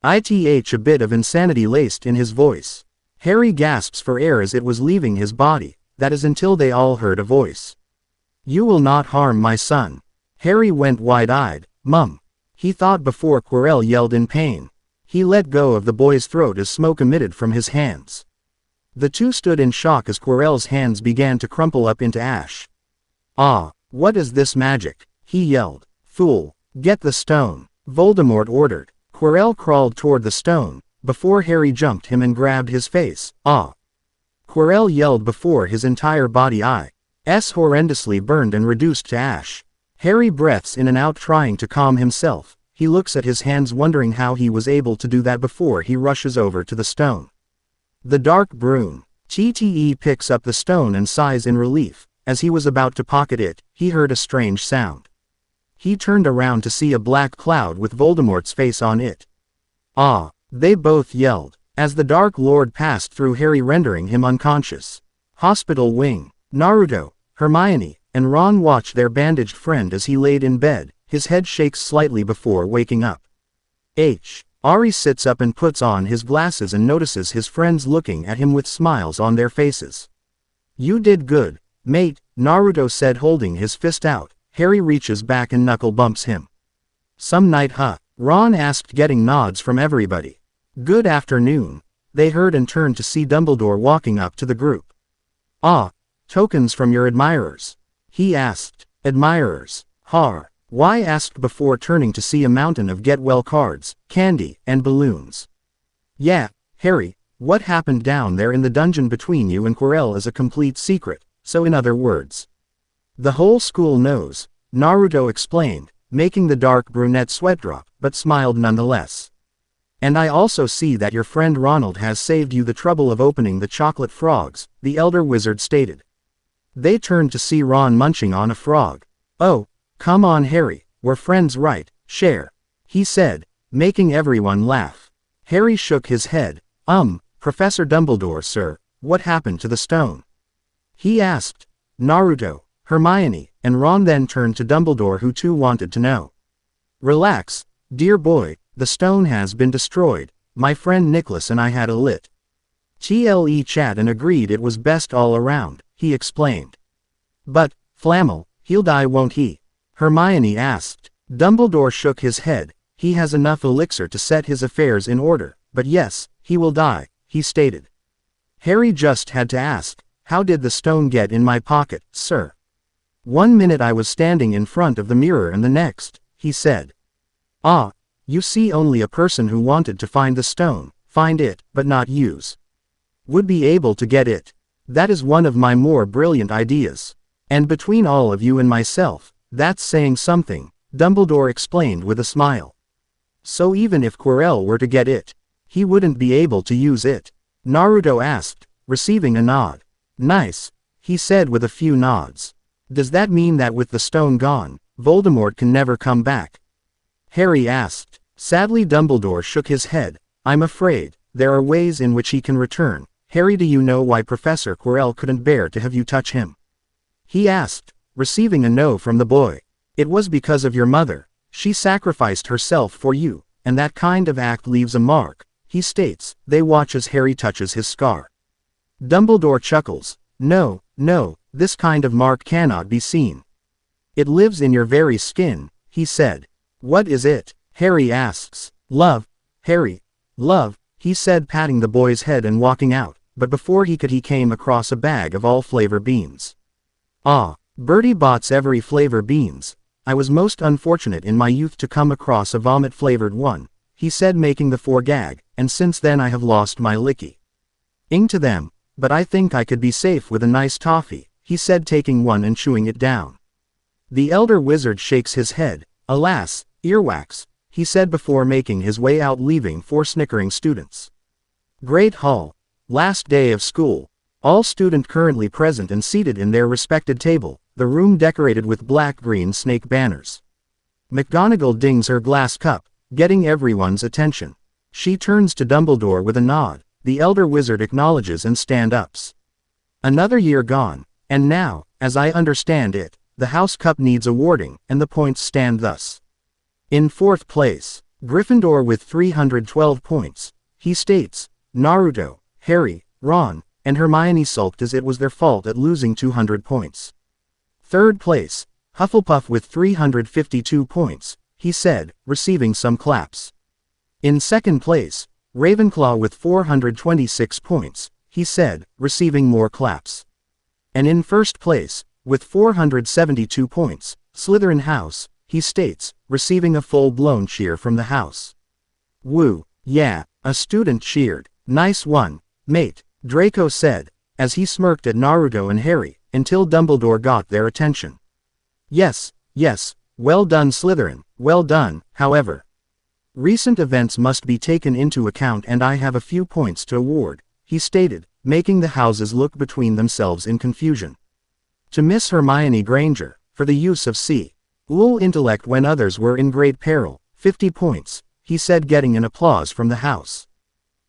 a bit of insanity laced in his voice. Harry gasps for air as it was leaving his body. That is until they all heard a voice. You will not harm my son. Harry went wide-eyed. Mum. He thought before Quirrell yelled in pain. He let go of the boy's throat as smoke emitted from his hands. The two stood in shock as Quirrell's hands began to crumple up into ash. Ah, what is this magic? He yelled. Fool, get the stone, Voldemort ordered. Quirrell crawled toward the stone, before Harry jumped him and grabbed his face. Ah! Quirrell yelled before his entire body is horrendously burned and reduced to ash. Harry breathes in and out, trying to calm himself. He looks at his hands, wondering how he was able to do that before he rushes over to the stone. The dark brune TTE picks up the stone and sighs in relief. As he was about to pocket it, he heard a strange sound. He turned around to see a black cloud with Voldemort's face on it. Ah! They both yelled, as the Dark Lord passed through Harry, rendering him unconscious. Hospital wing. Naruto, Hermione, and Ron watch their bandaged friend as he laid in bed. His head shakes slightly before waking up. Ari sits up and puts on his glasses and notices his friends looking at him with smiles on their faces. You did good, mate, Naruto said, holding his fist out. Harry reaches back and knuckle bumps him. Some night, huh? Ron asked, getting nods from everybody. Good afternoon. They heard and turned to see Dumbledore walking up to the group. Ah, tokens from your admirers? He asked. Admirers? Why asked before turning to see a mountain of get-well cards, candy, and balloons. Yeah, Harry, what happened down there in the dungeon between you and Quirrell is a complete secret, so in other words. The whole school knows, Naruto explained, making the dark brunette sweat drop, but smiled nonetheless. And I also see that your friend Ronald has saved you the trouble of opening the chocolate frogs, the elder wizard stated. They turned to see Ron munching on a frog. Oh, come on Harry, we're friends, right? Share. He said, making everyone laugh. Harry shook his head. Professor Dumbledore, sir, what happened to the stone? He asked. Naruto, Hermione, and Ron then turned to Dumbledore, who too wanted to know. Relax, dear boy, the stone has been destroyed. My friend Nicholas and I had a chat and agreed it was best all around, he explained. But, Flammel, he'll die, won't he? Hermione asked. Dumbledore shook his head. He has enough elixir to set his affairs in order, but yes, he will die, he stated. Harry just had to ask, how did the stone get in my pocket, sir? 1 minute I was standing in front of the mirror and the next, he said. Ah, you see, only a person who wanted to find the stone, find it, but not use, would be able to get it. That is one of my more brilliant ideas. And between all of you and myself, that's saying something, Dumbledore explained with a smile. So even if Quirrell were to get it, he wouldn't be able to use it? Naruto asked, receiving a nod. Nice, he said with a few nods. Does that mean that with the stone gone, Voldemort can never come back? Harry asked. Sadly, Dumbledore shook his head. I'm afraid, there are ways in which he can return. Harry, do you know why Professor Quirrell couldn't bear to have you touch him? He asked, receiving a no from the boy. It was because of your mother, She sacrificed herself for you, and that kind of act leaves a mark, he states. They watch as Harry touches his scar. Dumbledore chuckles. No, no, this kind of mark cannot be seen. It lives in your very skin, he said. What is it? Harry asks. Love, Harry. Love, he said, patting the boy's head and walking out, but before he came across a bag of all flavor beans. Ah, Bertie Bott's every flavor beans. I was most unfortunate in my youth to come across a vomit-flavored one, he said, making the four gag, and since then I have lost my licky ing to them, but I think I could be safe with a nice toffee, he said, taking one and chewing it down. The elder wizard shakes his head. Alas, earwax, he said before making his way out, leaving four snickering students. Great Hall. Last day of school. All student currently present and seated in their respected table, the room decorated with black-green snake banners. McGonagall dings her glass cup, getting everyone's attention. She turns to Dumbledore with a nod. The elder wizard acknowledges and stand-ups. Another year gone, and now, as I understand it, the House Cup needs awarding, and the points stand thus. In fourth place, Gryffindor with 312 points, he states. Naruto, Harry, Ron, and Hermione sulked as it was their fault at losing 200 points. Third place, Hufflepuff with 352 points, he said, receiving some claps. In second place, Ravenclaw with 426 points, he said, receiving more claps. And in first place, with 472 points, Slytherin House, he states, receiving a full-blown cheer from the house. Woo, yeah, a student cheered. Nice one, mate, Draco said, as he smirked at Naruto and Harry, until Dumbledore got their attention. Yes, yes, well done Slytherin, well done, however. Recent events must be taken into account and I have a few points to award, he stated, making the houses look between themselves in confusion. To Miss Hermione Granger, for the use of C.Ul intellect when others were in great peril, 50 points, he said, getting an applause from the house.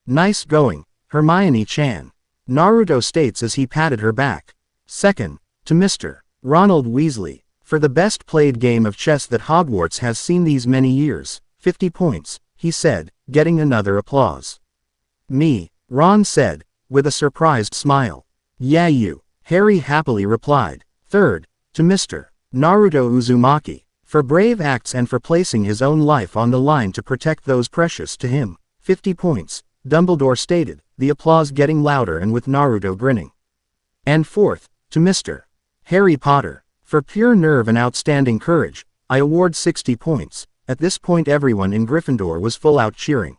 Nice going, Hermione-chan, Naruto states as he patted her back. Second, to Mr. Ronald Weasley, for the best played game of chess that Hogwarts has seen these many years, 50 points, he said, getting another applause. Me, Ron said, with a surprised smile. Yeah, you, Harry happily replied. Third, to Mr. Naruto Uzumaki, for brave acts and for placing his own life on the line to protect those precious to him, 50 points, Dumbledore stated, the applause getting louder and with Naruto grinning. And fourth, to Mr. Harry Potter, for pure nerve and outstanding courage, I award 60 points. At this point everyone in Gryffindor was full out cheering.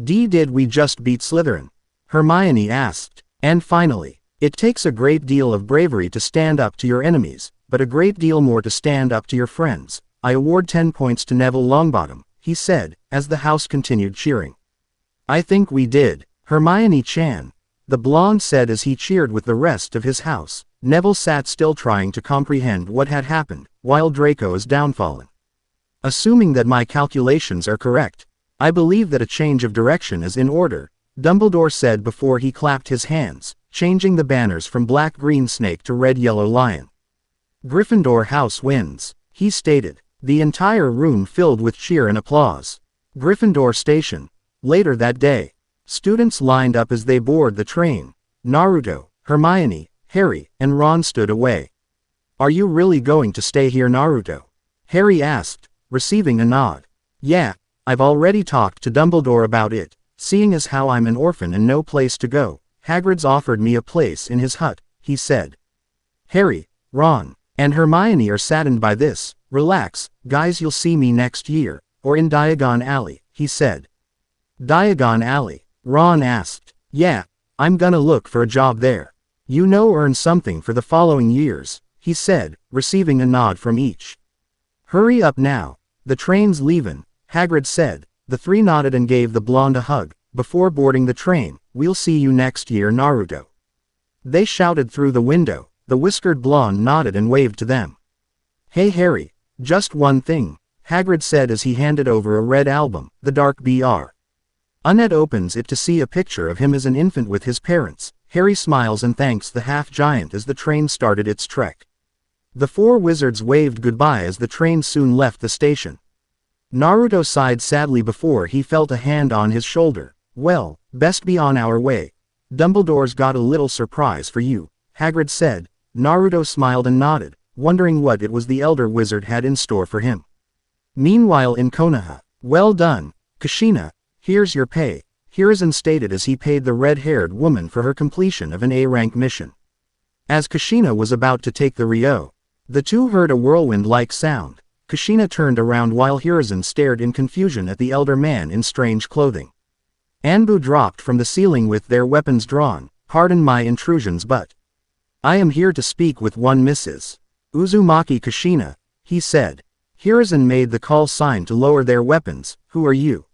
Did we just beat Slytherin? Hermione asked. And finally, it takes a great deal of bravery to stand up to your enemies, but a great deal more to stand up to your friends. I award 10 points to Neville Longbottom, he said, as the house continued cheering. I think we did, Hermione-chan, the blonde said as he cheered with the rest of his house. Neville sat still trying to comprehend what had happened, while Draco is downfallen. Assuming that my calculations are correct, I believe that a change of direction is in order, Dumbledore said before he clapped his hands, changing the banners from black-green snake to red-yellow lion. Gryffindor House wins, he stated, the entire room filled with cheer and applause. Gryffindor Station. Later that day, students lined up as they board the train. Naruto, Hermione, Harry, and Ron stood away. Are you really going to stay here, Naruto? Harry asked, receiving a nod. Yeah, I've already talked to Dumbledore about it, seeing as how I'm an orphan and no place to go. Hagrid's offered me a place in his hut, he said. Harry, Ron, and Hermione are saddened by this. Relax, guys, you'll see me next year, or in Diagon Alley, he said. Diagon Alley? Ron asked. Yeah, I'm gonna look for a job there. You know, earn something for the following years, he said, receiving a nod from each. Hurry up now, the train's leavin', Hagrid said. The three nodded and gave the blonde a hug. Before boarding the train, we'll see you next year, Naruto. They shouted through the window. The whiskered blonde nodded and waved to them. Hey Harry, just one thing, Hagrid said as he handed over a red album, the Dark BR. Annette opens it to see a picture of him as an infant with his parents. Harry smiles and thanks the half-giant as the train started its trek. The four wizards waved goodbye as the train soon left the station. Naruto sighed sadly before he felt a hand on his shoulder. Well, best be on our way. Dumbledore's got a little surprise for you, Hagrid said. Naruto smiled and nodded, wondering what it was the elder wizard had in store for him. Meanwhile in Konoha, well done, Kushina, here's your pay, Hiruzen stated as he paid the red-haired woman for her completion of an A-rank mission. As Kushina was about to take the Ryo, the two heard a whirlwind-like sound. Kushina turned around while Hiruzen stared in confusion at the elder man in strange clothing. Anbu dropped from the ceiling with their weapons drawn. Pardon my intrusions, but I am here to speak with one Mrs. Uzumaki Kushina, he said. Hiruzen made the call sign to lower their weapons. Who are you?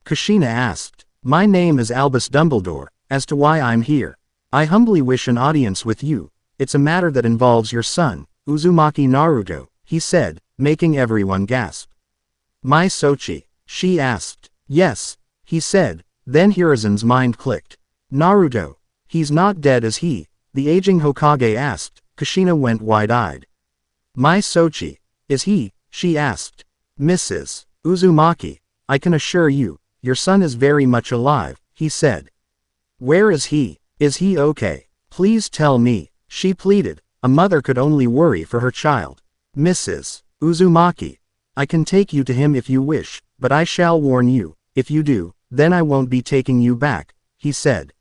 Kushina asked. My name is Albus Dumbledore. As to why I'm here, I humbly wish an audience with you. It's a matter that involves your son, Uzumaki Naruto, he said, making everyone gasp. My Sochi? She asked. Yes, he said. Then Hiruzen's mind clicked. Naruto. He's not dead, is he? The aging Hokage asked. Kushina went wide-eyed. My Sochi. Is he? She asked. Mrs. Uzumaki, I can assure you, your son is very much alive, he said. Where is he? Is he okay? Please tell me, she pleaded. A mother could only worry for her child. Mrs. Uzumaki, I can take you to him if you wish, but I shall warn you, if you do, then I won't be taking you back, he said.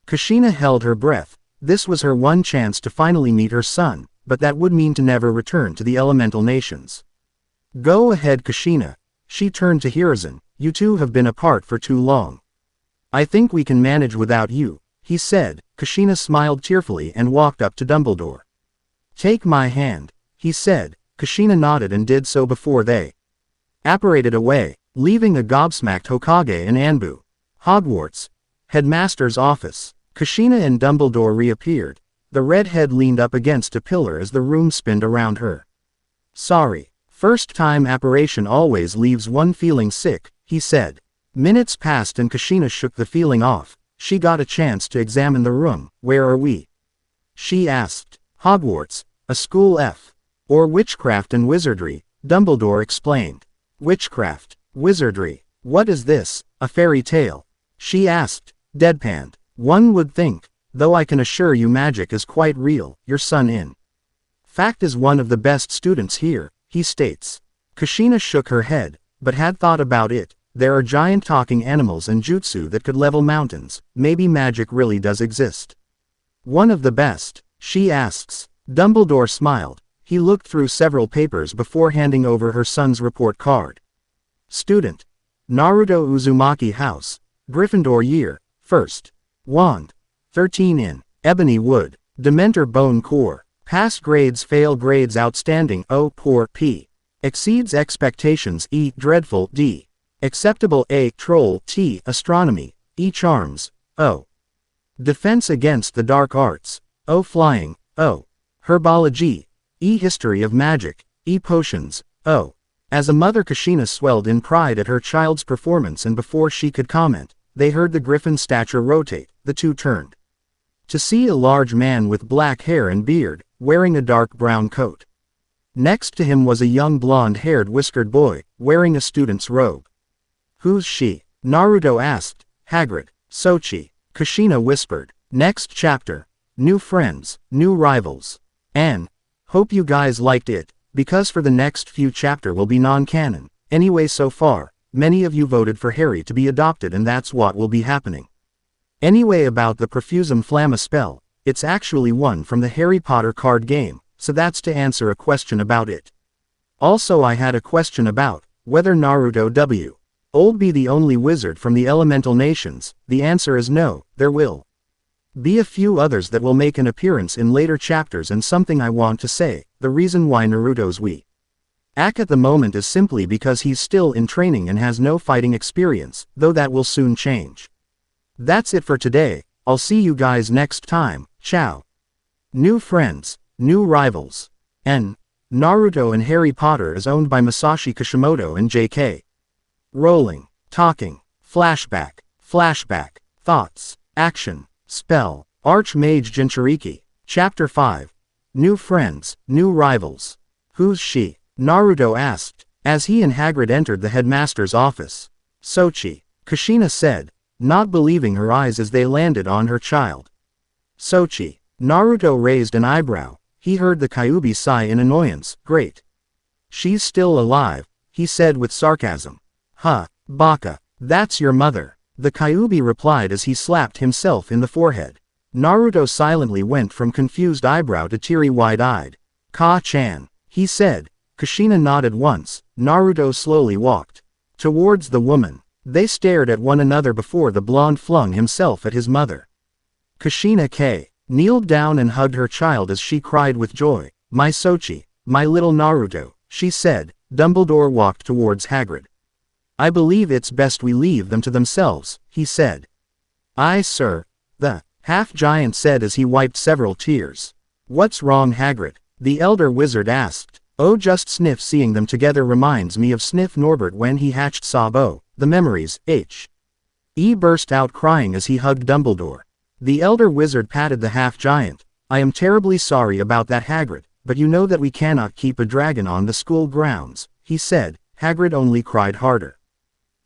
Kushina held her breath. This was her one chance to finally meet her son, but that would mean to never return to the elemental nations. Go ahead, Kushina. She turned to Hiruzen. You two have been apart for too long. I think we can manage without you, he said. Kushina smiled tearfully and walked up to Dumbledore. Take my hand, he said. Kushina nodded and did so before they apparated away, leaving a gobsmacked Hokage and Anbu. Hogwarts. Headmaster's office. Kushina and Dumbledore reappeared. The redhead leaned up against a pillar as the room spinned around her. Sorry. First-time apparition always leaves one feeling sick, he said. Minutes passed and Kushina shook the feeling off. She got a chance to examine the room. Where are we? She asked. Hogwarts, a school F. Or witchcraft and wizardry, Dumbledore explained. Witchcraft, wizardry, what is this, a fairy tale? She asked, deadpanned. One would think, though I can assure you magic is quite real, your son in fact is one of the best students here, he states. Kushina shook her head, but had thought about it. There are giant talking animals and jutsu that could level mountains. Maybe magic really does exist. One of the best, she asks. Dumbledore smiled. He looked through several papers before handing over her son's report card. Student. Naruto Uzumaki House. Gryffindor Year. First. Wand. 13 in. Ebony Wood. Dementor Bone Core. Pass grades, fail grades, outstanding O, poor P. Exceeds expectations E, dreadful D. Acceptable A, troll T, astronomy E, charms O. Defense against the dark arts O, flying O. Herbology E, history of magic E, potions O. As a mother, Kushina swelled in pride at her child's performance, and before she could comment, they heard the griffin stature rotate. The two turned to see a large man with black hair and beard, wearing a dark brown coat. Next to him was a young blonde-haired whiskered boy, wearing a student's robe. Who's she? Naruto asked. Hagrid. Sochi. Kushina whispered. Next chapter. New friends, new rivals. And hope you guys liked it, because for the next few chapter will be non-canon. Anyway, so far, many of you voted for Harry to be adopted, and that's what will be happening. Anyway, about the Profusum Flamma spell, it's actually one from the Harry Potter card game, so that's to answer a question about it. Also, I had a question about whether Naruto W. Old be the only wizard from the elemental nations. The answer is no, there will be a few others that will make an appearance in later chapters, and something I want to say, the reason why Naruto's weak at the moment is simply because he's still in training and has no fighting experience, though that will soon change. That's it for today. I'll see you guys next time. Ciao. New friends, new rivals. N. Naruto and Harry Potter is owned by Masashi Kishimoto and J.K. Rowling. Talking. Flashback. Flashback. Thoughts. Action. Spell. Mage Jinchuuriki. Chapter 5. New friends, new rivals. Who's she? Naruto asked. as he and Hagrid entered the headmaster's office. Sochi, Kushina said, not believing her eyes as they landed on her child. Sochi. Naruto raised an eyebrow. He heard the Kyuubi sigh in annoyance. Great. She's still alive, he said with sarcasm. Huh, baka, that's your mother, the Kyuubi replied as he slapped himself in the forehead. Naruto silently went from confused eyebrow to teary wide-eyed. Ka-chan, he said. Kushina nodded once. Naruto slowly walked towards the woman. They stared at one another before the blonde flung himself at his mother. Kushina K. kneeled down and hugged her child as she cried with joy. My Sochi, my little Naruto, she said. Dumbledore walked towards Hagrid. I believe it's best we leave them to themselves, he said. Aye, sir, the half-giant said as he wiped several tears. What's wrong, Hagrid? The elder wizard asked. Oh, just Sniff. Seeing them together reminds me of Sniff Norbert when he hatched Sabo. The memories. He burst out crying as he hugged Dumbledore. The elder wizard patted the half-giant. I am terribly sorry about that, Hagrid, but you know that we cannot keep a dragon on the school grounds, he said. Hagrid only cried harder.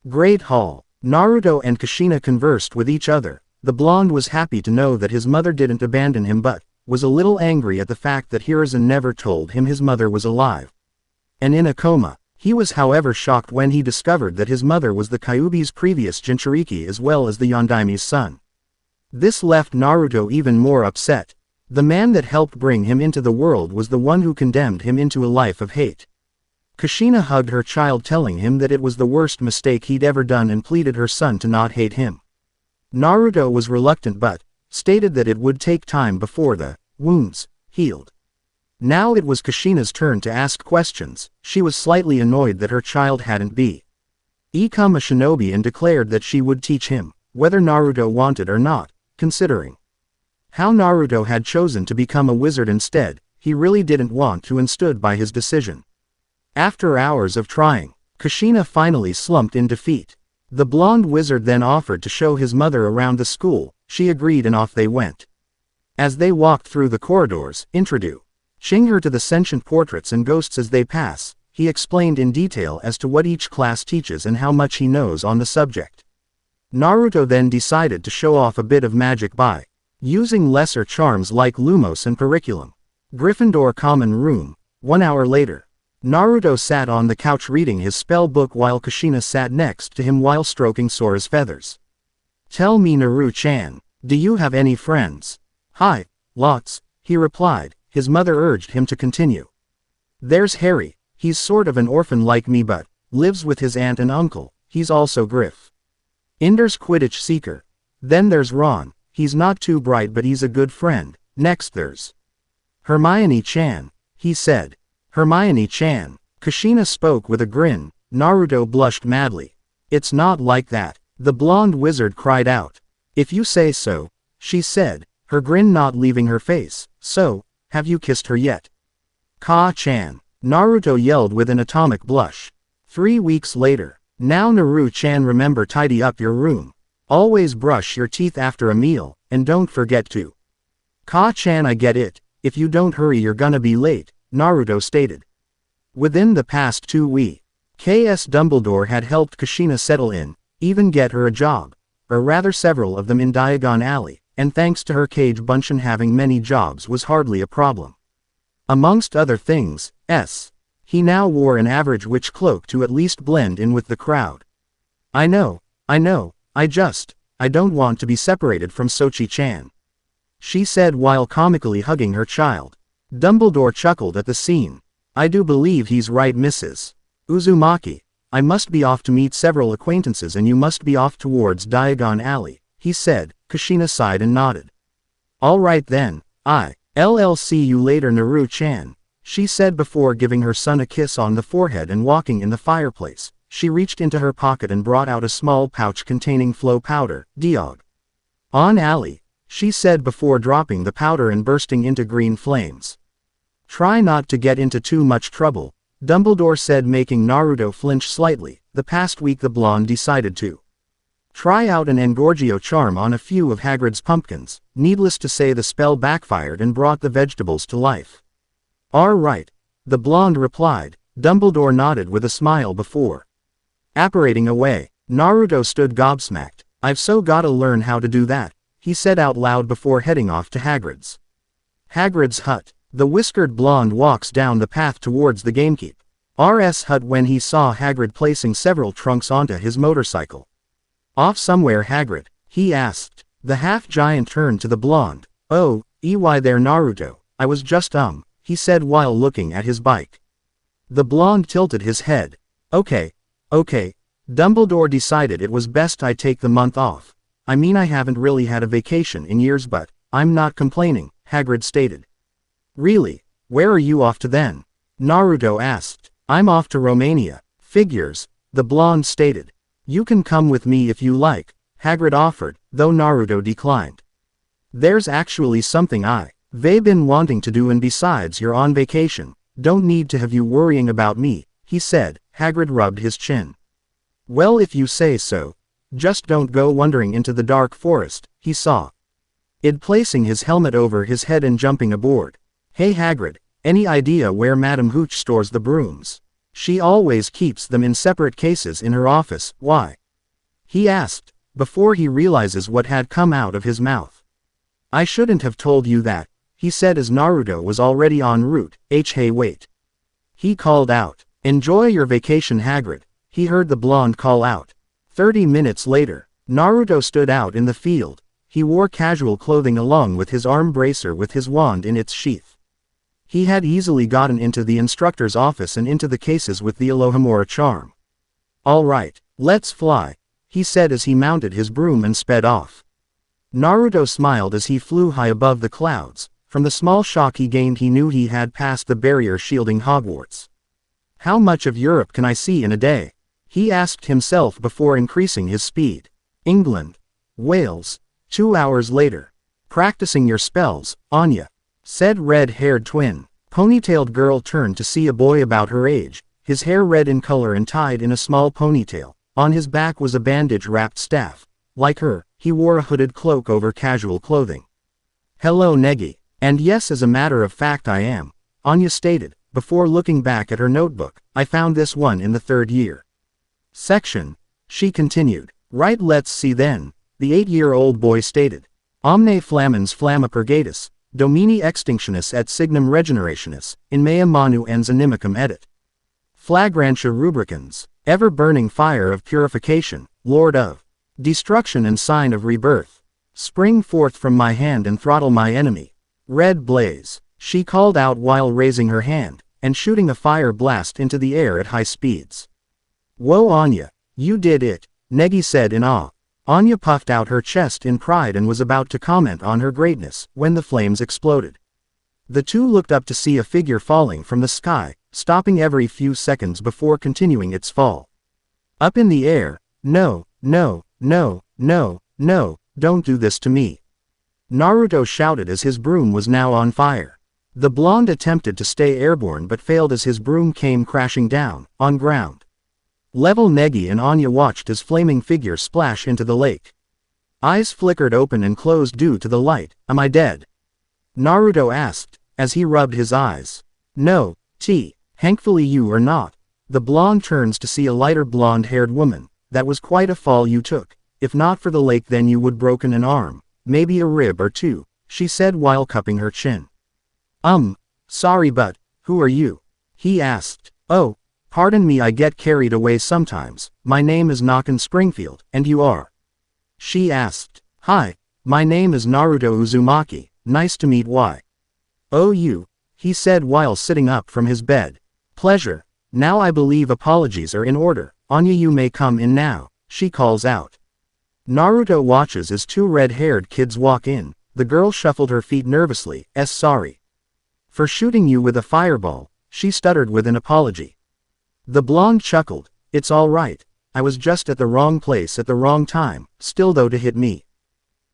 Great Hall. Naruto and Kushina conversed with each other. The blonde was happy to know that his mother didn't abandon him but was a little angry at the fact that Hiruzen never told him his mother was alive and in a coma. He was however shocked when he discovered that his mother was the Kyuubi's previous Jinchuuriki as well as the Yondaime's son. This left Naruto even more upset. The man that helped bring him into the world was the one who condemned him into a life of hate. Kushina hugged her child, telling him that it was the worst mistake he'd ever done and pleaded her son to not hate him. Naruto was reluctant but stated that it would take time before the wounds healed. Now it was Kushina's turn to ask questions. She was slightly annoyed that her child hadn't become a shinobi and declared that she would teach him, whether Naruto wanted or not. Considering how Naruto had chosen to become a wizard instead, he really didn't want to and stood by his decision. After hours of trying, Kushina finally slumped in defeat. The blonde wizard then offered to show his mother around the school. She agreed and off they went. As they walked through the corridors, introducing her to the sentient portraits and ghosts as they pass, he explained in detail as to what each class teaches and how much he knows on the subject. Naruto then decided to show off a bit of magic by using lesser charms like Lumos and Periculum. Gryffindor Common Room. 1 hour later, Naruto sat on the couch reading his spell book while Kushina sat next to him while stroking Sora's feathers. Tell me, Naru-chan, do you have any friends? Hi, lots, he replied. His mother urged him to continue. There's Harry, he's sort of an orphan like me but lives with his aunt and uncle. He's also Gryffindor's Quidditch seeker. Then there's Ron, he's not too bright but he's a good friend. Next there's Hermione-chan, he said. Hermione-chan. Kushina spoke with a grin. Naruto blushed madly. It's not like that, the blonde wizard cried out. If you say so, she said, her grin not leaving her face. So, have you kissed her yet? Ka-chan. Naruto yelled with an atomic blush. 3 weeks later. Now Naru-chan, remember, tidy up your room. Always brush your teeth after a meal, and don't forget to. Ka-chan, I get it, if you don't hurry you're gonna be late, Naruto stated. Within the past 2 weeks, Dumbledore had helped Kushina settle in, even get her a job, or rather several of them in Diagon Alley, and thanks to her Cage Bunshin, having many jobs was hardly a problem. Amongst other things, he now wore an average witch cloak to at least blend in with the crowd. I know, I don't want to be separated from Sochi-chan, she said while comically hugging her child. Dumbledore chuckled at the scene. I do believe he's right, Mrs. Uzumaki. I must be off to meet several acquaintances and you must be off towards Diagon Alley, he said. Kushina sighed and nodded. All right then, I'll see you later, Naru-chan, she said before giving her son a kiss on the forehead and walking in the fireplace. She reached into her pocket and brought out a small pouch containing flow powder. Diagon Alley, she said before dropping the powder and bursting into green flames. Try not to get into too much trouble, Dumbledore said, making Naruto flinch slightly. The past week the blonde decided to try out an Engorgio charm on a few of Hagrid's pumpkins. Needless to say, the spell backfired and brought the vegetables to life. All right, the blonde replied. Dumbledore nodded with a smile before apparating away. Naruto stood gobsmacked. I've so gotta learn how to do that, he said out loud before heading off to Hagrid's hut. The whiskered blonde walks down the path towards the gamekeeper's hut when he saw Hagrid placing several trunks onto his motorcycle. Off somewhere, Hagrid? He asked. The half-giant turned to the blonde. Oh, why there, Naruto? I was just he said while looking at his bike. The blonde tilted his head. Okay. Dumbledore decided it was best I take the month off. I mean, I haven't really had a vacation in years, but I'm not complaining, Hagrid stated. Really? Where are you off to then? Naruto asked. I'm off to Romania. Figures, the blonde stated. You can come with me if you like, Hagrid offered, though Naruto declined. There's actually something I've been wanting to do, and besides, you're on vacation. Don't need to have you worrying about me, he said. Hagrid rubbed his chin. Well, if you say so. Just don't go wandering into the dark forest, he saw Id placing his helmet over his head and jumping aboard. Hey Hagrid, any idea where Madame Hooch stores the brooms? She always keeps them in separate cases in her office. Why? He asked, before he realizes what had come out of his mouth. I shouldn't have told you that, he said as Naruto was already en route. Hey wait. He called out. Enjoy your vacation, Hagrid, he heard the blonde call out. 30 minutes later, Naruto stood out in the field. He wore casual clothing along with his arm bracer with his wand in its sheath. He had easily gotten into the instructor's office and into the cases with the Alohomora charm. All right, let's fly, he said as he mounted his broom and sped off. Naruto smiled as he flew high above the clouds. From the small shock he gained, he knew he had passed the barrier shielding Hogwarts. How much of Europe can I see in a day? He asked himself before increasing his speed. England. Wales. 2 hours later. Practicing your spells, Anya, said red-haired twin. Ponytailed girl turned to see a boy about her age, his hair red in color and tied in a small ponytail. On his back was a bandage-wrapped staff. Like her, he wore a hooded cloak over casual clothing. Hello Negi. And yes, as a matter of fact I am, Anya stated, before looking back at her notebook. I found this one in the 3rd year section, she continued. Right, let's see then, the 8-year-old boy stated. Omne flammans flamma purgatus, domini extinctionis et signum regenerationis, in mea manu ens animicum edit. Flagrantia rubricans, ever-burning fire of purification, Lord of destruction and sign of rebirth. Spring forth from my hand and throttle my enemy. Red blaze, she called out while raising her hand, and shooting a fire blast into the air at high speeds. Whoa Anya, you did it, Negi said in awe. Anya puffed out her chest in pride and was about to comment on her greatness, when the flames exploded. The two looked up to see a figure falling from the sky, stopping every few seconds before continuing its fall. Up in the air. No, don't do this to me. Naruto shouted as his broom was now on fire. The blonde attempted to stay airborne but failed as his broom came crashing down, on ground level. Negi and Anya watched as flaming figure splash into the lake. Eyes flickered open and closed due to the light. Am I dead? Naruto asked, as he rubbed his eyes. No, thankfully you are not. The blonde turns to see a lighter blonde-haired woman. That was quite a fall you took. If not for the lake then you would broken an arm, maybe a rib or two, she said while cupping her chin. Sorry but, who are you? He asked. Oh, pardon me, I get carried away sometimes. My name is Nakan Springfield, and you are? She asked. Hi, my name is Naruto Uzumaki, nice to meet you, he said while sitting up from his bed. Pleasure. Now I believe apologies are in order. Anya, you may come in now, she calls out. Naruto watches as 2 red-haired kids walk in. The girl shuffled her feet nervously. Sorry for shooting you with a fireball, she stuttered with an apology. The blonde chuckled. It's all right. I was just at the wrong place at the wrong time, still though to hit me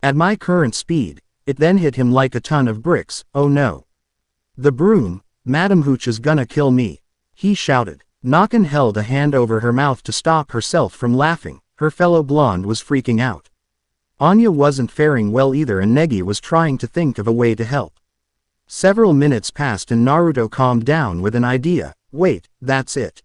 at my current speed, it then hit him like a ton of bricks. Oh no. The broom, Madame Hooch is gonna kill me, he shouted. Nakan held a hand over her mouth to stop herself from laughing. Her fellow blonde was freaking out. Anya wasn't faring well either and Negi was trying to think of a way to help. Several minutes passed and Naruto calmed down with an idea. Wait, that's it.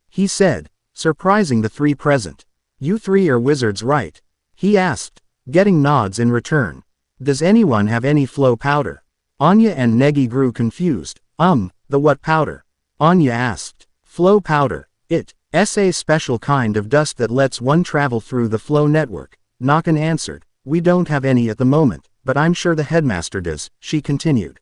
He said, surprising the three present. You three are wizards, right? He asked, getting nods in return. Does anyone have any flow powder? Anya and Negi grew confused. The what powder? Anya asked. Flow powder. It's a special kind of dust that lets one travel through the flow network. Nakan answered. We don't have any at the moment, but I'm sure the headmaster does, she continued.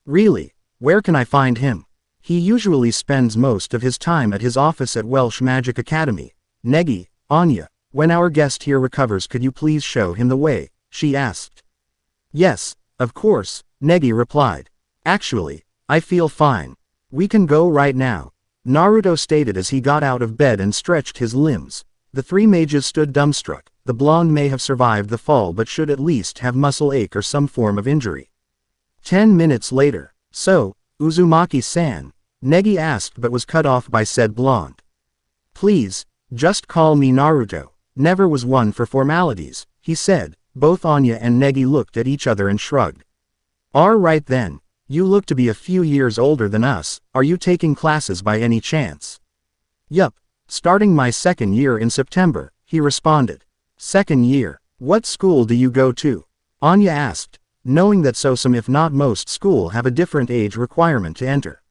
Really? Where can I find him? He usually spends most of his time at his office at Welsh Magic Academy. Negi, Anya, when our guest here recovers, could you please show him the way? She asked. Yes, of course, Negi replied. Actually, I feel fine. We can go right now, Naruto stated as he got out of bed and stretched his limbs. The three mages stood dumbstruck. The blonde may have survived the fall but should at least have muscle ache or some form of injury. 10 minutes later. So, Uzumaki-san? Negi asked but was cut off by said blonde. Please, just call me Naruto. Never was one for formalities, he said. Both Anya and Negi looked at each other and shrugged. All right then. You look to be a few years older than us. Are you taking classes by any chance? Yup. Starting my second year in September, he responded. Second year? What school do you go to? Anya asked, knowing that some if not most school have a different age requirement to enter.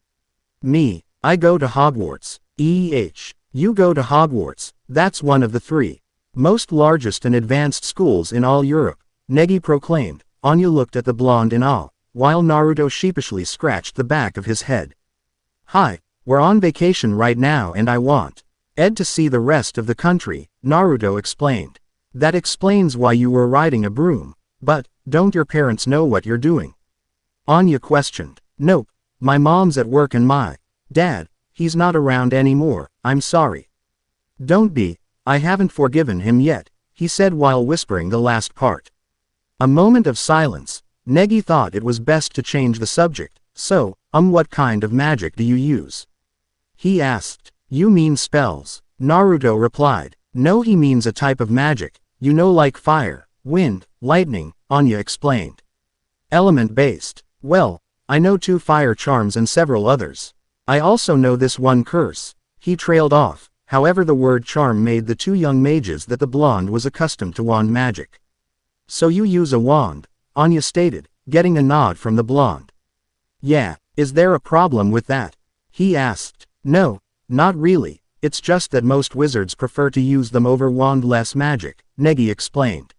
Me, I go to Hogwarts. You go to Hogwarts. That's one of the three most largest and advanced schools in all Europe, Negi proclaimed. Anya looked at the blonde in awe, while Naruto sheepishly scratched the back of his head. Hi, we're on vacation right now and I want Ed to see the rest of the country, Naruto explained. That explains why you were riding a broom. But, don't your parents know what you're doing? Anya questioned. Nope, my mom's at work and my dad, he's not around anymore, I'm sorry. Don't be, I haven't forgiven him yet, he said while whispering the last part. A moment of silence. Negi thought it was best to change the subject. So, what kind of magic do you use? He asked. You mean spells? Naruto replied. No, he means a type of magic, you know, like fire, wind, lightning, Anya explained. Element-based. Well, I know 2 fire charms and several others. I also know this one curse. He trailed off. However, the word charm made the 2 young mages that the blonde was accustomed to wand magic. So you use a wand, Anya stated, getting a nod from the blonde. Yeah, is there a problem with that? He asked. No, not really, it's just that most wizards prefer to use them over wand-less magic, Negi explained.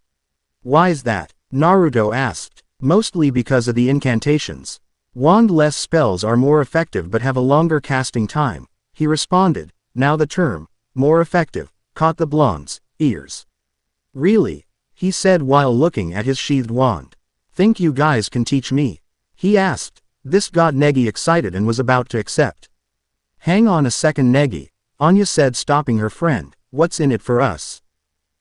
Why's that? Naruto asked. Mostly because of the incantations. Wand-less spells are more effective but have a longer casting time, he responded. Now the term, more effective, caught the blonde's ears. Really? He said while looking at his sheathed wand. Think you guys can teach me? He asked. This got Negi excited and was about to accept. Hang on a second, Negi, Anya said, stopping her friend. What's in it for us?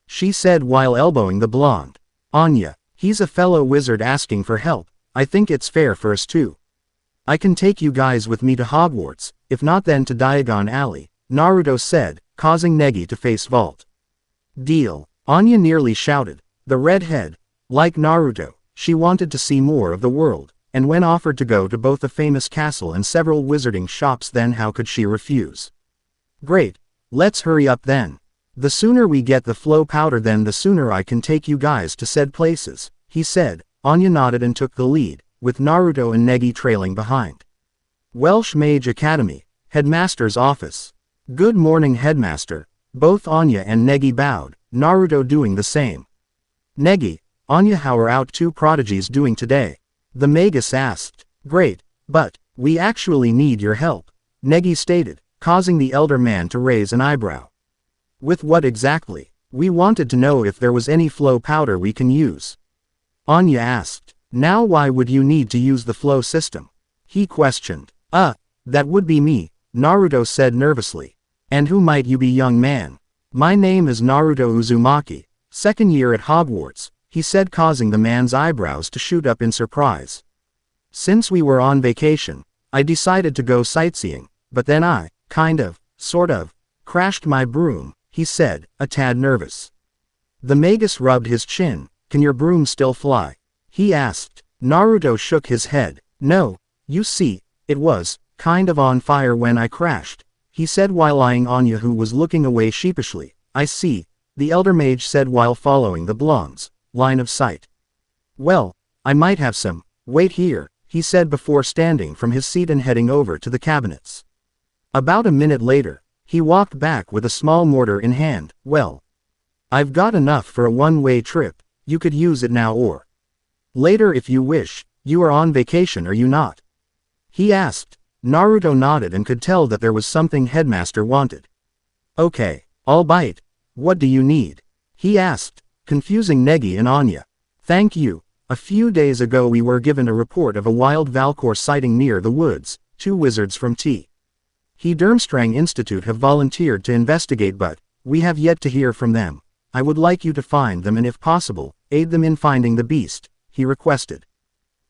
She said while elbowing the blonde. Anya, he's a fellow wizard asking for help. I think it's fair for us too. I can take you guys with me to Hogwarts, if not then to Diagon Alley, Naruto said, causing Negi to face vault. Deal, Anya nearly shouted. The redhead, like Naruto, she wanted to see more of the world, and when offered to go to both a famous castle and several wizarding shops, then how could she refuse? Great, let's hurry up then. The sooner we get the flow powder then the sooner I can take you guys to said places, he said. Anya nodded and took the lead, with Naruto and Negi trailing behind. Welsh Mage Academy, Headmaster's office. Good morning, Headmaster. Both Anya and Negi bowed, Naruto doing the same. Negi, Anya, how are our 2 prodigies doing today? The Magus asked. Great, but we actually need your help, Negi stated, causing the elder man to raise an eyebrow. With what exactly? We wanted to know if there was any flow powder we can use. Anya asked. Now why would you need to use the flow system? He questioned. That would be me, Naruto said nervously. And who might you be, young man? My name is Naruto Uzumaki, second year at Hogwarts, he said, causing the man's eyebrows to shoot up in surprise. Since we were on vacation, I decided to go sightseeing, but then I, sort of, crashed my broom, he said, a tad nervous. The Magus rubbed his chin. Can your broom still fly? He asked. Naruto shook his head. No, you see, it was, kind of on fire when I crashed, he said while eyeing Anya, who was looking away sheepishly. I see, the elder mage said while following the blonde's line of sight. Well, I might have some. Wait here, he said before standing from his seat and heading over to the cabinets. About a minute later, he walked back with a small mortar in hand. Well, I've got enough for a one-way trip. You could use it now or later if you wish. You are on vacation, are you not? He asked. Naruto nodded and could tell that there was something Headmaster wanted. Okay, I'll bite. What do you need? He asked, confusing Negi and Anya. Thank you. A few days ago we were given a report of a wild Valkor sighting near the woods. 2 wizards from T. He Durmstrang Institute have volunteered to investigate, but we have yet to hear from them. I would like you to find them and if possible, aid them in finding the beast, he requested.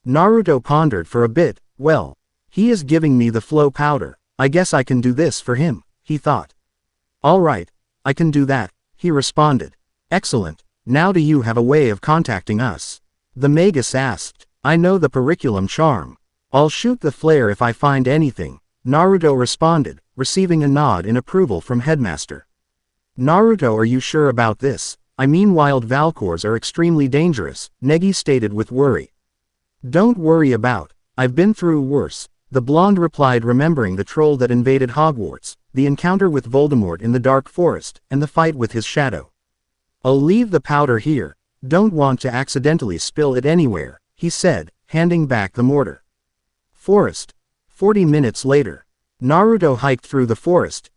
Naruto pondered for a bit. Well, he is giving me the flow powder. I guess I can do this for him, he thought. All right, I can do that, he responded. Excellent. Now do you have a way of contacting us? The Magus asked. I know the periculum charm. I'll shoot the flare if I find anything, Naruto responded, receiving a nod in approval from Headmaster. Naruto, are you sure about this? I mean, wild Valkors are extremely dangerous, Negi stated with worry. Don't worry about. I've been through worse, the blonde replied, remembering the troll that invaded Hogwarts, the encounter with Voldemort in the dark forest, and the fight with his shadow. I'll leave the powder here. Don't want to accidentally spill it anywhere, he said, handing back the mortar. Forest. 40 minutes later. Naruto hiked through the forest,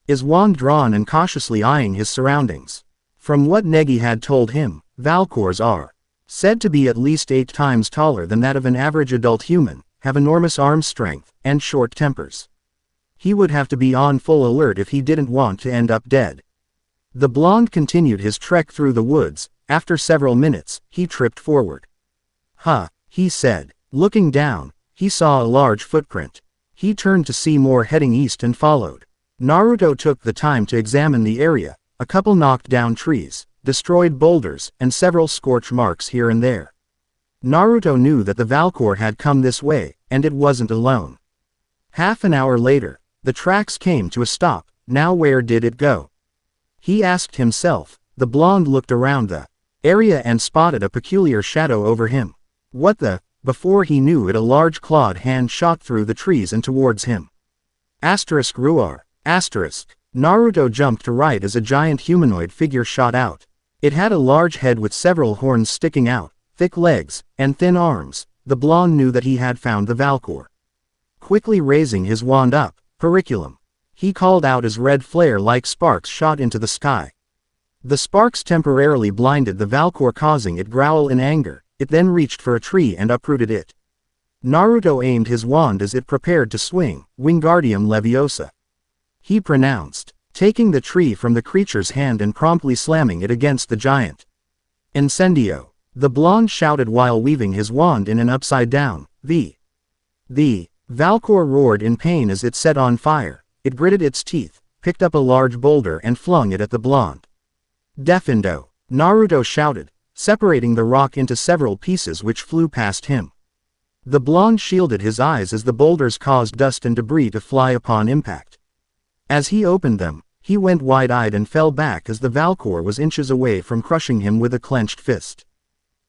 his wand drawn and cautiously eyeing his surroundings. From what Negi had told him, Valkors are said to be at least 8 times taller than that of an average adult human, have enormous arm strength, and short tempers. He would have to be on full alert if he didn't want to end up dead. The blonde continued his trek through the woods. After several minutes, he tripped forward. Huh, he said. Looking down, he saw a large footprint. He turned to see more heading east and followed. Naruto took the time to examine the area, a couple knocked down trees, destroyed boulders, and several scorch marks here and there. Naruto knew that the Valkor had come this way, and it wasn't alone. Half an hour later, the tracks came to a stop. Now where did it go? He asked himself. The blonde looked around the area and spotted a peculiar shadow over him. What the? Before he knew it, a large clawed hand shot through the trees and towards him. Ruar. Naruto jumped to right as a giant humanoid figure shot out. It had a large head with several horns sticking out, thick legs, and thin arms. The blonde knew that he had found the Valkor. Quickly raising his wand up, periculum, he called out as red flare-like sparks shot into the sky. The sparks temporarily blinded the Valkor, causing it growl in anger. It then reached for a tree and uprooted it. Naruto aimed his wand as it prepared to swing, Wingardium Leviosa. He pronounced, taking the tree from the creature's hand and promptly slamming it against the giant. Incendio. The blonde shouted while weaving his wand in an upside down V. The Valkor roared in pain as it set on fire. It gritted its teeth, picked up a large boulder and flung it at the blonde. Defindo. Naruto shouted, separating the rock into several pieces which flew past him. The blonde shielded his eyes as the boulders caused dust and debris to fly upon impact. As he opened them, he went wide-eyed and fell back as the Valkor was inches away from crushing him with a clenched fist.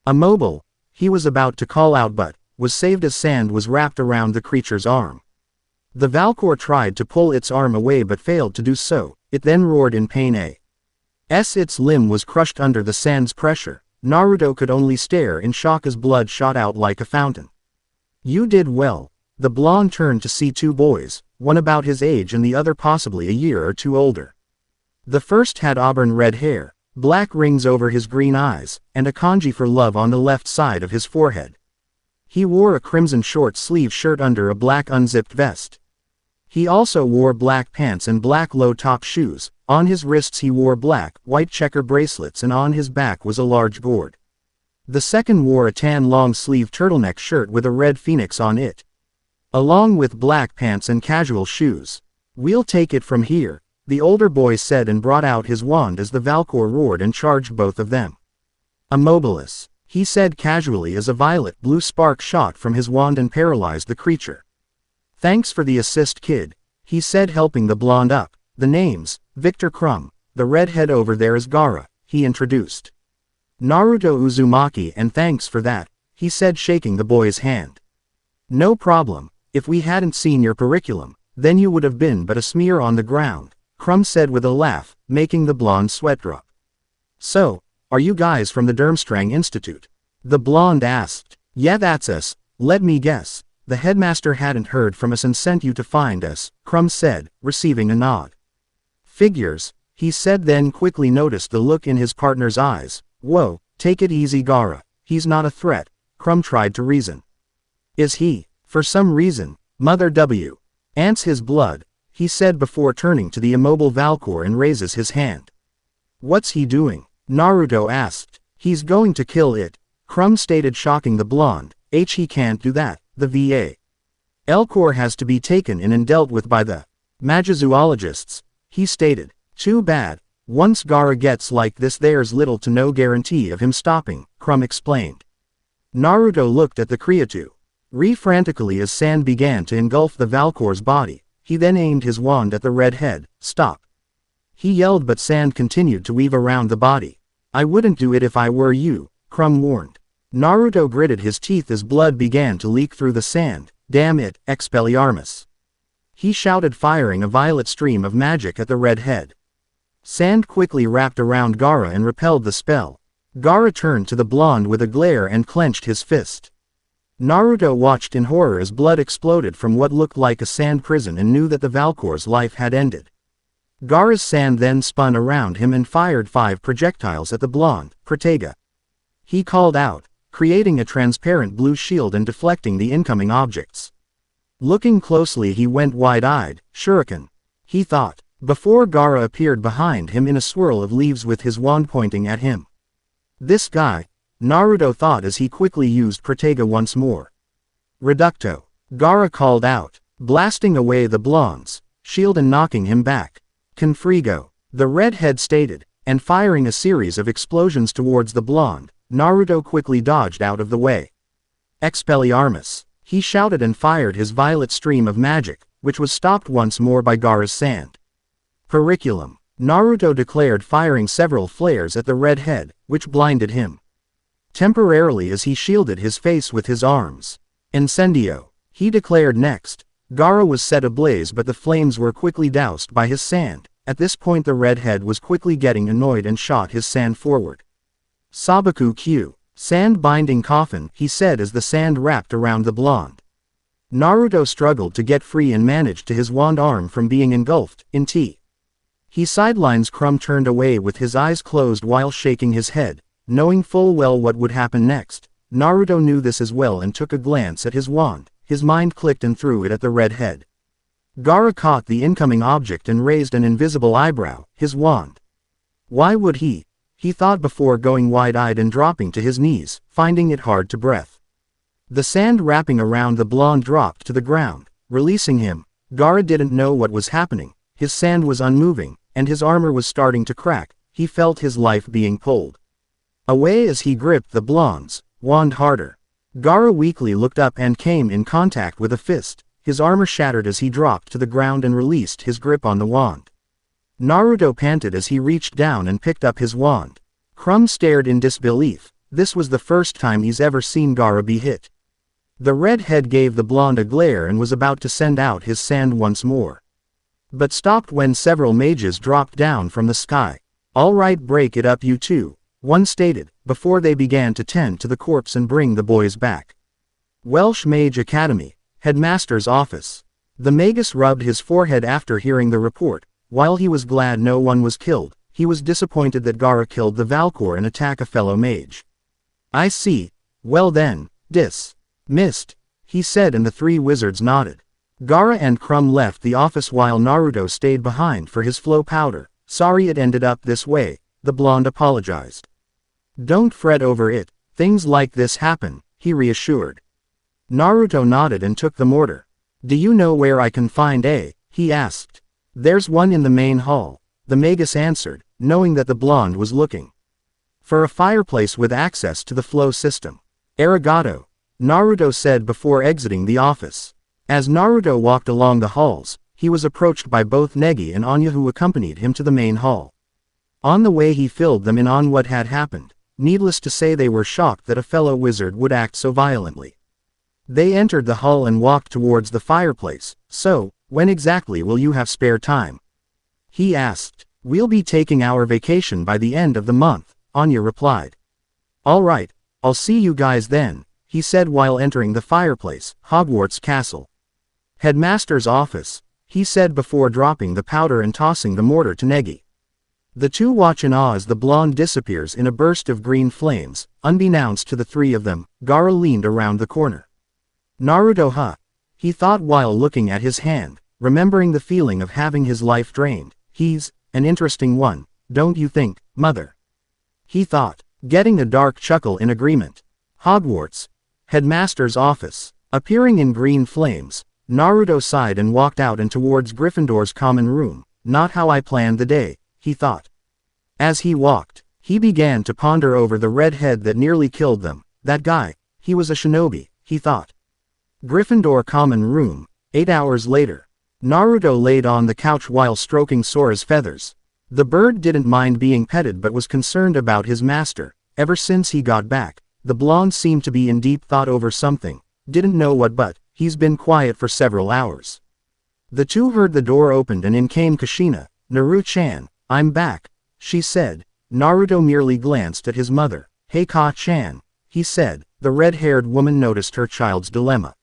Immobile, he was about to call out but was saved as sand was wrapped around the creature's arm. The Valkor tried to pull its arm away but failed to do so. It then roared in pain. Its limb was crushed under the sand's pressure. Naruto could only stare in shock as blood shot out like a fountain. You did well. The blonde turned to see 2 boys, one about his age and the other possibly a year or 2 older. The first had auburn red hair, black rings over his green eyes, and a kanji for love on the left side of his forehead. He wore a crimson short-sleeved shirt under a black unzipped vest. He also wore black pants and black low-top shoes. On his wrists he wore black, white checker bracelets and on his back was a large gourd. The second wore a tan long-sleeved turtleneck shirt with a red phoenix on it, along with black pants and casual shoes. We'll take it from here, the older boy said and brought out his wand as the Valkor roared and charged both of them. Immobilis, he said casually as a violet-blue spark shot from his wand and paralyzed the creature. Thanks for the assist, kid, he said, helping the blonde up. The name's Victor Crumb. The redhead over there is Gaara, he introduced. Naruto Uzumaki, and thanks for that, he said, shaking the boy's hand. No problem. If we hadn't seen your curriculum, then you would have been but a smear on the ground, Crumb said with a laugh, making the blonde sweat drop. So, are you guys from the Durmstrang Institute? The blonde asked. Yeah, that's us. Let me guess. The headmaster hadn't heard from us and sent you to find us, Crumb said, receiving a nod. Figures, he said, then quickly noticed the look in his partner's eyes. Whoa, take it easy, Gaara. He's not a threat, Crumb tried to reason. Is he? For some reason, Mother W. Ants his blood, he said before turning to the immobile Valkor and raises his hand. What's he doing? Naruto asked. He's going to kill it, Crumb stated, shocking the blonde. He can't do that. The VA. Elcor has to be taken in and dealt with by the Magizoologists, he stated. Too bad. Once Gaara gets like this, there's little to no guarantee of him stopping, Crumb explained. Naruto looked at the creature frantically as sand began to engulf the Valkor's body. He then aimed his wand at the redhead. Stop, he yelled, but sand continued to weave around the body. I wouldn't do it if I were you, Crumb warned. Naruto gritted his teeth as blood began to leak through the sand. Damn it, Expelliarmus, he shouted, firing a violet stream of magic at the redhead. Sand quickly wrapped around Gaara and repelled the spell. Gaara turned to the blonde with a glare and clenched his fist. Naruto watched in horror as blood exploded from what looked like a sand prison and knew that the Valkor's life had ended. Gaara's sand then spun around him and fired 5 projectiles at the blonde. Protega, he called out, creating a transparent blue shield and deflecting the incoming objects. Looking closely, he went wide-eyed. Shuriken, he thought, before Gaara appeared behind him in a swirl of leaves with his wand pointing at him. This guy, Naruto thought as he quickly used Protega once more. Reducto, Gaara called out, blasting away the blonde's shield and knocking him back. Confrigo, the redhead stated, and firing a series of explosions towards the blonde. Naruto quickly dodged out of the way. Expelliarmus, he shouted and fired his violet stream of magic, which was stopped once more by Gaara's sand. Periculum, Naruto declared, firing several flares at the redhead, which blinded him temporarily as he shielded his face with his arms. Incendio, he declared next. Gaara was set ablaze, but the flames were quickly doused by his sand. At this point the redhead was quickly getting annoyed and shot his sand forward. Sabaku Q, sand binding coffin, he said as the sand wrapped around the blonde. Naruto struggled to get free and managed to his wand arm from being engulfed in tea. He sidelines. Crumb turned away with his eyes closed while shaking his head, knowing full well what would happen next. Naruto knew this as well and took a glance at his wand. His mind clicked and threw it at the redhead. Gaara caught the incoming object and raised an invisible eyebrow. His wand. Why would he? He thought before going wide-eyed and dropping to his knees, finding it hard to breathe. The sand wrapping around the blonde dropped to the ground, releasing him. Gaara didn't know what was happening. His sand was unmoving, and his armor was starting to crack. He felt his life being pulled away as he gripped the blonde's wand harder. Gaara weakly looked up and came in contact with a fist. His armor shattered as he dropped to the ground and released his grip on the wand. Naruto panted as he reached down and picked up his wand. Crumb stared in disbelief. This was the first time he's ever seen Gaara be hit. The redhead gave the blonde a glare and was about to send out his sand once more, but stopped when several mages dropped down from the sky. All right, break it up you two, one stated, before they began to tend to the corpse and bring the boys back. Welsh Mage Academy, Headmaster's office. The magus rubbed his forehead after hearing the report. While he was glad no one was killed, he was disappointed that Gaara killed the Valkor and attacked a fellow mage. I see. Well then, missed, he said, and the 3 wizards nodded. Gaara and Crumb left the office while Naruto stayed behind for his flow powder. Sorry it ended up this way, the blonde apologized. Don't fret over it, things like this happen, he reassured. Naruto nodded and took the mortar. Do you know where I can find a? He asked. There's one in the main hall, the magus answered, knowing that the blonde was looking for a fireplace with access to the flow system. Arigato, Naruto said before exiting the office. As Naruto walked along the halls, he was approached by both Negi and Anya, who accompanied him to the main hall. On the way he filled them in on what had happened. Needless to say, they were shocked that a fellow wizard would act so violently. They entered the hall and walked towards the fireplace. "So, when exactly will you have spare time?" he asked. "We'll be taking our vacation by the end of the month," Anya replied. "All right, I'll see you guys then," he said while entering the fireplace. Hogwarts Castle. Headmaster's office, he said before dropping the powder and tossing the mortar to Negi. The two watch in awe as the blonde disappears in a burst of green flames. Unbeknownst to the three of them, Gaara leaned around the corner. Naruto, he thought while looking at his hand, remembering the feeling of having his life drained. "He's an interesting one, don't you think, mother?" he thought, getting a dark chuckle in agreement. Hogwarts. Headmaster's office. Appearing in green flames, Naruto sighed and walked out and towards Gryffindor's common room. "Not how I planned the day," he thought. As he walked, he began to ponder over the red head that nearly killed them. That guy, he was a shinobi, he thought. Gryffindor common room. 8 hours later. Naruto laid on the couch while stroking Sora's feathers. The bird didn't mind being petted but was concerned about his master. Ever since he got back, the blonde seemed to be in deep thought over something. Didn't know what, but he's been quiet for several hours. The two heard the door opened and in came Kushina. "Naru-chan, I'm back," she said. Naruto merely glanced at his mother. "Hey Ka-chan," he said. The red-haired woman noticed her child's dilemma.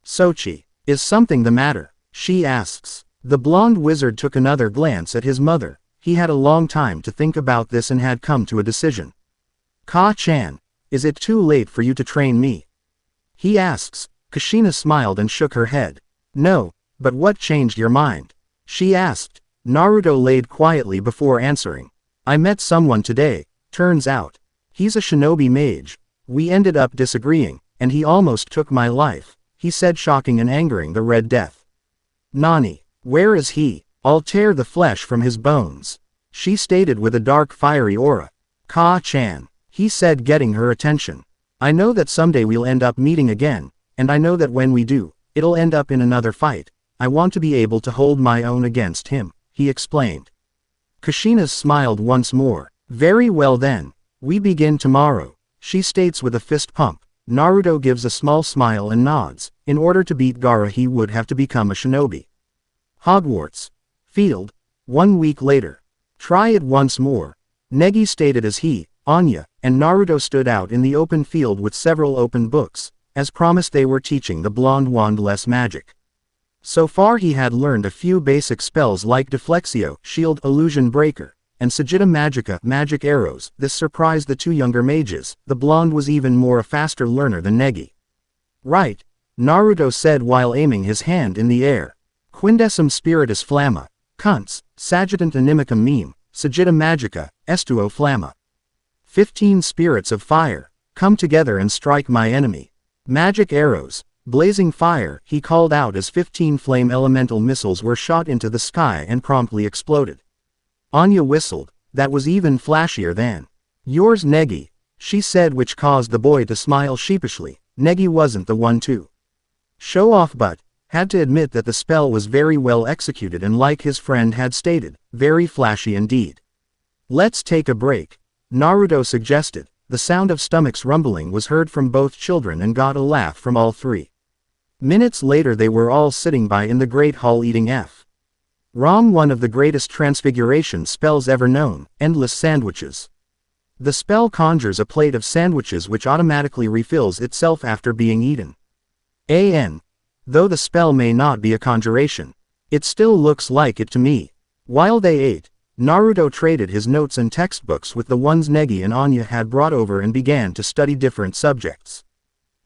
"Sochi, is something the matter?" she asks. The blonde wizard took another glance at his mother. He had a long time to think about this and had come to a decision. "Ka-chan, is it too late for you to train me?" he asks. Kushina smiled and shook her head. "No, but what changed your mind?" she asked. Naruto laid quietly before answering. "I met someone today, turns out. He's a shinobi mage. We ended up disagreeing, and he almost took my life," he said, shocking and angering the Red Death. "Nani, where is he? I'll tear the flesh from his bones," she stated with a dark fiery aura. "Ka-chan," he said, getting her attention. "I know that someday we'll end up meeting again, and I know that when we do, it'll end up in another fight. I want to be able to hold my own against him," he explained. Kushina smiled once more. "Very well then, we begin tomorrow," she states with a fist pump. Naruto gives a small smile and nods. In order to beat Gaara he would have to become a shinobi. Hogwarts. Field. 1 week later. "Try it once more," Negi stated as he, Anya, and Naruto stood out in the open field with several open books. As promised, they were teaching the blonde wand-less magic. So far he had learned a few basic spells like Deflexio, Shield, Illusion Breaker, and Sagitta Magica, Magic Arrows. This surprised the two younger mages. The blonde was even more a faster learner than Negi. "Right," Naruto said while aiming his hand in the air. "Quindecim Spiritus Flamma. Cunts, Sagitant Animicum Meme, Sagitta Magica, Estuo Flamma. 15 spirits of fire, come together and strike my enemy. Magic arrows, blazing fire," he called out as 15 flame elemental missiles were shot into the sky and promptly exploded. Anya whistled. That was even flashier than "Yours, Negi," she said, which caused the boy to smile sheepishly. Negi wasn't the one to show off but had to admit that the spell was very well executed and, like his friend had stated, very flashy indeed. "Let's take a break," Naruto suggested. The sound of stomachs rumbling was heard from both children and got a laugh from all three. Minutes later they were all sitting by in the Great Hall eating one of the greatest transfiguration spells ever known, endless sandwiches. The spell conjures a plate of sandwiches which automatically refills itself after being eaten. Though the spell may not be a conjuration, it still looks like it to me. While they ate, Naruto traded his notes and textbooks with the ones Negi and Anya had brought over and began to study different subjects.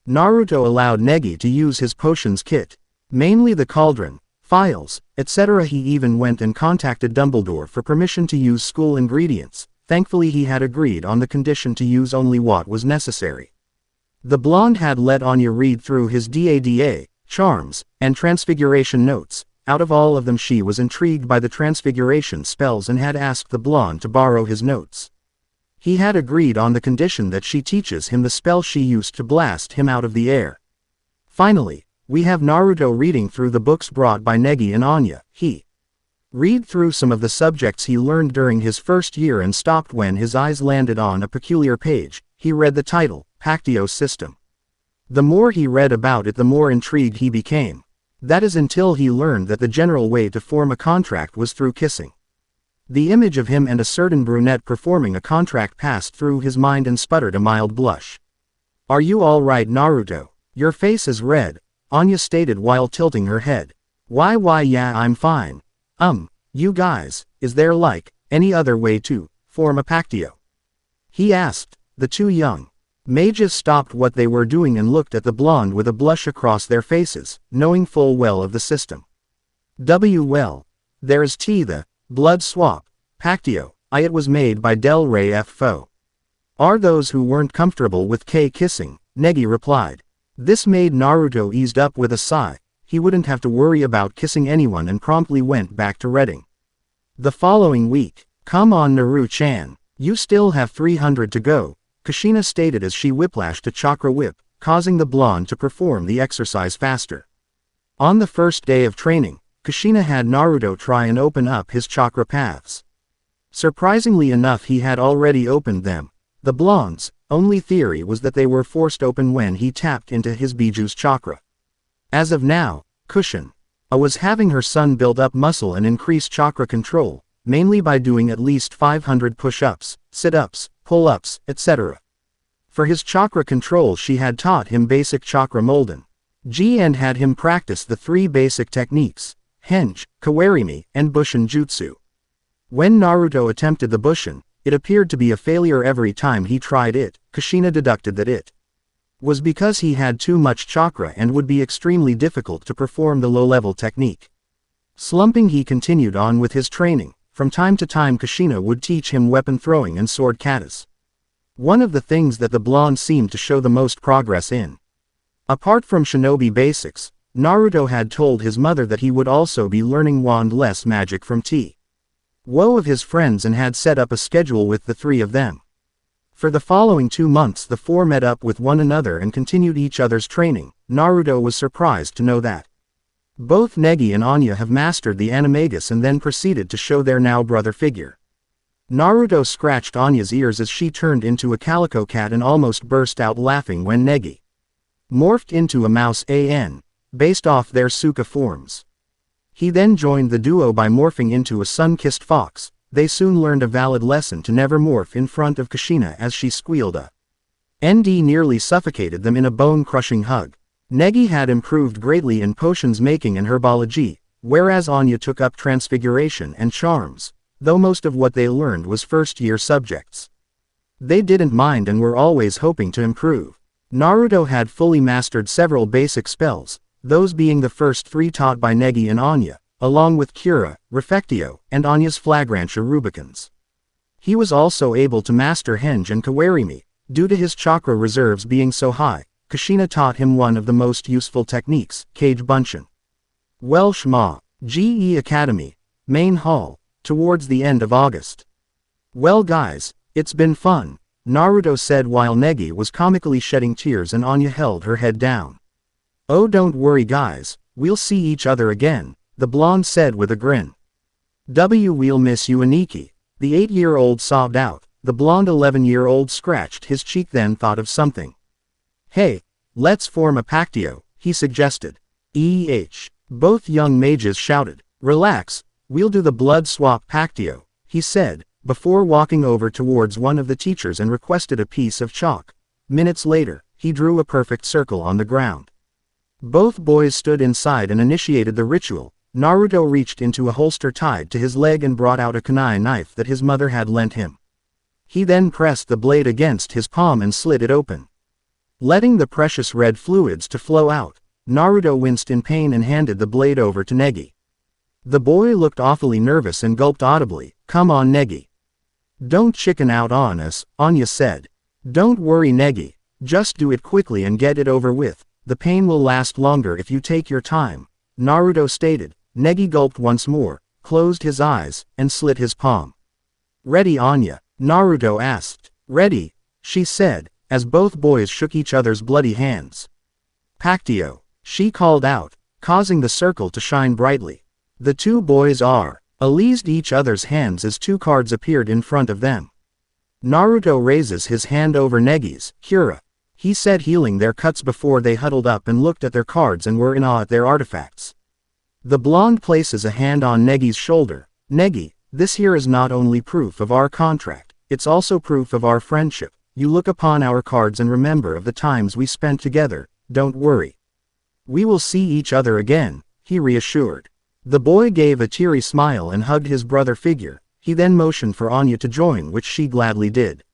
Naruto allowed Negi to use his potions kit, mainly the cauldron, files, etc. He even went and contacted Dumbledore for permission to use school ingredients. Thankfully he had agreed on the condition to use only what was necessary. The blonde had let Anya read through his DADA, charms, and transfiguration notes. Out of all of them she was intrigued by the transfiguration spells and had asked the blonde to borrow his notes. He had agreed on the condition that she teaches him the spell she used to blast him out of the air. Finally, we have Naruto reading through the books brought by Negi and Anya. He read through some of the subjects he learned during his first year and stopped when his eyes landed on a peculiar page. He read the title, Pactio System. The more he read about it, the more intrigued he became. That is until he learned that the general way to form a contract was through kissing. The image of him and a certain brunette performing a contract passed through his mind and sputtered a mild blush. "Are you all right, Naruto? Your face is red," Anya stated while tilting her head. Why yeah, I'm fine. You guys, is there any other way to form a Pactio?" he asked. The two young mages stopped what they were doing and looked at the blonde with a blush across their faces, knowing full well of the system. Well, there is the blood swap Pactio. It was made by Del Rey F. Foe. Are those who weren't comfortable with kissing, Negi replied. This made Naruto eased up with a sigh. He wouldn't have to worry about kissing anyone and promptly went back to reading. The following week, "Come on Naru-chan, you still have 300 to go," Kushina stated as she whiplashed a chakra whip, causing the blonde to perform the exercise faster. On the first day of training, Kushina had Naruto try and open up his chakra paths. Surprisingly enough, he had already opened them. The blonde's only theory was that they were forced open when he tapped into his Biju's chakra. As of now, Kushina was having her son build up muscle and increase chakra control, mainly by doing at least 500 push-ups, sit-ups, pull-ups, etc. For his chakra control, she had taught him basic chakra molden and had him practice the 3 basic techniques, Henge, Kawarimi, and Bushin Jutsu. When Naruto attempted the Bushin, it appeared to be a failure every time he tried it. Kushina deducted that it was because he had too much chakra and would be extremely difficult to perform the low-level technique. Slumping, he continued on with his training. From time to time, Kushina would teach him weapon throwing and sword katas. One of the things that the blonde seemed to show the most progress in. Apart from shinobi basics, Naruto had told his mother that he would also be learning wand-less magic from of his friends and had set up a schedule with the 3 of them. For the following 2 months, the 4 met up with one another and continued each other's training. Naruto was surprised to know that both Negi and Anya have mastered the animagus and then proceeded to show their now brother figure. Naruto scratched Anya's ears as she turned into a calico cat and almost burst out laughing when Negi morphed into a mouse based off their Suka forms. He then joined the duo by morphing into a sun-kissed fox. They soon learned a valid lesson to never morph in front of Kushina as she squealed nearly suffocated them in a bone-crushing hug. Negi had improved greatly in potions making and herbology, whereas Anya took up transfiguration and charms, though most of what they learned was first-year subjects. They didn't mind and were always hoping to improve. Naruto had fully mastered several basic spells, those being the first 3 taught by Negi and Anya, along with Cura, Refectio, and Anya's Flagrantia Rubicans. He was also able to master Henge and Kawarimi. Due to his chakra reserves being so high, Kushina taught him one of the most useful techniques, Kage Bunshin. Welsh Ma, GE Academy, Main Hall, towards the end of August. "Well guys, it's been fun," Naruto said while Negi was comically shedding tears and Anya held her head down. "Oh, don't worry guys, we'll see each other again," the blonde said with a grin. "We'll miss you, Aniki," the 8-year-old sobbed out. The blonde 11-year-old scratched his cheek, then thought of something. "Hey, let's form a Pactio," he suggested. Both young mages shouted. "Relax, we'll do the blood swap Pactio," he said, before walking over towards one of the teachers and requested a piece of chalk. Minutes later, he drew a perfect circle on the ground. Both boys stood inside and initiated the ritual. Naruto reached into a holster tied to his leg and brought out a kunai knife that his mother had lent him. He then pressed the blade against his palm and slid it open, letting the precious red fluids to flow out. Naruto winced in pain and handed the blade over to Negi. The boy looked awfully nervous and gulped audibly. "Come on Negi. Don't chicken out on us," Anya said. "Don't worry Negi, just do it quickly and get it over with. The pain will last longer if you take your time," Naruto stated. Negi gulped once more, closed his eyes, and slit his palm. "Ready Anya?" Naruto asked. "Ready," she said, as both boys shook each other's bloody hands. "Pactio," she called out, causing the circle to shine brightly. The two boys released each other's hands as two cards appeared in front of them. Naruto raises his hand over Negi's, Kira. He said, healing their cuts before they huddled up and looked at their cards and were in awe at their artifacts. The blonde places a hand on Negi's shoulder. Negi, this here is not only proof of our contract, it's also proof of our friendship. You look upon our cards and remember of the times we spent together, don't worry. We will see each other again, he reassured. The boy gave a teary smile and hugged his brother figure. He then motioned for Anya to join, which she gladly did.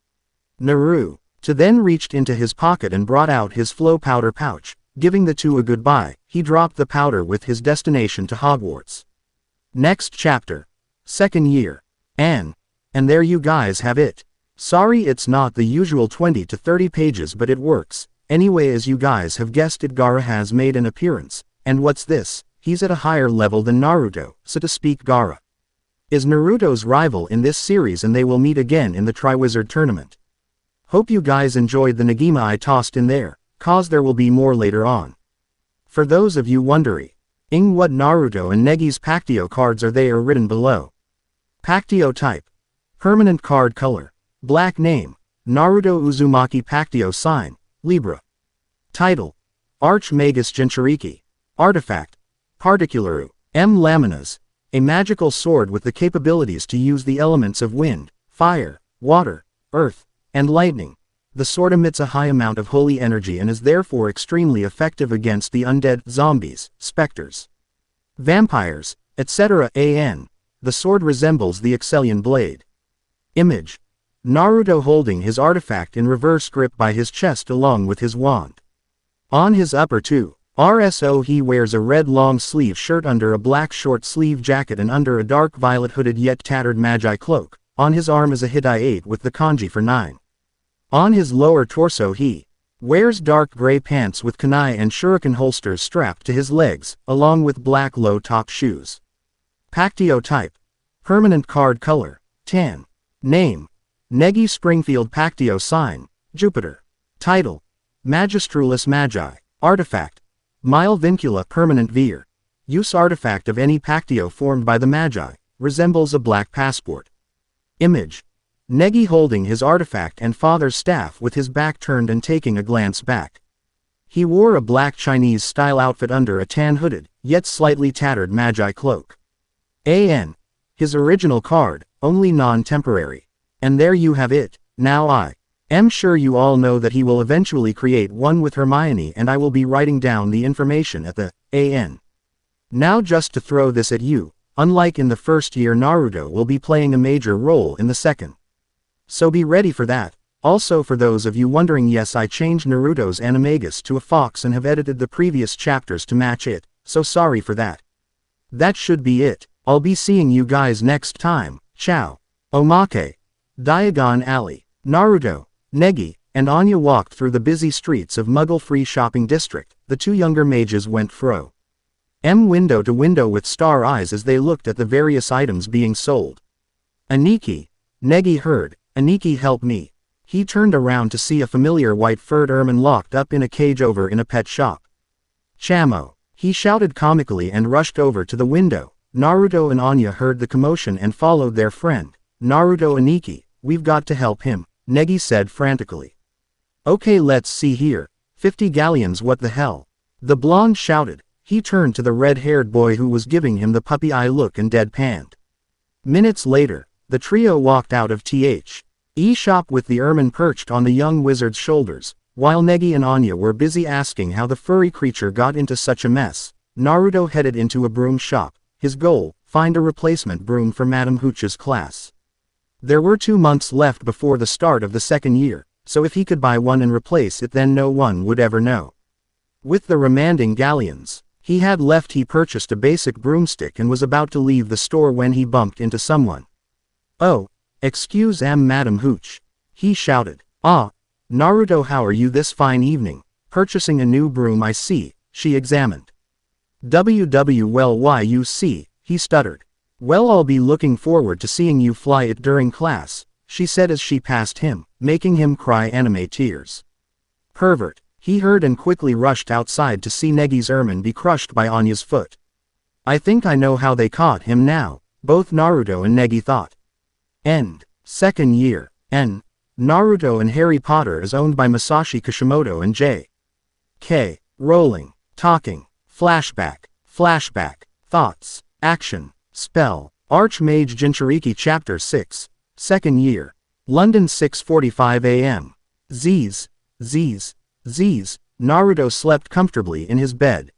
Naruto then reached into his pocket and brought out his flow powder pouch. Giving the two a goodbye, he dropped the powder with his destination to Hogwarts. Next chapter. Second year. And there you guys have it. Sorry it's not the usual 20 to 30 pages, but it works. Anyway, as you guys have guessed it, Gaara has made an appearance. And what's this? He's at a higher level than Naruto, so to speak. Gaara is Naruto's rival in this series and they will meet again in the Triwizard Tournament. Hope you guys enjoyed the Negima I tossed in there, cause there will be more later on. For those of you wondering what Naruto and Negi's Pactio cards are, they are written below. Pactio type. Permanent card color. Black name. Naruto Uzumaki. Pactio sign. Libra. Title. Mage Jinchuuriki. Artifact. Particularu. M. Laminas. A magical sword with the capabilities to use the elements of wind, fire, water, earth, and lightning. The sword emits a high amount of holy energy and is therefore extremely effective against the undead, zombies, specters, vampires, etc. The sword resembles the Excellion blade. Image. Naruto holding his artifact in reverse grip by his chest along with his wand. On his upper torso he wears a red long sleeve shirt under a black short sleeve jacket and under a dark violet hooded yet tattered magi cloak. On his arm is a Hidai 8 with the kanji for 9. On his lower torso he wears dark gray pants with kunai and shuriken holsters strapped to his legs, along with black low-top shoes. Pactio type. Permanent card color. Tan. Name. Negi Springfield. Pactio sign. Jupiter. Title. Magistralis Magi. Artifact. Mile Vincula. Permanent Veer. Use artifact of any Pactio formed by the Magi. Resembles a black passport. Image. Negi holding his artifact and father's staff with his back turned and taking a glance back. He wore a black Chinese-style outfit under a tan hooded, yet slightly tattered magi cloak. His original card, only non-temporary. And there you have it. Now I am sure you all know that he will eventually create one with Hermione, and I will be writing down the information at the Now just to throw this at you, unlike in the first year, Naruto will be playing a major role in the second. So be ready for that. Also, for those of you wondering, yes, I changed Naruto's animagus to a fox and have edited the previous chapters to match it, so sorry for that. That should be it. I'll be seeing you guys next time. Ciao. Omake. Diagon Alley. Naruto, Negi, and Anya walked through the busy streets of Muggle-free shopping district. The two younger mages went window to window with star eyes as they looked at the various items being sold. Aniki. Negi heard. Aniki, help me. He turned around to see a familiar white-furred ermine locked up in a cage over in a pet shop. Chamo. He shouted comically and rushed over to the window. Naruto and Anya heard the commotion and followed their friend. Naruto, Aniki, we've got to help him, Negi said frantically. Okay, let's see here. 50 galleons, what the hell? The blonde shouted. He turned to the red-haired boy who was giving him the puppy eye look and deadpanned. Minutes later, the trio walked out of the shop with the ermine perched on the young wizard's shoulders. While Negi and Anya were busy asking how the furry creature got into such a mess, Naruto headed into a broom shop. His goal, find a replacement broom for Madame Hooch's class. There were 2 months left before the start of the second year, so if he could buy one and replace it, then no one would ever know. With the remaining galleons he had left, he purchased a basic broomstick and was about to leave the store when he bumped into someone. Oh, excuse Madame Hooch, he shouted. Ah, Naruto, how are you this fine evening? Purchasing a new broom, I see, she examined. Well, why you see, he stuttered. Well, I'll be looking forward to seeing you fly it during class, she said as she passed him, making him cry anime tears. Pervert, He heard and quickly rushed outside to see Negi's ermine be crushed by Anya's foot. I think I know how they caught him now, both Naruto and Negi thought. End. Second year. N. Naruto and Harry Potter is owned by Masashi Kishimoto and J.K. Rowling. Talking. Flashback. Flashback. Thoughts. Action. Spell. Archmage Jinchuuriki Chapter 6. Second year. London 6:45 a.m. Z's. Naruto slept comfortably in his bed.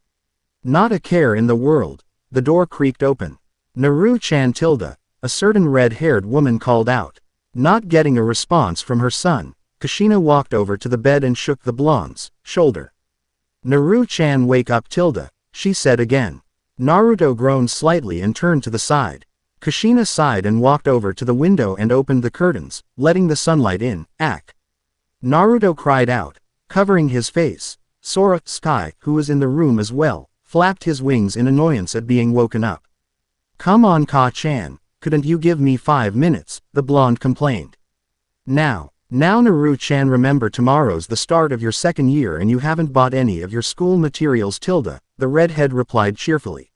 Not a care in the world. The door creaked open. Naru-chan Tilda, a certain red-haired woman called out. Not getting a response from her son, Kushina walked over to the bed and shook the blonde's shoulder. Naru-chan, wake up Tilda, she said again. Naruto groaned slightly and turned to the side. Kushina sighed and walked over to the window and opened the curtains, letting the sunlight in. Naruto cried out, covering his face. Sora, Sky, who was in the room as well, flapped his wings in annoyance at being woken up. Come on Ka-chan, couldn't you give me 5 minutes, the blonde complained. Now Naru-chan, remember tomorrow's the start of your second year and you haven't bought any of your school materials Tilda, the redhead replied cheerfully.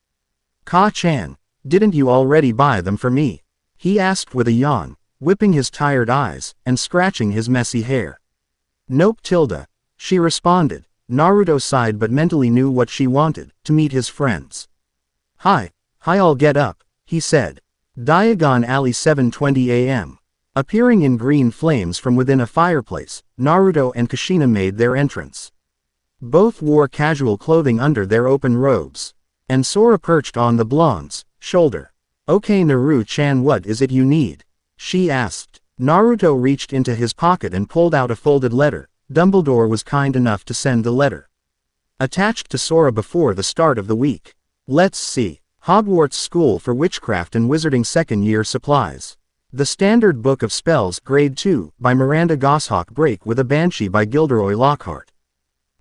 Ka-chan, didn't you already buy them for me? He asked with a yawn, whipping his tired eyes, and scratching his messy hair. Nope Tilda, she responded. Naruto sighed but mentally knew what she wanted, to meet his friends. Hi, I'll get up, he said. Diagon Alley 7:20 a.m. Appearing in green flames from within a fireplace, Naruto and Kushina made their entrance. Both wore casual clothing under their open robes. And Sora perched on the blonde's shoulder. Okay Naru-chan, what is it you need? She asked. Naruto reached into his pocket and pulled out a folded letter. Dumbledore was kind enough to send the letter. Attached to Sora before the start of the week. Let's see. Hogwarts School for Witchcraft and Wizarding Second Year Supplies. The Standard Book of Spells Grade 2 by Miranda Goshawk. Break with a Banshee by Gilderoy Lockhart.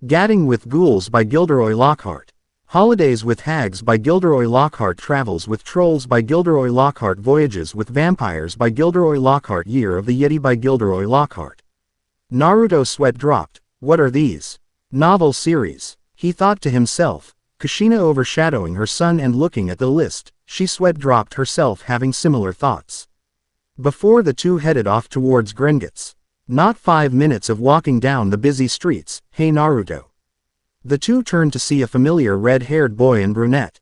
Gadding with Ghouls by Gilderoy Lockhart. Holidays with Hags by Gilderoy Lockhart. Travels with Trolls by Gilderoy Lockhart. Voyages with Vampires by Gilderoy Lockhart. Year of the Yeti by Gilderoy Lockhart. Naruto's sweat dropped. What are these? Novel series, he thought to himself. Kushina overshadowing her son and looking at the list, she sweat dropped herself, having similar thoughts. Before the two headed off towards Gringotts. Not 5 minutes of walking down the busy streets. Hey Naruto. The two turned to see a familiar red-haired boy and brunette.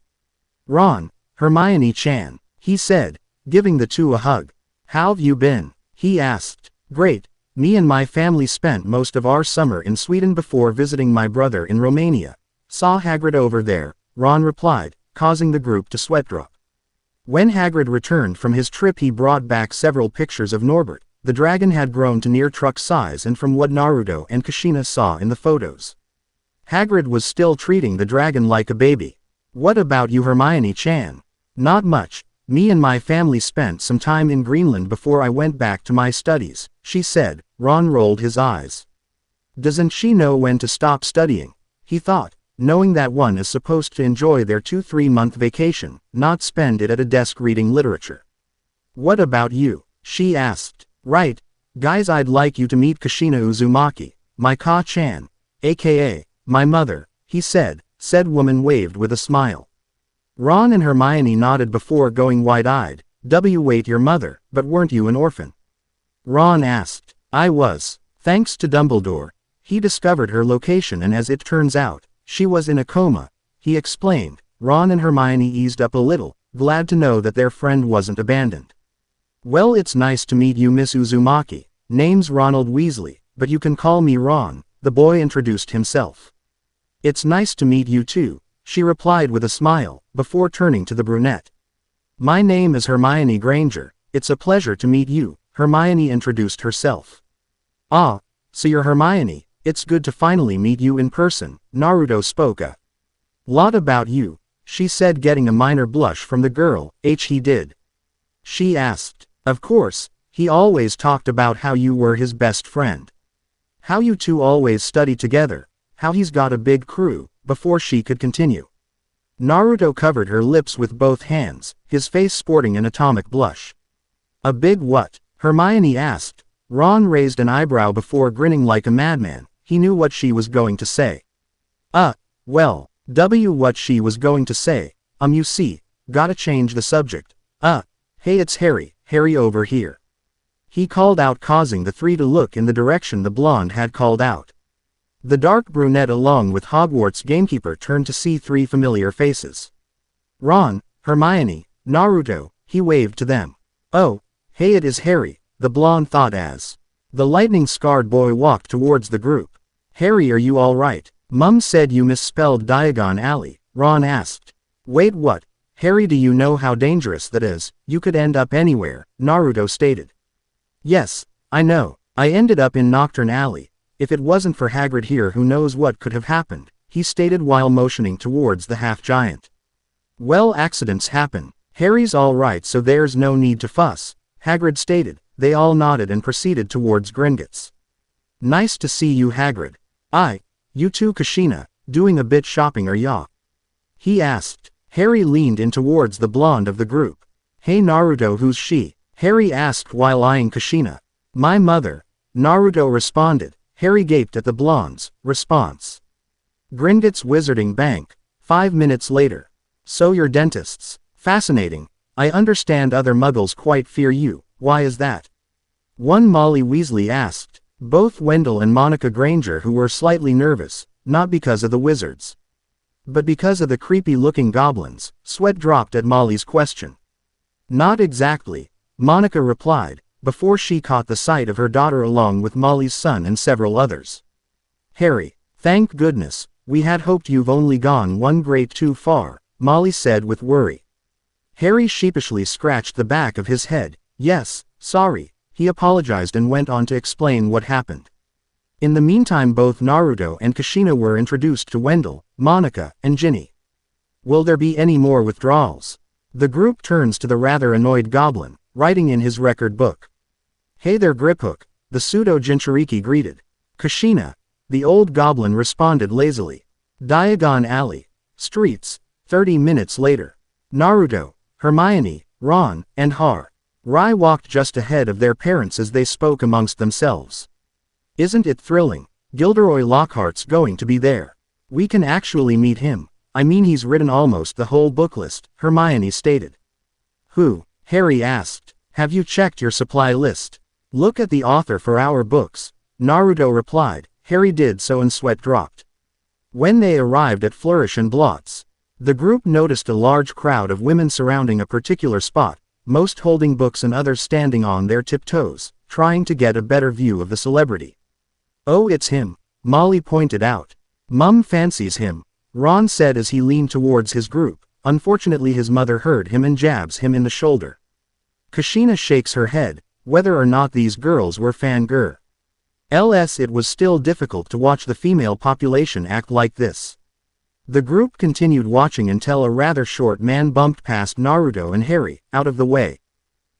Ron, Hermione-chan, he said, giving the two a hug. How've you been? He asked. Great. Me and my family spent most of our summer in Sweden before visiting my brother in Romania. Saw Hagrid over there, Ron replied, causing the group to sweat drop. When Hagrid returned from his trip he brought back several pictures of Norbert. The dragon had grown to near truck size, and from what Naruto and Kushina saw in the photos, Hagrid was still treating the dragon like a baby. What about you Hermione-chan? Not much. Me and my family spent some time in Greenland before I went back to my studies, she said. Ron rolled his eyes. Doesn't she know when to stop studying? He thought, knowing that one is supposed to enjoy their 2-3-month vacation, not spend it at a desk reading literature. What about you? She asked. Right. Guys, I'd like you to meet Kushina Uzumaki, my Ka-chan, aka, my mother, he said. Said woman waved with a smile. Ron and Hermione nodded before going wide-eyed. Wait, your mother, but weren't you an orphan? Ron asked. I was. Thanks to Dumbledore. He discovered her location, and as it turns out, she was in a coma, he explained. Ron and Hermione eased up a little, glad to know that their friend wasn't abandoned. Well, it's nice to meet you, Miss Uzumaki. Name's Ronald Weasley, but you can call me Ron, the boy introduced himself. It's nice to meet you too, she replied with a smile, before turning to the brunette. My name is Hermione Granger. It's a pleasure to meet you, Hermione introduced herself. Ah, so you're Hermione. It's good to finally meet you in person, Naruto spoke a lot about you, she said, getting a minor blush from the girl. He did? She asked. Of course, he always talked about how you were his best friend. How you two always study together, how he's got a big crew, before she could continue. Naruto covered her lips with both hands, his face sporting an atomic blush. A big what? Hermione asked. Ron raised an eyebrow before grinning like a madman. he knew what she was going to say. Well, what she was going to say, you see, gotta change the subject. Hey, it's Harry over here. He called out, causing the three to look in the direction the blonde had called out. The dark brunette along with Hogwarts gamekeeper turned to see three familiar faces. Ron, Hermione, Naruto, he waved to them. Oh, hey, it is Harry, the blonde thought as the lightning-scarred boy walked towards the group. Harry, are you all right? Mum said you misspelled Diagon Alley, Ron asked. Wait, what? Harry, do you know how dangerous that is? You could end up anywhere, Naruto stated. Yes, I know. I ended up in Nocturne Alley. If it wasn't for Hagrid here, who knows what could have happened, he stated while motioning towards the half-giant. Well, accidents happen. Harry's all right, so there's no need to fuss, Hagrid stated. They all nodded and proceeded towards Gringotts. Nice to see you, Hagrid. You too, Kushina, doing a bit shopping, are ya? He asked. Harry leaned in towards the blonde of the group. Hey Naruto, who's she? Harry asked while eyeing Kushina. My mother, Naruto responded. Harry gaped at the blonde's response. Gringotts Wizarding Bank. 5 minutes later. So you're dentists. Fascinating. I understand other muggles quite fear you. Why is that? One Molly Weasley asked. Both Wendell and Monica Granger, who were slightly nervous, not because of the wizards, but because of the creepy-looking goblins, sweat dropped at Molly's question. Not exactly, Monica replied, before she caught the sight of her daughter along with Molly's son and several others. Harry, thank goodness, we had hoped you've only gone one grade too far, Molly said with worry. Harry sheepishly scratched the back of his head. Yes, sorry, he apologized and went on to explain what happened. In the meantime, both Naruto and Kushina were introduced to Wendell, Monica, and Ginny. Will there be any more withdrawals? The group turns to the rather annoyed goblin, writing in his record book. Hey there, Griphook, the pseudo Jinchuuriki greeted. Kushina, the old goblin responded lazily. Diagon Alley. Streets. 30 minutes later. Naruto, Hermione, Ron, and Harry walked just ahead of their parents as they spoke amongst themselves. Isn't it thrilling? Gilderoy Lockhart's going to be there. We can actually meet him. I mean, he's written almost the whole book list, Hermione stated. Who? Harry asked. Have you checked your supply list? Look at the author for our books, Naruto replied. Harry did so and sweat dropped. When they arrived at Flourish and Blots, the group noticed a large crowd of women surrounding a particular spot, most holding books and others standing on their tiptoes, trying to get a better view of the celebrity. Oh, it's him, Molly pointed out. Mum fancies him, Ron said as he leaned towards his group. Unfortunately, his mother heard him and jabs him in the shoulder. Kushina shakes her head. Whether or not these girls were fangirls, it was still difficult to watch the female population act like this. The group continued watching until a rather short man bumped past Naruto and Harry, out of the way.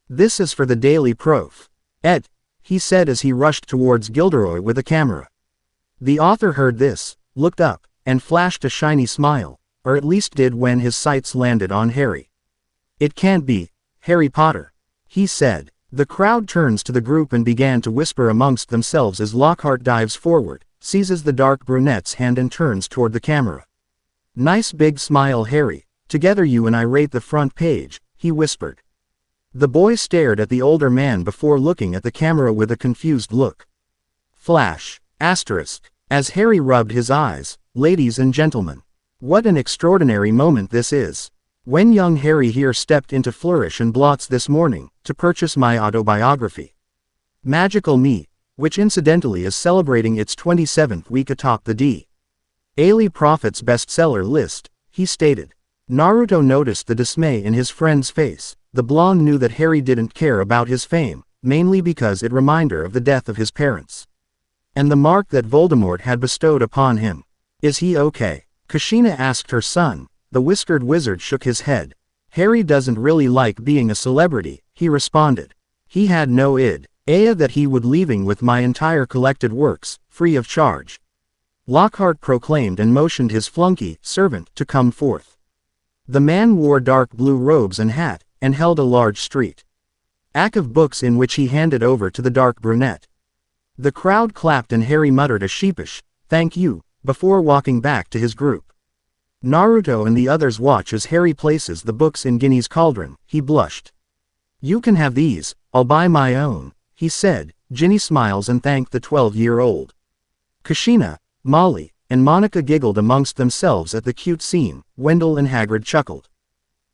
This is for the Daily Prof. Ed, he said as he rushed towards Gilderoy with a camera. The author heard this, looked up, and flashed a shiny smile, or at least did when his sights landed on Harry. It can't be Harry Potter, he said. The crowd turns to the group and began to whisper amongst themselves as Lockhart dives forward, seizes the dark brunette's hand and turns toward the camera. Nice big smile, Harry. Together you and I rate the front page, he whispered. The boy stared at the older man before looking at the camera with a confused look. Flash, asterisk, as Harry rubbed his eyes. Ladies and gentlemen, what an extraordinary moment this is. When young Harry here stepped into Flourish and Blots this morning, to purchase my autobiography. Magical Me, which incidentally is celebrating its 27th week atop the Daily Prophet's bestseller list, he stated. Naruto noticed the dismay in his friend's face. The blonde knew that Harry didn't care about his fame, mainly because it reminded her of the death of his parents. And the mark that Voldemort had bestowed upon him. Is he okay? Kushina asked her son. The whiskered wizard shook his head. Harry doesn't really like being a celebrity, he responded. He had no idea that he would leaving with my entire collected works, free of charge. Lockhart proclaimed and motioned his flunky servant to come forth. The man wore dark blue robes and hat, and held a large stack of books in which he handed over to the dark brunette. The crowd clapped and Harry muttered a sheepish, "Thank you," before walking back to his group. Naruto and the others watch as Harry places the books in Ginny's cauldron. He blushed. "You can have these, I'll buy my own," he said. Ginny smiles and thanked the 12-year-old. Kushina, Molly, and Monica giggled amongst themselves at the cute scene. Wendell and Hagrid chuckled.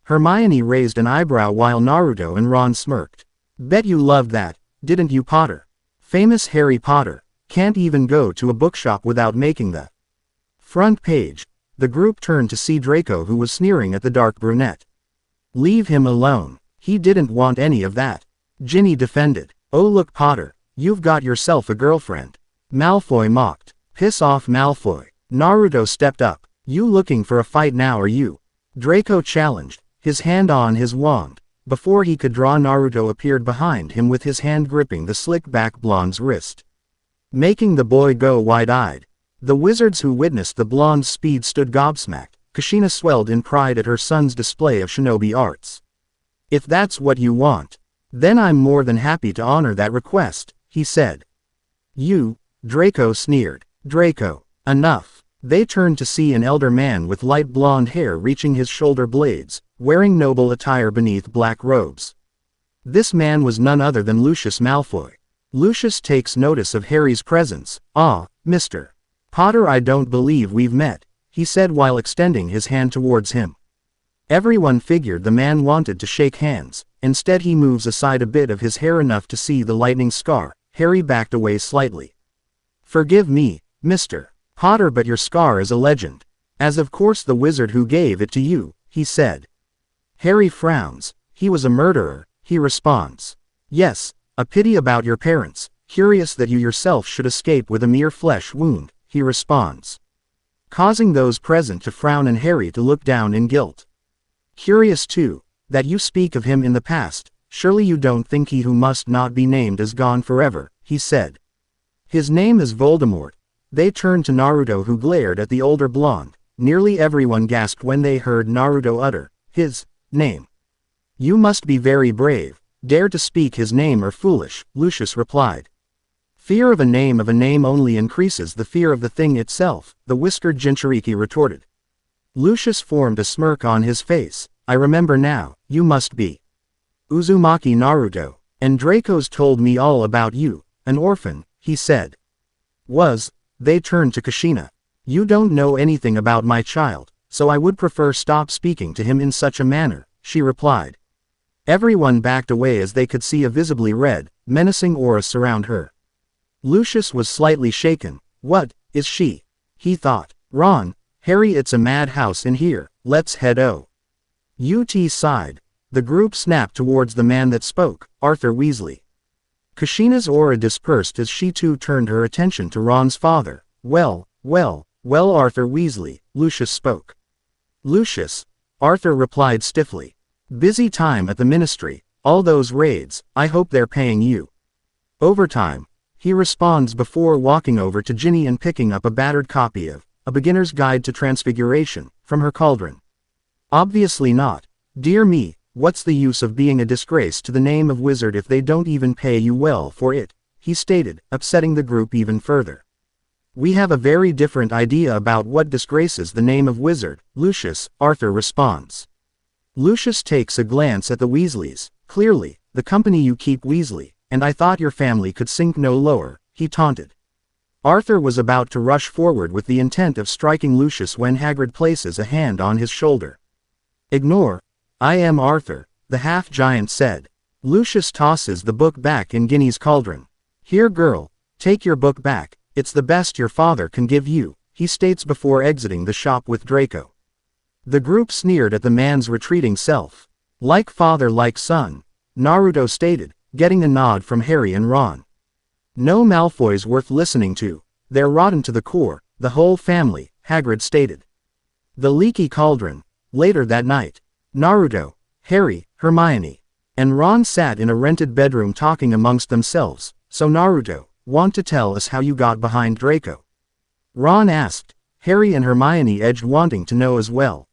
Hermione raised an eyebrow while Naruto and Ron smirked. "Bet you loved that, didn't you, Potter? Famous Harry Potter. Can't even go to a bookshop without making the front page." The group turned to see Draco, who was sneering at the dark brunette. "Leave him alone. He didn't want any of that," Ginny defended. "Oh look, Potter, you've got yourself a girlfriend," Malfoy mocked. "Piss off, Malfoy." Naruto stepped up. "You looking for a fight now, are you?" Draco challenged, his hand on his wand. Before he could draw, Naruto appeared behind him with his hand gripping the slick-back blonde's wrist, making the boy go wide-eyed. The wizards who witnessed the blonde's speed stood gobsmacked. Kushina swelled in pride at her son's display of shinobi arts. "If that's what you want, then I'm more than happy to honor that request," he said. "You," Draco sneered. "Draco, enough." They turned to see an elder man with light blonde hair reaching his shoulder blades, wearing noble attire beneath black robes. This man was none other than Lucius Malfoy. Lucius takes notice of Harry's presence. "Ah, Mr. Potter, I don't believe we've met," he said while extending his hand towards him. Everyone figured the man wanted to shake hands. Instead he moves aside a bit of his hair enough to see the lightning scar. Harry backed away slightly. "Forgive me, Mr. Potter, but your scar is a legend. As of course the wizard who gave it to you," he said. Harry frowns. "He was a murderer," he responds. "Yes, a pity about your parents. Curious that you yourself should escape with a mere flesh wound," he responds, causing those present to frown and Harry to look down in guilt. "Curious too, that you speak of him in the past. Surely you don't think he who must not be named is gone forever," he said. "His name is Voldemort." They turned to Naruto, who glared at the older blonde. Nearly everyone gasped when they heard Naruto utter his name. "You must be very brave. Dare to speak his name or foolish," Lucius replied. "Fear of a name only increases the fear of the thing itself," the whiskered Jinchuuriki retorted. Lucius formed a smirk on his face. "I remember now, you must be Uzumaki Naruto. And Draco's told me all about you, an orphan," he said. They turned to Kushina. "You don't know anything about my child, so I would prefer stop speaking to him in such a manner," she replied. Everyone backed away as they could see a visibly red, menacing aura surround her. Lucius was slightly shaken. "What is she?" he thought. "Ron, Harry, it's a madhouse in here, let's head UT sighed. The group snapped towards the man that spoke, Arthur Weasley. Kushina's aura dispersed as she too turned her attention to Ron's father. Well, Arthur Weasley," Lucius spoke. "Lucius," Arthur replied stiffly. "Busy time at the ministry, all those raids, I hope they're paying you overtime," he responds before walking over to Ginny and picking up a battered copy of A Beginner's Guide to Transfiguration from her cauldron. "Obviously not. Dear me, what's the use of being a disgrace to the name of wizard if they don't even pay you well for it," he stated, upsetting the group even further. "We have a very different idea about what disgraces the name of wizard, Lucius," Arthur responds. Lucius takes a glance at the Weasleys. "Clearly, the company you keep, Weasley, and I thought your family could sink no lower," he taunted. Arthur was about to rush forward with the intent of striking Lucius when Hagrid places a hand on his shoulder. "Ignore. I am Arthur," the half-giant said. Lucius tosses the book back in Ginny's cauldron. "Here, girl, take your book back, it's the best your father can give you," he states before exiting the shop with Draco. The group sneered at the man's retreating self. "Like father like son," Naruto stated, getting a nod from Harry and Ron. "No Malfoy's worth listening to. They're rotten to the core, the whole family," Hagrid stated. The leaky cauldron. Later that night, Naruto, Harry, Hermione, and Ron sat in a rented bedroom talking amongst themselves. "So Naruto, want to tell us how you got behind Draco?" Ron asked. Harry and Hermione edged, wanting to know as well.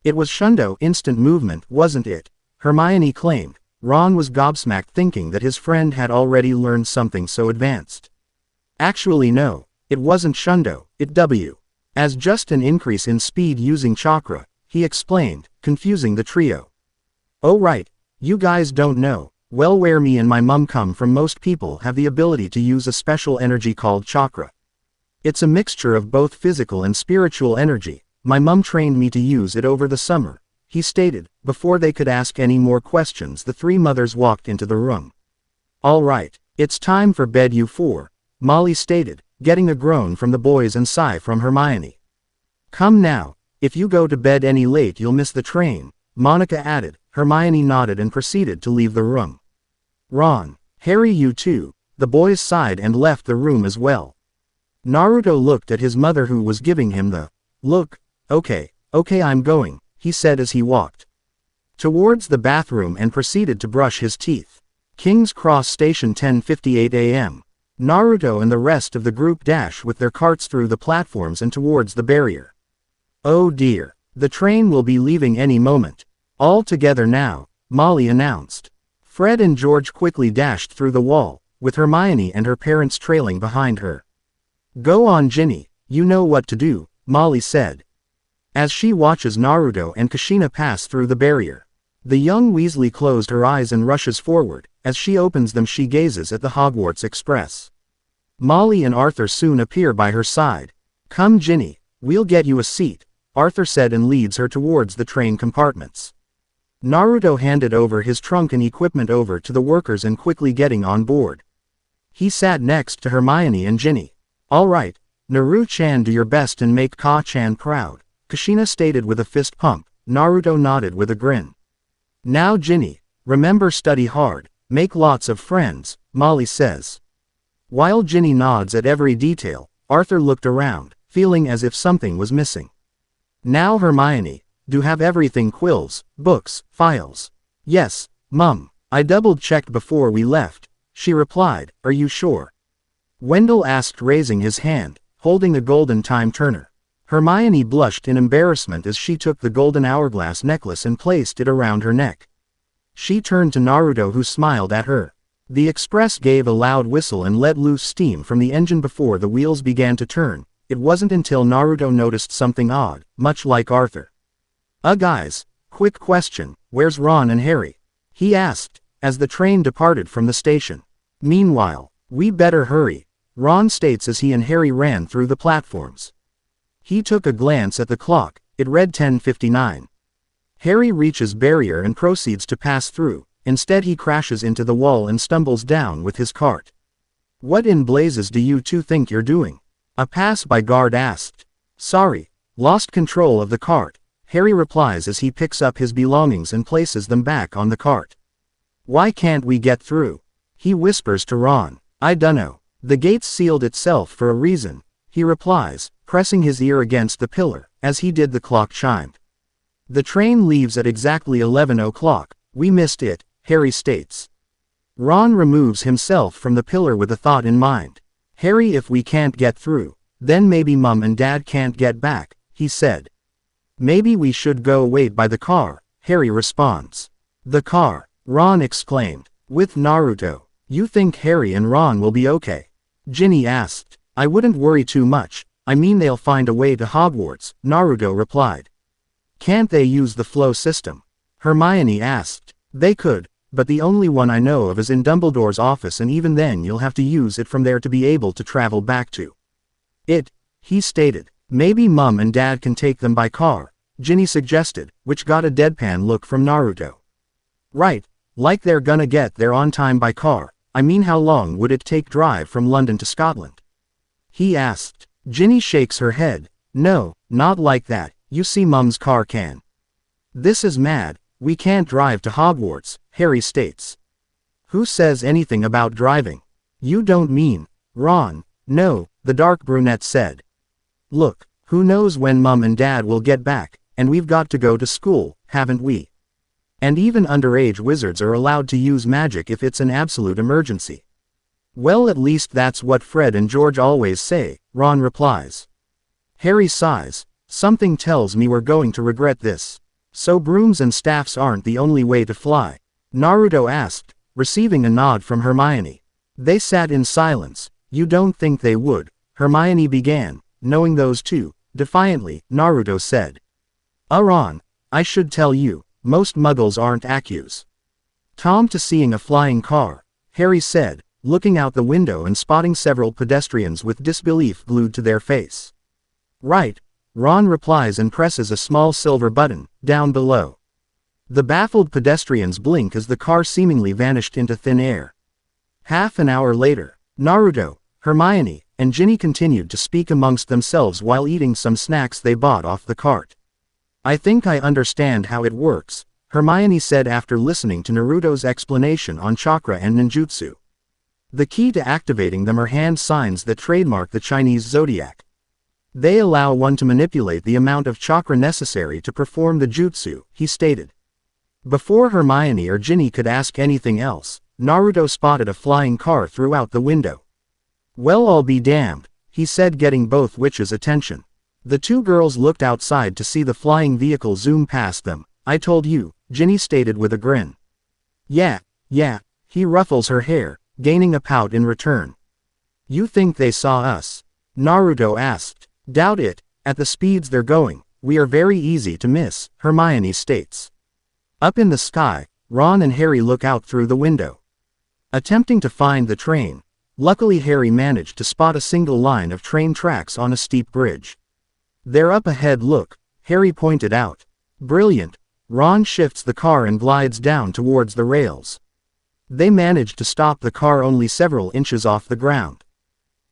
"It was Shundo instant movement, wasn't it?" Hermione claimed. Ron was gobsmacked, thinking that his friend had already learned something so advanced. Actually no, it wasn't Shundo, it W. As just an increase in speed using chakra, he explained, confusing the trio. Oh right, you guys don't know, well where me and my mum come from most people have the ability to use a special energy called chakra. It's a mixture of both physical and spiritual energy, my mum trained me to use it over the summer, he stated. Before they could ask any more questions, the three mothers walked into the room. All right, it's time for bed you four, Molly stated, getting a groan from the boys and sigh from Hermione. Come now, if you go to bed any late you'll miss the train, Monica added. Hermione nodded and proceeded to leave the room. Ron, Harry, you too, the boys sighed and left the room as well. Naruto looked at his mother who was giving him the look. Okay, I'm going, he said as he walked towards the bathroom and proceeded to brush his teeth. King's Cross Station, 10:58 a.m. Naruto and the rest of the group dash with their carts through the platforms and towards the barrier. Oh dear, the train will be leaving any moment. All together now, Molly announced. Fred and George quickly dashed through the wall, with Hermione and her parents trailing behind her. Go on Ginny, you know what to do, Molly said, as she watches Naruto and Kushina pass through the barrier. The young Weasley closed her eyes and rushes forward. As she opens them she gazes at the Hogwarts Express. Molly and Arthur soon appear by her side. Come Ginny, we'll get you a seat, Arthur said and leads her towards the train compartments. Naruto handed over his trunk and equipment over to the workers and quickly getting on board. He sat next to Hermione and Ginny. All right, Naru-chan, do your best and make Ka-chan proud, Kushina stated with a fist pump. Naruto nodded with a grin. Now Ginny, remember study hard, make lots of friends, Molly says. While Ginny nods at every detail, Arthur looked around, feeling as if something was missing. Now Hermione, do have everything, quills, books, files? Yes, Mum, I double-checked before we left, she replied. Are you sure? Wendell asked, raising his hand, holding a golden time turner. Hermione blushed in embarrassment as she took the golden hourglass necklace and placed it around her neck. She turned to Naruto who smiled at her. The express gave a loud whistle and let loose steam from the engine before the wheels began to turn. It wasn't until Naruto noticed something odd, much like Arthur. Guys, quick question, where's Ron and Harry? He asked, as the train departed from the station. Meanwhile, we better hurry, Ron states as he and Harry ran through the platforms. He took a glance at the clock, it read 10:59. Harry reaches barrier and proceeds to pass through, instead he crashes into the wall and stumbles down with his cart. What in blazes do you two think you're doing? A pass-by guard asked. Sorry, lost control of the cart, Harry replies as he picks up his belongings and places them back on the cart. Why can't we get through? He whispers to Ron. I dunno. The gate's sealed itself for a reason, he replies, pressing his ear against the pillar, as he did. The clock chimed. The train leaves at exactly 11 o'clock, we missed it, Harry states. Ron removes himself from the pillar with a thought in mind. Harry, if we can't get through, then maybe Mum and Dad can't get back, he said. Maybe we should go wait by the car, Harry responds. The car, Ron exclaimed, with Naruto. You think Harry and Ron will be okay? Ginny asked. I wouldn't worry too much, I mean they'll find a way to Hogwarts, Naruto replied. Can't they use the flow system? Hermione asked. They could, but the only one I know of is in Dumbledore's office and even then you'll have to use it from there to be able to travel back to it, he stated. Maybe Mum and Dad can take them by car, Ginny suggested, which got a deadpan look from Naruto. Right, like they're gonna get there on time by car, I mean how long would it take drive from London to Scotland? He asked. Ginny shakes her head. No, not like that, you see Mum's car can. This is mad, we can't drive to Hogwarts, Harry states. Who says anything about driving? You don't mean, Ron? No, the dark brunette said. Look, who knows when Mum and Dad will get back, and we've got to go to school, haven't we? And even underage wizards are allowed to use magic if it's an absolute emergency. Well, at least that's what Fred and George always say, Ron replies. Harry sighs. Something tells me we're going to regret this. So brooms and staffs aren't the only way to fly? Naruto asked, receiving a nod from Hermione. They sat in silence, You don't think they would? Hermione began. Knowing those two, defiantly, Naruto said. Ron, I should tell you, most muggles aren't accus. Tom to seeing a flying car, Harry said, looking out the window and spotting several pedestrians with disbelief glued to their face. Right, Ron replies and presses a small silver button, down below. The baffled pedestrians blink as the car seemingly vanished into thin air. Half an hour later, Naruto, Hermione, and Ginny continued to speak amongst themselves while eating some snacks they bought off the cart. I think I understand how it works, Hermione said after listening to Naruto's explanation on chakra and ninjutsu. The key to activating them are hand signs that trademark the Chinese zodiac. They allow one to manipulate the amount of chakra necessary to perform the jutsu, he stated. Before Hermione or Ginny could ask anything else, Naruto spotted a flying car throughout the window. Well, I'll be damned, he said, getting both witches' attention. The two girls looked outside to see the flying vehicle zoom past them. I told you, Ginny stated with a grin. Yeah, he ruffles her hair, gaining a pout in return. You think they saw us? Naruto asked. Doubt it, at the speeds they're going, we are very easy to miss, Hermione states. Up in the sky, Ron and Harry look out through the window. Attempting to find the train, luckily Harry managed to spot a single line of train tracks on a steep bridge. They're up ahead, look, Harry pointed out. Brilliant, Ron shifts the car and glides down towards the rails. They managed to stop the car only several inches off the ground.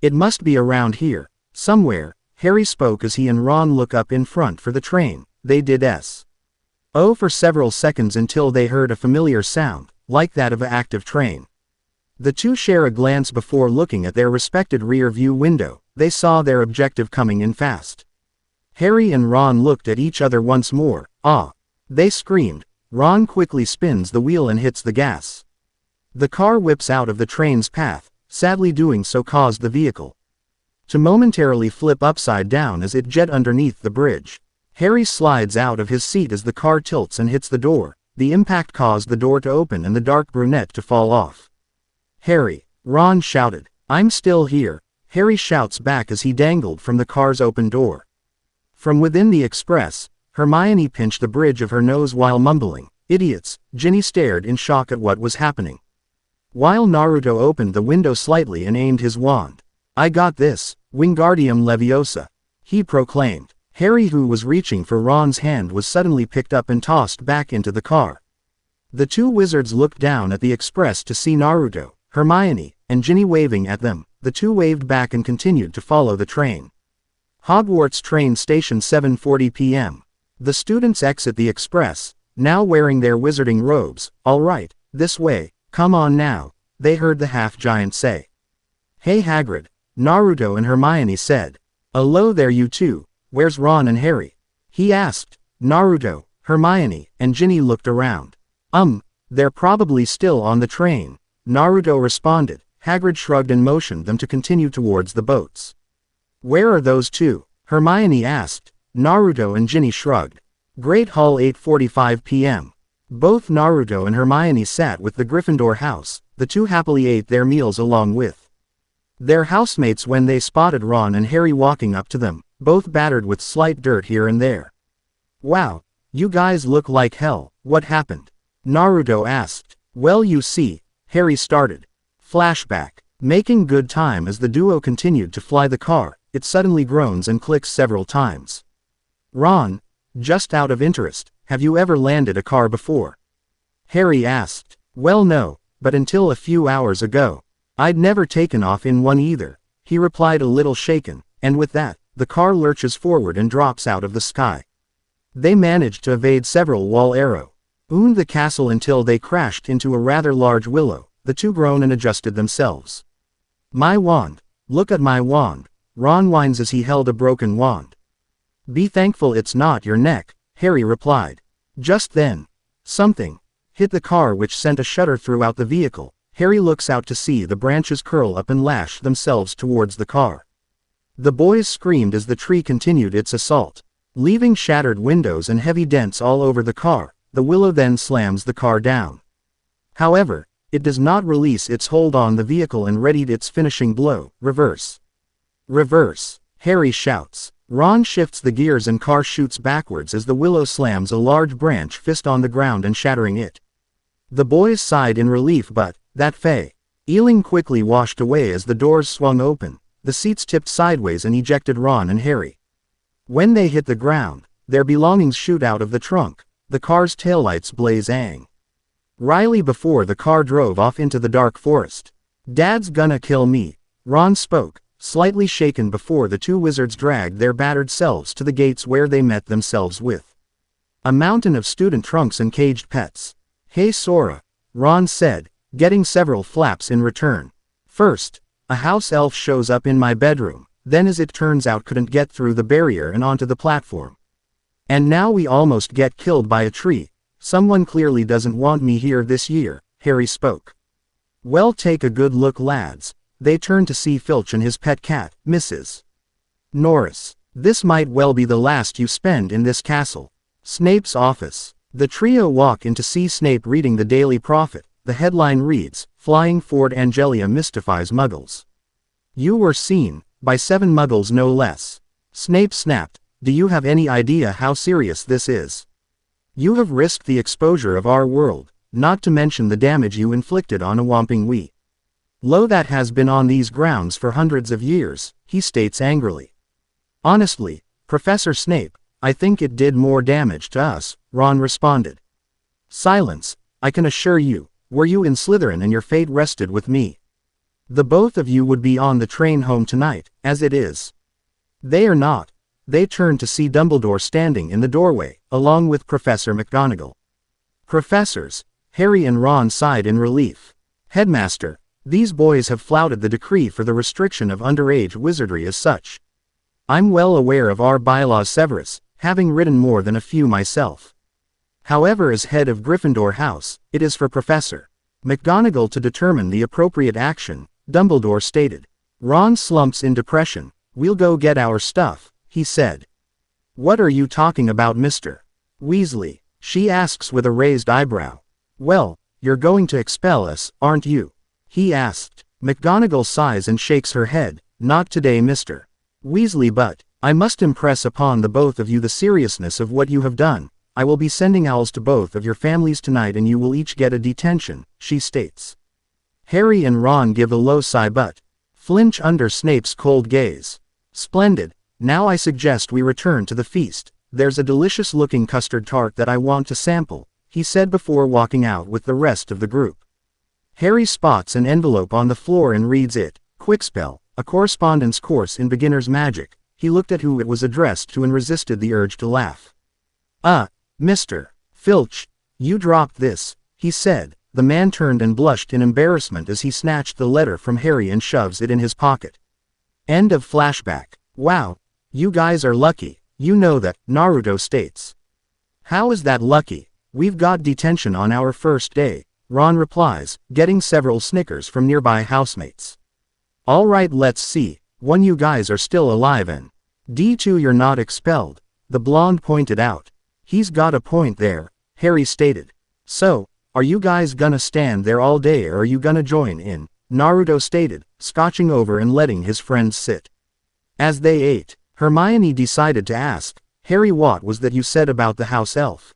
It must be around here, somewhere, Harry spoke as he and Ron look up in front for the train. They did S.O. for several seconds until they heard a familiar sound, like that of an active train. The two share a glance before looking at their respected rear-view window. They saw their objective coming in fast. Harry and Ron looked at each other once more. Ah! They screamed. Ron quickly spins the wheel and hits the gas. The car whips out of the train's path, sadly doing so caused the vehicle to momentarily flip upside down as it jet underneath the bridge. Harry slides out of his seat as the car tilts and hits the door. The impact caused the door to open and the dark brunette to fall off. Harry, Ron shouted. I'm still here, Harry shouts back as he dangled from the car's open door. From within the express, Hermione pinched the bridge of her nose while mumbling, idiots. Ginny stared in shock at what was happening. While Naruto opened the window slightly and aimed his wand. I got this, Wingardium Leviosa, he proclaimed. Harry, who was reaching for Ron's hand, was suddenly picked up and tossed back into the car. The two wizards looked down at the express to see Naruto, Hermione, and Ginny waving at them. The two waved back and continued to follow the train. Hogwarts train station, 7:40 p.m. The students exit the express, now wearing their wizarding robes. All right, this way, come on now, they heard the half-giant say. Hey Hagrid, Naruto and Hermione said. Hello there you two, where's Ron and Harry? He asked. Naruto, Hermione, and Ginny looked around. They're probably still on the train, Naruto responded. Hagrid shrugged and motioned them to continue towards the boats. Where are those two? Hermione asked. Naruto and Ginny shrugged. Great Hall, 8:45 p.m. Both Naruto and Hermione sat with the Gryffindor house. The two happily ate their meals along with their housemates when they spotted Ron and Harry walking up to them, both battered with slight dirt here and there. Wow, you guys look like hell, what happened? Naruto asked. Well, you see, Harry started. Flashback. Making good time as the duo continued to fly the car, it suddenly groans and clicks several times. Ron, just out of interest, have you ever landed a car before? Harry asked. Well, no, but until a few hours ago. I'd never taken off in one either, he replied, a little shaken, and with that, the car lurches forward and drops out of the sky. They managed to evade several wall arrow. The castle until they crashed into a rather large willow. The two groaned and adjusted themselves. My wand, look at my wand, Ron whines as he held a broken wand. Be thankful it's not your neck, Harry replied. Just then, something hit the car which sent a shudder throughout the vehicle. Harry looks out to see the branches curl up and lash themselves towards the car. The boys screamed as the tree continued its assault, leaving shattered windows and heavy dents all over the car. The willow then slams the car down. However, It does not release its hold on the vehicle and readied its finishing blow. Reverse. Reverse. Harry shouts. Ron shifts the gears and car shoots backwards as the willow slams a large branch fist on the ground and shattering it. The boys sighed in relief, but that feeling quickly washed away as the doors swung open. The seats tipped sideways and ejected Ron and Harry. When they hit the ground, their belongings shoot out of the trunk. The car's taillights blaze Riley before the car drove off into the dark forest. "Dad's gonna kill me," Ron spoke, slightly shaken before the two wizards dragged their battered selves to the gates where they met themselves with a mountain of student trunks and caged pets. "Hey Sora," Ron said, getting several flaps in return. "First, a house elf shows up in my bedroom, then as it turns out couldn't get through the barrier and onto the platform. And now we almost get killed by a tree. Someone clearly doesn't want me here this year," Harry spoke. "Well, take a good look, lads." They turned to see Filch and his pet cat, Mrs. Norris. "This might well be the last you spend in this castle." Snape's office. The trio walk in to see Snape reading the Daily Prophet. The headline reads, "Flying Ford Angelia Mystifies Muggles." "You were seen, by 7 Muggles no less." Snape snapped, "Do you have any idea how serious this is? You have risked the exposure of our world, not to mention the damage you inflicted on a Whomping Wee. Lo, that has been on these grounds for hundreds of years," he states angrily. "Honestly, Professor Snape, I think it did more damage to us," Ron responded. "Silence, I can assure you, were you in Slytherin and your fate rested with me, the both of you would be on the train home tonight. As it is, they are not." They turned to see Dumbledore standing in the doorway, along with Professor McGonagall. "Professors," Harry and Ron sighed in relief. "Headmaster, these boys have flouted the decree for the restriction of underage wizardry as such. I'm well aware of our bylaws, Severus, having written more than a few myself. However, as head of Gryffindor House, it is for Professor McGonagall to determine the appropriate action," Dumbledore stated. Ron slumps in depression. "We'll go get our stuff," he said. "What are you talking about, Mr. Weasley?" she asks with a raised eyebrow. "Well, you're going to expel us, aren't you?" he asked. McGonagall sighs and shakes her head. "Not today, Mr. Weasley, but I must impress upon the both of you the seriousness of what you have done. I will be sending owls to both of your families tonight and you will each get a detention," she states. Harry and Ron give a low sigh but flinch under Snape's cold gaze. "Splendid. Now I suggest we return to the feast. There's a delicious-looking custard tart that I want to sample," he said before walking out with the rest of the group. Harry spots an envelope on the floor and reads it. Quickspell, a correspondence course in beginner's magic. He looked at who it was addressed to and resisted the urge to laugh. Mr. Filch, you dropped this," he said. The man turned and blushed in embarrassment as he snatched the letter from Harry and shoves it in his pocket. End of flashback. "Wow. You guys are lucky, you know that," Naruto states. "How is that lucky? We've got detention on our first day," Ron replies, getting several snickers from nearby housemates. "All right, let's see. 1, you guys are still alive and D2, you're not expelled," the blonde pointed out. "He's got a point there," Harry stated. "So, are you guys gonna stand there all day or are you gonna join in?" Naruto stated, scotching over and letting his friends sit. As they ate, Hermione decided to ask, "Harry, what was that you said about the house elf?"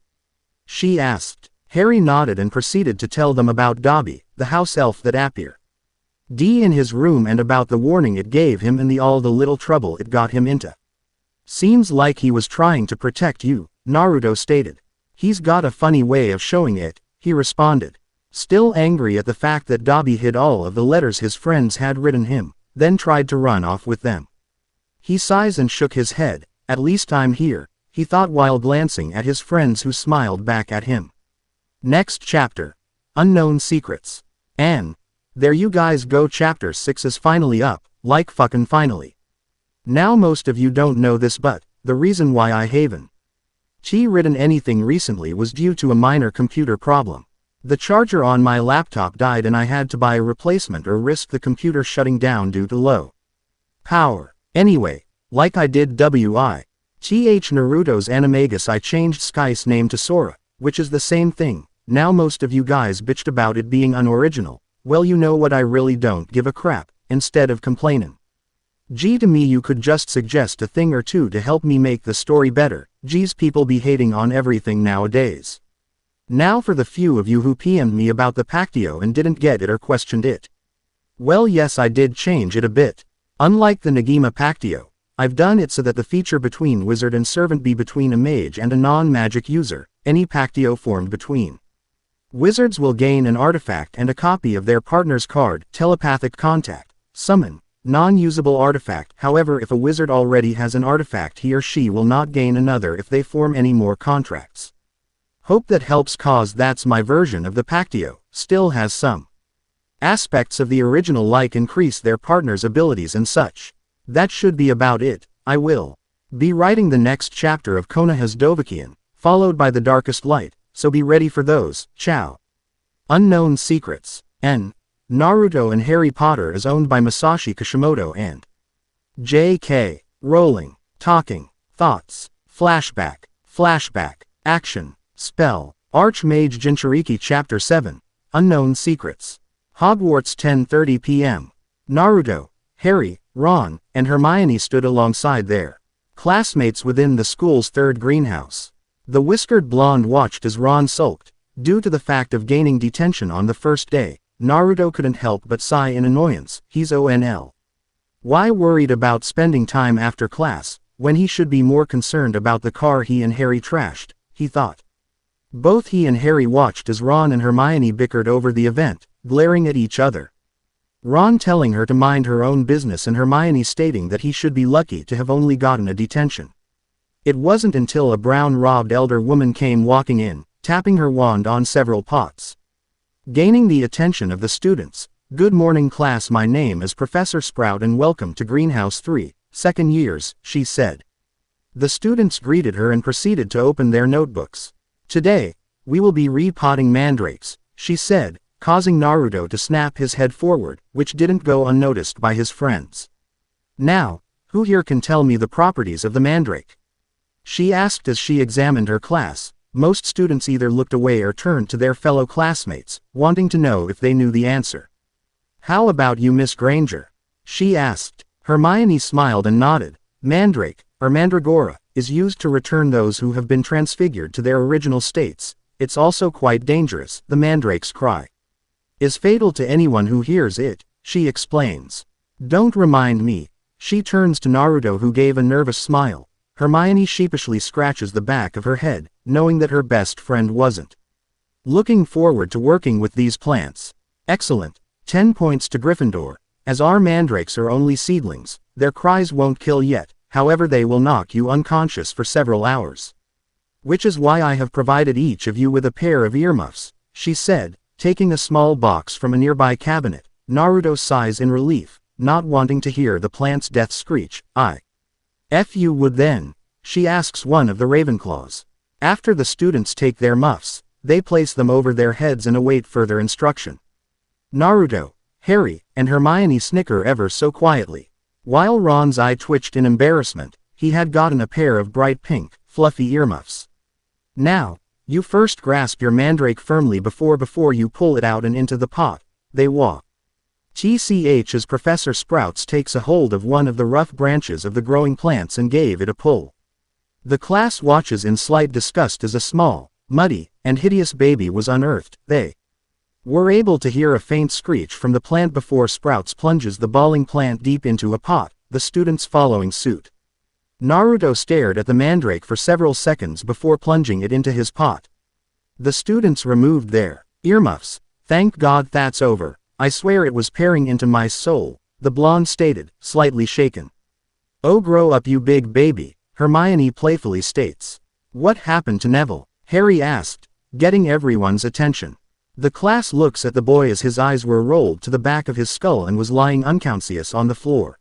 she asked. Harry nodded and proceeded to tell them about Dobby, the house elf that appeared in his room and about the warning it gave him and all the little trouble it got him into. "Seems like he was trying to protect you," Naruto stated. "He's got a funny way of showing it," he responded, still angry at the fact that Dobby hid all of the letters his friends had written him, then tried to run off with them. He sighs and shook his head. "At least I'm here," he thought while glancing at his friends who smiled back at him. Next chapter. Unknown Secrets. And there you guys go, chapter 6 is finally up, like fucking finally. Now most of you don't know this, but the reason why I haven't written anything recently was due to a minor computer problem. The charger on my laptop died and I had to buy a replacement or risk the computer shutting down due to low power. Anyway, like I did Naruto's Animagus, I changed Sky's name to Sora, which is the same thing, now most of you guys bitched about it being unoriginal. Well, you know what, I really don't give a crap, instead of complainin'. Gee, to me you could just suggest a thing or two to help me make the story better. Geez, people be hating on everything nowadays. Now for the few of you who PM'd me about the Pactio and didn't get it or questioned it. Well, yes, I did change it a bit. Unlike the Nagima Pactio, I've done it so that the feature between wizard and servant be between a mage and a non-magic user, any Pactio formed between. Wizards will gain an artifact and a copy of their partner's card, telepathic contact, summon, non-usable artifact. However, if a wizard already has an artifact, he or she will not gain another if they form any more contracts. Hope that helps, cause that's my version of the Pactio, still has some aspects of the original like increase their partner's abilities and such. That should be about it. I will be writing the next chapter of Konoha's Dovahkiin, followed by The Darkest Light, so be ready for those. Ciao. Unknown Secrets. N. Naruto and Harry Potter is owned by Masashi Kishimoto and J.K. Rowling. Talking. Thoughts. Flashback. Flashback. Action. Spell. Mage Jinchuuriki Chapter 7. Unknown Secrets. Hogwarts, 10:30 p.m. Naruto, Harry, Ron, and Hermione stood alongside their classmates within the school's third greenhouse. The whiskered blonde watched as Ron sulked. Due to the fact of gaining detention on the first day, Naruto couldn't help but sigh in annoyance. He's ONL. Why worried about spending time after class, when he should be more concerned about the car he and Harry trashed, he thought. Both he and Harry watched as Ron and Hermione bickered over the event, glaring at each other. Ron telling her to mind her own business and Hermione stating that he should be lucky to have only gotten a detention. It wasn't until a brown-robed elder woman came walking in, tapping her wand on several pots. Gaining the attention of the students. Good morning class, my name is Professor Sprout and welcome to Greenhouse 3, second years, she said. The students greeted her and proceeded to open their notebooks. Today, we will be repotting mandrakes, she said, causing Naruto to snap his head forward, which didn't go unnoticed by his friends. Now, who here can tell me the properties of the mandrake? She asked as she examined her class. Most students either looked away or turned to their fellow classmates, wanting to know if they knew the answer. How about you, Miss Granger? She asked. Hermione smiled and nodded. Mandrake, or mandragora, is used to return those who have been transfigured to their original states. It's also quite dangerous. The mandrake's cry is fatal to anyone who hears it, she explains. Don't remind me. She turns to Naruto, who gave a nervous smile. Hermione sheepishly scratches the back of her head, knowing that her best friend wasn't looking forward to working with these plants. Excellent. 10 points to Gryffindor. As our mandrakes are only seedlings, their cries won't kill yet, however they will knock you unconscious for several hours. Which is why I have provided each of you with a pair of earmuffs, she said, taking a small box from a nearby cabinet. Naruto sighs in relief, not wanting to hear the plant's death screech. If you would then, she asks one of the Ravenclaws. After the students take their muffs, they place them over their heads and await further instruction. Naruto, Harry, and Hermione snicker ever so quietly. While Ron's eye twitched in embarrassment, he had gotten a pair of bright pink, fluffy earmuffs. Now, you first grasp your mandrake firmly before you pull it out and into the pot, they walk. TCH as Professor Sprouts takes a hold of one of the rough branches of the growing plants and gave it a pull. The class watches in slight disgust as a small, muddy, and hideous baby was unearthed. They were able to hear a faint screech from the plant before Sprouts plunges the bawling plant deep into a pot, the students following suit. Naruto stared at the mandrake for several seconds before plunging it into his pot. The students removed their earmuffs. Thank God that's over. I swear it was peering into my soul, the blonde stated, slightly shaken. Oh, grow up, you big baby, Hermione playfully states. What happened to Neville? Harry asked, getting everyone's attention. The class looks at the boy as his eyes were rolled to the back of his skull and was lying unconscious on the floor.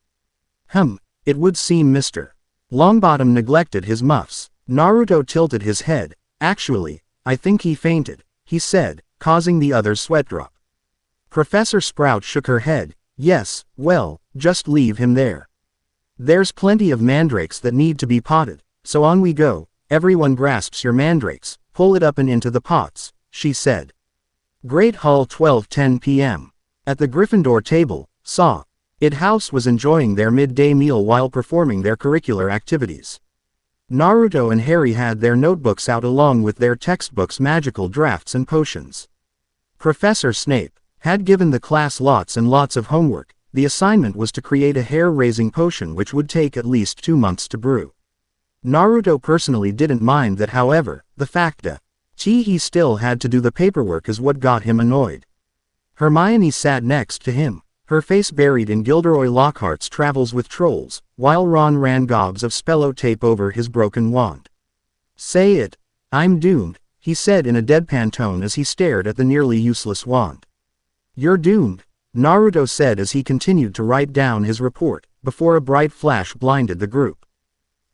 It would seem Mr. Longbottom neglected his muffs. Naruto tilted his head. Actually, I think he fainted, he said, causing the other sweat drop. Professor Sprout shook her head. Yes, well, just leave him there. There's plenty of mandrakes that need to be potted, so on we go. Everyone grasps your mandrakes, pull it up and into the pots, she said. Great Hall 12:10 p.m. At the Gryffindor table, It House was enjoying their midday meal while performing their curricular activities. Naruto and Harry had their notebooks out along with their textbooks, magical drafts and potions. Professor Snape had given the class lots and lots of homework. The assignment was to create a hair-raising potion which would take at least 2 months to brew. Naruto personally didn't mind that, however, the fact that he still had to do the paperwork is what got him annoyed. Hermione sat next to him, her face buried in Gilderoy Lockhart's Travels with Trolls, while Ron ran gobs of Spello tape over his broken wand. Say it. I'm doomed, he said in a deadpan tone as he stared at the nearly useless wand. You're doomed, Naruto said as he continued to write down his report, before a bright flash blinded the group.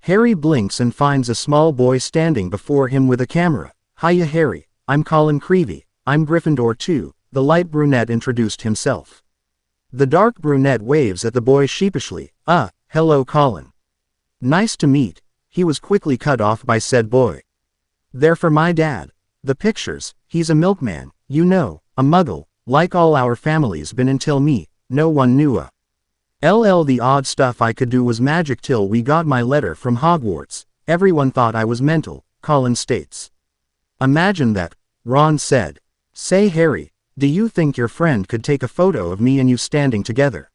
Harry blinks and finds a small boy standing before him with a camera. Hiya Harry, I'm Colin Creevey, I'm Gryffindor too, the light brunette introduced himself. The dark brunette waves at the boy sheepishly. Hello Colin. Nice to meet. He was quickly cut off by said boy. They're for my dad. The pictures, he's a milkman, you know, a muggle, like all our families been until me, no one knew the odd stuff I could do was magic till we got my letter from Hogwarts, everyone thought I was mental, Colin states. Imagine that, Ron said. Say Harry, do you think your friend could take a photo of me and you standing together?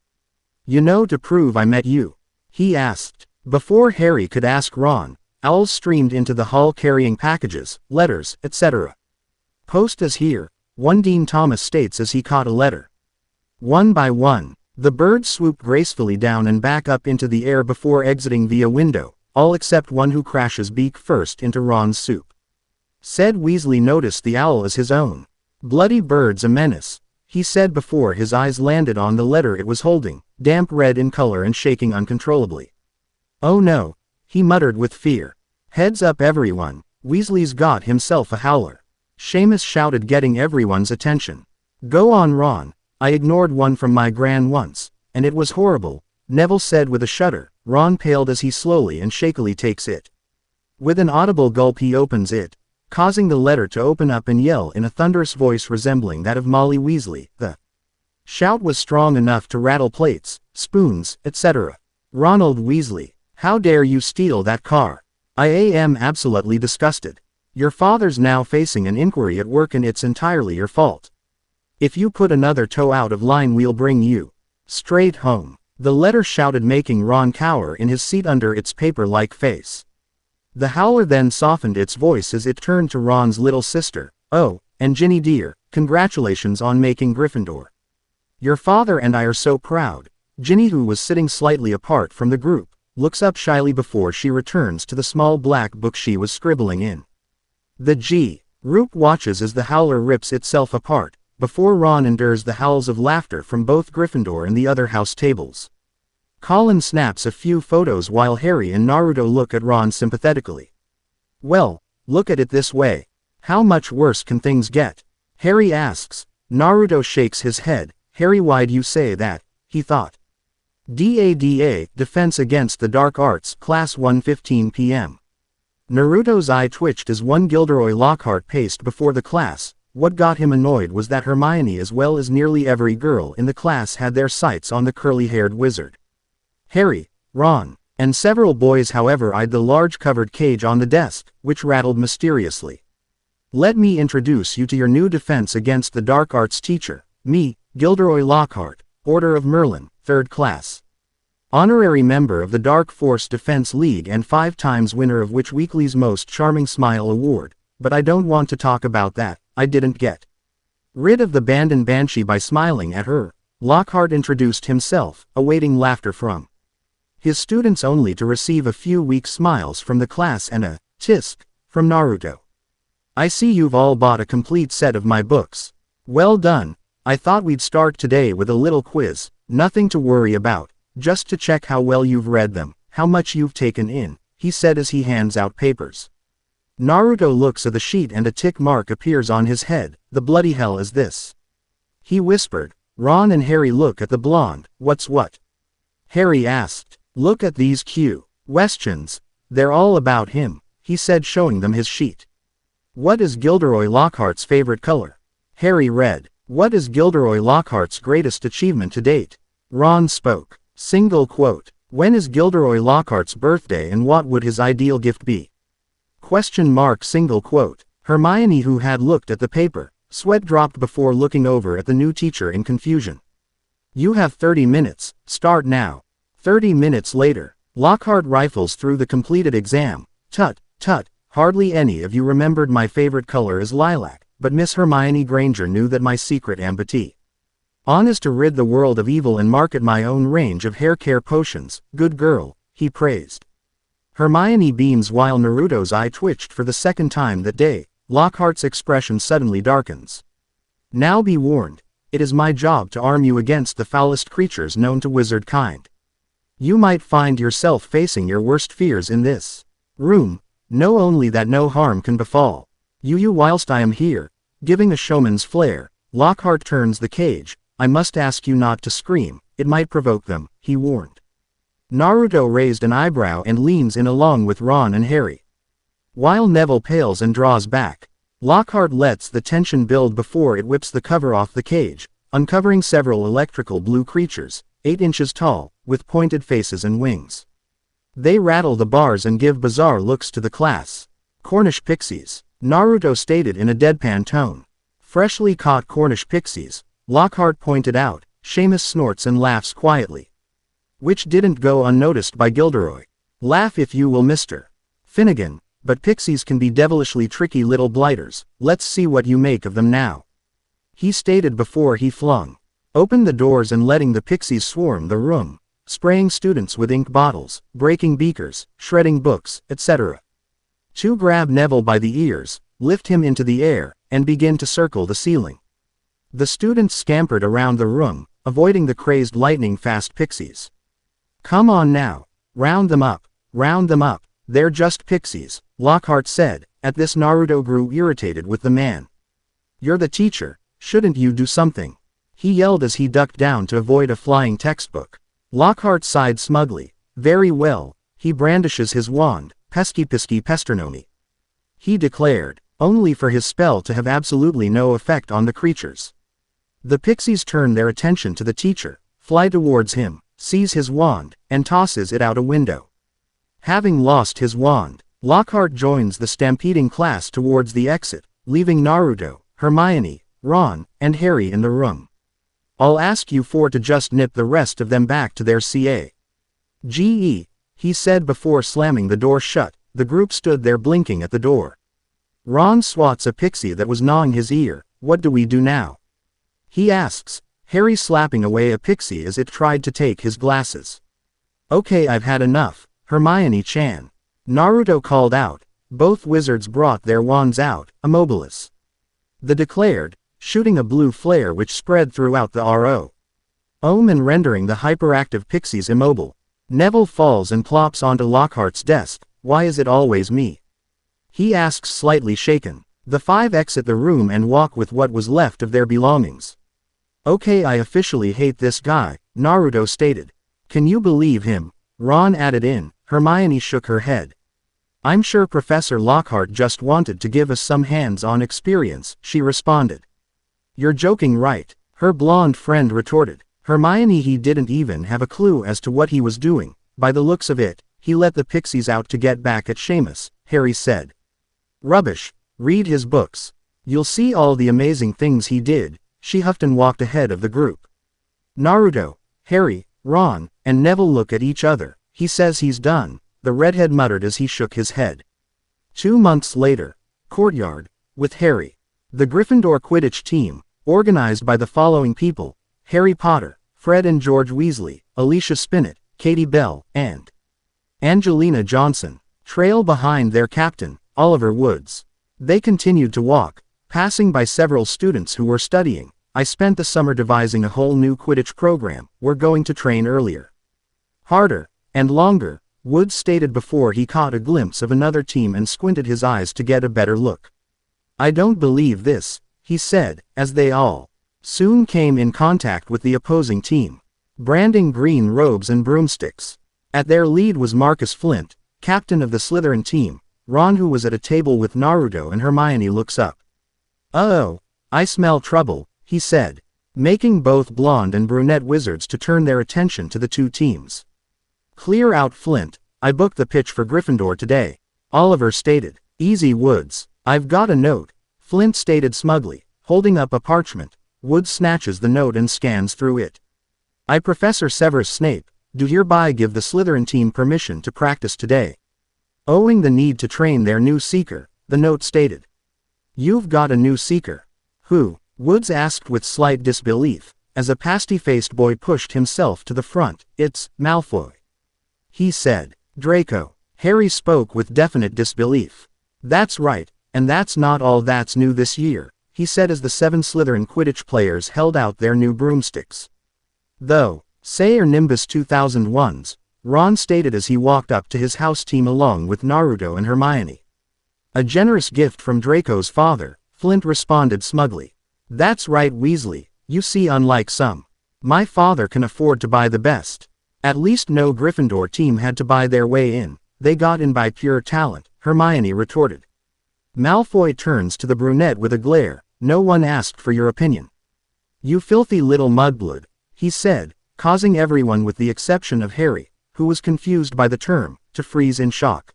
You know, to prove I met you, he asked. Before Harry could ask Ron, owls streamed into the hall carrying packages, letters, etc. Post is here, one Dean Thomas states as he caught a letter. One by one, the birds swooped gracefully down and back up into the air before exiting via window, all except one who crashes beak first into Ron's soup. Said Weasley noticed the owl as his own. Bloody bird's a menace, he said before his eyes landed on the letter it was holding, damp red in color and shaking uncontrollably. Oh no, he muttered with fear. Heads up everyone, Weasley's got himself a howler. Seamus shouted, getting everyone's attention. Go on Ron, I ignored one from my gran once, and it was horrible, Neville said with a shudder. Ron paled as he slowly and shakily takes it. With an audible gulp he opens it, causing the letter to open up and yell in a thunderous voice resembling that of Molly Weasley. The shout was strong enough to rattle plates, spoons, etc. Ronald Weasley, how dare you steal that car? I am absolutely disgusted. Your father's now facing an inquiry at work and it's entirely your fault. If you put another toe out of line we'll bring you straight home. The letter shouted, making Ron cower in his seat under its paper-like face. The howler then softened its voice as it turned to Ron's little sister. Oh, and Ginny dear, congratulations on making Gryffindor. Your father and I are so proud. Ginny, who was sitting slightly apart from the group, looks up shyly before she returns to the small black book she was scribbling in. The group watches as the howler rips itself apart, before Ron endures the howls of laughter from both Gryffindor and the other house tables. Colin snaps a few photos while Harry and Naruto look at Ron sympathetically. Well, look at it this way. How much worse can things get? Harry asks. Naruto shakes his head. Harry, why'd you say that? He thought. DADA, Defense Against the Dark Arts, Class 1:15 p.m. Naruto's eye twitched as one Gilderoy Lockhart paced before the class. What got him annoyed was that Hermione, as well as nearly every girl in the class, had their sights on the curly-haired wizard. Harry, Ron, and several boys, however, eyed the large covered cage on the desk, which rattled mysteriously. Let me introduce you to your new Defense Against the Dark Arts teacher, me, Gilderoy Lockhart, Order of Merlin, 3rd class. Honorary member of the Dark Force Defense League and 5 times winner of Witch Weekly's Most Charming Smile Award, but I don't want to talk about that. I didn't get rid of the band and banshee by smiling at her. Lockhart introduced himself, awaiting laughter from his students only to receive a few weak smiles from the class and a tisk from Naruto. I see you've all bought a complete set of my books. Well done. I thought we'd start today with a little quiz, nothing to worry about, just to check how well you've read them, how much you've taken in, he said as he hands out papers. Naruto looks at the sheet and a tick mark appears on his head. The bloody hell is this? He whispered. Ron and Harry look at the blonde. What's what? Harry asked. Look at these questions. They're all about him, he said, showing them his sheet. What is Gilderoy Lockhart's favorite color? Harry read. What is Gilderoy Lockhart's greatest achievement to date? Ron spoke. Single quote. When is Gilderoy Lockhart's birthday and what would his ideal gift be? Question mark single quote. Hermione, who had looked at the paper, sweat dropped before looking over at the new teacher in confusion. You have 30 minutes, start now. 30 minutes later, Lockhart rifles through the completed exam. Tut, tut, hardly any of you remembered my favorite color is lilac, but Miss Hermione Granger knew that my secret ambity on is to rid the world of evil and market my own range of hair care potions. Good girl, he praised. Hermione beams while Naruto's eye twitched for the second time that day. Lockhart's expression suddenly darkens. Now be warned, it is my job to arm you against the foulest creatures known to wizard kind. You might find yourself facing your worst fears in this room. Know only that no harm can befall you whilst I am here. Giving a showman's flair, Lockhart turns the cage. I must ask you not to scream, it might provoke them, he warned. Naruto raised an eyebrow and leans in along with Ron and Harry. While Neville pales and draws back, Lockhart lets the tension build before it whips the cover off the cage, uncovering several electrical blue creatures, 8 inches tall, with pointed faces and wings. They rattle the bars and give bizarre looks to the class. Cornish pixies, Naruto stated in a deadpan tone. Freshly caught Cornish pixies, Lockhart pointed out. Seamus snorts and laughs quietly, which didn't go unnoticed by Gilderoy. Laugh if you will, Mr. Finnegan, but pixies can be devilishly tricky little blighters. Let's see what you make of them now, he stated before he flung open the doors and letting the pixies swarm the room, spraying students with ink bottles, breaking beakers, shredding books, etc. To grab Neville by the ears, lift him into the air, and begin to circle the ceiling. The students scampered around the room, avoiding the crazed lightning-fast pixies. Come on now, round them up, they're just pixies, Lockhart said. At this Naruto grew irritated with the man. You're the teacher, shouldn't you do something? He yelled as he ducked down to avoid a flying textbook. Lockhart sighed smugly. Very well, he brandishes his wand, pesky pesternomi, he declared, only for his spell to have absolutely no effect on the creatures. The pixies turn their attention to the teacher, fly towards him, seize his wand, and tosses it out a window. Having lost his wand, Lockhart joins the stampeding class towards the exit, leaving Naruto, Hermione, Ron, and Harry in the room. I'll ask you four to just nip the rest of them back to their CA. GE, he said before slamming the door shut. The group stood there blinking at the door. Ron swats a pixie that was gnawing his ear. What do we do now? He asks, Harry slapping away a pixie as it tried to take his glasses. Okay, I've had enough, Hermione-chan, Naruto called out. Both wizards brought their wands out, immobilis. The declared, shooting a blue flare which spread throughout the RO. And rendering the hyperactive pixies immobile. Neville falls and plops onto Lockhart's desk. Why is it always me? He asks, slightly shaken. The five exit the room and walk with what was left of their belongings. Okay, I officially hate this guy, Naruto stated. Can you believe him? Ron added in. Hermione shook her head. I'm sure Professor Lockhart just wanted to give us some hands-on experience, she responded. You're joking, right? Her blonde friend retorted. Hermione, he didn't even have a clue as to what he was doing. By the looks of it, he let the pixies out to get back at Seamus, Harry said. Rubbish. Read his books. You'll see all the amazing things he did, she huffed and walked ahead of the group. Naruto, Harry, Ron, and Neville look at each other. He says he's done, the redhead muttered as he shook his head. 2 months later, courtyard, with Harry. The Gryffindor Quidditch team, organized by the following people: Harry Potter, Fred and George Weasley, Alicia Spinnet, Katie Bell, and Angelina Johnson, trail behind their captain, Oliver Woods. They continued to walk, passing by several students who were studying. I spent the summer devising a whole new Quidditch program. We're going to train earlier, harder, and longer, Woods stated before he caught a glimpse of another team and squinted his eyes to get a better look. I don't believe this, he said, as they all soon came in contact with the opposing team, branding green robes and broomsticks. At their lead was Marcus Flint, captain of the Slytherin team, Ron, who was at a table with Naruto and Hermione, looks up. "Uh-oh, I smell trouble," he said, making both blonde and brunette wizards to turn their attention to the two teams. "Clear out, Flint. I booked the pitch for Gryffindor today," Oliver stated. "Easy, Woods. I've got a note," Flint stated smugly, holding up a parchment. Woods snatches the note and scans through it. "I, Professor Severus Snape, do hereby give the Slytherin team permission to practice today, owing the need to train their new seeker," the note stated. "You've got a new seeker? Who?" Woods asked with slight disbelief, as a pasty-faced boy pushed himself to the front. "It's Malfoy," he said. "Draco." Harry spoke with definite disbelief. "That's right, and that's not all that's new this year," he said as the 7 Slytherin Quidditch players held out their new broomsticks. "Though, heir Nimbus 2001s, Ron stated as he walked up to his house team along with Naruto and Hermione. "A generous gift from Draco's father," Flint responded smugly. "That's right, Weasley. You see, unlike some, my father can afford to buy the best. At least no Gryffindor team had to buy their way in. They got in by pure talent," Hermione retorted. Malfoy turns to the brunette with a glare. "No one asked for your opinion, you filthy little mudblood," he said, causing everyone with the exception of Harry, who was confused by the term, to freeze in shock.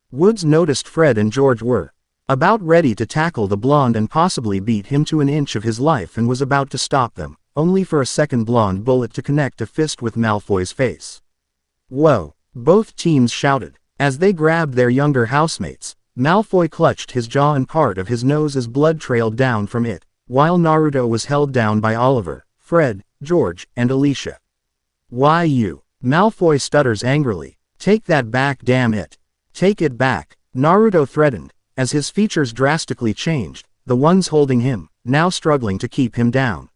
Woods noticed Fred and George were about ready to tackle the blonde and possibly beat him to an inch of his life, and was about to stop them, only for a second blonde bullet to connect a fist with Malfoy's face. "Whoa!" both teams shouted. As they grabbed their younger housemates, Malfoy clutched his jaw and part of his nose as blood trailed down from it, while Naruto was held down by Oliver, Fred, George, and Alicia. "Why you?" Malfoy stutters angrily. "Take that back, damn it. Take it back," Naruto threatened, as his features drastically changed, the ones holding him, now struggling to keep him down.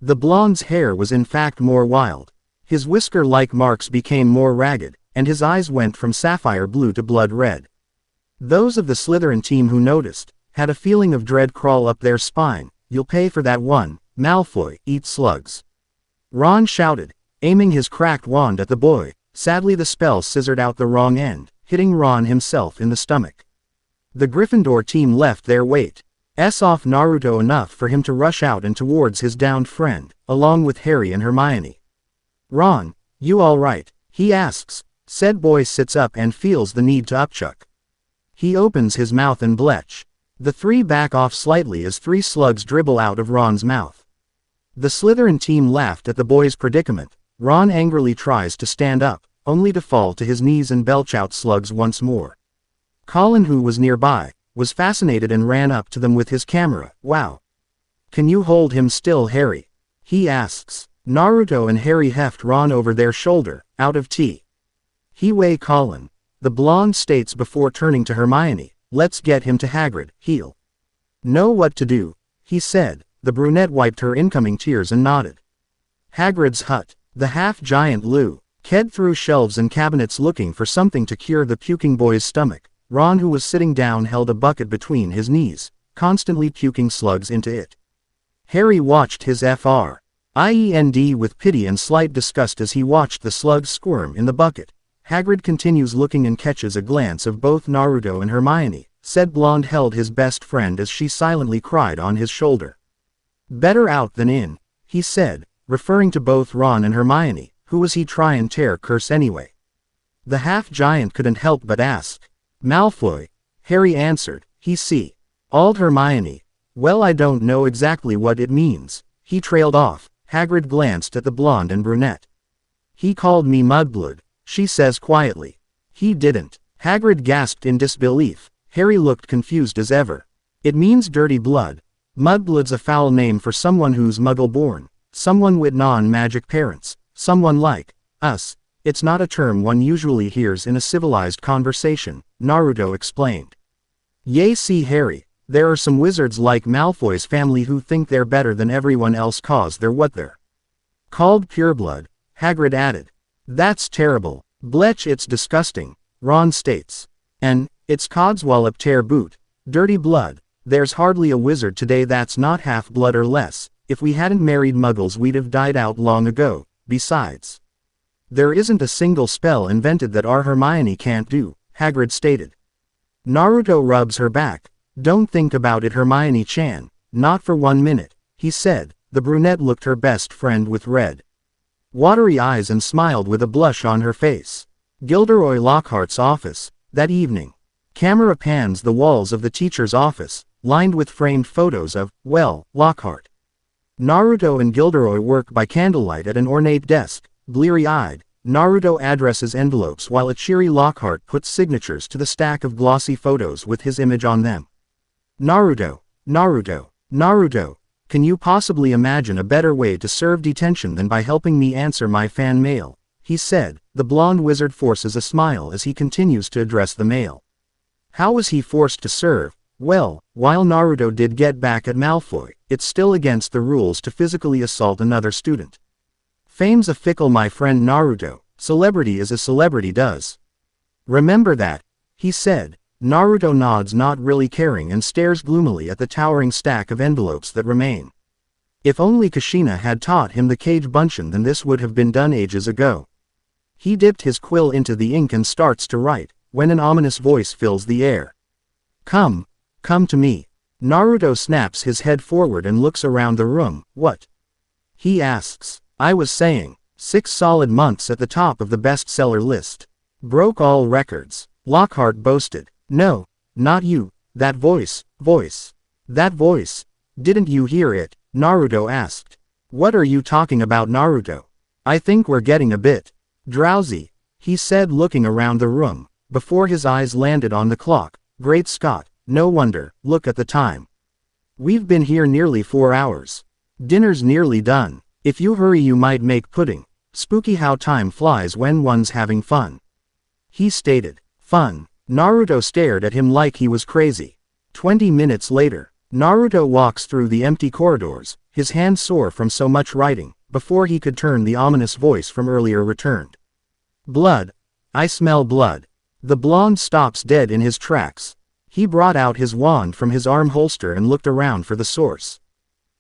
The blonde's hair was in fact more wild. His whisker-like marks became more ragged, and his eyes went from sapphire blue to blood red. Those of the Slytherin team who noticed had a feeling of dread crawl up their spine. "You'll pay for that one, Malfoy, eat slugs," Ron shouted, aiming his cracked wand at the boy. Sadly, the spell scissored out the wrong end, hitting Ron himself in the stomach. The Gryffindor team left their weight off Naruto enough for him to rush out and towards his downed friend, along with Harry and Hermione. "Ron, you all right?" he asks. Said boy sits up and feels the need to upchuck. He opens his mouth and bletch. The three back off slightly as 3 slugs dribble out of Ron's mouth. The Slytherin team laughed at the boy's predicament. Ron angrily tries to stand up, only to fall to his knees and belch out slugs once more. Colin, who was nearby, was fascinated and ran up to them with his camera. "Wow. Can you hold him still, Harry?" he asks. Naruto and Harry heft Ron over their shoulder, out of tea. "He way, Colin," the blonde states before turning to Hermione. "Let's get him to Hagrid. He'll know what to do," he said. The brunette wiped her incoming tears and nodded. Hagrid's hut. The half-giant Lou ked through shelves and cabinets looking for something to cure the puking boy's stomach. Ron, who was sitting down, held a bucket between his knees, constantly puking slugs into it. Harry watched his friend with pity and slight disgust as he watched the slugs squirm in the bucket. Hagrid continues looking and catches a glance of both Naruto and Hermione. Said blonde held his best friend as she silently cried on his shoulder. "Better out than in," he said, referring to both Ron and Hermione. Who was he tryin' tear curse anyway? The half-giant couldn't help but ask. "Malfoy," Harry answered. "He see." Awed Hermione. "Well, I don't know exactly what it means." He trailed off. Hagrid glanced at the blonde and brunette. "He called me mudblood," she says quietly. "He didn't." Hagrid gasped in disbelief. Harry looked confused as ever. "It means dirty blood. Mudblood's a foul name for someone who's muggle-born, someone with non-magic parents, someone like us. It's not a term one usually hears in a civilized conversation," Naruto explained. "Yay, see, Harry, there are some wizards like Malfoy's family who think they're better than everyone else cause they're what they're called pureblood," Hagrid added. "That's terrible. Bletch, it's disgusting," Ron states. "And it's codswallop tear boot. Dirty blood. There's hardly a wizard today that's not half-blood or less. If we hadn't married muggles we'd have died out long ago. Besides, there isn't a single spell invented that our Hermione can't do," Hagrid stated. Naruto rubs her back. Don't think about it, Hermione-chan, not for 1 minute, he said. The brunette looked her best friend with red, watery eyes and smiled with a blush on her face. Gilderoy Lockhart's office. That evening. Camera pans the walls of the teacher's office, lined with framed photos of, well, Lockhart. Naruto and Gilderoy work by candlelight at an ornate desk. Bleary-eyed, Naruto addresses envelopes while a cheery Lockhart puts signatures to the stack of glossy photos with his image on them. Naruto, Naruto, Naruto, can you possibly imagine a better way to serve detention than by helping me answer my fan mail? He said. The blonde wizard forces a smile as he continues to address the mail. How was he forced to serve? Well, while Naruto did get back at Malfoy, it's still against the rules to physically assault another student. Fame's a fickle, my friend Naruto. Celebrity is as celebrity does. Remember that, he said. Naruto nods, not really caring, and stares gloomily at the towering stack of envelopes that remain. If only Kushina had taught him the Kage Bunshin, then this would have been done ages ago. He dipped his quill into the ink and starts to write, when an ominous voice fills the air. Come to me. Naruto snaps his head forward and looks around the room. What? He asks. I was saying, 6 solid months at the top of the bestseller list. Broke all records. Lockhart boasted. No, not you. That voice. That voice. Didn't you hear it? Naruto asked. What are you talking about, Naruto? I think we're getting a bit drowsy, he said, looking around the room, before his eyes landed on the clock. Great Scott, no wonder, look at the time. We've been here nearly 4 hours. Dinner's nearly done. If you hurry you might make pudding. Spooky how time flies when one's having fun. He stated. Fun. Naruto stared at him like he was crazy. 20 minutes later, Naruto walks through the empty corridors, his hands sore from so much writing, before he could turn. The ominous voice from earlier returned. Blood. I smell blood. The blonde stops dead in his tracks. He brought out his wand from his arm holster and looked around for the source.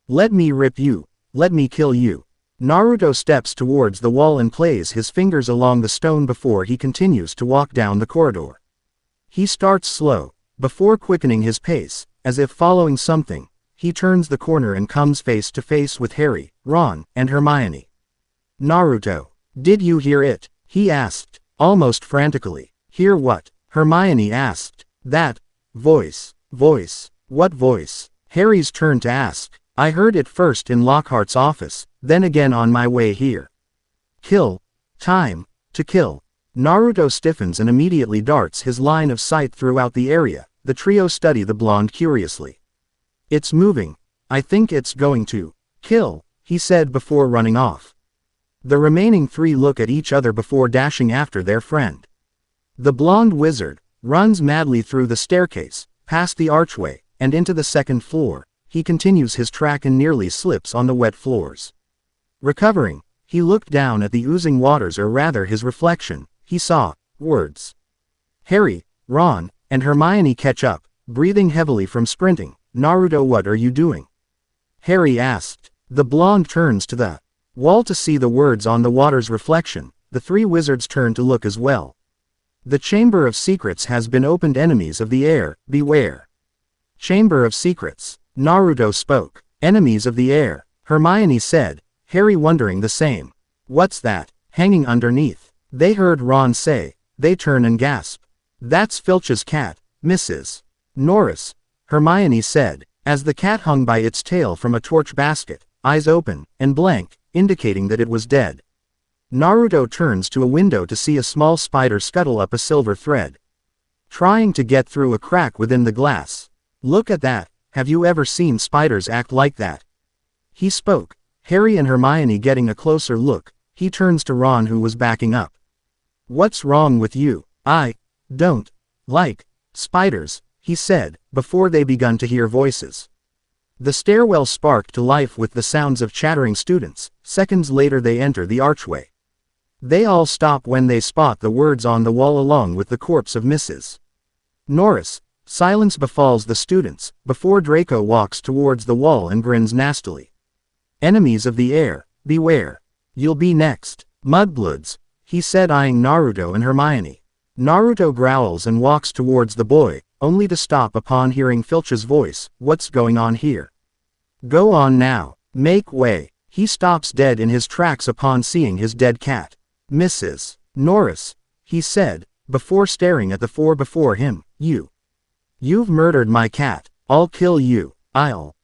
Let me rip you. Let me kill you. Naruto steps towards the wall and plays his fingers along the stone before he continues to walk down the corridor. He starts slow, before quickening his pace, as if following something. He turns the corner and comes face to face with Harry, Ron, and Hermione. Naruto. Did you hear it? He asked, almost frantically. Hear what? Hermione asked. That voice. What voice? Harry's turn to ask. I heard it first in Lockhart's office, then again on my way here. Kill. Time. To kill. Naruto stiffens and immediately darts his line of sight throughout the area. The trio study the blonde curiously. It's moving. I think it's going to kill, he said before running off. The remaining 3 look at each other before dashing after their friend. The blonde wizard runs madly through the staircase, past the archway, and into the 2nd floor. He continues his track and nearly slips on the wet floors. Recovering, he looked down at the oozing waters, or rather his reflection. He saw words. Harry, Ron, and Hermione catch up, breathing heavily from sprinting. Naruto, what are you doing? Harry asked. The blonde turns to the wall to see the words on the water's reflection. The 3 wizards turn to look as well. The Chamber of Secrets has been opened. Enemies of the heir, beware. Chamber of Secrets. Naruto spoke. Enemies of the heir, Hermione said, Harry wondering the same. What's that, hanging underneath? They heard Ron say. They turn and gasp. That's Filch's cat, Mrs. Norris, Hermione said, as the cat hung by its tail from a torch basket, eyes open and blank, indicating that it was dead. Naruto turns to a window to see a small spider scuttle up a silver thread, trying to get through a crack within the glass. Look at that. Have you ever seen spiders act like that? He spoke. Harry and Hermione getting a closer look. He turns to Ron, who was backing up. What's wrong with you? I don't like spiders, he said, before they begun to hear voices. The stairwell sparked to life with the sounds of chattering students. Seconds later they enter the archway. They all stop when they spot the words on the wall along with the corpse of Mrs. Norris. Silence befalls the students, before Draco walks towards the wall and grins nastily. Enemies of the heir, beware. You'll be next. Mudbloods, he said, eyeing Naruto and Hermione. Naruto growls and walks towards the boy, only to stop upon hearing Filch's voice. What's going on here? Go on now. Make way. He stops dead in his tracks upon seeing his dead cat. Mrs. Norris, he said, before staring at the four before him. You've murdered my cat. I'll kill you.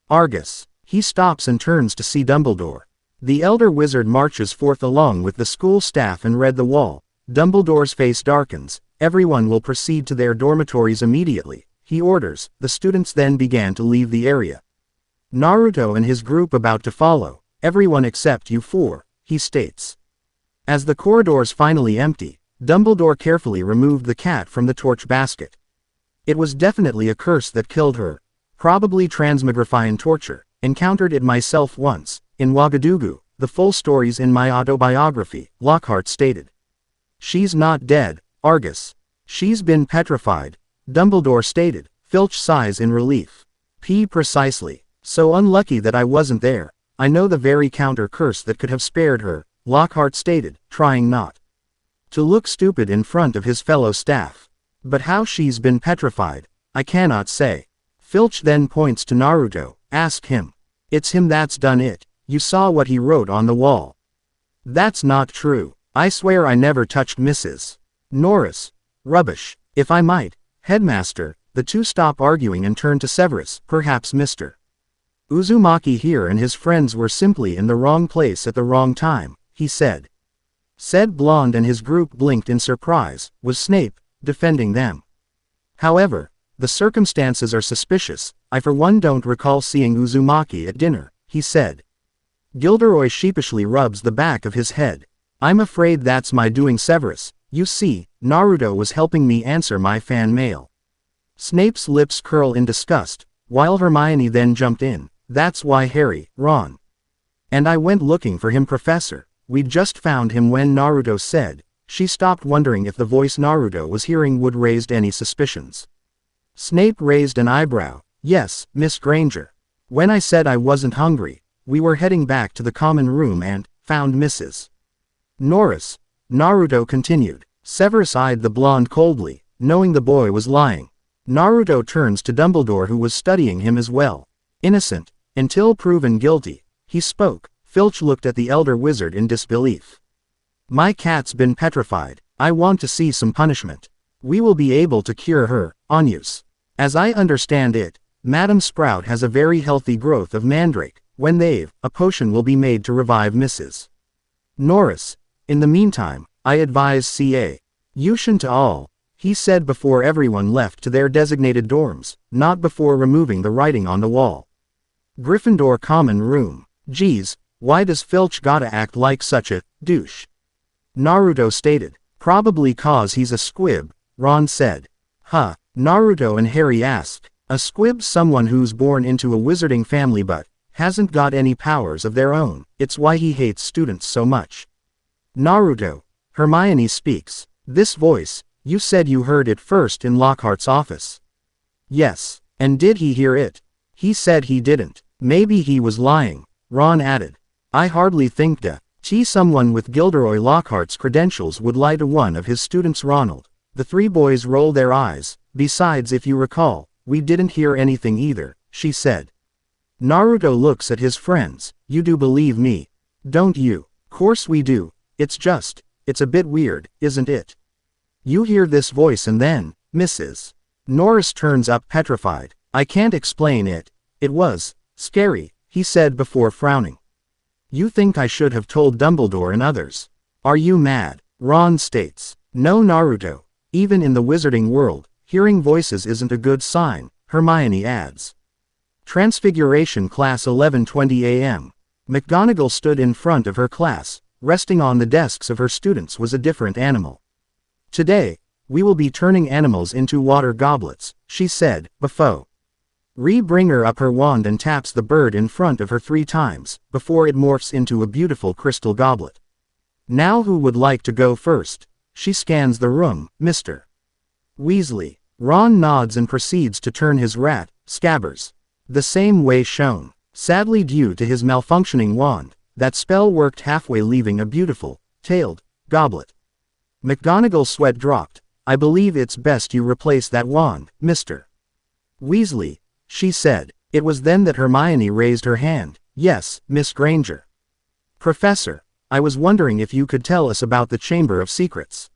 Argus. He stops and turns to see Dumbledore. The elder wizard marches forth along with the school staff and read the wall. Dumbledore's face darkens. Everyone will proceed to their dormitories immediately, he orders. The students then began to leave the area. Naruto and his group about to follow. Everyone except you four, he states. As the corridors finally empty, Dumbledore carefully removed the cat from the torch basket. It was definitely a curse that killed her. Probably transmogrifian torture. Encountered it myself once, in Ouagadougou. The full story's in my autobiography, Lockhart stated. She's not dead, Argus. She's been petrified, Dumbledore stated. Filch sighs in relief. Precisely. So unlucky that I wasn't there. I know the very counter curse that could have spared her, Lockhart stated, trying not to look stupid in front of his fellow staff. But how she's been petrified, I cannot say. Filch then points to Naruto. Ask him. It's him that's done it. You saw what he wrote on the wall. That's not true. I swear I never touched Mrs. Norris. Rubbish. If I might, Headmaster. The two stop arguing and turn to Severus. Perhaps Mr. Uzumaki here and his friends were simply in the wrong place at the wrong time, he said. Said Blonde and his group blinked in surprise. Was Snape defending them? However, the circumstances are suspicious. I for one don't recall seeing Uzumaki at dinner, he said. Gilderoy sheepishly rubs the back of his head. I'm afraid that's my doing, Severus. You see, Naruto was helping me answer my fan mail. Snape's lips curl in disgust, while Hermione then jumped in. That's why Harry, Ron, and I went looking for him, Professor. We'd just found him when Naruto said. She stopped, wondering if the voice Naruto was hearing would raise any suspicions. Snape raised an eyebrow. Yes, Miss Granger. When I said I wasn't hungry, we were heading back to the common room and found Mrs. Norris. Naruto continued. Severus eyed the blonde coldly, knowing the boy was lying. Naruto turns to Dumbledore, who was studying him as well. Innocent, until proven guilty, he spoke. Filch looked at the elder wizard in disbelief. My cat's been petrified. I want to see some punishment. We will be able to cure her, Anyus. As I understand it, Madam Sprout has a very healthy growth of mandrake. When a potion will be made to revive Mrs. Norris. In the meantime, I advise Ca. Yushin to all, he said before everyone left to their designated dorms, not before removing the writing on the wall. Gryffindor common room. Geez, why does Filch gotta act like such a douche? Naruto stated. Probably cause he's a squib, Ron said. Huh, Naruto and Harry asked. A squib's someone who's born into a wizarding family but hasn't got any powers of their own. It's why he hates students so much. Naruto. Hermione speaks. This voice, you said you heard it first in Lockhart's office. Yes, and did he hear it? He said he didn't. Maybe he was lying, Ron added. I hardly think someone with Gilderoy Lockhart's credentials would lie to one of his students, Ronald. The three boys roll their eyes. Besides, if you recall, we didn't hear anything either, she said. Naruto looks at his friends. You do believe me, don't you? Course we do. It's a bit weird, isn't it? You hear this voice and then, Mrs. Norris turns up petrified. I can't explain it. It was scary, he said before frowning. You think I should have told Dumbledore and others? Are you mad? Ron states. No, Naruto. Even in the wizarding world, hearing voices isn't a good sign, Hermione adds. Transfiguration class 11:20 a.m. McGonagall stood in front of her class. Resting on the desks of her students was a different animal. Today, we will be turning animals into water goblets, she said, before. Bring her up her wand and taps the bird in front of her 3 times, before it morphs into a beautiful crystal goblet. Now who would like to go first? She scans the room. Mr. Weasley. Ron nods and proceeds to turn his rat, Scabbers, the same way shown. Sadly, due to his malfunctioning wand, that spell worked halfway, leaving a beautiful, tailed, goblet. McGonagall's sweat dropped. I believe it's best you replace that wand, Mr. Weasley, she said. It was then that Hermione raised her hand. Yes, Miss Granger. Professor, I was wondering if you could tell us about the Chamber of Secrets.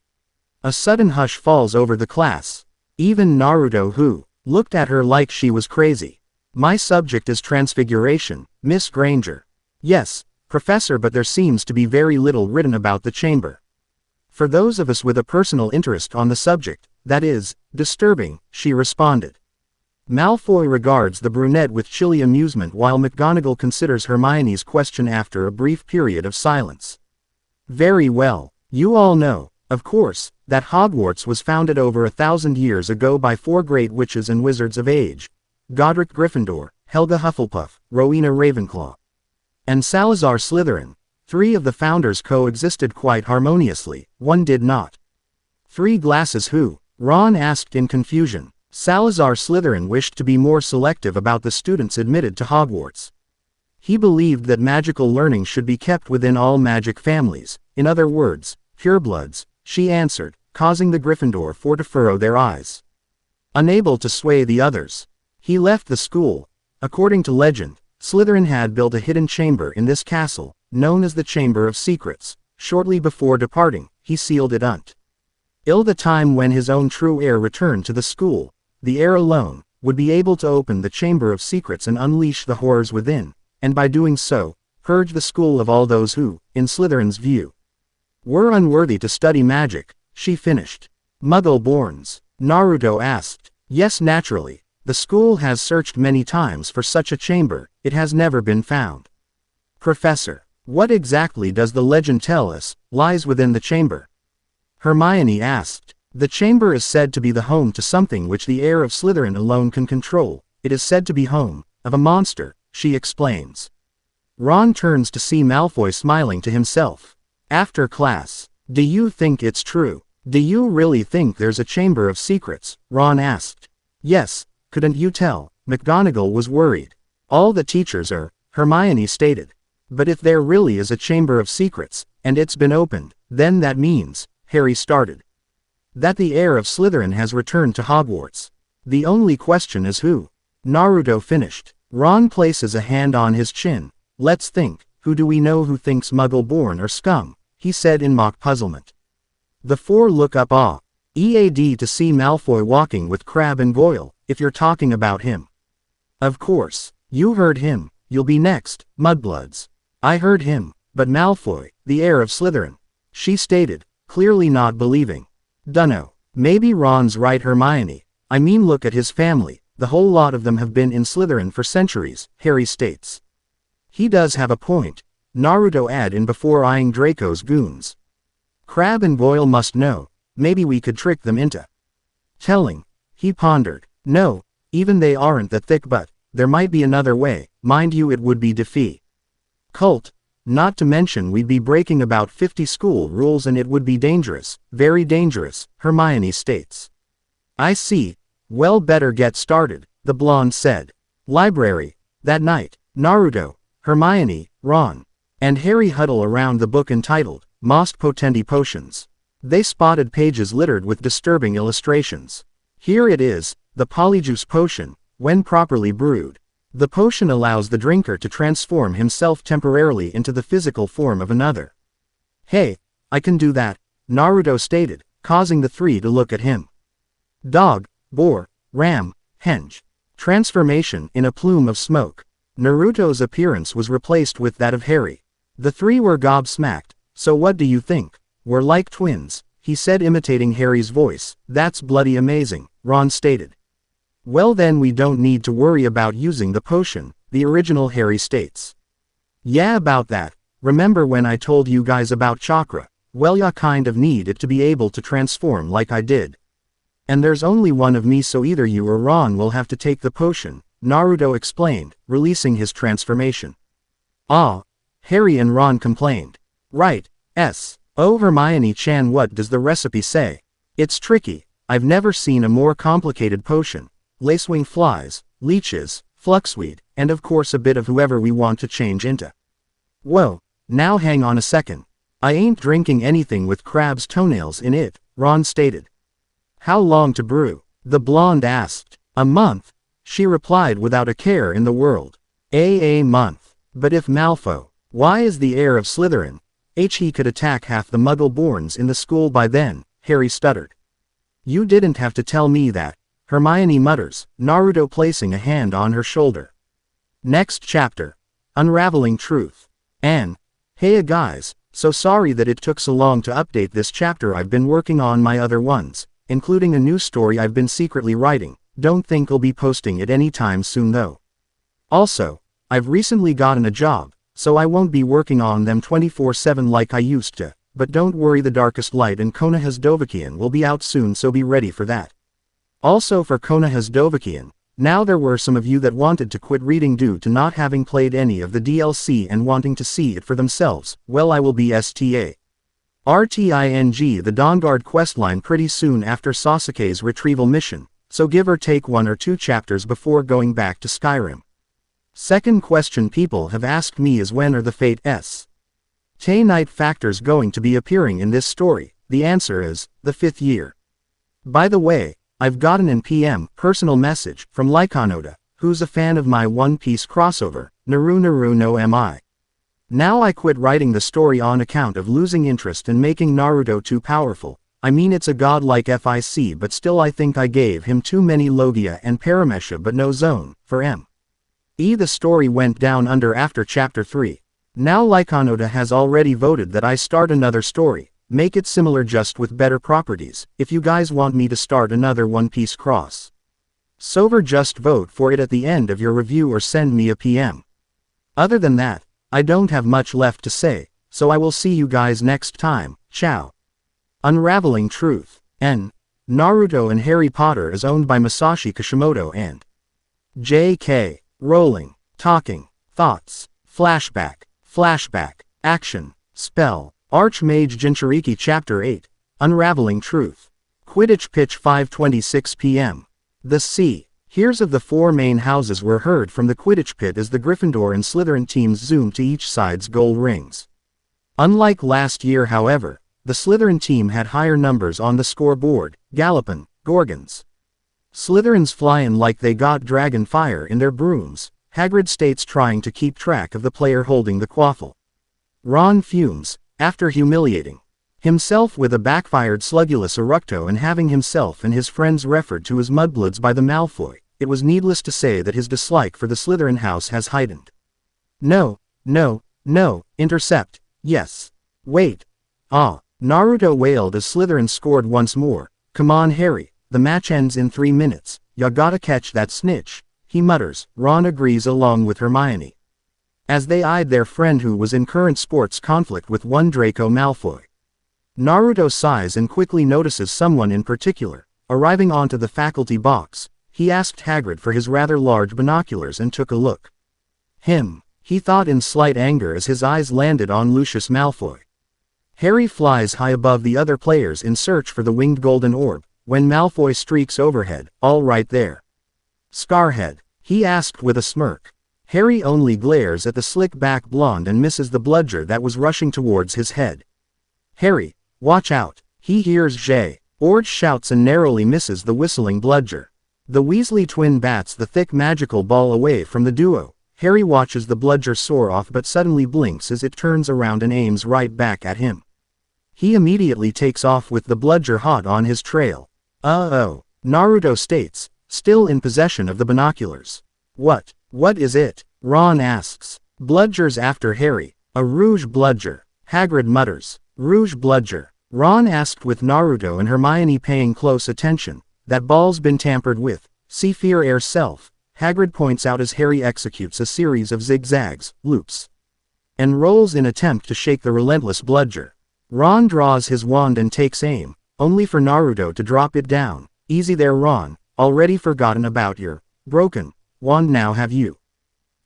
A sudden hush falls over the class. Even Naruto, who looked at her like she was crazy. My subject is transfiguration, Miss Granger. Yes, Professor, but there seems to be very little written about the chamber. For those of us with a personal interest on the subject, that is disturbing, she responded. Malfoy regards the brunette with chilly amusement while McGonagall considers Hermione's question after a brief period of silence. Very well. You all know, of course, that Hogwarts was founded over 1,000 years ago by 4 great witches and wizards of age. Godric Gryffindor, Helga Hufflepuff, Rowena Ravenclaw, and Salazar Slytherin. 3 of the founders coexisted quite harmoniously, one did not. 3 glasses who? Ron asked in confusion. Salazar Slytherin wished to be more selective about the students admitted to Hogwarts. He believed that magical learning should be kept within all magic families, in other words, purebloods, she answered, causing the Gryffindor 4 to furrow their eyes. Unable to sway the others, he left the school. According to legend, Slytherin had built a hidden chamber in this castle, known as the Chamber of Secrets. Shortly before departing, he sealed it until the time when his own true heir returned to the school. The heir alone would be able to open the Chamber of Secrets and unleash the horrors within, and by doing so, purge the school of all those who, in Slytherin's view, were unworthy to study magic, she finished. Muggle-borns? Naruto asked. Yes, naturally. The school has searched many times for such a chamber, it has never been found. Professor, what exactly does the legend tell us, lies within the chamber? Hermione asked. The chamber is said to be the home to something which the heir of Slytherin alone can control. It is said to be home of a monster, she explains. Ron turns to see Malfoy smiling to himself. After class, do you think it's true? Do you really think there's a Chamber of Secrets? Ron asked. Yes, couldn't you tell? McGonagall was worried. All the teachers are, Hermione stated. But if there really is a Chamber of Secrets, and it's been opened, then that means, Harry started, that the heir of Slytherin has returned to Hogwarts. The only question is who? Naruto finished. Ron places a hand on his chin. Let's think, who do we know who thinks Muggle-born or scum? He said in mock puzzlement. The 4 look up EAD to see Malfoy walking with Crabbe and Goyle, if you're talking about him. Of course, you heard him, you'll be next, Mudbloods. I heard him, but Malfoy, the heir of Slytherin, she stated, clearly not believing. Dunno, maybe Ron's right, Hermione. I mean, look at his family, the whole lot of them have been in Slytherin for centuries, Harry states. He does have a point, Naruto added in before eyeing Draco's goons. Crabbe and Goyle must know, maybe we could trick them into telling, he pondered. No, even they aren't that thick, but there might be another way, mind you it would be difficult. Not to mention we'd be breaking about 50 school rules and it would be dangerous, very dangerous, Hermione states. I see. Well, better get started, the blonde said. Library. That night, Naruto, Hermione, Ron, and Harry huddle around the book entitled, Most Potenti Potions. They spotted pages littered with disturbing illustrations. Here it is, the Polyjuice Potion, when properly brewed. The potion allows the drinker to transform himself temporarily into the physical form of another. Hey, I can do that, Naruto stated, causing the 3 to look at him. Dog, boar, ram, henge. Transformation in a plume of smoke. Naruto's appearance was replaced with that of Harry. The 3 were gobsmacked. So what do you think? We're like twins, he said, imitating Harry's voice. That's bloody amazing, Ron stated. Well, then we don't need to worry about using the potion, the original Harry states. Yeah, about that. Remember when I told you guys about chakra? Well, ya kind of need it to be able to transform like I did. And there's only one of me, so either you or Ron will have to take the potion, Naruto explained, releasing his transformation. Ah, Harry and Ron complained. Right, Oh, Hermione-chan, what does the recipe say? It's tricky. I've never seen a more complicated potion. Lacewing flies, leeches, fluxweed, and of course a bit of whoever we want to change into. Whoa, now hang on a second. I ain't drinking anything with Crabbe's toenails in it, Ron stated. How long to brew? The blonde asked. A month, she replied without a care in the world. A month. But if Malfoy, why is the heir of Slytherin? He could attack half the Muggle-borns in the school by then, Harry stuttered. You didn't have to tell me that, Hermione mutters, Naruto placing a hand on her shoulder. Next chapter. Unraveling Truth. Anne. Hey guys, so sorry that it took so long to update this chapter. I've been working on my other ones, including a new story I've been secretly writing. Don't think I'll be posting it anytime soon though. Also, I've recently gotten a job, so I won't be working on them 24/7 like I used to, but don't worry, The Darkest Light and Konoha's Dovahkiin will be out soon, so be ready for that. Also for Konoha's Dovahkiin, now there were some of you that wanted to quit reading due to not having played any of the DLC and wanting to see it for themselves. Well, I will be RTING the Dawnguard questline pretty soon after Sasuke's retrieval mission, so give or take 1 or 2 chapters before going back to Skyrim. Second question people have asked me is when are the Fate Night factors going to be appearing in this story? The answer is, the 5th year. By the way, I've gotten an PM personal message from Lycanoda, who's a fan of my One Piece crossover, Naru no mi. Now I quit writing the story on account of losing interest and making Naruto too powerful. I mean, it's a godlike FIC, but still I think I gave him too many Logia and Paramesha but no zone, for the story went down under after chapter 3. Now Lycanoda has already voted that I start another story. Make it similar just with better properties, if you guys want me to start another One Piece cross. Sover, just vote for it at the end of your review or send me a PM. Other than that, I don't have much left to say, so I will see you guys next time. Ciao. Unraveling Truth. Naruto and Harry Potter is owned by Masashi Kishimoto and J.K. Rowling. Talking. Thoughts. Flashback. Action. Spell. Mage Jinchuuriki Chapter 8. Unraveling Truth. Quidditch pitch 5:26 p.m. The hears of the 4 main houses were heard from the Quidditch pit as the Gryffindor and Slytherin teams zoomed to each side's goal rings. Unlike last year, however, the Slytherin team had higher numbers on the scoreboard, gallopin', Gorgons. Slytherins flyin' like they got dragon fire in their brooms, Hagrid states, trying to keep track of the player holding the quaffle. Ron fumes, after humiliating himself with a backfired Slugulus Eructo and having himself and his friends referred to as mudbloods by the Malfoy. It was needless to say that his dislike for the Slytherin house has heightened. No, intercept, yes. Wait. Naruto wailed as Slytherin scored once more. Come on Harry, the match ends in 3 minutes, ya gotta catch that snitch, he mutters. Ron agrees along with Hermione, as they eyed their friend who was in current sports conflict with one Draco Malfoy. Naruto sighs and quickly notices someone in particular. Arriving onto the faculty box, he asked Hagrid for his rather large binoculars and took a look. He thought in slight anger as his eyes landed on Lucius Malfoy. Harry flies high above the other players in search for the winged golden orb, when Malfoy streaks overhead. All right there, Scarhead? He asked with a smirk. Harry only glares at the slick-back blonde and misses the bludger that was rushing towards his head. Harry, watch out, he hears George shouts and narrowly misses the whistling bludger. The Weasley twin bats the thick magical ball away from the duo. Harry watches the bludger soar off but suddenly blinks as it turns around and aims right back at him. He immediately takes off with the bludger hot on his trail. Naruto states, still in possession of the binoculars. What is it? Ron asks. Bludger's after Harry. A rouge bludger. Hagrid mutters. Rouge bludger. Ron asked with Naruto and Hermione paying close attention. That ball's been tampered with. See fear air self. Hagrid points out as Harry executes a series of zigzags, loops, and rolls in attempt to shake the relentless bludger. Ron draws his wand and takes aim, only for Naruto to drop it down. Easy there Ron, already forgotten about your broken wand now have you?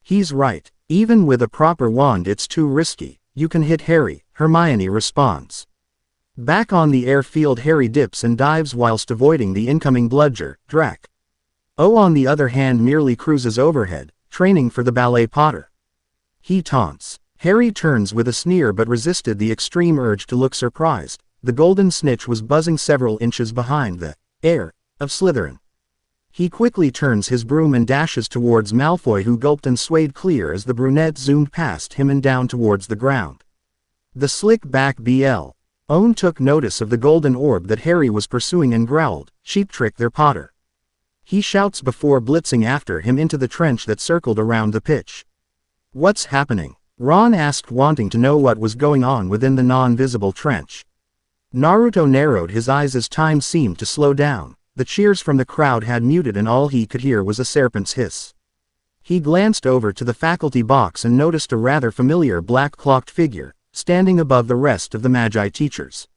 He's right, even with a proper wand it's too risky. You can hit Harry, Hermione responds. Back on the airfield Harry dips and dives whilst avoiding the incoming bludger. Drac on the other hand merely cruises overhead, training for the ballet Potter. He taunts. Harry turns with a sneer but resisted the extreme urge to look surprised. The golden snitch was buzzing several inches behind the heir of Slytherin. He quickly turns his broom and dashes towards Malfoy, who gulped and swayed clear as the brunette zoomed past him and down towards the ground. The slick-back BL. Owen took notice of the golden orb that Harry was pursuing and growled, "Cheap trick there, Potter." He shouts before blitzing after him into the trench that circled around the pitch. "What's happening?" Ron asked, wanting to know what was going on within the non-visible trench. Naruto narrowed his eyes as time seemed to slow down. The cheers from the crowd had muted and all he could hear was a serpent's hiss. He glanced over to the faculty box and noticed a rather familiar black-cloaked figure, standing above the rest of the Magi teachers.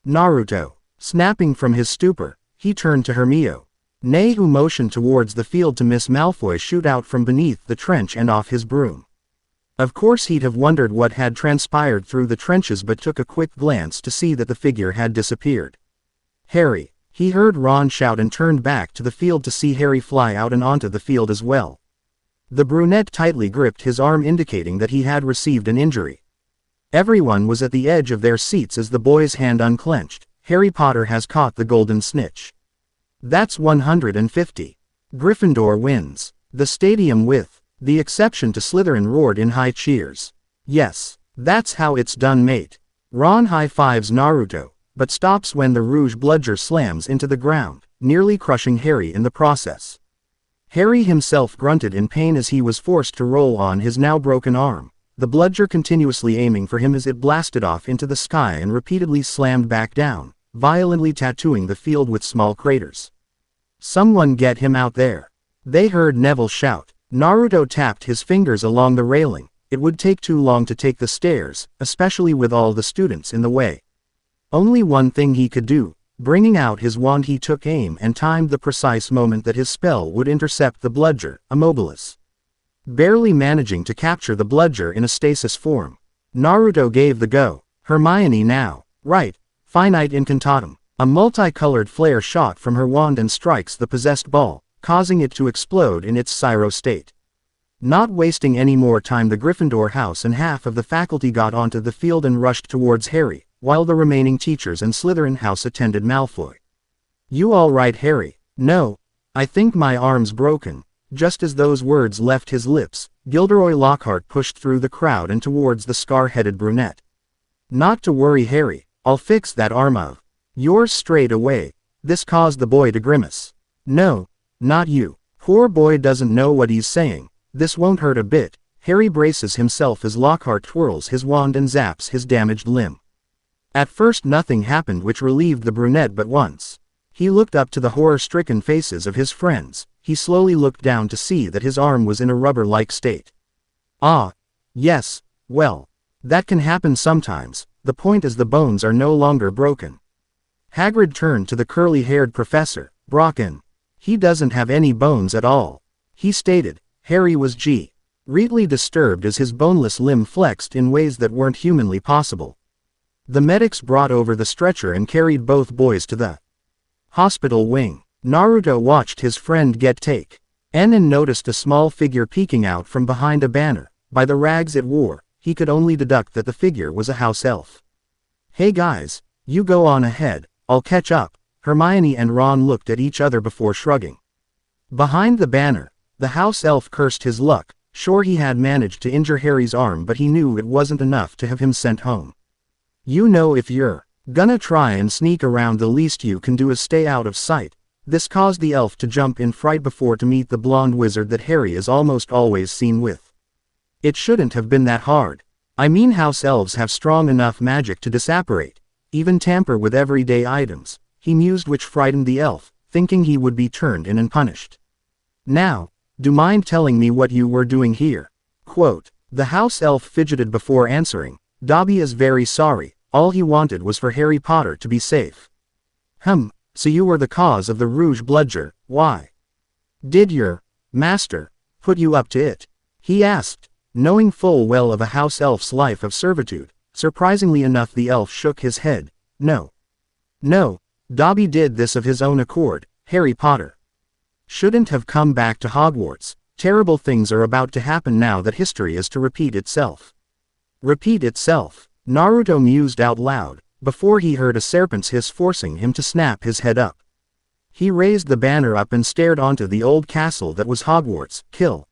Naruto. Snapping from his stupor, he turned to Hermio. Nay, who motioned towards the field to Miss Malfoy shoot out from beneath the trench and off his broom. Of course he'd have wondered what had transpired through the trenches, but took a quick glance to see that the figure had disappeared. "Harry," he heard Ron shout, and turned back to the field to see Harry fly out and onto the field as well. The brunette tightly gripped his arm, indicating that he had received an injury. Everyone was at the edge of their seats as the boy's hand unclenched. "Harry Potter has caught the golden snitch. That's 150. Gryffindor wins. The stadium with the exception to Slytherin roared in high cheers. "Yes, that's how it's done, mate." Ron high-fives Naruto, but stops when the Rouge bludger slams into the ground, nearly crushing Harry in the process. Harry himself grunted in pain as he was forced to roll on his now broken arm, the bludger continuously aiming for him as it blasted off into the sky and repeatedly slammed back down, violently tattooing the field with small craters. "Someone get him out there," they heard Neville shout. Naruto tapped his fingers along the railing. It would take too long to take the stairs, especially with all the students in the way. Only one thing he could do. Bringing out his wand, he took aim and timed the precise moment that his spell would intercept the bludger, Immobilis. Barely managing to capture the bludger in a stasis form, Naruto gave the go. "Hermione now. Right. Finite incantatum." A multicolored flare shot from her wand and strikes the possessed ball, causing it to explode in its Syro state. Not wasting any more time, the Gryffindor house and half of the faculty got onto the field and rushed towards Harry, while the remaining teachers and Slytherin house attended Malfoy. "You all right, Harry?" "No. I think my arm's broken." Just as those words left his lips, Gilderoy Lockhart pushed through the crowd and towards the scar-headed brunette. "Not to worry, Harry. I'll fix that arm of yours straight away." This caused the boy to grimace. "No. Not you. Poor boy doesn't know what he's saying. This won't hurt a bit." Harry braces himself as Lockhart twirls his wand and zaps his damaged limb. At first nothing happened, which relieved the brunette, but once he looked up to the horror-stricken faces of his friends, he slowly looked down to see that his arm was in a rubber-like state. "Ah. Yes, well. That can happen sometimes. The point is the bones are no longer broken." Hagrid turned to the curly-haired Professor Brocken. "He doesn't have any bones at all," he stated. Harry was greatly disturbed as his boneless limb flexed in ways that weren't humanly possible. The medics brought over the stretcher and carried both boys to the hospital wing. Naruto watched his friend get taken and noticed a small figure peeking out from behind a banner. By the rags it wore, he could only deduct that the figure was a house elf. "Hey guys, you go on ahead, I'll catch up." Hermione and Ron looked at each other before shrugging. Behind the banner, the house elf cursed his luck. Sure, he had managed to injure Harry's arm, but he knew it wasn't enough to have him sent home. "You know, if you're gonna try and sneak around, the least you can do is stay out of sight." This caused the elf to jump in fright before to meet the blonde wizard that Harry is almost always seen with. "It shouldn't have been that hard. I mean, house elves have strong enough magic to disapparate, even tamper with everyday items," he mused, which frightened the elf, thinking he would be turned in and punished. "Now, do mind telling me what you were doing here?" Quote. The house elf fidgeted before answering. "Dobby is very sorry. All he wanted was for Harry Potter to be safe." So you were the cause of the Rouge bludger. Why did your master put you up to it?" he asked, knowing full well of a house elf's life of servitude. Surprisingly enough, the elf shook his head. No, Dobby did this of his own accord. Harry Potter shouldn't have come back to Hogwarts. Terrible things are about to happen now that history is to repeat itself." "Repeat itself," Naruto mused out loud, before he heard a serpent's hiss forcing him to snap his head up. He raised the banner up and stared onto the old castle that was Hogwarts. Kill.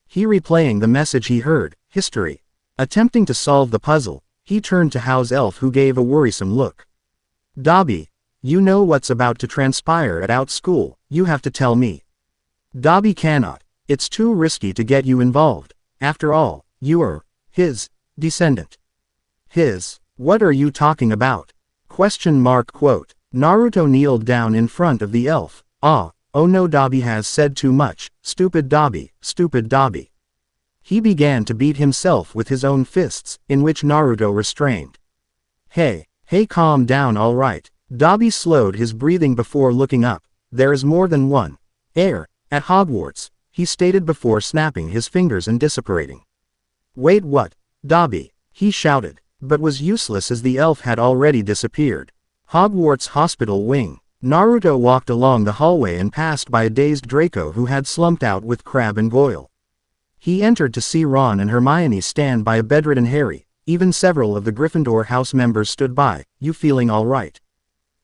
He replaying the message he heard, history. Attempting to solve the puzzle, he turned to House Elf, who gave a worrisome look. Dobby, you know what's about to transpire at Out School, you have to tell me. Dobby cannot. It's too risky to get you involved. After all, you are his descendant. His? What are you talking about? Quote. Naruto kneeled down in front of the elf. Oh no, Dobby has said too much. Stupid Dobby, stupid Dobby. He began to beat himself with his own fists, in which Naruto restrained. Hey, calm down, all right. Dobby slowed his breathing before looking up. There is more than one heir at Hogwarts, he stated before snapping his fingers and disapparating. Wait, what? Dobby, he shouted, but was useless as the elf had already disappeared. Hogwarts Hospital Wing. Naruto walked along the hallway and passed by a dazed Draco who had slumped out with Crabbe and Goyle. He entered to see Ron and Hermione stand by a bedridden Harry. Even several of the Gryffindor house members stood by. You feeling all right?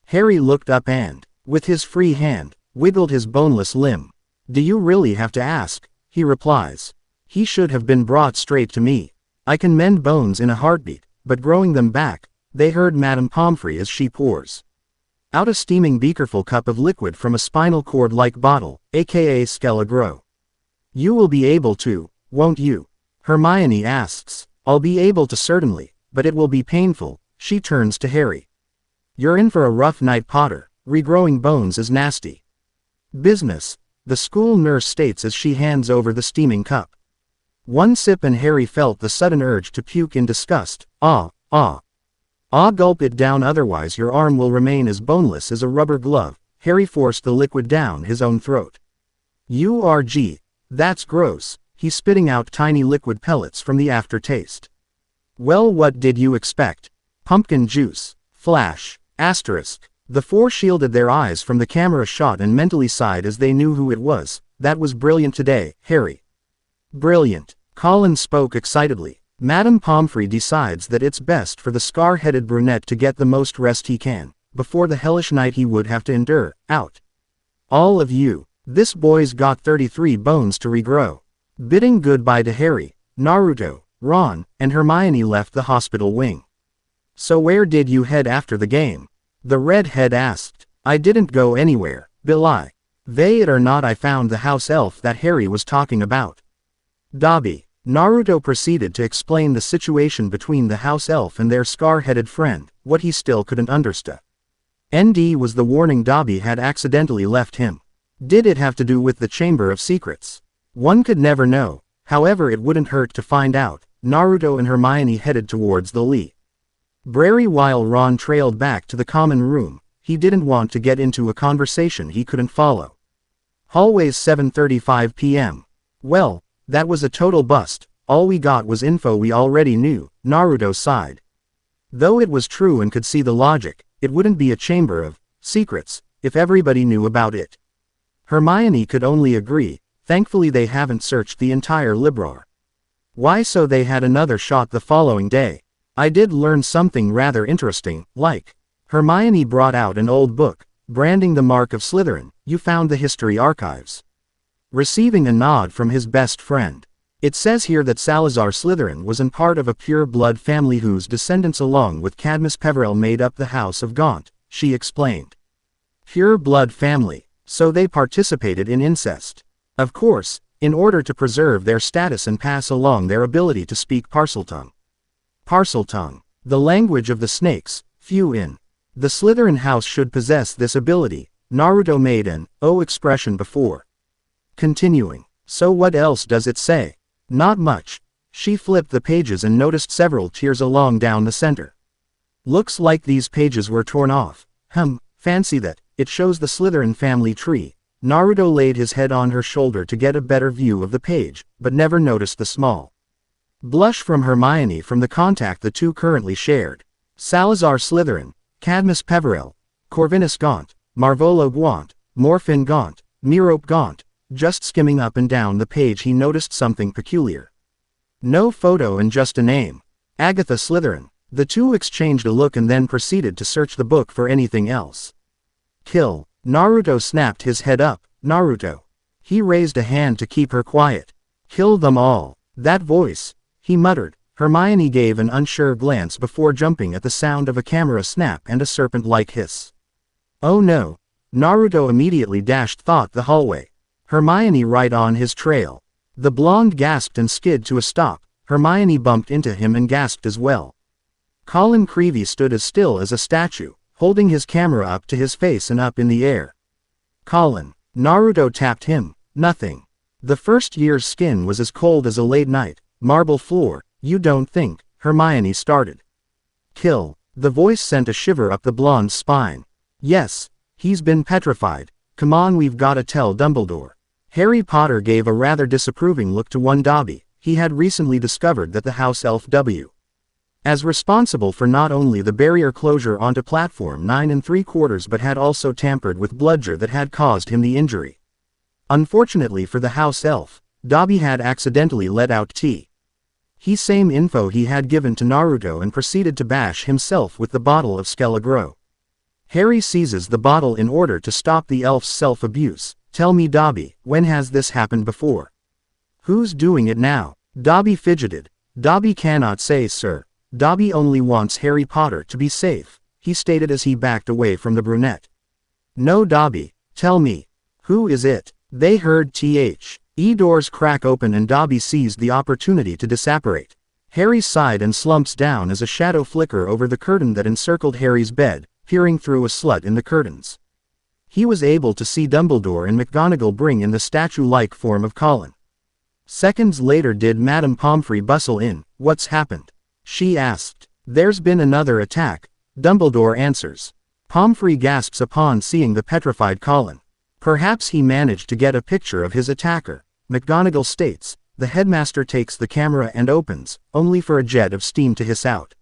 Harry looked up and, with his free hand, wiggled his boneless limb. Do you really have to ask? He replies. He should have been brought straight to me. I can mend bones in a heartbeat, but growing them back, they heard Madame Pomfrey as she pours out a steaming beakerful cup of liquid from a spinal cord-like bottle, aka Skele-Gro. You will be able to, won't you? Hermione asks. I'll be able to certainly, but it will be painful. She turns to Harry. You're in for a rough night, Potter. Regrowing bones is nasty business, the school nurse states as she hands over the steaming cup. One sip and Harry felt the sudden urge to puke in disgust. Gulp it down, otherwise your arm will remain as boneless as a rubber glove. Harry forced the liquid down his own throat. Urg. That's gross. He's spitting out tiny liquid pellets from the aftertaste. Well, what did you expect? Pumpkin juice. Flash. Asterisk. The four shielded their eyes from the camera shot and mentally sighed as they knew who it was. That was brilliant today, Harry. Brilliant. Colin spoke excitedly. Madame Pomfrey decides that it's best for the scar-headed brunette to get the most rest he can, before the hellish night he would have to endure. Out. All of you. This boy's got 33 bones to regrow. Bidding goodbye to Harry, Naruto, Ron, and Hermione left the hospital wing. So where did you head after the game? The redhead asked. I didn't go anywhere, Billy. They it or not, I found the house elf that Harry was talking about. Dobby. Naruto proceeded to explain the situation between the house elf and their scar-headed friend, what he still couldn't understand. ND was the warning Dobby had accidentally left him. Did it have to do with the Chamber of Secrets? One could never know, however it wouldn't hurt to find out. Naruto and Hermione headed towards the library while Ron trailed back to the common room. He didn't want to get into a conversation he couldn't follow. Hallways 7:35 p.m. Well, that was a total bust. All we got was info we already knew, Naruto sighed. Though it was true and could see the logic, it wouldn't be a chamber of secrets if everybody knew about it. Hermione could only agree. Thankfully they haven't searched the entire library. Why, so they had another shot the following day. I did learn something rather interesting, like. Hermione brought out an old book, branding the mark of Slytherin. You found the history archives. Receiving a nod from his best friend. It says here that Salazar Slytherin was in part of a pure-blood family whose descendants along with Cadmus Peverell made up the House of Gaunt, she explained. Pure-blood family, so they participated in incest. Of course, in order to preserve their status and pass along their ability to speak Parseltongue. Parseltongue, the language of the snakes, few in the Slytherin house should possess this ability. Naruto made an expression before continuing. So what else does it say? Not much. She flipped the pages and noticed several tears along down the center. Looks like these pages were torn off. Fancy that. It shows the Slytherin family tree. Naruto laid his head on her shoulder to get a better view of the page, but never noticed the small blush from Hermione from the contact the two currently shared. Salazar Slytherin, Cadmus Peverell, Corvinus Gaunt, Marvolo Gaunt, Morphin Gaunt, Merope Gaunt. Just skimming up and down the page he noticed something peculiar. No photo and just a name. Agatha Slytherin. The two exchanged a look and then proceeded to search the book for anything else. Kill. Naruto snapped his head up. Naruto. He raised a hand to keep her quiet. Kill them all. That voice. He muttered. Hermione gave an unsure glance before jumping at the sound of a camera snap and a serpent-like hiss. Oh no. Naruto immediately dashed thought the hallway. Hermione right on his trail. The blonde gasped and skid to a stop. Hermione bumped into him and gasped as well. Colin Creevey stood as still as a statue, holding his camera up to his face and up in the air. Colin. Naruto tapped him. Nothing. The first year's skin was as cold as a late night. Marble floor. You don't think, Hermione started. Kill. The voice sent a shiver up the blonde's spine. Yes. He's been petrified. Come on, we've gotta tell Dumbledore. Harry Potter gave a rather disapproving look to one Dobby. He had recently discovered that the house elf W. as responsible for not only the barrier closure onto platform 9 3/4 but had also tampered with Bludger that had caused him the injury. Unfortunately for the house elf, Dobby had accidentally let out T. He same info he had given to Naruto and proceeded to bash himself with the bottle of Skelegro. Harry seizes the bottle in order to stop the elf's self-abuse. Tell me Dobby, when has this happened before? Who's doing it now? Dobby fidgeted. Dobby cannot say, sir. Dobby only wants Harry Potter to be safe, he stated as he backed away from the brunette. No Dobby, tell me. Who is it? They heard doors crack open and Dobby seized the opportunity to disapparate. Harry sighed and slumps down as a shadow flicker over the curtain that encircled Harry's bed, peering through a slit in the curtains. He was able to see Dumbledore and McGonagall bring in the statue-like form of Colin. Seconds later did Madame Pomfrey bustle in. What's happened? She asked. There's been another attack, Dumbledore answers. Pomfrey gasps upon seeing the petrified Colin. Perhaps he managed to get a picture of his attacker, McGonagall states. The headmaster takes the camera and opens, only for a jet of steam to hiss out.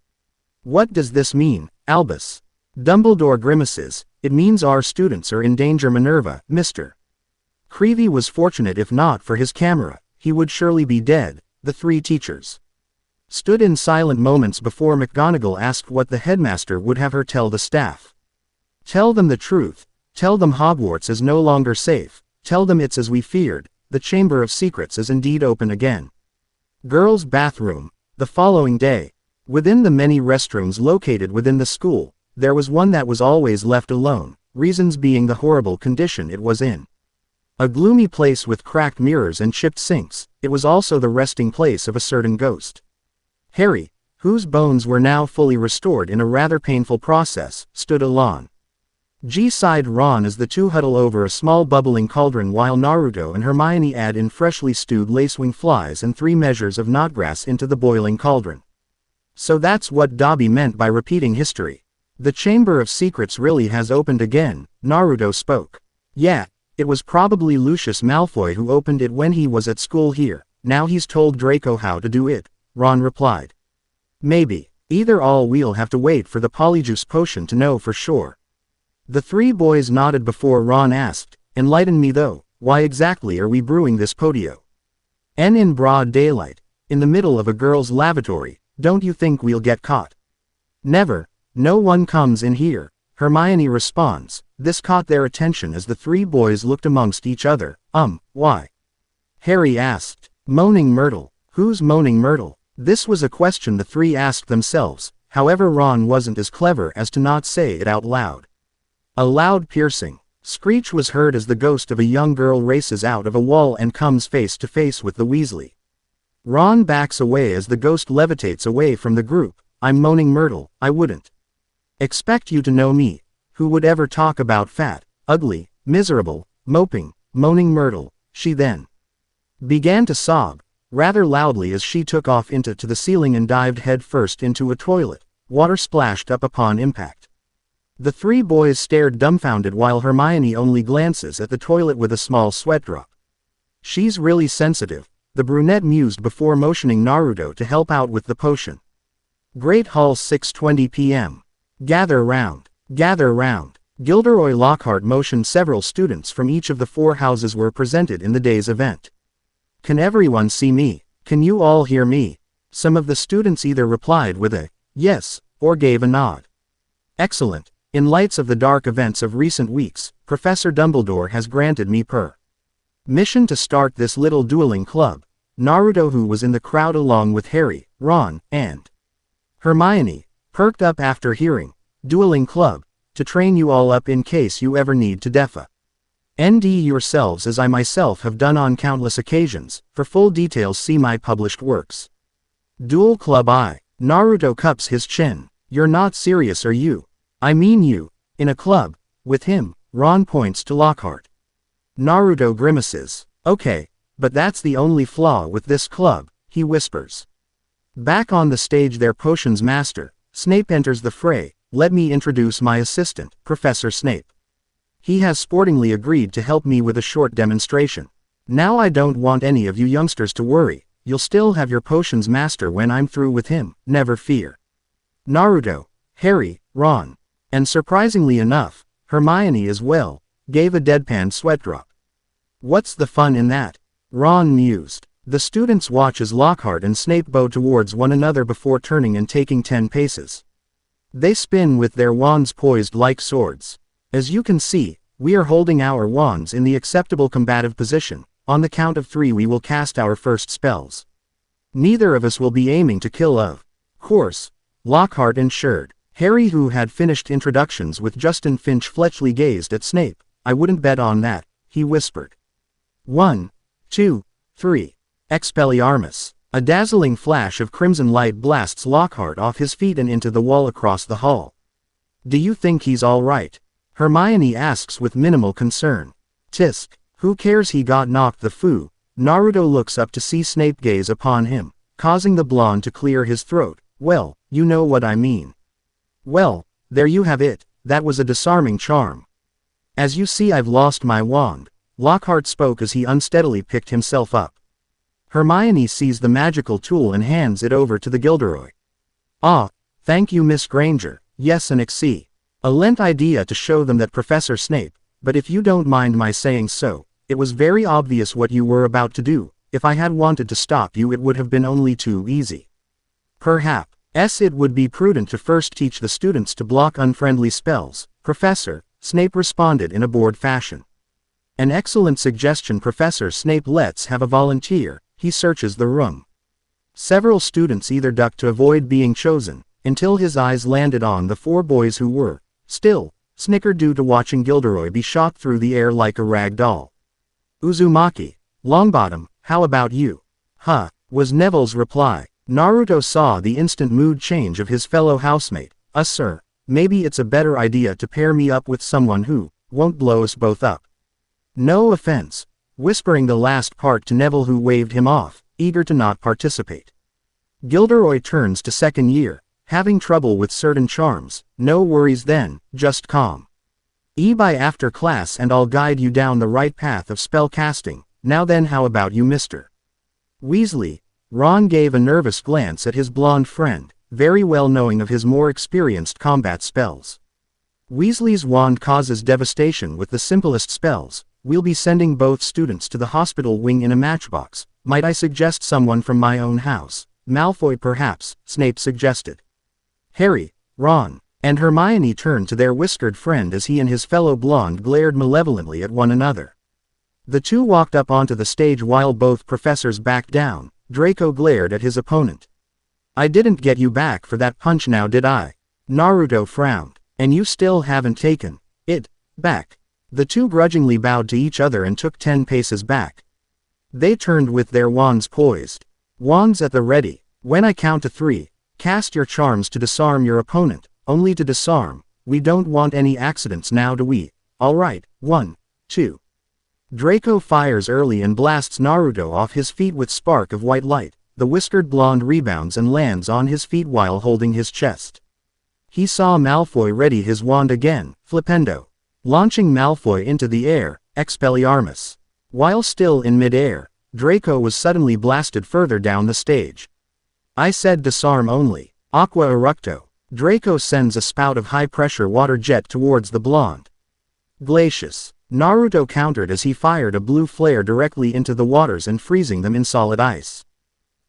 What does this mean, Albus? Dumbledore grimaces. It means our students are in danger, Minerva, Mr. Creevey was fortunate. If not for his camera, he would surely be dead. The three teachers stood in silent moments before McGonagall asked what the headmaster would have her tell the staff. Tell them the truth. Tell them Hogwarts is no longer safe. Tell them it's as we feared. The Chamber of Secrets is indeed open again. Girls' bathroom. The following day, within the many restrooms located within the school, there was one that was always left alone, reasons being the horrible condition it was in. A gloomy place with cracked mirrors and chipped sinks, it was also the resting place of a certain ghost. Harry, whose bones were now fully restored in a rather painful process, stood alone. Sighed Ron as the two huddle over a small bubbling cauldron while Naruto and Hermione add in freshly stewed lacewing flies and 3 measures of knotgrass into the boiling cauldron. So that's what Dobby meant by repeating history. The Chamber of Secrets really has opened again, Naruto spoke. Yeah, it was probably Lucius Malfoy who opened it when he was at school here. Now he's told Draco how to do it, Ron replied. Maybe. Either all we'll have to wait for the Polyjuice potion to know for sure. The 3 boys nodded before Ron asked, enlighten me though, why exactly are we brewing this podio? In broad daylight, in the middle of a girl's lavatory, don't you think we'll get caught? Never. No one comes in here, Hermione responds. This caught their attention as the 3 boys looked amongst each other. Why? Harry asked. Moaning Myrtle. Who's Moaning Myrtle? This was a question the 3 asked themselves, however Ron wasn't as clever as to not say it out loud. A loud piercing screech was heard as the ghost of a young girl races out of a wall and comes face to face with the Weasley. Ron backs away as the ghost levitates away from the group. I'm Moaning Myrtle, I wouldn't expect you to know me. Who would ever talk about fat, ugly, miserable, moping, Moaning Myrtle? She then began to sob, rather loudly as she took off into the ceiling and dived head first into a toilet. Water splashed up upon impact. The 3 boys stared dumbfounded while Hermione only glances at the toilet with a small sweat drop. She's really sensitive, the brunette mused before motioning Naruto to help out with the potion. Great Hall 6:20 p.m. Gather round. Gather round. Gilderoy Lockhart motioned. Several students from each of the 4 houses were presented in the day's event. Can everyone see me? Can you all hear me? Some of the students either replied with a yes or gave a nod. Excellent. In lights of the dark events of recent weeks, Professor Dumbledore has granted me permission to start this little dueling club. Naruto, who was in the crowd along with Harry, Ron, and Hermione, perked up after hearing dueling club, to train you all up in case you ever need to defend yourselves as I myself have done on countless occasions. For full details see my published works. Duel Club I. Naruto cups his chin. You're not serious, are you? I mean you, in a club, with him. Ron points to Lockhart. Naruto grimaces. Okay, but that's the only flaw with this club, he whispers. Back on the stage, their potions master, Snape, enters the fray. Let me introduce my assistant, Professor Snape. He has sportingly agreed to help me with a short demonstration. Now I don't want any of you youngsters to worry, you'll still have your potions master when I'm through with him, never fear. Naruto, Harry, Ron, and surprisingly enough, Hermione as well, gave a deadpan sweat drop. What's the fun in that? Ron mused. The students watch as Lockhart and Snape bow towards one another before turning and taking 10 paces. They spin with their wands poised like swords. As you can see, we are holding our wands in the acceptable combative position. On the count of 3 we will cast our first spells. Neither of us will be aiming to kill, of course, Lockhart ensured. Harry, who had finished introductions with Justin Finch Fletchley, gazed at Snape. I wouldn't bet on that, he whispered. 1, 2, 3. Expelliarmus. A dazzling flash of crimson light blasts Lockhart off his feet and into the wall across the hall. Do you think he's all right? Hermione asks with minimal concern. Tisk. Who cares, he got knocked the foo. Naruto looks up to see Snape gaze upon him, causing the blonde to clear his throat. Well, you know what I mean. Well, there you have it, that was a disarming charm. As you see, I've lost my wand. Lockhart spoke as he unsteadily picked himself up. Hermione sees the magical tool and hands it over to the Gilderoy. Ah, thank you, Miss Granger. Yes, an excellent idea to show them that Professor Snape, but if you don't mind my saying so, it was very obvious what you were about to do. If I had wanted to stop you, it would have been only too easy. Perhaps it would be prudent to first teach the students to block unfriendly spells, Professor, Snape responded in a bored fashion. An excellent suggestion, Professor Snape. Let's have a volunteer. He searches the room. Several students either ducked to avoid being chosen, until his eyes landed on the 4 boys who were, still, snickered due to watching Gilderoy be shot through the air like a rag doll. Uzumaki. Longbottom, how about you? Huh, was Neville's reply. Naruto saw the instant mood change of his fellow housemate. Sir, maybe it's a better idea to pair me up with someone who won't blow us both up. No offense. Whispering the last part to Neville, who waved him off, eager to not participate. Gilderoy turns to second year, having trouble with certain charms. No worries then, just calm. By after class and I'll guide you down the right path of spell casting. Now then, how about you, Mr. Weasley? Ron gave a nervous glance at his blonde friend, very well knowing of his more experienced combat spells. Weasley's wand causes devastation with the simplest spells. We'll be sending both students to the hospital wing in a matchbox. Might I suggest someone from my own house? Malfoy perhaps, Snape suggested. Harry, Ron, and Hermione turned to their whiskered friend as he and his fellow blonde glared malevolently at one another. The two walked up onto the stage while both professors backed down. Draco glared at his opponent. I didn't get you back for that punch now, did I? Naruto frowned. And you still haven't taken it back. The two grudgingly bowed to each other and took 10 paces back. They turned with their wands poised. Wands at the ready. When I count to 3, cast your charms to disarm your opponent. Only to disarm. We don't want any accidents now, do we? Alright, 1, 2. Draco fires early and blasts Naruto off his feet with spark of white light. The whiskered blonde rebounds and lands on his feet while holding his chest. He saw Malfoy ready his wand again, Flipendo. Launching Malfoy into the air, Expelliarmus. While still in mid-air, Draco was suddenly blasted further down the stage. I said disarm only. Aqua Eructo. Draco sends a spout of high-pressure water jet towards the blonde. Glacius. Naruto countered as he fired a blue flare directly into the waters and freezing them in solid ice.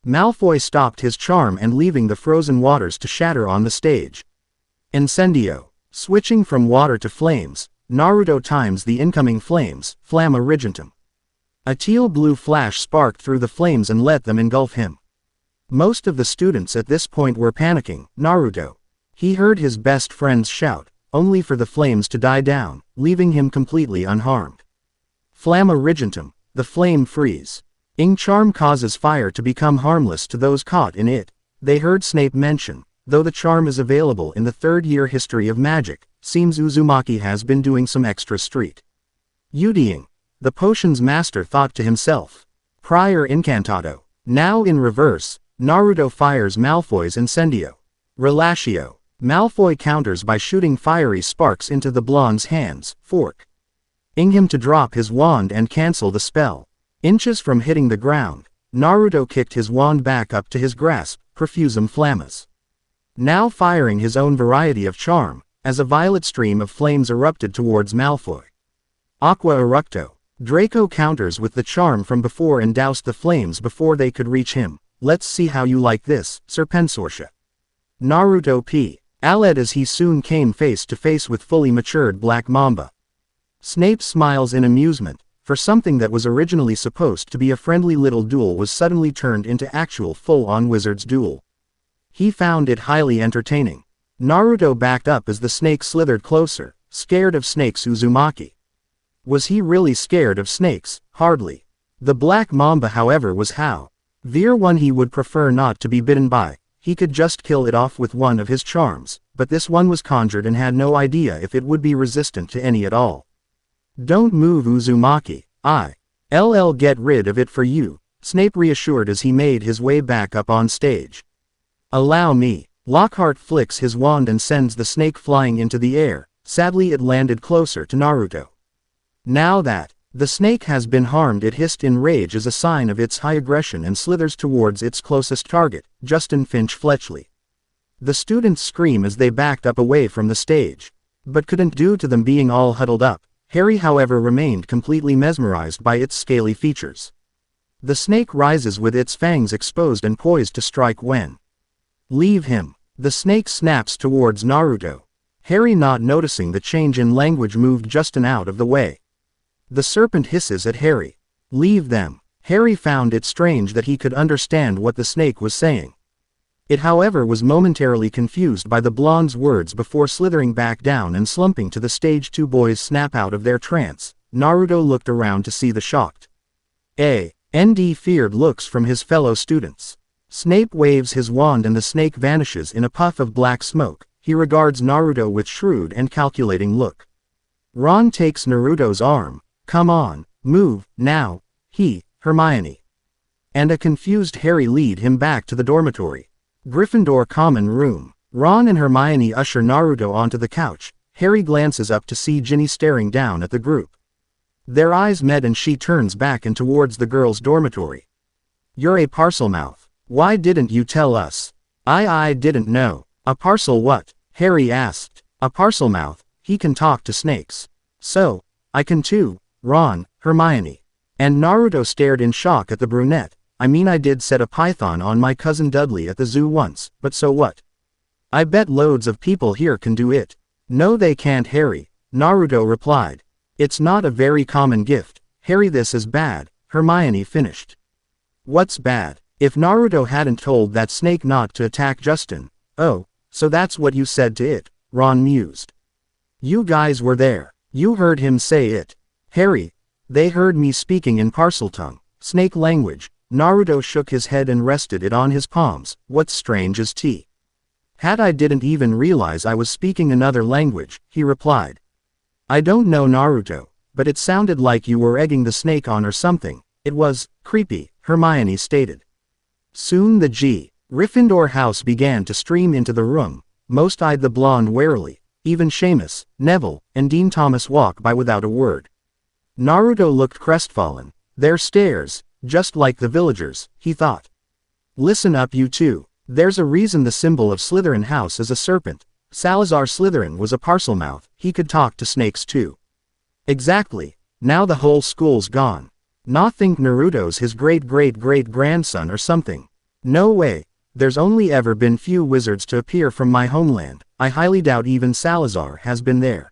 Malfoy stopped his charm and leaving the frozen waters to shatter on the stage. Incendio. Switching from water to flames, Naruto times the incoming flames, Flamma Regentum. A teal-blue flash sparked through the flames and let them engulf him. Most of the students at this point were panicking. Naruto. He heard his best friends shout, only for the flames to die down, leaving him completely unharmed. Flamma Regentum, the flame freeze. Ing charm causes fire to become harmless to those caught in it, they heard Snape mention. Though the charm is available in the third-year history of magic, seems Uzumaki has been doing some extra street UDing. The potion's master thought to himself. Prior incantado. Now in reverse, Naruto fires Malfoy's Incendio. Relatio. Malfoy counters by shooting fiery sparks into the blonde's hands, fork. Ing him to drop his wand and cancel the spell. Inches from hitting the ground, Naruto kicked his wand back up to his grasp, Profusum Flammas. Now firing his own variety of charm, as a violet stream of flames erupted towards Malfoy. Aqua Eructo. Draco counters with the charm from before and doused the flames before they could reach him. Let's see how you like this, Serpensortia. Naruto P. Aled as he soon came face to face with fully matured Black Mamba. Snape smiles in amusement, for something that was originally supposed to be a friendly little duel was suddenly turned into actual full-on wizard's duel. He found it highly entertaining. Naruto backed up as the snake slithered closer, scared of snakes. Uzumaki. Was he really scared of snakes? Hardly. The Black Mamba, however, was how. Veer one he would prefer not to be bitten by. He could just kill it off with one of his charms, but this one was conjured and had no idea if it would be resistant to any at all. Don't move, Uzumaki. I'll get rid of it for you, Snape reassured as he made his way back up on stage. Allow me. Lockhart flicks his wand and sends the snake flying into the air. Sadly, it landed closer to Naruto. Now that the snake has been harmed, it hissed in rage as a sign of its high aggression and slithers towards its closest target, Justin Finch Fletchley. The students scream as they backed up away from the stage, but couldn't due to them being all huddled up. Harry, however, remained completely mesmerized by its scaly features. The snake rises with its fangs exposed and poised to strike when. Leave him. The snake snaps towards Naruto. Harry, not noticing the change in language, moved Justin out of the way. The serpent hisses at Harry. Leave them. Harry found it strange that he could understand what the snake was saying. It, however, was momentarily confused by the blonde's words before slithering back down and slumping to the stage. Two boys snap out of their trance. Naruto looked around to see the shocked and feared looks from his fellow students. Snape waves his wand and the snake vanishes in a puff of black smoke. He regards Naruto with shrewd and calculating look. Ron takes Naruto's arm. Come on, move, now. Hermione, and a confused Harry lead him back to the dormitory. Gryffindor common room. Ron and Hermione usher Naruto onto the couch. Harry glances up to see Ginny staring down at the group. Their eyes met and she turns back and towards the girls' dormitory. You're a parcelmouth. Why didn't you tell us? I didn't know. A parcel what? Harry asked. A parcelmouth, he can talk to snakes. So, I can too, Ron, Hermione. And Naruto stared in shock at the brunette. I mean, I did set a python on my cousin Dudley at the zoo once, but so what? I bet loads of people here can do it. No they can't, Harry, Naruto replied. It's not a very common gift. Harry, this is bad, Hermione finished. What's bad? If Naruto hadn't told that snake not to attack Justin. Oh, so that's what you said to it, Ron mused. You guys were there. You heard him say it. Harry, they heard me speaking in Parseltongue, snake language. Naruto shook his head and rested it on his palms. What's strange is I didn't even realize I was speaking another language, he replied. I don't know, Naruto, but it sounded like you were egging the snake on or something. It was creepy, Hermione stated. Soon the Gryffindor house began to stream into the room. Most eyed the blonde warily. Even Seamus, Neville, and Dean Thomas walk by without a word. Naruto looked crestfallen. Their stares, just like the villagers, he thought. Listen up, you two. There's a reason the symbol of Slytherin house is a serpent. Salazar Slytherin was a parcelmouth. He could talk to snakes too. Exactly. Now the whole school's gone. Not think Naruto's his great-great-great-grandson or something. No way. There's only ever been few wizards to appear from my homeland. I highly doubt even Salazar has been there.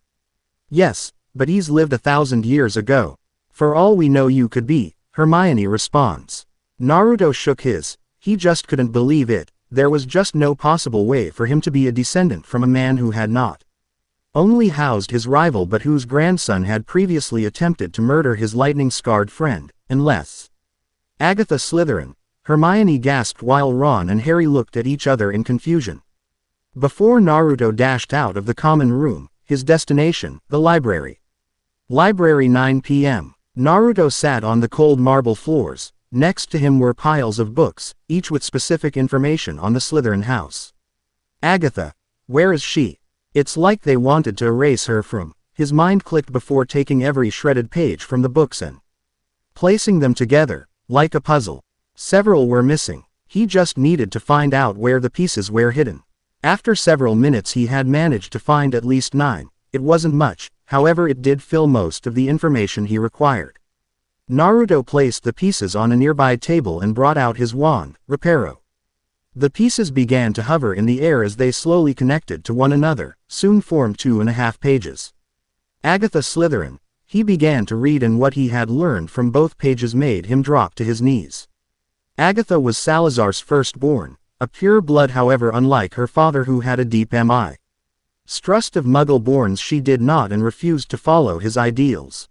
Yes, but he's lived 1,000 years ago. For all we know you could be, Hermione responds. Naruto shook his. He just couldn't believe it. There was just no possible way for him to be a descendant from a man who had not only housed his rival but whose grandson had previously attempted to murder his lightning-scarred friend, unless Agatha Slytherin. Hermione gasped while Ron and Harry looked at each other in confusion. Before Naruto dashed out of the common room, his destination, the library. Library 9 p.m. Naruto sat on the cold marble floors. Next to him were piles of books, each with specific information on the Slytherin house. Agatha. Where is she? It's like they wanted to erase her from. His mind clicked before taking every shredded page from the books and placing them together, like a puzzle. Several were missing. He just needed to find out where the pieces were hidden. After several minutes he had managed to find at least 9. It wasn't much, however it did fill most of the information he required. Naruto placed the pieces on a nearby table and brought out his wand, Reparo. The pieces began to hover in the air as they slowly connected to one another, soon formed 2.5 pages. Agatha Slytherin. He began to read and what he had learned from both pages made him drop to his knees. Agatha was Salazar's firstborn, a pure blood however unlike her father who had a deep mistrust of Muggle-borns. She did not and refused to follow his ideals.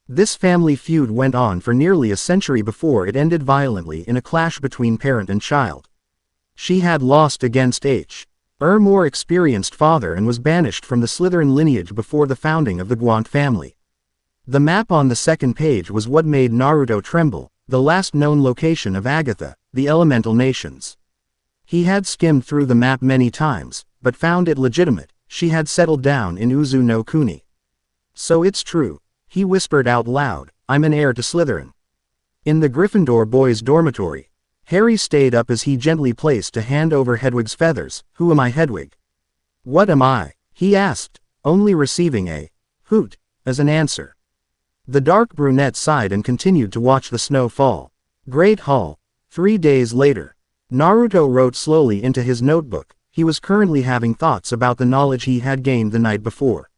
This family feud went on for nearly a century before it ended violently in a clash between parent and child. She had lost against her more experienced father and was banished from the Slytherin lineage before the founding of the Gwent family. The map on the second page was what made Naruto tremble, the last known location of Agatha, the elemental nations. He had skimmed through the map many times, but found it legitimate. She had settled down in Uzu no Kuni. So it's true. He whispered out loud, I'm an heir to Slytherin. In the Gryffindor boys' dormitory, Harry stayed up as he gently placed a hand over Hedwig's feathers. Who am I, Hedwig? What am I? He asked, only receiving a hoot as an answer. The dark brunette sighed and continued to watch the snow fall. Great Hall. 3 days later. Naruto wrote slowly into his notebook. He was currently having thoughts about the knowledge he had gained the night before.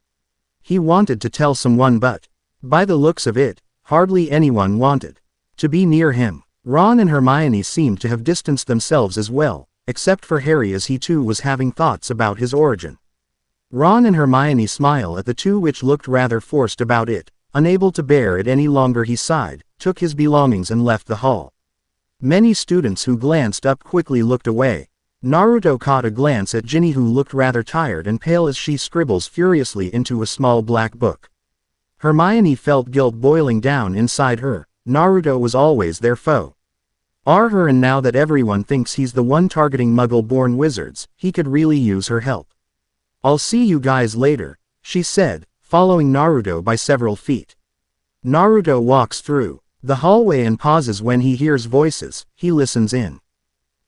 He wanted to tell someone but, by the looks of it, hardly anyone wanted to be near him. Ron and Hermione seemed to have distanced themselves as well, except for Harry as he too was having thoughts about his origin. Ron and Hermione smiled at the two, which looked rather forced about it. Unable to bear it any longer, he sighed, took his belongings and left the hall. Many students who glanced up quickly looked away. Naruto caught a glance at Ginny, who looked rather tired and pale as she scribbles furiously into a small black book. Hermione felt guilt boiling down inside her. Naruto was always their foe. And now that everyone thinks he's the one targeting Muggle-born wizards, he could really use her help. I'll see you guys later, she said, following Naruto by several feet. Naruto walks through the hallway and pauses when he hears voices. He listens in.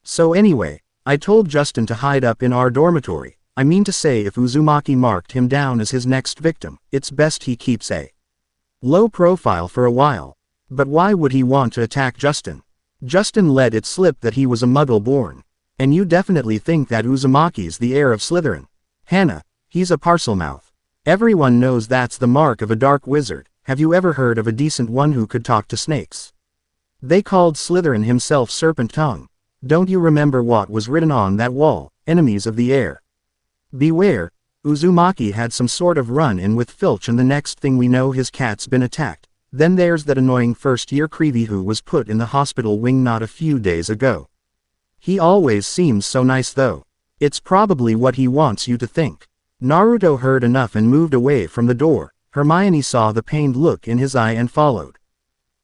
So anyway, I told Justin to hide up in our dormitory. I mean to say, if Uzumaki marked him down as his next victim, it's best he keeps a low profile for a while. But why would he want to attack Justin? Justin let it slip that he was a Muggle-born. And you definitely think that Uzumaki's the heir of Slytherin. Hannah, he's a Parselmouth. Everyone knows that's the mark of a dark wizard. Have you ever heard of a decent one who could talk to snakes? They called Slytherin himself Serpent Tongue. Don't you remember what was written on that wall? Enemies of the heir. Beware. Uzumaki had some sort of run-in with Filch, and the next thing we know his cat's been attacked. Then there's that annoying first-year Creevy who was put in the hospital wing not a few days ago. He always seems so nice though. It's probably what he wants you to think. Naruto heard enough and moved away from the door. Hermione saw the pained look in his eye and followed.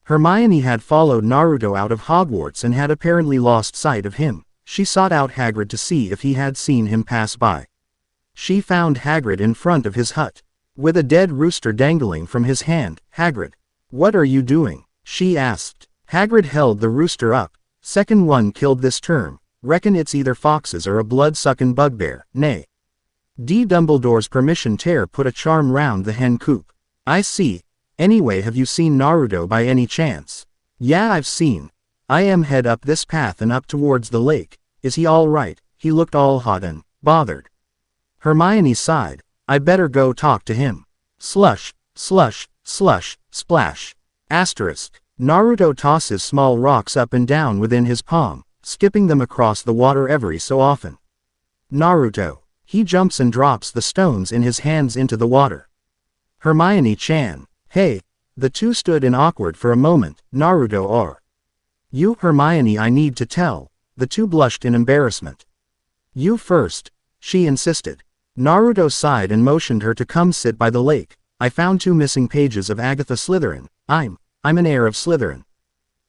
Hermione had followed Naruto out of Hogwarts and had apparently lost sight of him. She sought out Hagrid to see if he had seen him pass by. She found Hagrid in front of his hut, with a dead rooster dangling from his hand. Hagrid. What are you doing? She asked. Hagrid held the rooster up. Second one killed this term. Reckon it's either foxes or a blood-sucking bugbear. Nay. Dumbledore's permission tear put a charm round the hen coop. I see. Anyway, have you seen Naruto by any chance? Yeah, I've seen. I am head up this path and up towards the lake. Is he all right? He looked all hot and bothered. Hermione sighed. I better go talk to him. Slush. Slush, slush, splash. Asterisk. Naruto tosses small rocks up and down within his palm, skipping them across the water every so often. Naruto. He jumps and drops the stones in his hands into the water. Hermione-chan. Hey. The two stood in awkward for a moment. Naruto or you, Hermione, I need to tell. The two blushed in embarrassment. You first, she insisted. Naruto sighed and motioned her to come sit by the lake. I found 2 missing pages of Agatha Slytherin. I'm an heir of Slytherin.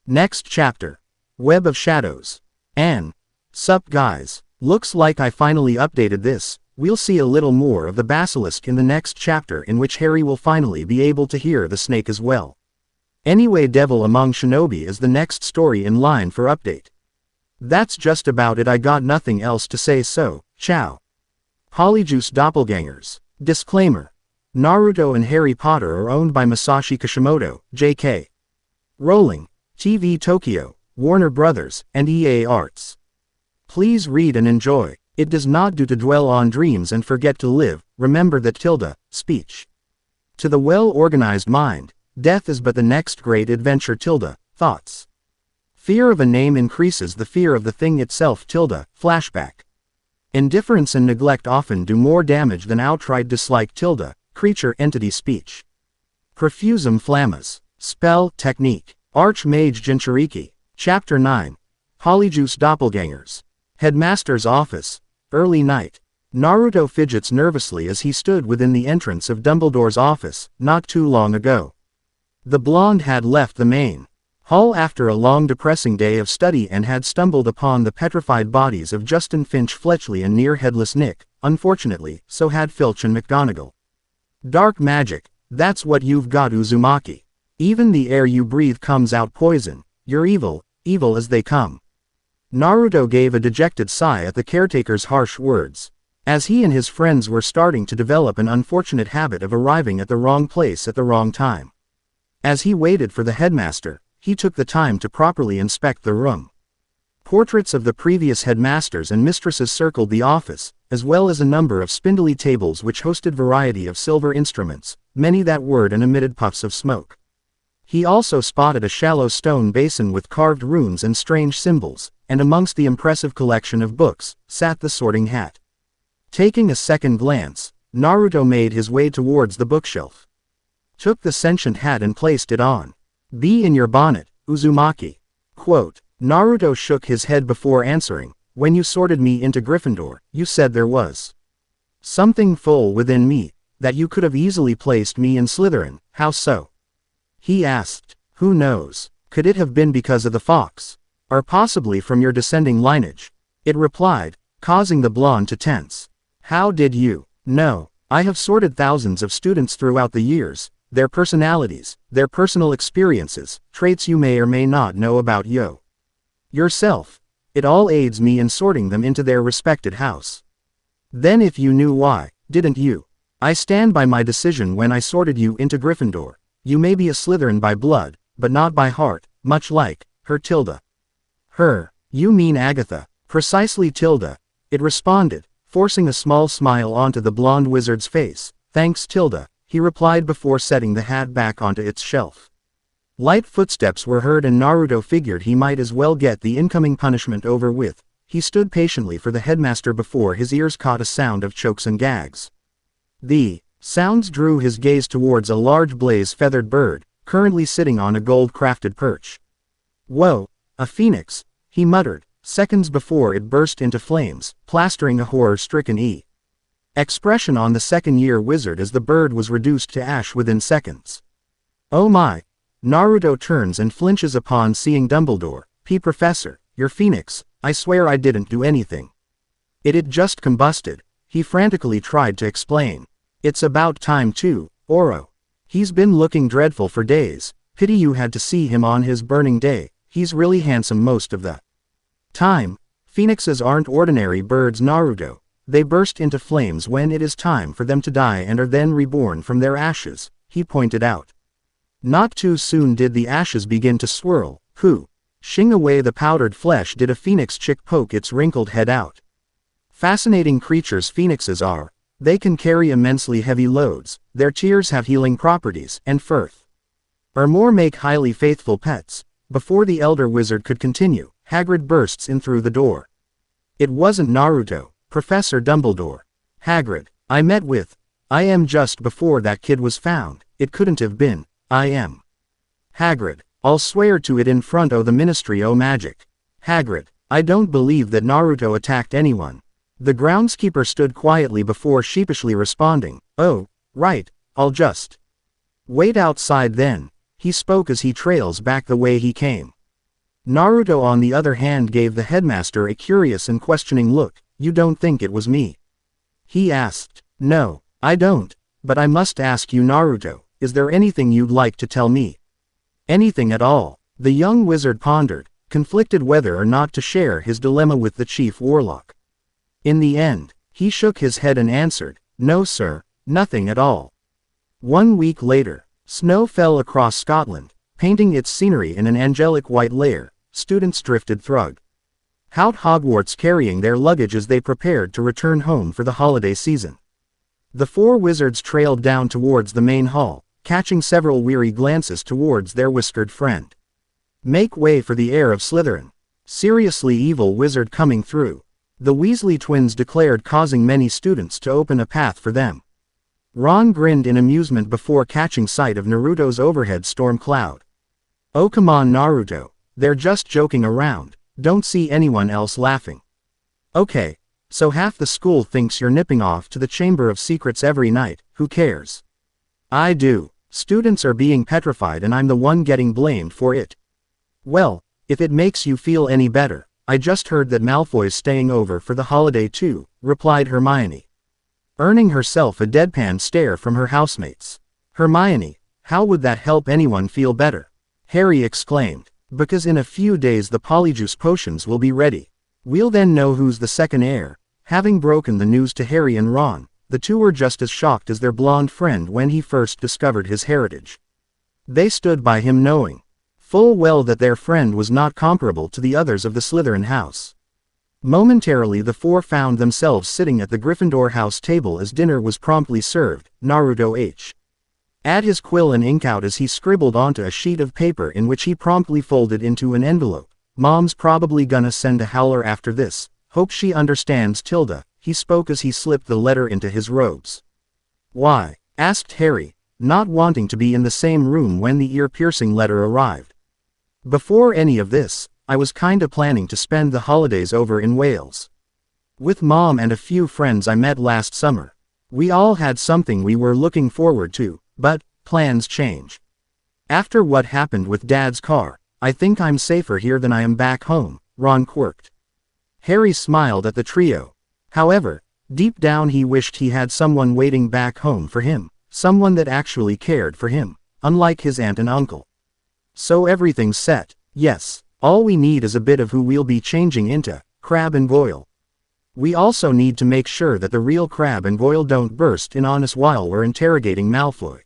Next chapter. Web of Shadows. Sup guys. Looks like I finally updated this. We'll see a little more of the basilisk in the next chapter, in which Harry will finally be able to hear the snake as well. Anyway, Devil Among Shinobi is the next story in line for update. That's just about it. I got nothing else to say, so, ciao. Polyjuice Doppelgangers. Disclaimer. Naruto and Harry Potter are owned by Masashi Kishimoto, J.K. Rowling, TV Tokyo, Warner Brothers, and EA Arts. Please read and enjoy. It does not do to dwell on dreams and forget to live. Remember that speech. To the well-organized mind, death is but the next great adventure. Thoughts. Fear of a name increases the fear of the thing itself. Flashback. Indifference and neglect often do more damage than outright dislike. Creature entity speech. Profusum flammas. Spell technique. Archmage Jinchuuriki. Chapter 9. Polyjuice Doppelgangers. Headmaster's office. Early night. Naruto fidgets nervously as he stood within the entrance of Dumbledore's office, not too long ago. The blonde had left the main hall after a long depressing day of study and had stumbled upon the petrified bodies of Justin Finch Fletchley and near Headless Nick. Unfortunately, so had Filch and McGonagall. Dark magic, that's what you've got, Uzumaki. Even the air you breathe comes out poison. You're evil, evil as they come. Naruto gave a dejected sigh at the caretaker's harsh words. As he and his friends were starting to develop an unfortunate habit of arriving at the wrong place at the wrong time. As he waited for the headmaster, he took the time to properly inspect the room. Portraits of the previous headmasters and mistresses circled the office, as well as a number of spindly tables which hosted variety of silver instruments, many that whirred and emitted puffs of smoke. He also spotted a shallow stone basin with carved runes and strange symbols, and amongst the impressive collection of books, sat the Sorting Hat. Taking a second glance, Naruto made his way towards the bookshelf. Took the sentient hat and placed it on. Bee in your bonnet, Uzumaki. Quote. Naruto shook his head before answering. When you sorted me into Gryffindor, you said there was something full within me, that you could have easily placed me in Slytherin. How so? He asked. Who knows? Could it have been because of the fox? Or possibly from your descending lineage? It replied, causing the blonde to tense. How did you know? I have sorted thousands of students throughout the years, their personalities, their personal experiences, traits you may or may not know about yourself. It all aids me in sorting them into their respected house. Then if you knew why, didn't you? I stand by my decision when I sorted you into Gryffindor. You may be a Slytherin by blood, but not by heart, much like her. Her. You mean Agatha. Precisely. It responded, forcing a small smile onto the blonde wizard's face. Thanks. He replied before setting the hat back onto its shelf. Light footsteps were heard and Naruto figured he might as well get the incoming punishment over with. He stood patiently for the headmaster before his ears caught a sound of chokes and gags. The sounds drew his gaze towards a large blaze-feathered bird, currently sitting on a gold-crafted perch. Whoa, a phoenix, he muttered, seconds before it burst into flames, plastering a horror-stricken expression on the second-year wizard as the bird was reduced to ash within seconds. Oh my! Naruto turns and flinches upon seeing Dumbledore. Professor, your phoenix, I swear I didn't do anything. It just combusted. He frantically tried to explain. It's about time too, Oro. He's been looking dreadful for days. Pity you had to see him on his burning day. He's really handsome most of the time. Phoenixes aren't ordinary birds, Naruto. They burst into flames when it is time for them to die and are then reborn from their ashes, he pointed out. Not too soon did the ashes begin to swirl. Shing away the powdered flesh did a phoenix chick poke its wrinkled head out. Fascinating creatures phoenixes are. They can carry immensely heavy loads, their tears have healing properties, and firth or more make highly faithful pets. Before the elder wizard could continue, Hagrid bursts in through the door. It wasn't Naruto, Professor Dumbledore. Hagrid, I met with. I am just before that kid was found, it couldn't have been. I am. Hagrid, I'll swear to it in front o' the Ministry o' Magic. Hagrid, I don't believe that Naruto attacked anyone. The groundskeeper stood quietly before sheepishly responding, oh, right, I'll just wait outside then. He spoke as he trails back the way he came. Naruto on the other hand gave the headmaster a curious and questioning look. You don't think it was me? He asked. No, I don't, but I must ask you, Naruto, is there anything you'd like to tell me? Anything at all? The young wizard pondered, conflicted whether or not to share his dilemma with the chief warlock. In the end, he shook his head and answered, no sir, nothing at all. 1 week later, snow fell across Scotland, painting its scenery in an angelic white layer. Students drifted through Hogwarts carrying their luggage as they prepared to return home for the holiday season. The four wizards trailed down towards the main hall, catching several weary glances towards their whiskered friend. Make way for the heir of Slytherin. Seriously evil wizard coming through. The Weasley twins declared, causing many students to open a path for them. Ron grinned in amusement before catching sight of Naruto's overhead storm cloud. Oh come on Naruto, they're just joking around, don't see anyone else laughing. Okay, so half the school thinks you're nipping off to the Chamber of Secrets every night, who cares? I do. Students are being petrified and I'm the one getting blamed for it. Well, if it makes you feel any better, I just heard that Malfoy's staying over for the holiday too, replied Hermione, earning herself a deadpan stare from her housemates. Hermione, how would that help anyone feel better? Harry exclaimed. Because in a few days the polyjuice potions will be ready. We'll then know who's the second heir. Having broken the news to Harry and Ron, the two were just as shocked as their blonde friend when he first discovered his heritage. They stood by him knowing full well that their friend was not comparable to the others of the Slytherin house. Momentarily the four found themselves sitting at the Gryffindor house table as dinner was promptly served. Naruto had his quill and ink out as he scribbled onto a sheet of paper in which he promptly folded into an envelope. Mom's probably gonna send a howler after this. Hope she understands Tilda, he spoke as he slipped the letter into his robes. Why? Asked Harry, not wanting to be in the same room when the ear-piercing letter arrived. Before any of this, I was kinda planning to spend the holidays over in Wales. With Mom and a few friends I met last summer. We all had something we were looking forward to. But, plans change. After what happened with Dad's car, I think I'm safer here than I am back home, Ron quirked. Harry smiled at the trio. However, deep down he wished he had someone waiting back home for him, someone that actually cared for him, unlike his aunt and uncle. So everything's set, yes, all we need is a bit of who we'll be changing into, Crabbe and Goyle. We also need to make sure that the real Crabbe and Goyle don't burst in on us while we're interrogating Malfoy.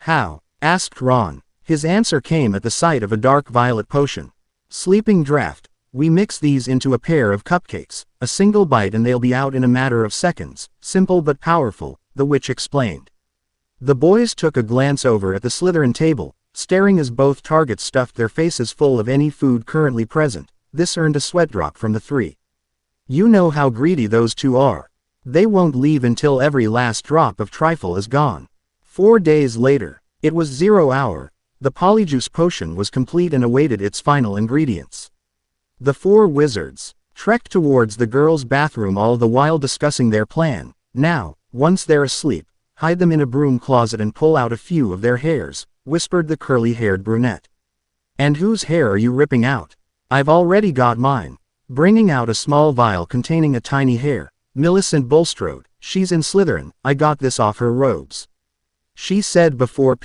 How? Asked Ron. His answer came at the sight of a dark violet potion. Sleeping Draught. We mix these into a pair of cupcakes, a single bite and they'll be out in a matter of seconds. Simple but powerful, the witch explained. The boys took a glance over at the Slytherin table, staring as both targets stuffed their faces full of any food currently present. This earned a sweat drop from the three. You know how greedy those two are. They won't leave until every last drop of trifle is gone. 4 days later, it was 0 hour. The polyjuice potion was complete and awaited its final ingredients. The four wizards trekked towards the girls' bathroom, all the while discussing their plan. Now, once they're asleep, hide them in a broom closet and pull out a few of their hairs, whispered the curly-haired brunette. And whose hair are you ripping out? I've already got mine. Bringing out a small vial containing a tiny hair, Millicent Bulstrode, she's in Slytherin, I got this off her robes. She said before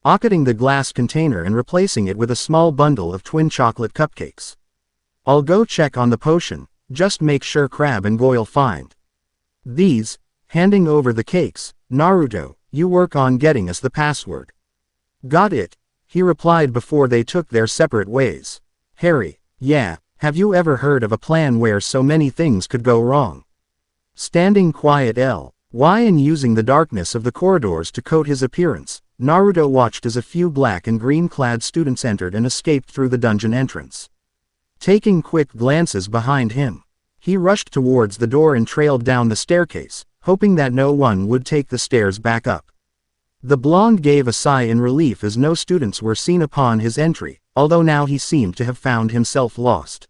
pocketing the glass container and replacing it with a small bundle of twin chocolate cupcakes. I'll go check on the potion, just make sure Crabbe and Goyle find these. Handing over the cakes, Naruto, you work on getting us the password. Got it, he replied before they took their separate ways. Harry, yeah, have you ever heard of a plan where so many things could go wrong? Standing quiet Why in using the darkness of the corridors to coat his appearance, Naruto watched as a few black and green-clad students entered and escaped through the dungeon entrance. Taking quick glances behind him, he rushed towards the door and trailed down the staircase, hoping that no one would take the stairs back up. The blonde gave a sigh in relief as no students were seen upon his entry, although now he seemed to have found himself lost.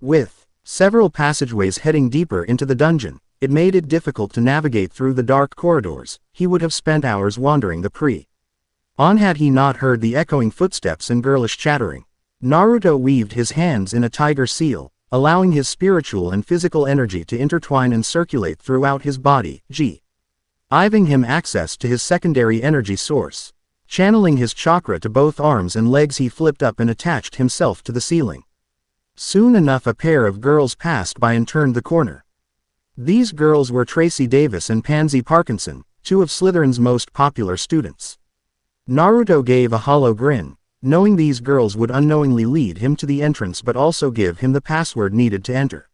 With several passageways heading deeper into the dungeon, it made it difficult to navigate through the dark corridors. He would have spent hours wandering the pre-on had he not heard the echoing footsteps and girlish chattering. Naruto weaved his hands in a tiger seal, allowing his spiritual and physical energy to intertwine and circulate throughout his body, giving him access to his secondary energy source. Channeling his chakra to both arms and legs, he flipped up and attached himself to the ceiling. Soon enough a pair of girls passed by and turned the corner. These girls were Tracy Davis and Pansy Parkinson, two of Slytherin's most popular students. Naruto gave a hollow grin, knowing these girls would unknowingly lead him to the entrance but also give him the password needed to enter.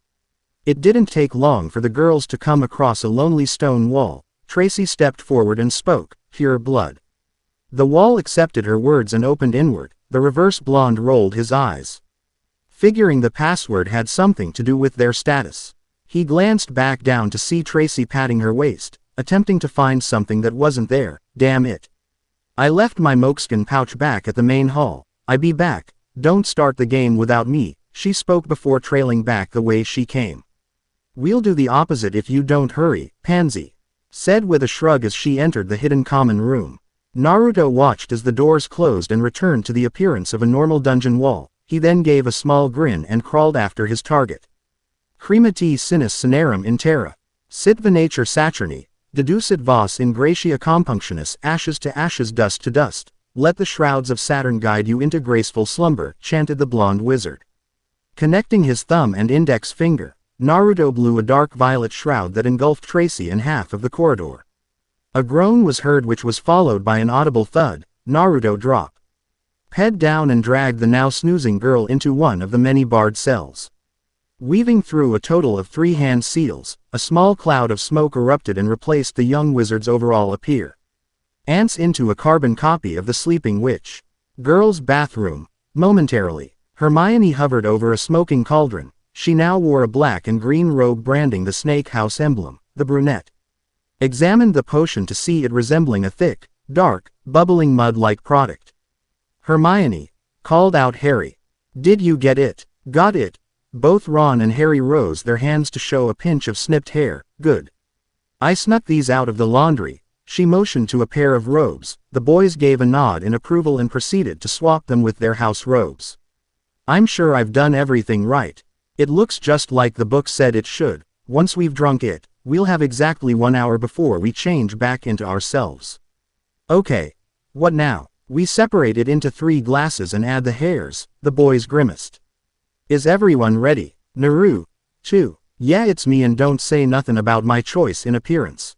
It didn't take long for the girls to come across a lonely stone wall. Tracy stepped forward and spoke, "Pure blood." The wall accepted her words and opened inward. The reverse blonde rolled his eyes, figuring the password had something to do with their status. He glanced back down to see Tracy patting her waist, attempting to find something that wasn't there. "Damn it. I left my moleskin pouch back at the main hall. I be back. Don't start the game without me," she spoke before trailing back the way she came. "We'll do the opposite if you don't hurry," Pansy said with a shrug as she entered the hidden common room. Naruto watched as the doors closed and returned to the appearance of a normal dungeon wall. He then gave a small grin and crawled after his target. Cremati sinus cinerum in terra. Sit venature saturni, deducit vos in gratia compunctionis, ashes to ashes, dust to dust. Let the shrouds of Saturn guide you into graceful slumber, chanted the blonde wizard. Connecting his thumb and index finger, Naruto blew a dark violet shroud that engulfed Tracy in half of the corridor. A groan was heard which was followed by an audible thud. Naruto dropped head down and dragged the now snoozing girl into one of the many barred cells. Weaving through a total of 3 hand seals, a small cloud of smoke erupted and replaced the young wizard's overall appearance into a carbon copy of the sleeping witch. Girl's bathroom. Momentarily, Hermione hovered over a smoking cauldron. She now wore a black and green robe branding the Snake House emblem. The brunette examined the potion to see it resembling a thick, dark, bubbling mud-like product. "Hermione," called out Harry. "Did you get it?" "Got it." Both Ron and Harry rose their hands to show a pinch of snipped hair. "Good. I snuck these out of the laundry." She motioned to a pair of robes. The boys gave a nod in approval and proceeded to swap them with their house robes. "I'm sure I've done everything right. It looks just like the book said it should. Once we've drunk it, we'll have exactly 1 hour before we change back into ourselves." "Okay. What now?" "We separate it into 3 glasses and add the hairs," the boys grimaced. "Is everyone ready?" "Naru, too." "Yeah, it's me, and don't say nothing about my choice in appearance."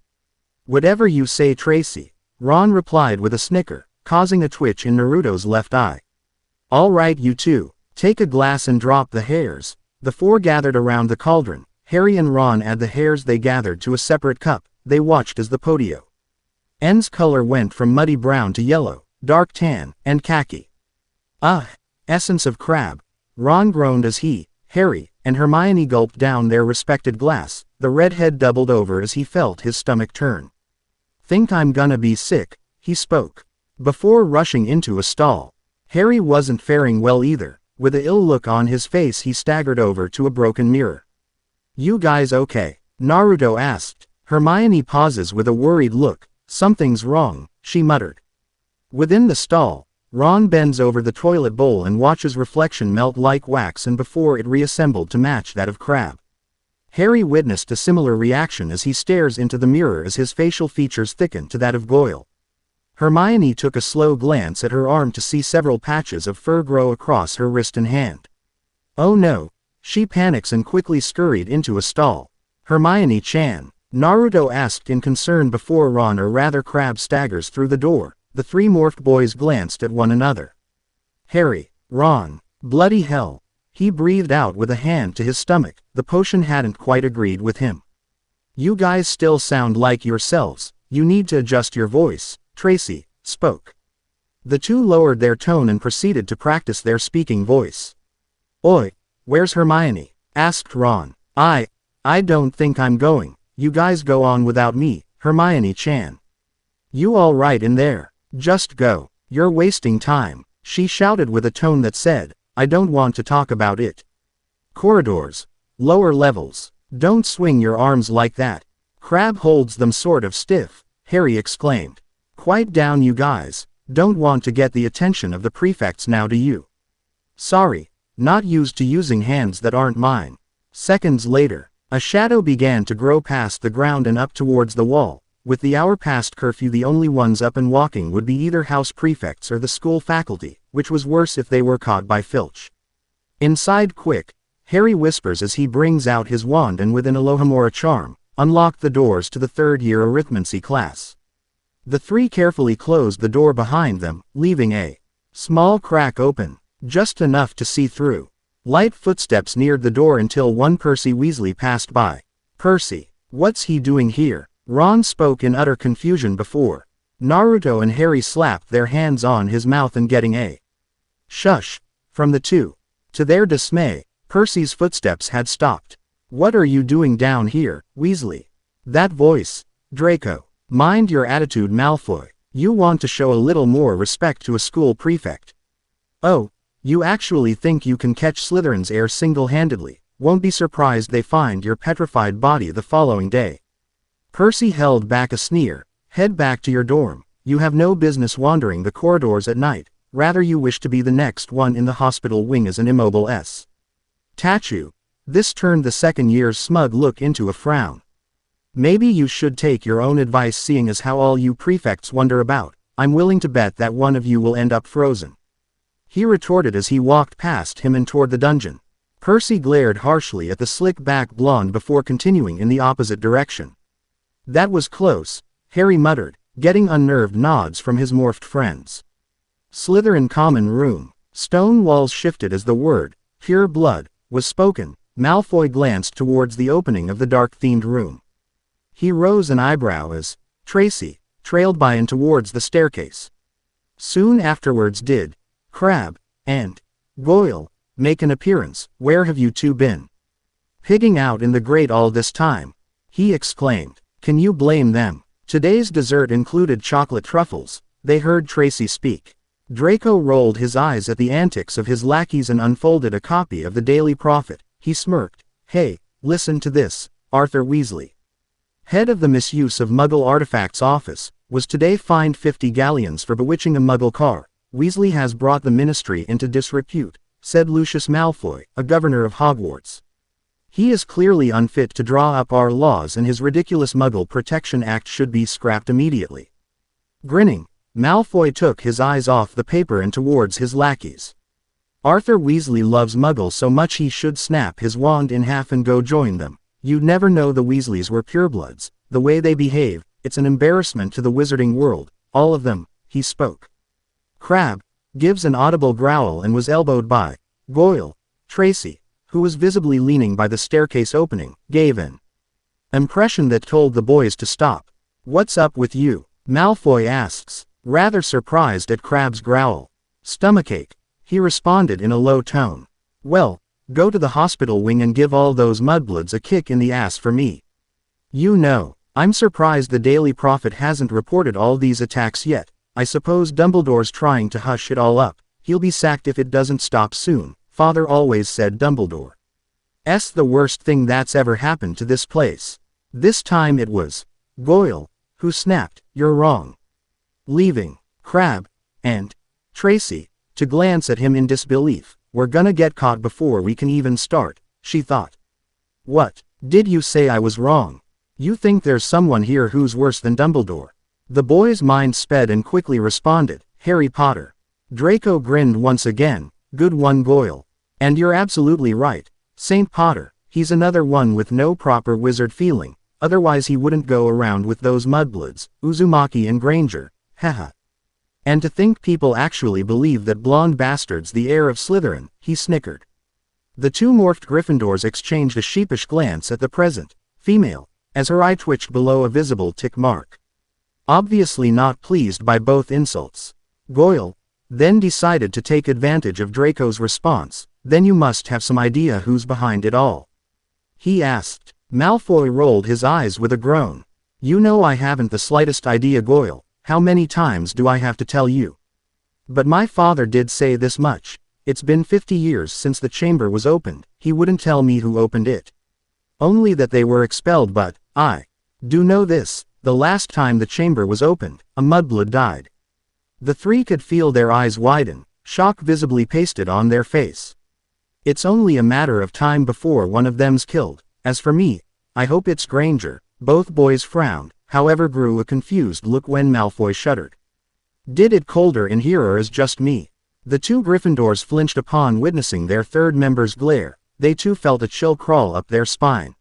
"Whatever you say, Tracy," Ron replied with a snicker, causing a twitch in Naruto's left eye. "All right, you two, take a glass and drop the hairs." The 4 gathered around the cauldron. Harry and Ron add the hairs they gathered to a separate cup. They watched as the podio's color went from muddy brown to yellow, dark tan, and khaki. "Ah, essence of crab." Ron groaned as he, Harry, and Hermione gulped down their respected glass. The redhead doubled over as he felt his stomach turn. "Think I'm gonna be sick," he spoke, before rushing into a stall. Harry wasn't faring well either. With an ill look on his face, he staggered over to a broken mirror. "You guys okay?" Naruto asked. Hermione pauses with a worried look. "Something's wrong," she muttered. Within the stall, Ron bends over the toilet bowl and watches reflection melt like wax and before it reassembled to match that of Crab. Harry witnessed a similar reaction as he stares into the mirror as his facial features thicken to that of Goyle. Hermione took a slow glance at her arm to see several patches of fur grow across her wrist and hand. "Oh no." She panics and quickly scurried into a stall. "Hermione-chan?" Naruto asked in concern before Ron, or rather Crab, staggers through the door. The 3 morphed boys glanced at one another. "Harry, Ron, bloody hell." He breathed out with a hand to his stomach. The potion hadn't quite agreed with him. You guys still sound like yourselves, you need to adjust your voice, Tracy spoke. The two lowered their tone and proceeded to practice their speaking voice. Oi, where's Hermione? Asked Ron. I don't think I'm going. You guys go on without me, Hermione Chan. You all right in there? Just go. You're wasting time, she shouted with a tone that said, I don't want to talk about it. Corridors. Lower levels. Don't swing your arms like that. Crabbe holds them sort of stiff, Harry exclaimed. Quiet down you guys. Don't want to get the attention of the prefects now, do you? Sorry, not used to using hands that aren't mine. Seconds later, a shadow began to grow past the ground and up towards the wall. With the hour past curfew, the only ones up and walking would be either house prefects or the school faculty, which was worse if they were caught by Filch. Inside quick, Harry whispers as he brings out his wand and with an Alohomora charm, unlocked the doors to the third-year arithmancy class. The three carefully closed the door behind them, leaving a small crack open, just enough to see through. Light footsteps neared the door until one Percy Weasley passed by. Percy, what's he doing here? Ron spoke in utter confusion before Naruto and Harry slapped their hands on his mouth and getting a shush from the two. To their dismay, Percy's footsteps had stopped. What are you doing down here, Weasley? That voice. Draco. Mind your attitude, Malfoy. You want to show a little more respect to a school prefect. Oh, you actually think you can catch Slytherin's heir single-handedly? Won't be surprised they find your petrified body the following day. Percy held back a sneer. Head back to your dorm. You have no business wandering the corridors at night. Rather you wish to be the next one in the hospital wing as an immobile statue. This turned the second year's smug look into a frown. Maybe you should take your own advice, seeing as how all you prefects wander about. I'm willing to bet that one of you will end up frozen. He retorted as he walked past him and toward the dungeon. Percy glared harshly at the slick-back blonde before continuing in the opposite direction. That was close, Harry muttered, getting unnerved nods from his morphed friends. Slytherin common room. Stone walls shifted as the word, pure blood, was spoken. Malfoy glanced towards the opening of the dark-themed room. He rose an eyebrow as Tracy trailed by and towards the staircase. Soon afterwards did Crabbe and Goyle make an appearance. Where have you two been? Pigging out in the grate all this time, he exclaimed. Can you blame them? Today's dessert included chocolate truffles, they heard Tracy speak. Draco rolled his eyes at the antics of his lackeys and unfolded a copy of the Daily Prophet. He smirked. Hey, listen to this, Arthur Weasley, head of the misuse of Muggle artifacts office, was today fined 50 galleons for bewitching a Muggle car. Weasley has brought the ministry into disrepute, said Lucius Malfoy, a governor of Hogwarts. He is clearly unfit to draw up our laws and his ridiculous Muggle Protection Act should be scrapped immediately. Grinning, Malfoy took his eyes off the paper and towards his lackeys. Arthur Weasley loves Muggles so much he should snap his wand in half and go join them. You'd never know the Weasleys were purebloods. The way they behave, it's an embarrassment to the wizarding world, all of them, he spoke. Crabbe gives an audible growl and was elbowed by Goyle. Tracy, who was visibly leaning by the staircase opening, gave an impression that told the boys to stop. What's up with you? Malfoy asks, rather surprised at Crabbe's growl. Stomachache, he responded in a low tone. Well, go to the hospital wing and give all those mudbloods a kick in the ass for me. You know, I'm surprised the Daily Prophet hasn't reported all these attacks yet. I suppose Dumbledore's trying to hush it all up. He'll be sacked if it doesn't stop soon. Father always said Dumbledore's the worst thing that's ever happened to this place. This time it was Goyle who snapped, you're wrong. Leaving Crabbe and Tracy to glance at him in disbelief. We're gonna get caught before we can even start, she thought. What? Did you say I was wrong? You think there's someone here who's worse than Dumbledore? The boy's mind sped and quickly responded, Harry Potter. Draco grinned once again, good one Goyle. And you're absolutely right, St. Potter, he's another one with no proper wizard feeling, otherwise he wouldn't go around with those mudbloods, Uzumaki and Granger, haha. And to think people actually believe that blonde bastard's the heir of Slytherin, he snickered. The two morphed Gryffindors exchanged a sheepish glance at the present female as her eye twitched below a visible tick mark. Obviously not pleased by both insults, Goyle then decided to take advantage of Draco's response. "Then you must have some idea who's behind it all?" he asked. Malfoy rolled his eyes with a groan. "You know I haven't the slightest idea, Goyle. How many times do I have to tell you? But my father did say this much. It's been 50 years since the chamber was opened. He wouldn't tell me who opened it. Only that they were expelled, but I do know this. The last time the chamber was opened, a mudblood died." The three could feel their eyes widen, shock visibly pasted on their face. "It's only a matter of time before one of them's killed. As for me, I hope it's Granger." Both boys frowned, however grew a confused look when Malfoy shuddered. "Did it colder in here or is just me?" The two Gryffindors flinched upon witnessing their third member's glare. They too felt a chill crawl up their spine.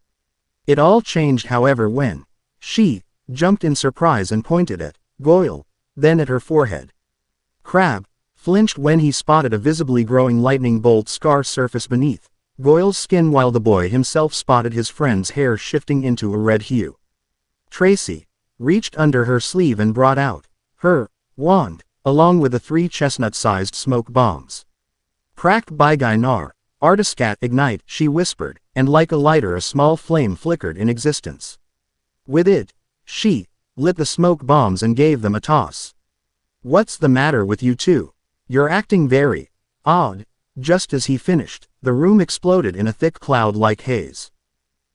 It all changed however when she jumped in surprise and pointed at Goyle, then at her forehead. Crabbe flinched when he spotted a visibly growing lightning bolt scar surface beneath Goyle's skin, while the boy himself spotted his friend's hair shifting into a red hue. Tracy reached under her sleeve and brought out her wand, along with the 3 chestnut-sized smoke bombs. "Cracked by Gynar, Artiscat ignite," she whispered, and like a lighter a small flame flickered in existence. With it, she lit the smoke bombs and gave them a toss. "What's the matter with you two? You're acting very odd." Just as he finished, the room exploded in a thick cloud-like haze.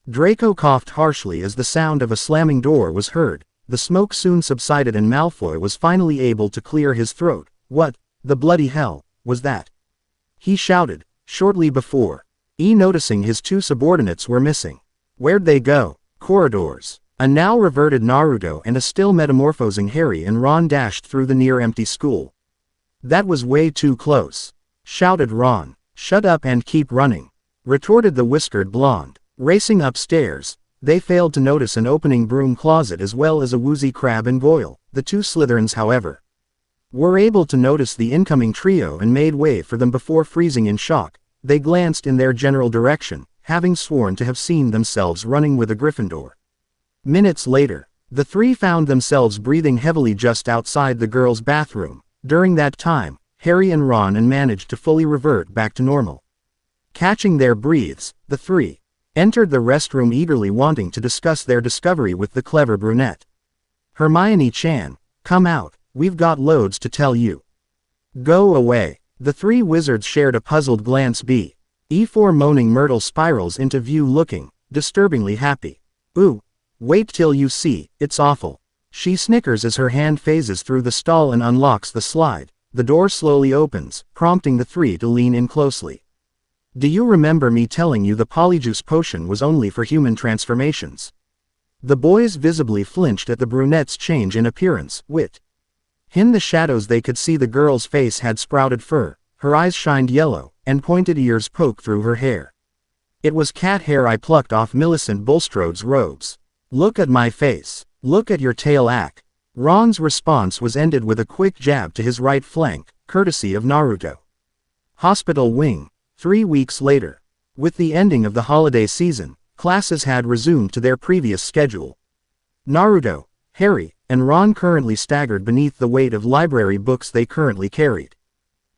Draco coughed harshly as the sound of a slamming door was heard. The smoke soon subsided and Malfoy was finally able to clear his throat. "What the bloody hell was that?" he shouted, shortly before noticing his 2 subordinates were missing. "Where'd they go?" Corridors. A now reverted Naruto and a still metamorphosing Harry and Ron dashed through the near-empty school. "That was way too close," shouted Ron. "Shut up and keep running," retorted the whiskered blonde. Racing upstairs, they failed to notice an opening broom closet as well as a woozy Crabbe and Goyle. The 2 Slytherins, however, were able to notice the incoming trio and made way for them before freezing in shock. They glanced in their general direction, having sworn to have seen themselves running with a Gryffindor. Minutes later, the 3 found themselves breathing heavily just outside the girls' bathroom. During that time, Harry and Ron managed to fully revert back to normal. Catching their breaths, the 3 entered the restroom eagerly, wanting to discuss their discovery with the clever brunette. "Hermione-chan, come out, we've got loads to tell you." "Go away." The 3 wizards shared a puzzled glance. Before moaning Myrtle spirals into view, looking disturbingly happy. "Ooh, wait till you see, it's awful." She snickers as her hand phases through the stall and unlocks the slide. The door slowly opens, prompting the 3 to lean in closely. "Do you remember me telling you the Polyjuice potion was only for human transformations?" The boys visibly flinched at the brunette's change in appearance. In the shadows they could see the girl's face had sprouted fur, her eyes shined yellow, and pointed ears poked through her hair. "It was cat hair I plucked off Millicent Bulstrode's robes." "Look at my face. Look at your tail, Ack." Ron's response was ended with a quick jab to his right flank, courtesy of Naruto. Hospital wing. 3 weeks later. With the ending of the holiday season, classes had resumed to their previous schedule. Naruto, Harry, and Ron currently staggered beneath the weight of library books they currently carried.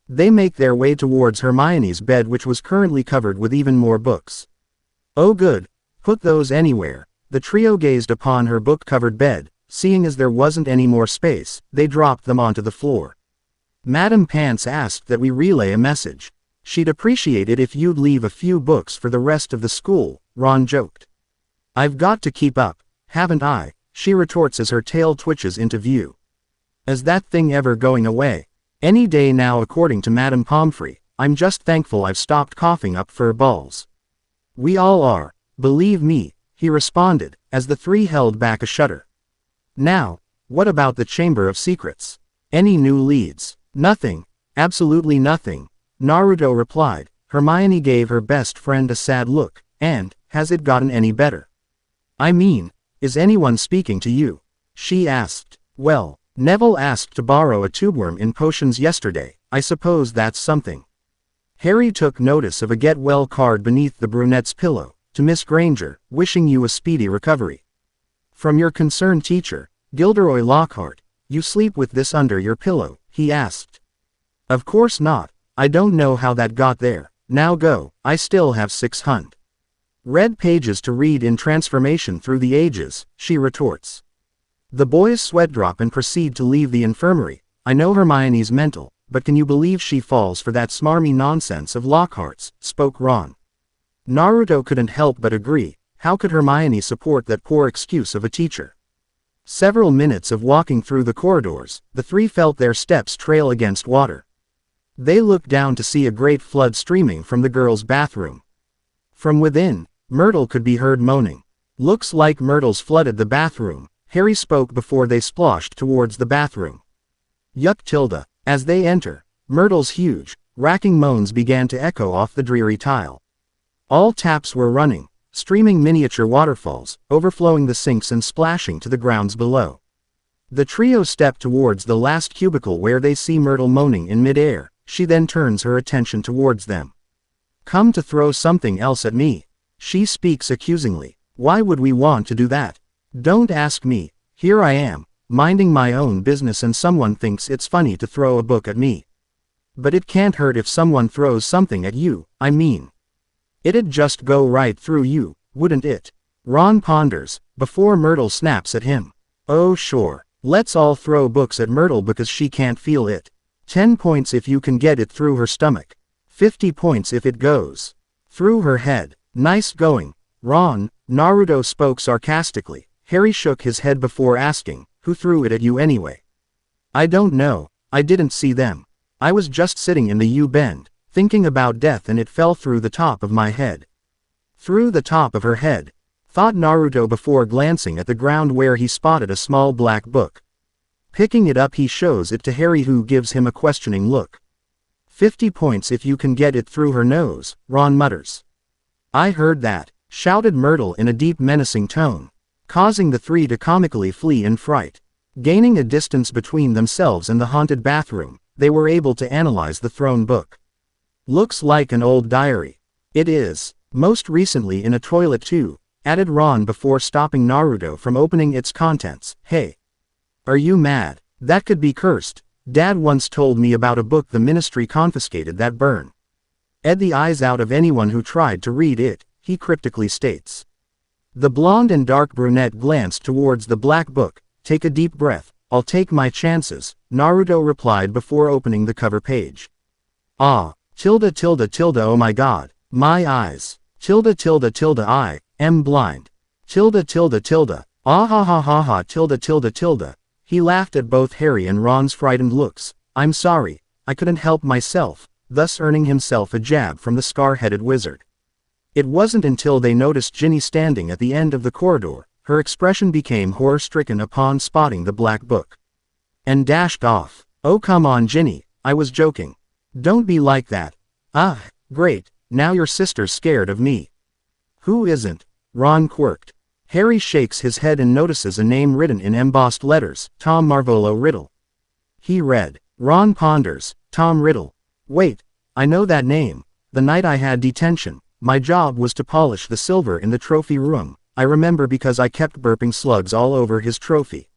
They make their way towards Hermione's bed, which was currently covered with even more books. "Oh good, put those anywhere." The trio gazed upon her book-covered bed. Seeing as there wasn't any more space, they dropped them onto the floor. "Madam Pants asked that we relay a message. She'd appreciate it if you'd leave a few books for the rest of the school," Ron joked. "I've got to keep up, haven't I?" she retorts as her tail twitches into view. "Is that thing ever going away?" "Any day now, according to Madame Pomfrey. I'm just thankful I've stopped coughing up fur balls." "We all are, believe me," he responded, as the 3 held back a shudder. "Now, what about the Chamber of Secrets? Any new leads?" "Nothing, absolutely nothing," Naruto replied. Hermione gave her best friend a sad look. "And, has it gotten any better? I mean, is anyone speaking to you?" she asked. "Well, Neville asked to borrow a tubeworm in potions yesterday. I suppose that's something." Harry took notice of a get well card beneath the brunette's pillow. "To Miss Granger, wishing you a speedy recovery." From your concerned teacher, Gilderoy Lockhart. You sleep with this under your pillow, he asked. Of course not. I don't know how that got there. Now go, I still have 600 red pages to read in Transformation Through the Ages, she retorts. The boys sweat drop and proceed to leave the infirmary. I know Hermione's mental, but can you believe she falls for that smarmy nonsense of Lockhart's, spoke Ron. Naruto couldn't help but agree. How could Hermione support that poor excuse of a teacher? Several minutes of walking through the corridors, the three felt their steps trail against water. They looked down to see a great flood streaming from the girls' bathroom. From within, Myrtle could be heard moaning. Looks like Myrtle's flooded the bathroom, Harry spoke before they splashed towards the bathroom. Yuck tilde. As they enter, Myrtle's huge, racking moans began to echo off the dreary tile. All taps were running, streaming miniature waterfalls, overflowing the sinks and splashing to the grounds below. The trio step towards the last cubicle where they see Myrtle moaning in midair. She then turns her attention towards them. Come to throw something else at me. She speaks accusingly. Why would we want to do that? Don't ask me. Here I am, minding my own business and someone thinks it's funny to throw a book at me. But it can't hurt if someone throws something at you, I mean. It'd just go right through you, wouldn't it? Ron ponders, before Myrtle snaps at him. Oh sure, let's all throw books at Myrtle because she can't feel it. 10 points if you can get it through her stomach. 50 points if it goes through her head. Nice going, Ron, Naruto spoke sarcastically. Harry shook his head before asking, who threw it at you anyway? I don't know, I didn't see them. I was just sitting in the U-bend, thinking about death and it fell through the top of my head. Through the top of her head, thought Naruto before glancing at the ground where he spotted a small black book. Picking it up he shows it to Harry who gives him a questioning look. 50 points if you can get it through her nose, Ron mutters. I heard that, shouted Myrtle in a deep menacing tone, causing the three to comically flee in fright. Gaining a distance between themselves and the haunted bathroom, they were able to analyze the thrown book. Looks like an old diary. It is, most recently in a toilet too, added Ron before stopping Naruto from opening its contents. Hey. Are you mad? That could be cursed. Dad once told me about a book the ministry confiscated that burned the eyes out of anyone who tried to read it, he cryptically states. The blonde and dark brunette glanced towards the black book. Take a deep breath, I'll take my chances, Naruto replied before opening the cover page. Ah, tilde tilde tilde oh my god, my eyes, tilde tilde tilde I am blind, tilde tilde tilde, ah ha ha ha ha tilde tilde tilde. He laughed at both Harry and Ron's frightened looks. I'm sorry, I couldn't help myself, thus earning himself a jab from the scar-headed wizard. It wasn't until they noticed Ginny standing at the end of the corridor, her expression became horror-stricken upon spotting the black book. And dashed off. Oh come on Ginny, I was joking. Don't be like that. Ah, great, now your sister's scared of me. Who isn't? Ron quirked. Harry shakes his head and notices a name written in embossed letters, Tom Marvolo Riddle. He read. Ron ponders, Tom Riddle. Wait, I know that name. The night I had detention, my job was to polish the silver in the trophy room. I remember because I kept burping slugs all over his trophy.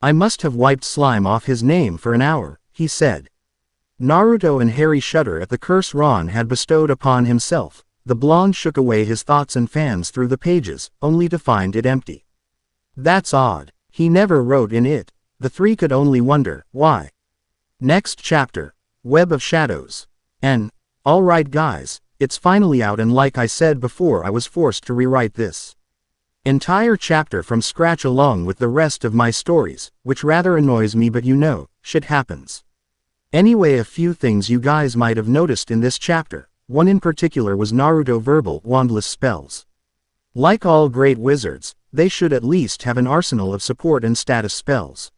I must have wiped slime off his name for an hour, he said. Naruto and Harry shudder at the curse Ron had bestowed upon himself. The blonde shook away his thoughts and fans through the pages, only to find it empty. That's odd. He never wrote in it. The three could only wonder, why. Next chapter. Web of Shadows. Alright guys, it's finally out and like I said before I was forced to rewrite this entire chapter from scratch along with the rest of my stories, which rather annoys me but you know, shit happens. Anyway, a few things you guys might have noticed in this chapter. One in particular was Naruto verbal wandless spells. Like all great wizards, they should at least have an arsenal of support and status spells.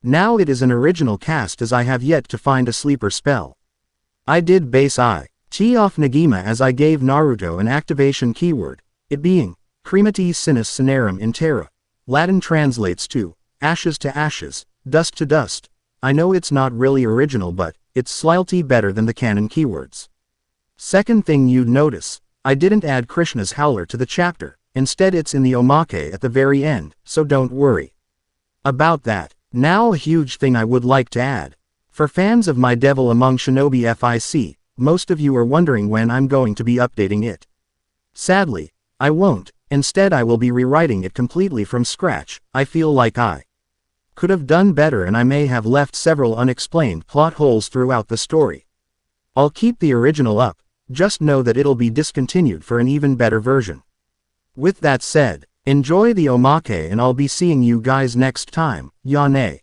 Now it is an original cast as I have yet to find a sleeper spell. I did base T off Nagima as I gave Naruto an activation keyword, it being, Crematis Sinus Cinerum in Terra. Latin translates to, ashes to ashes, dust to dust. I know it's not really original but, it's slightly better than the canon keywords. Second thing you'd notice, I didn't add Krishna's howler to the chapter, instead it's in the omake at the very end, so don't worry about that. Now a huge thing I would like to add. For fans of My Devil Among Shinobi FIC, most of you are wondering when I'm going to be updating it. Sadly, I won't, instead I will be rewriting it completely from scratch. I feel like I could have done better and I may have left several unexplained plot holes throughout the story. I'll keep the original up, just know that it'll be discontinued for an even better version. With that said, enjoy the omake and I'll be seeing you guys next time. Yane.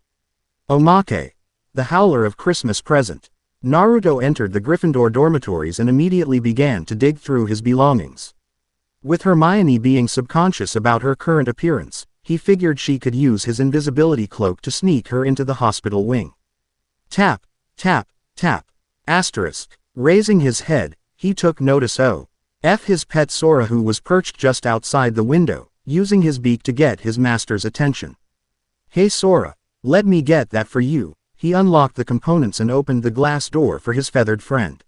Omake. The Howler of Christmas Present. Naruto entered the Gryffindor dormitories and immediately began to dig through his belongings. With Hermione being subconscious about her current appearance, he figured she could use his invisibility cloak to sneak her into the hospital wing. Tap, tap, tap. Asterisk. Raising his head, he took notice of his pet Sora, who was perched just outside the window, using his beak to get his master's attention. Hey Sora, let me get that for you. He unlocked the components and opened the glass door for his feathered friend.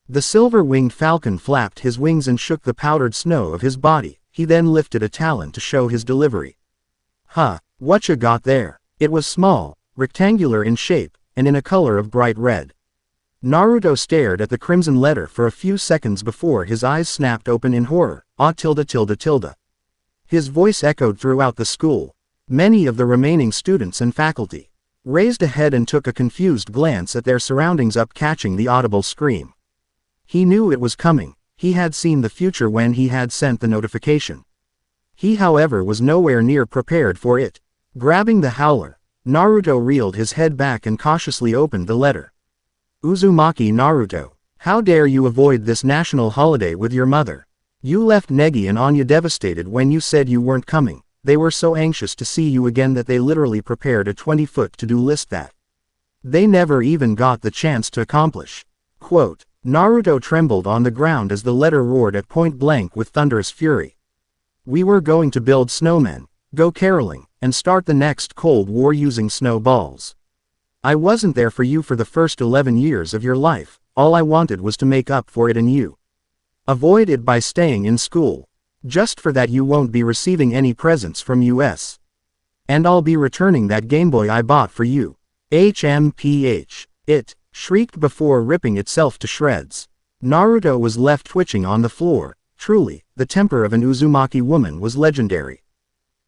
The silver-winged falcon flapped his wings and shook the powdered snow of his body. He then lifted a talon to show his delivery. Huh, whatcha got there? It was small, rectangular in shape, and in a color of bright red. Naruto stared at the crimson letter for a few seconds before his eyes snapped open in horror. Ah tilde tilde tilde. His voice echoed throughout the school. Many of the remaining students and faculty raised a head and took a confused glance at their surroundings, up catching the audible scream. He knew it was coming. He had seen the future when he had sent the notification. He, however, was nowhere near prepared for it. Grabbing the howler, Naruto reeled his head back and cautiously opened the letter. Uzumaki Naruto, how dare you avoid this national holiday with your mother? You left Negi and Anya devastated when you said you weren't coming. They were so anxious to see you again that they literally prepared a 20-foot to-do list that they never even got the chance to accomplish. Quote, Naruto trembled on the ground as the letter roared at point blank with thunderous fury. We were going to build snowmen, go caroling, and start the next Cold War using snowballs. I wasn't there for you for the first 11 years of your life. All I wanted was to make up for it, and you avoid it by staying in school. Just for that you won't be receiving any presents from US. And I'll be returning that Game Boy I bought for you. HMPH. It shrieked before ripping itself to shreds. Naruto was left twitching on the floor. Truly, the temper of an Uzumaki woman was legendary.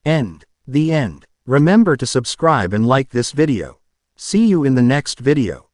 End. The end. Remember to subscribe and like this video. See you in the next video.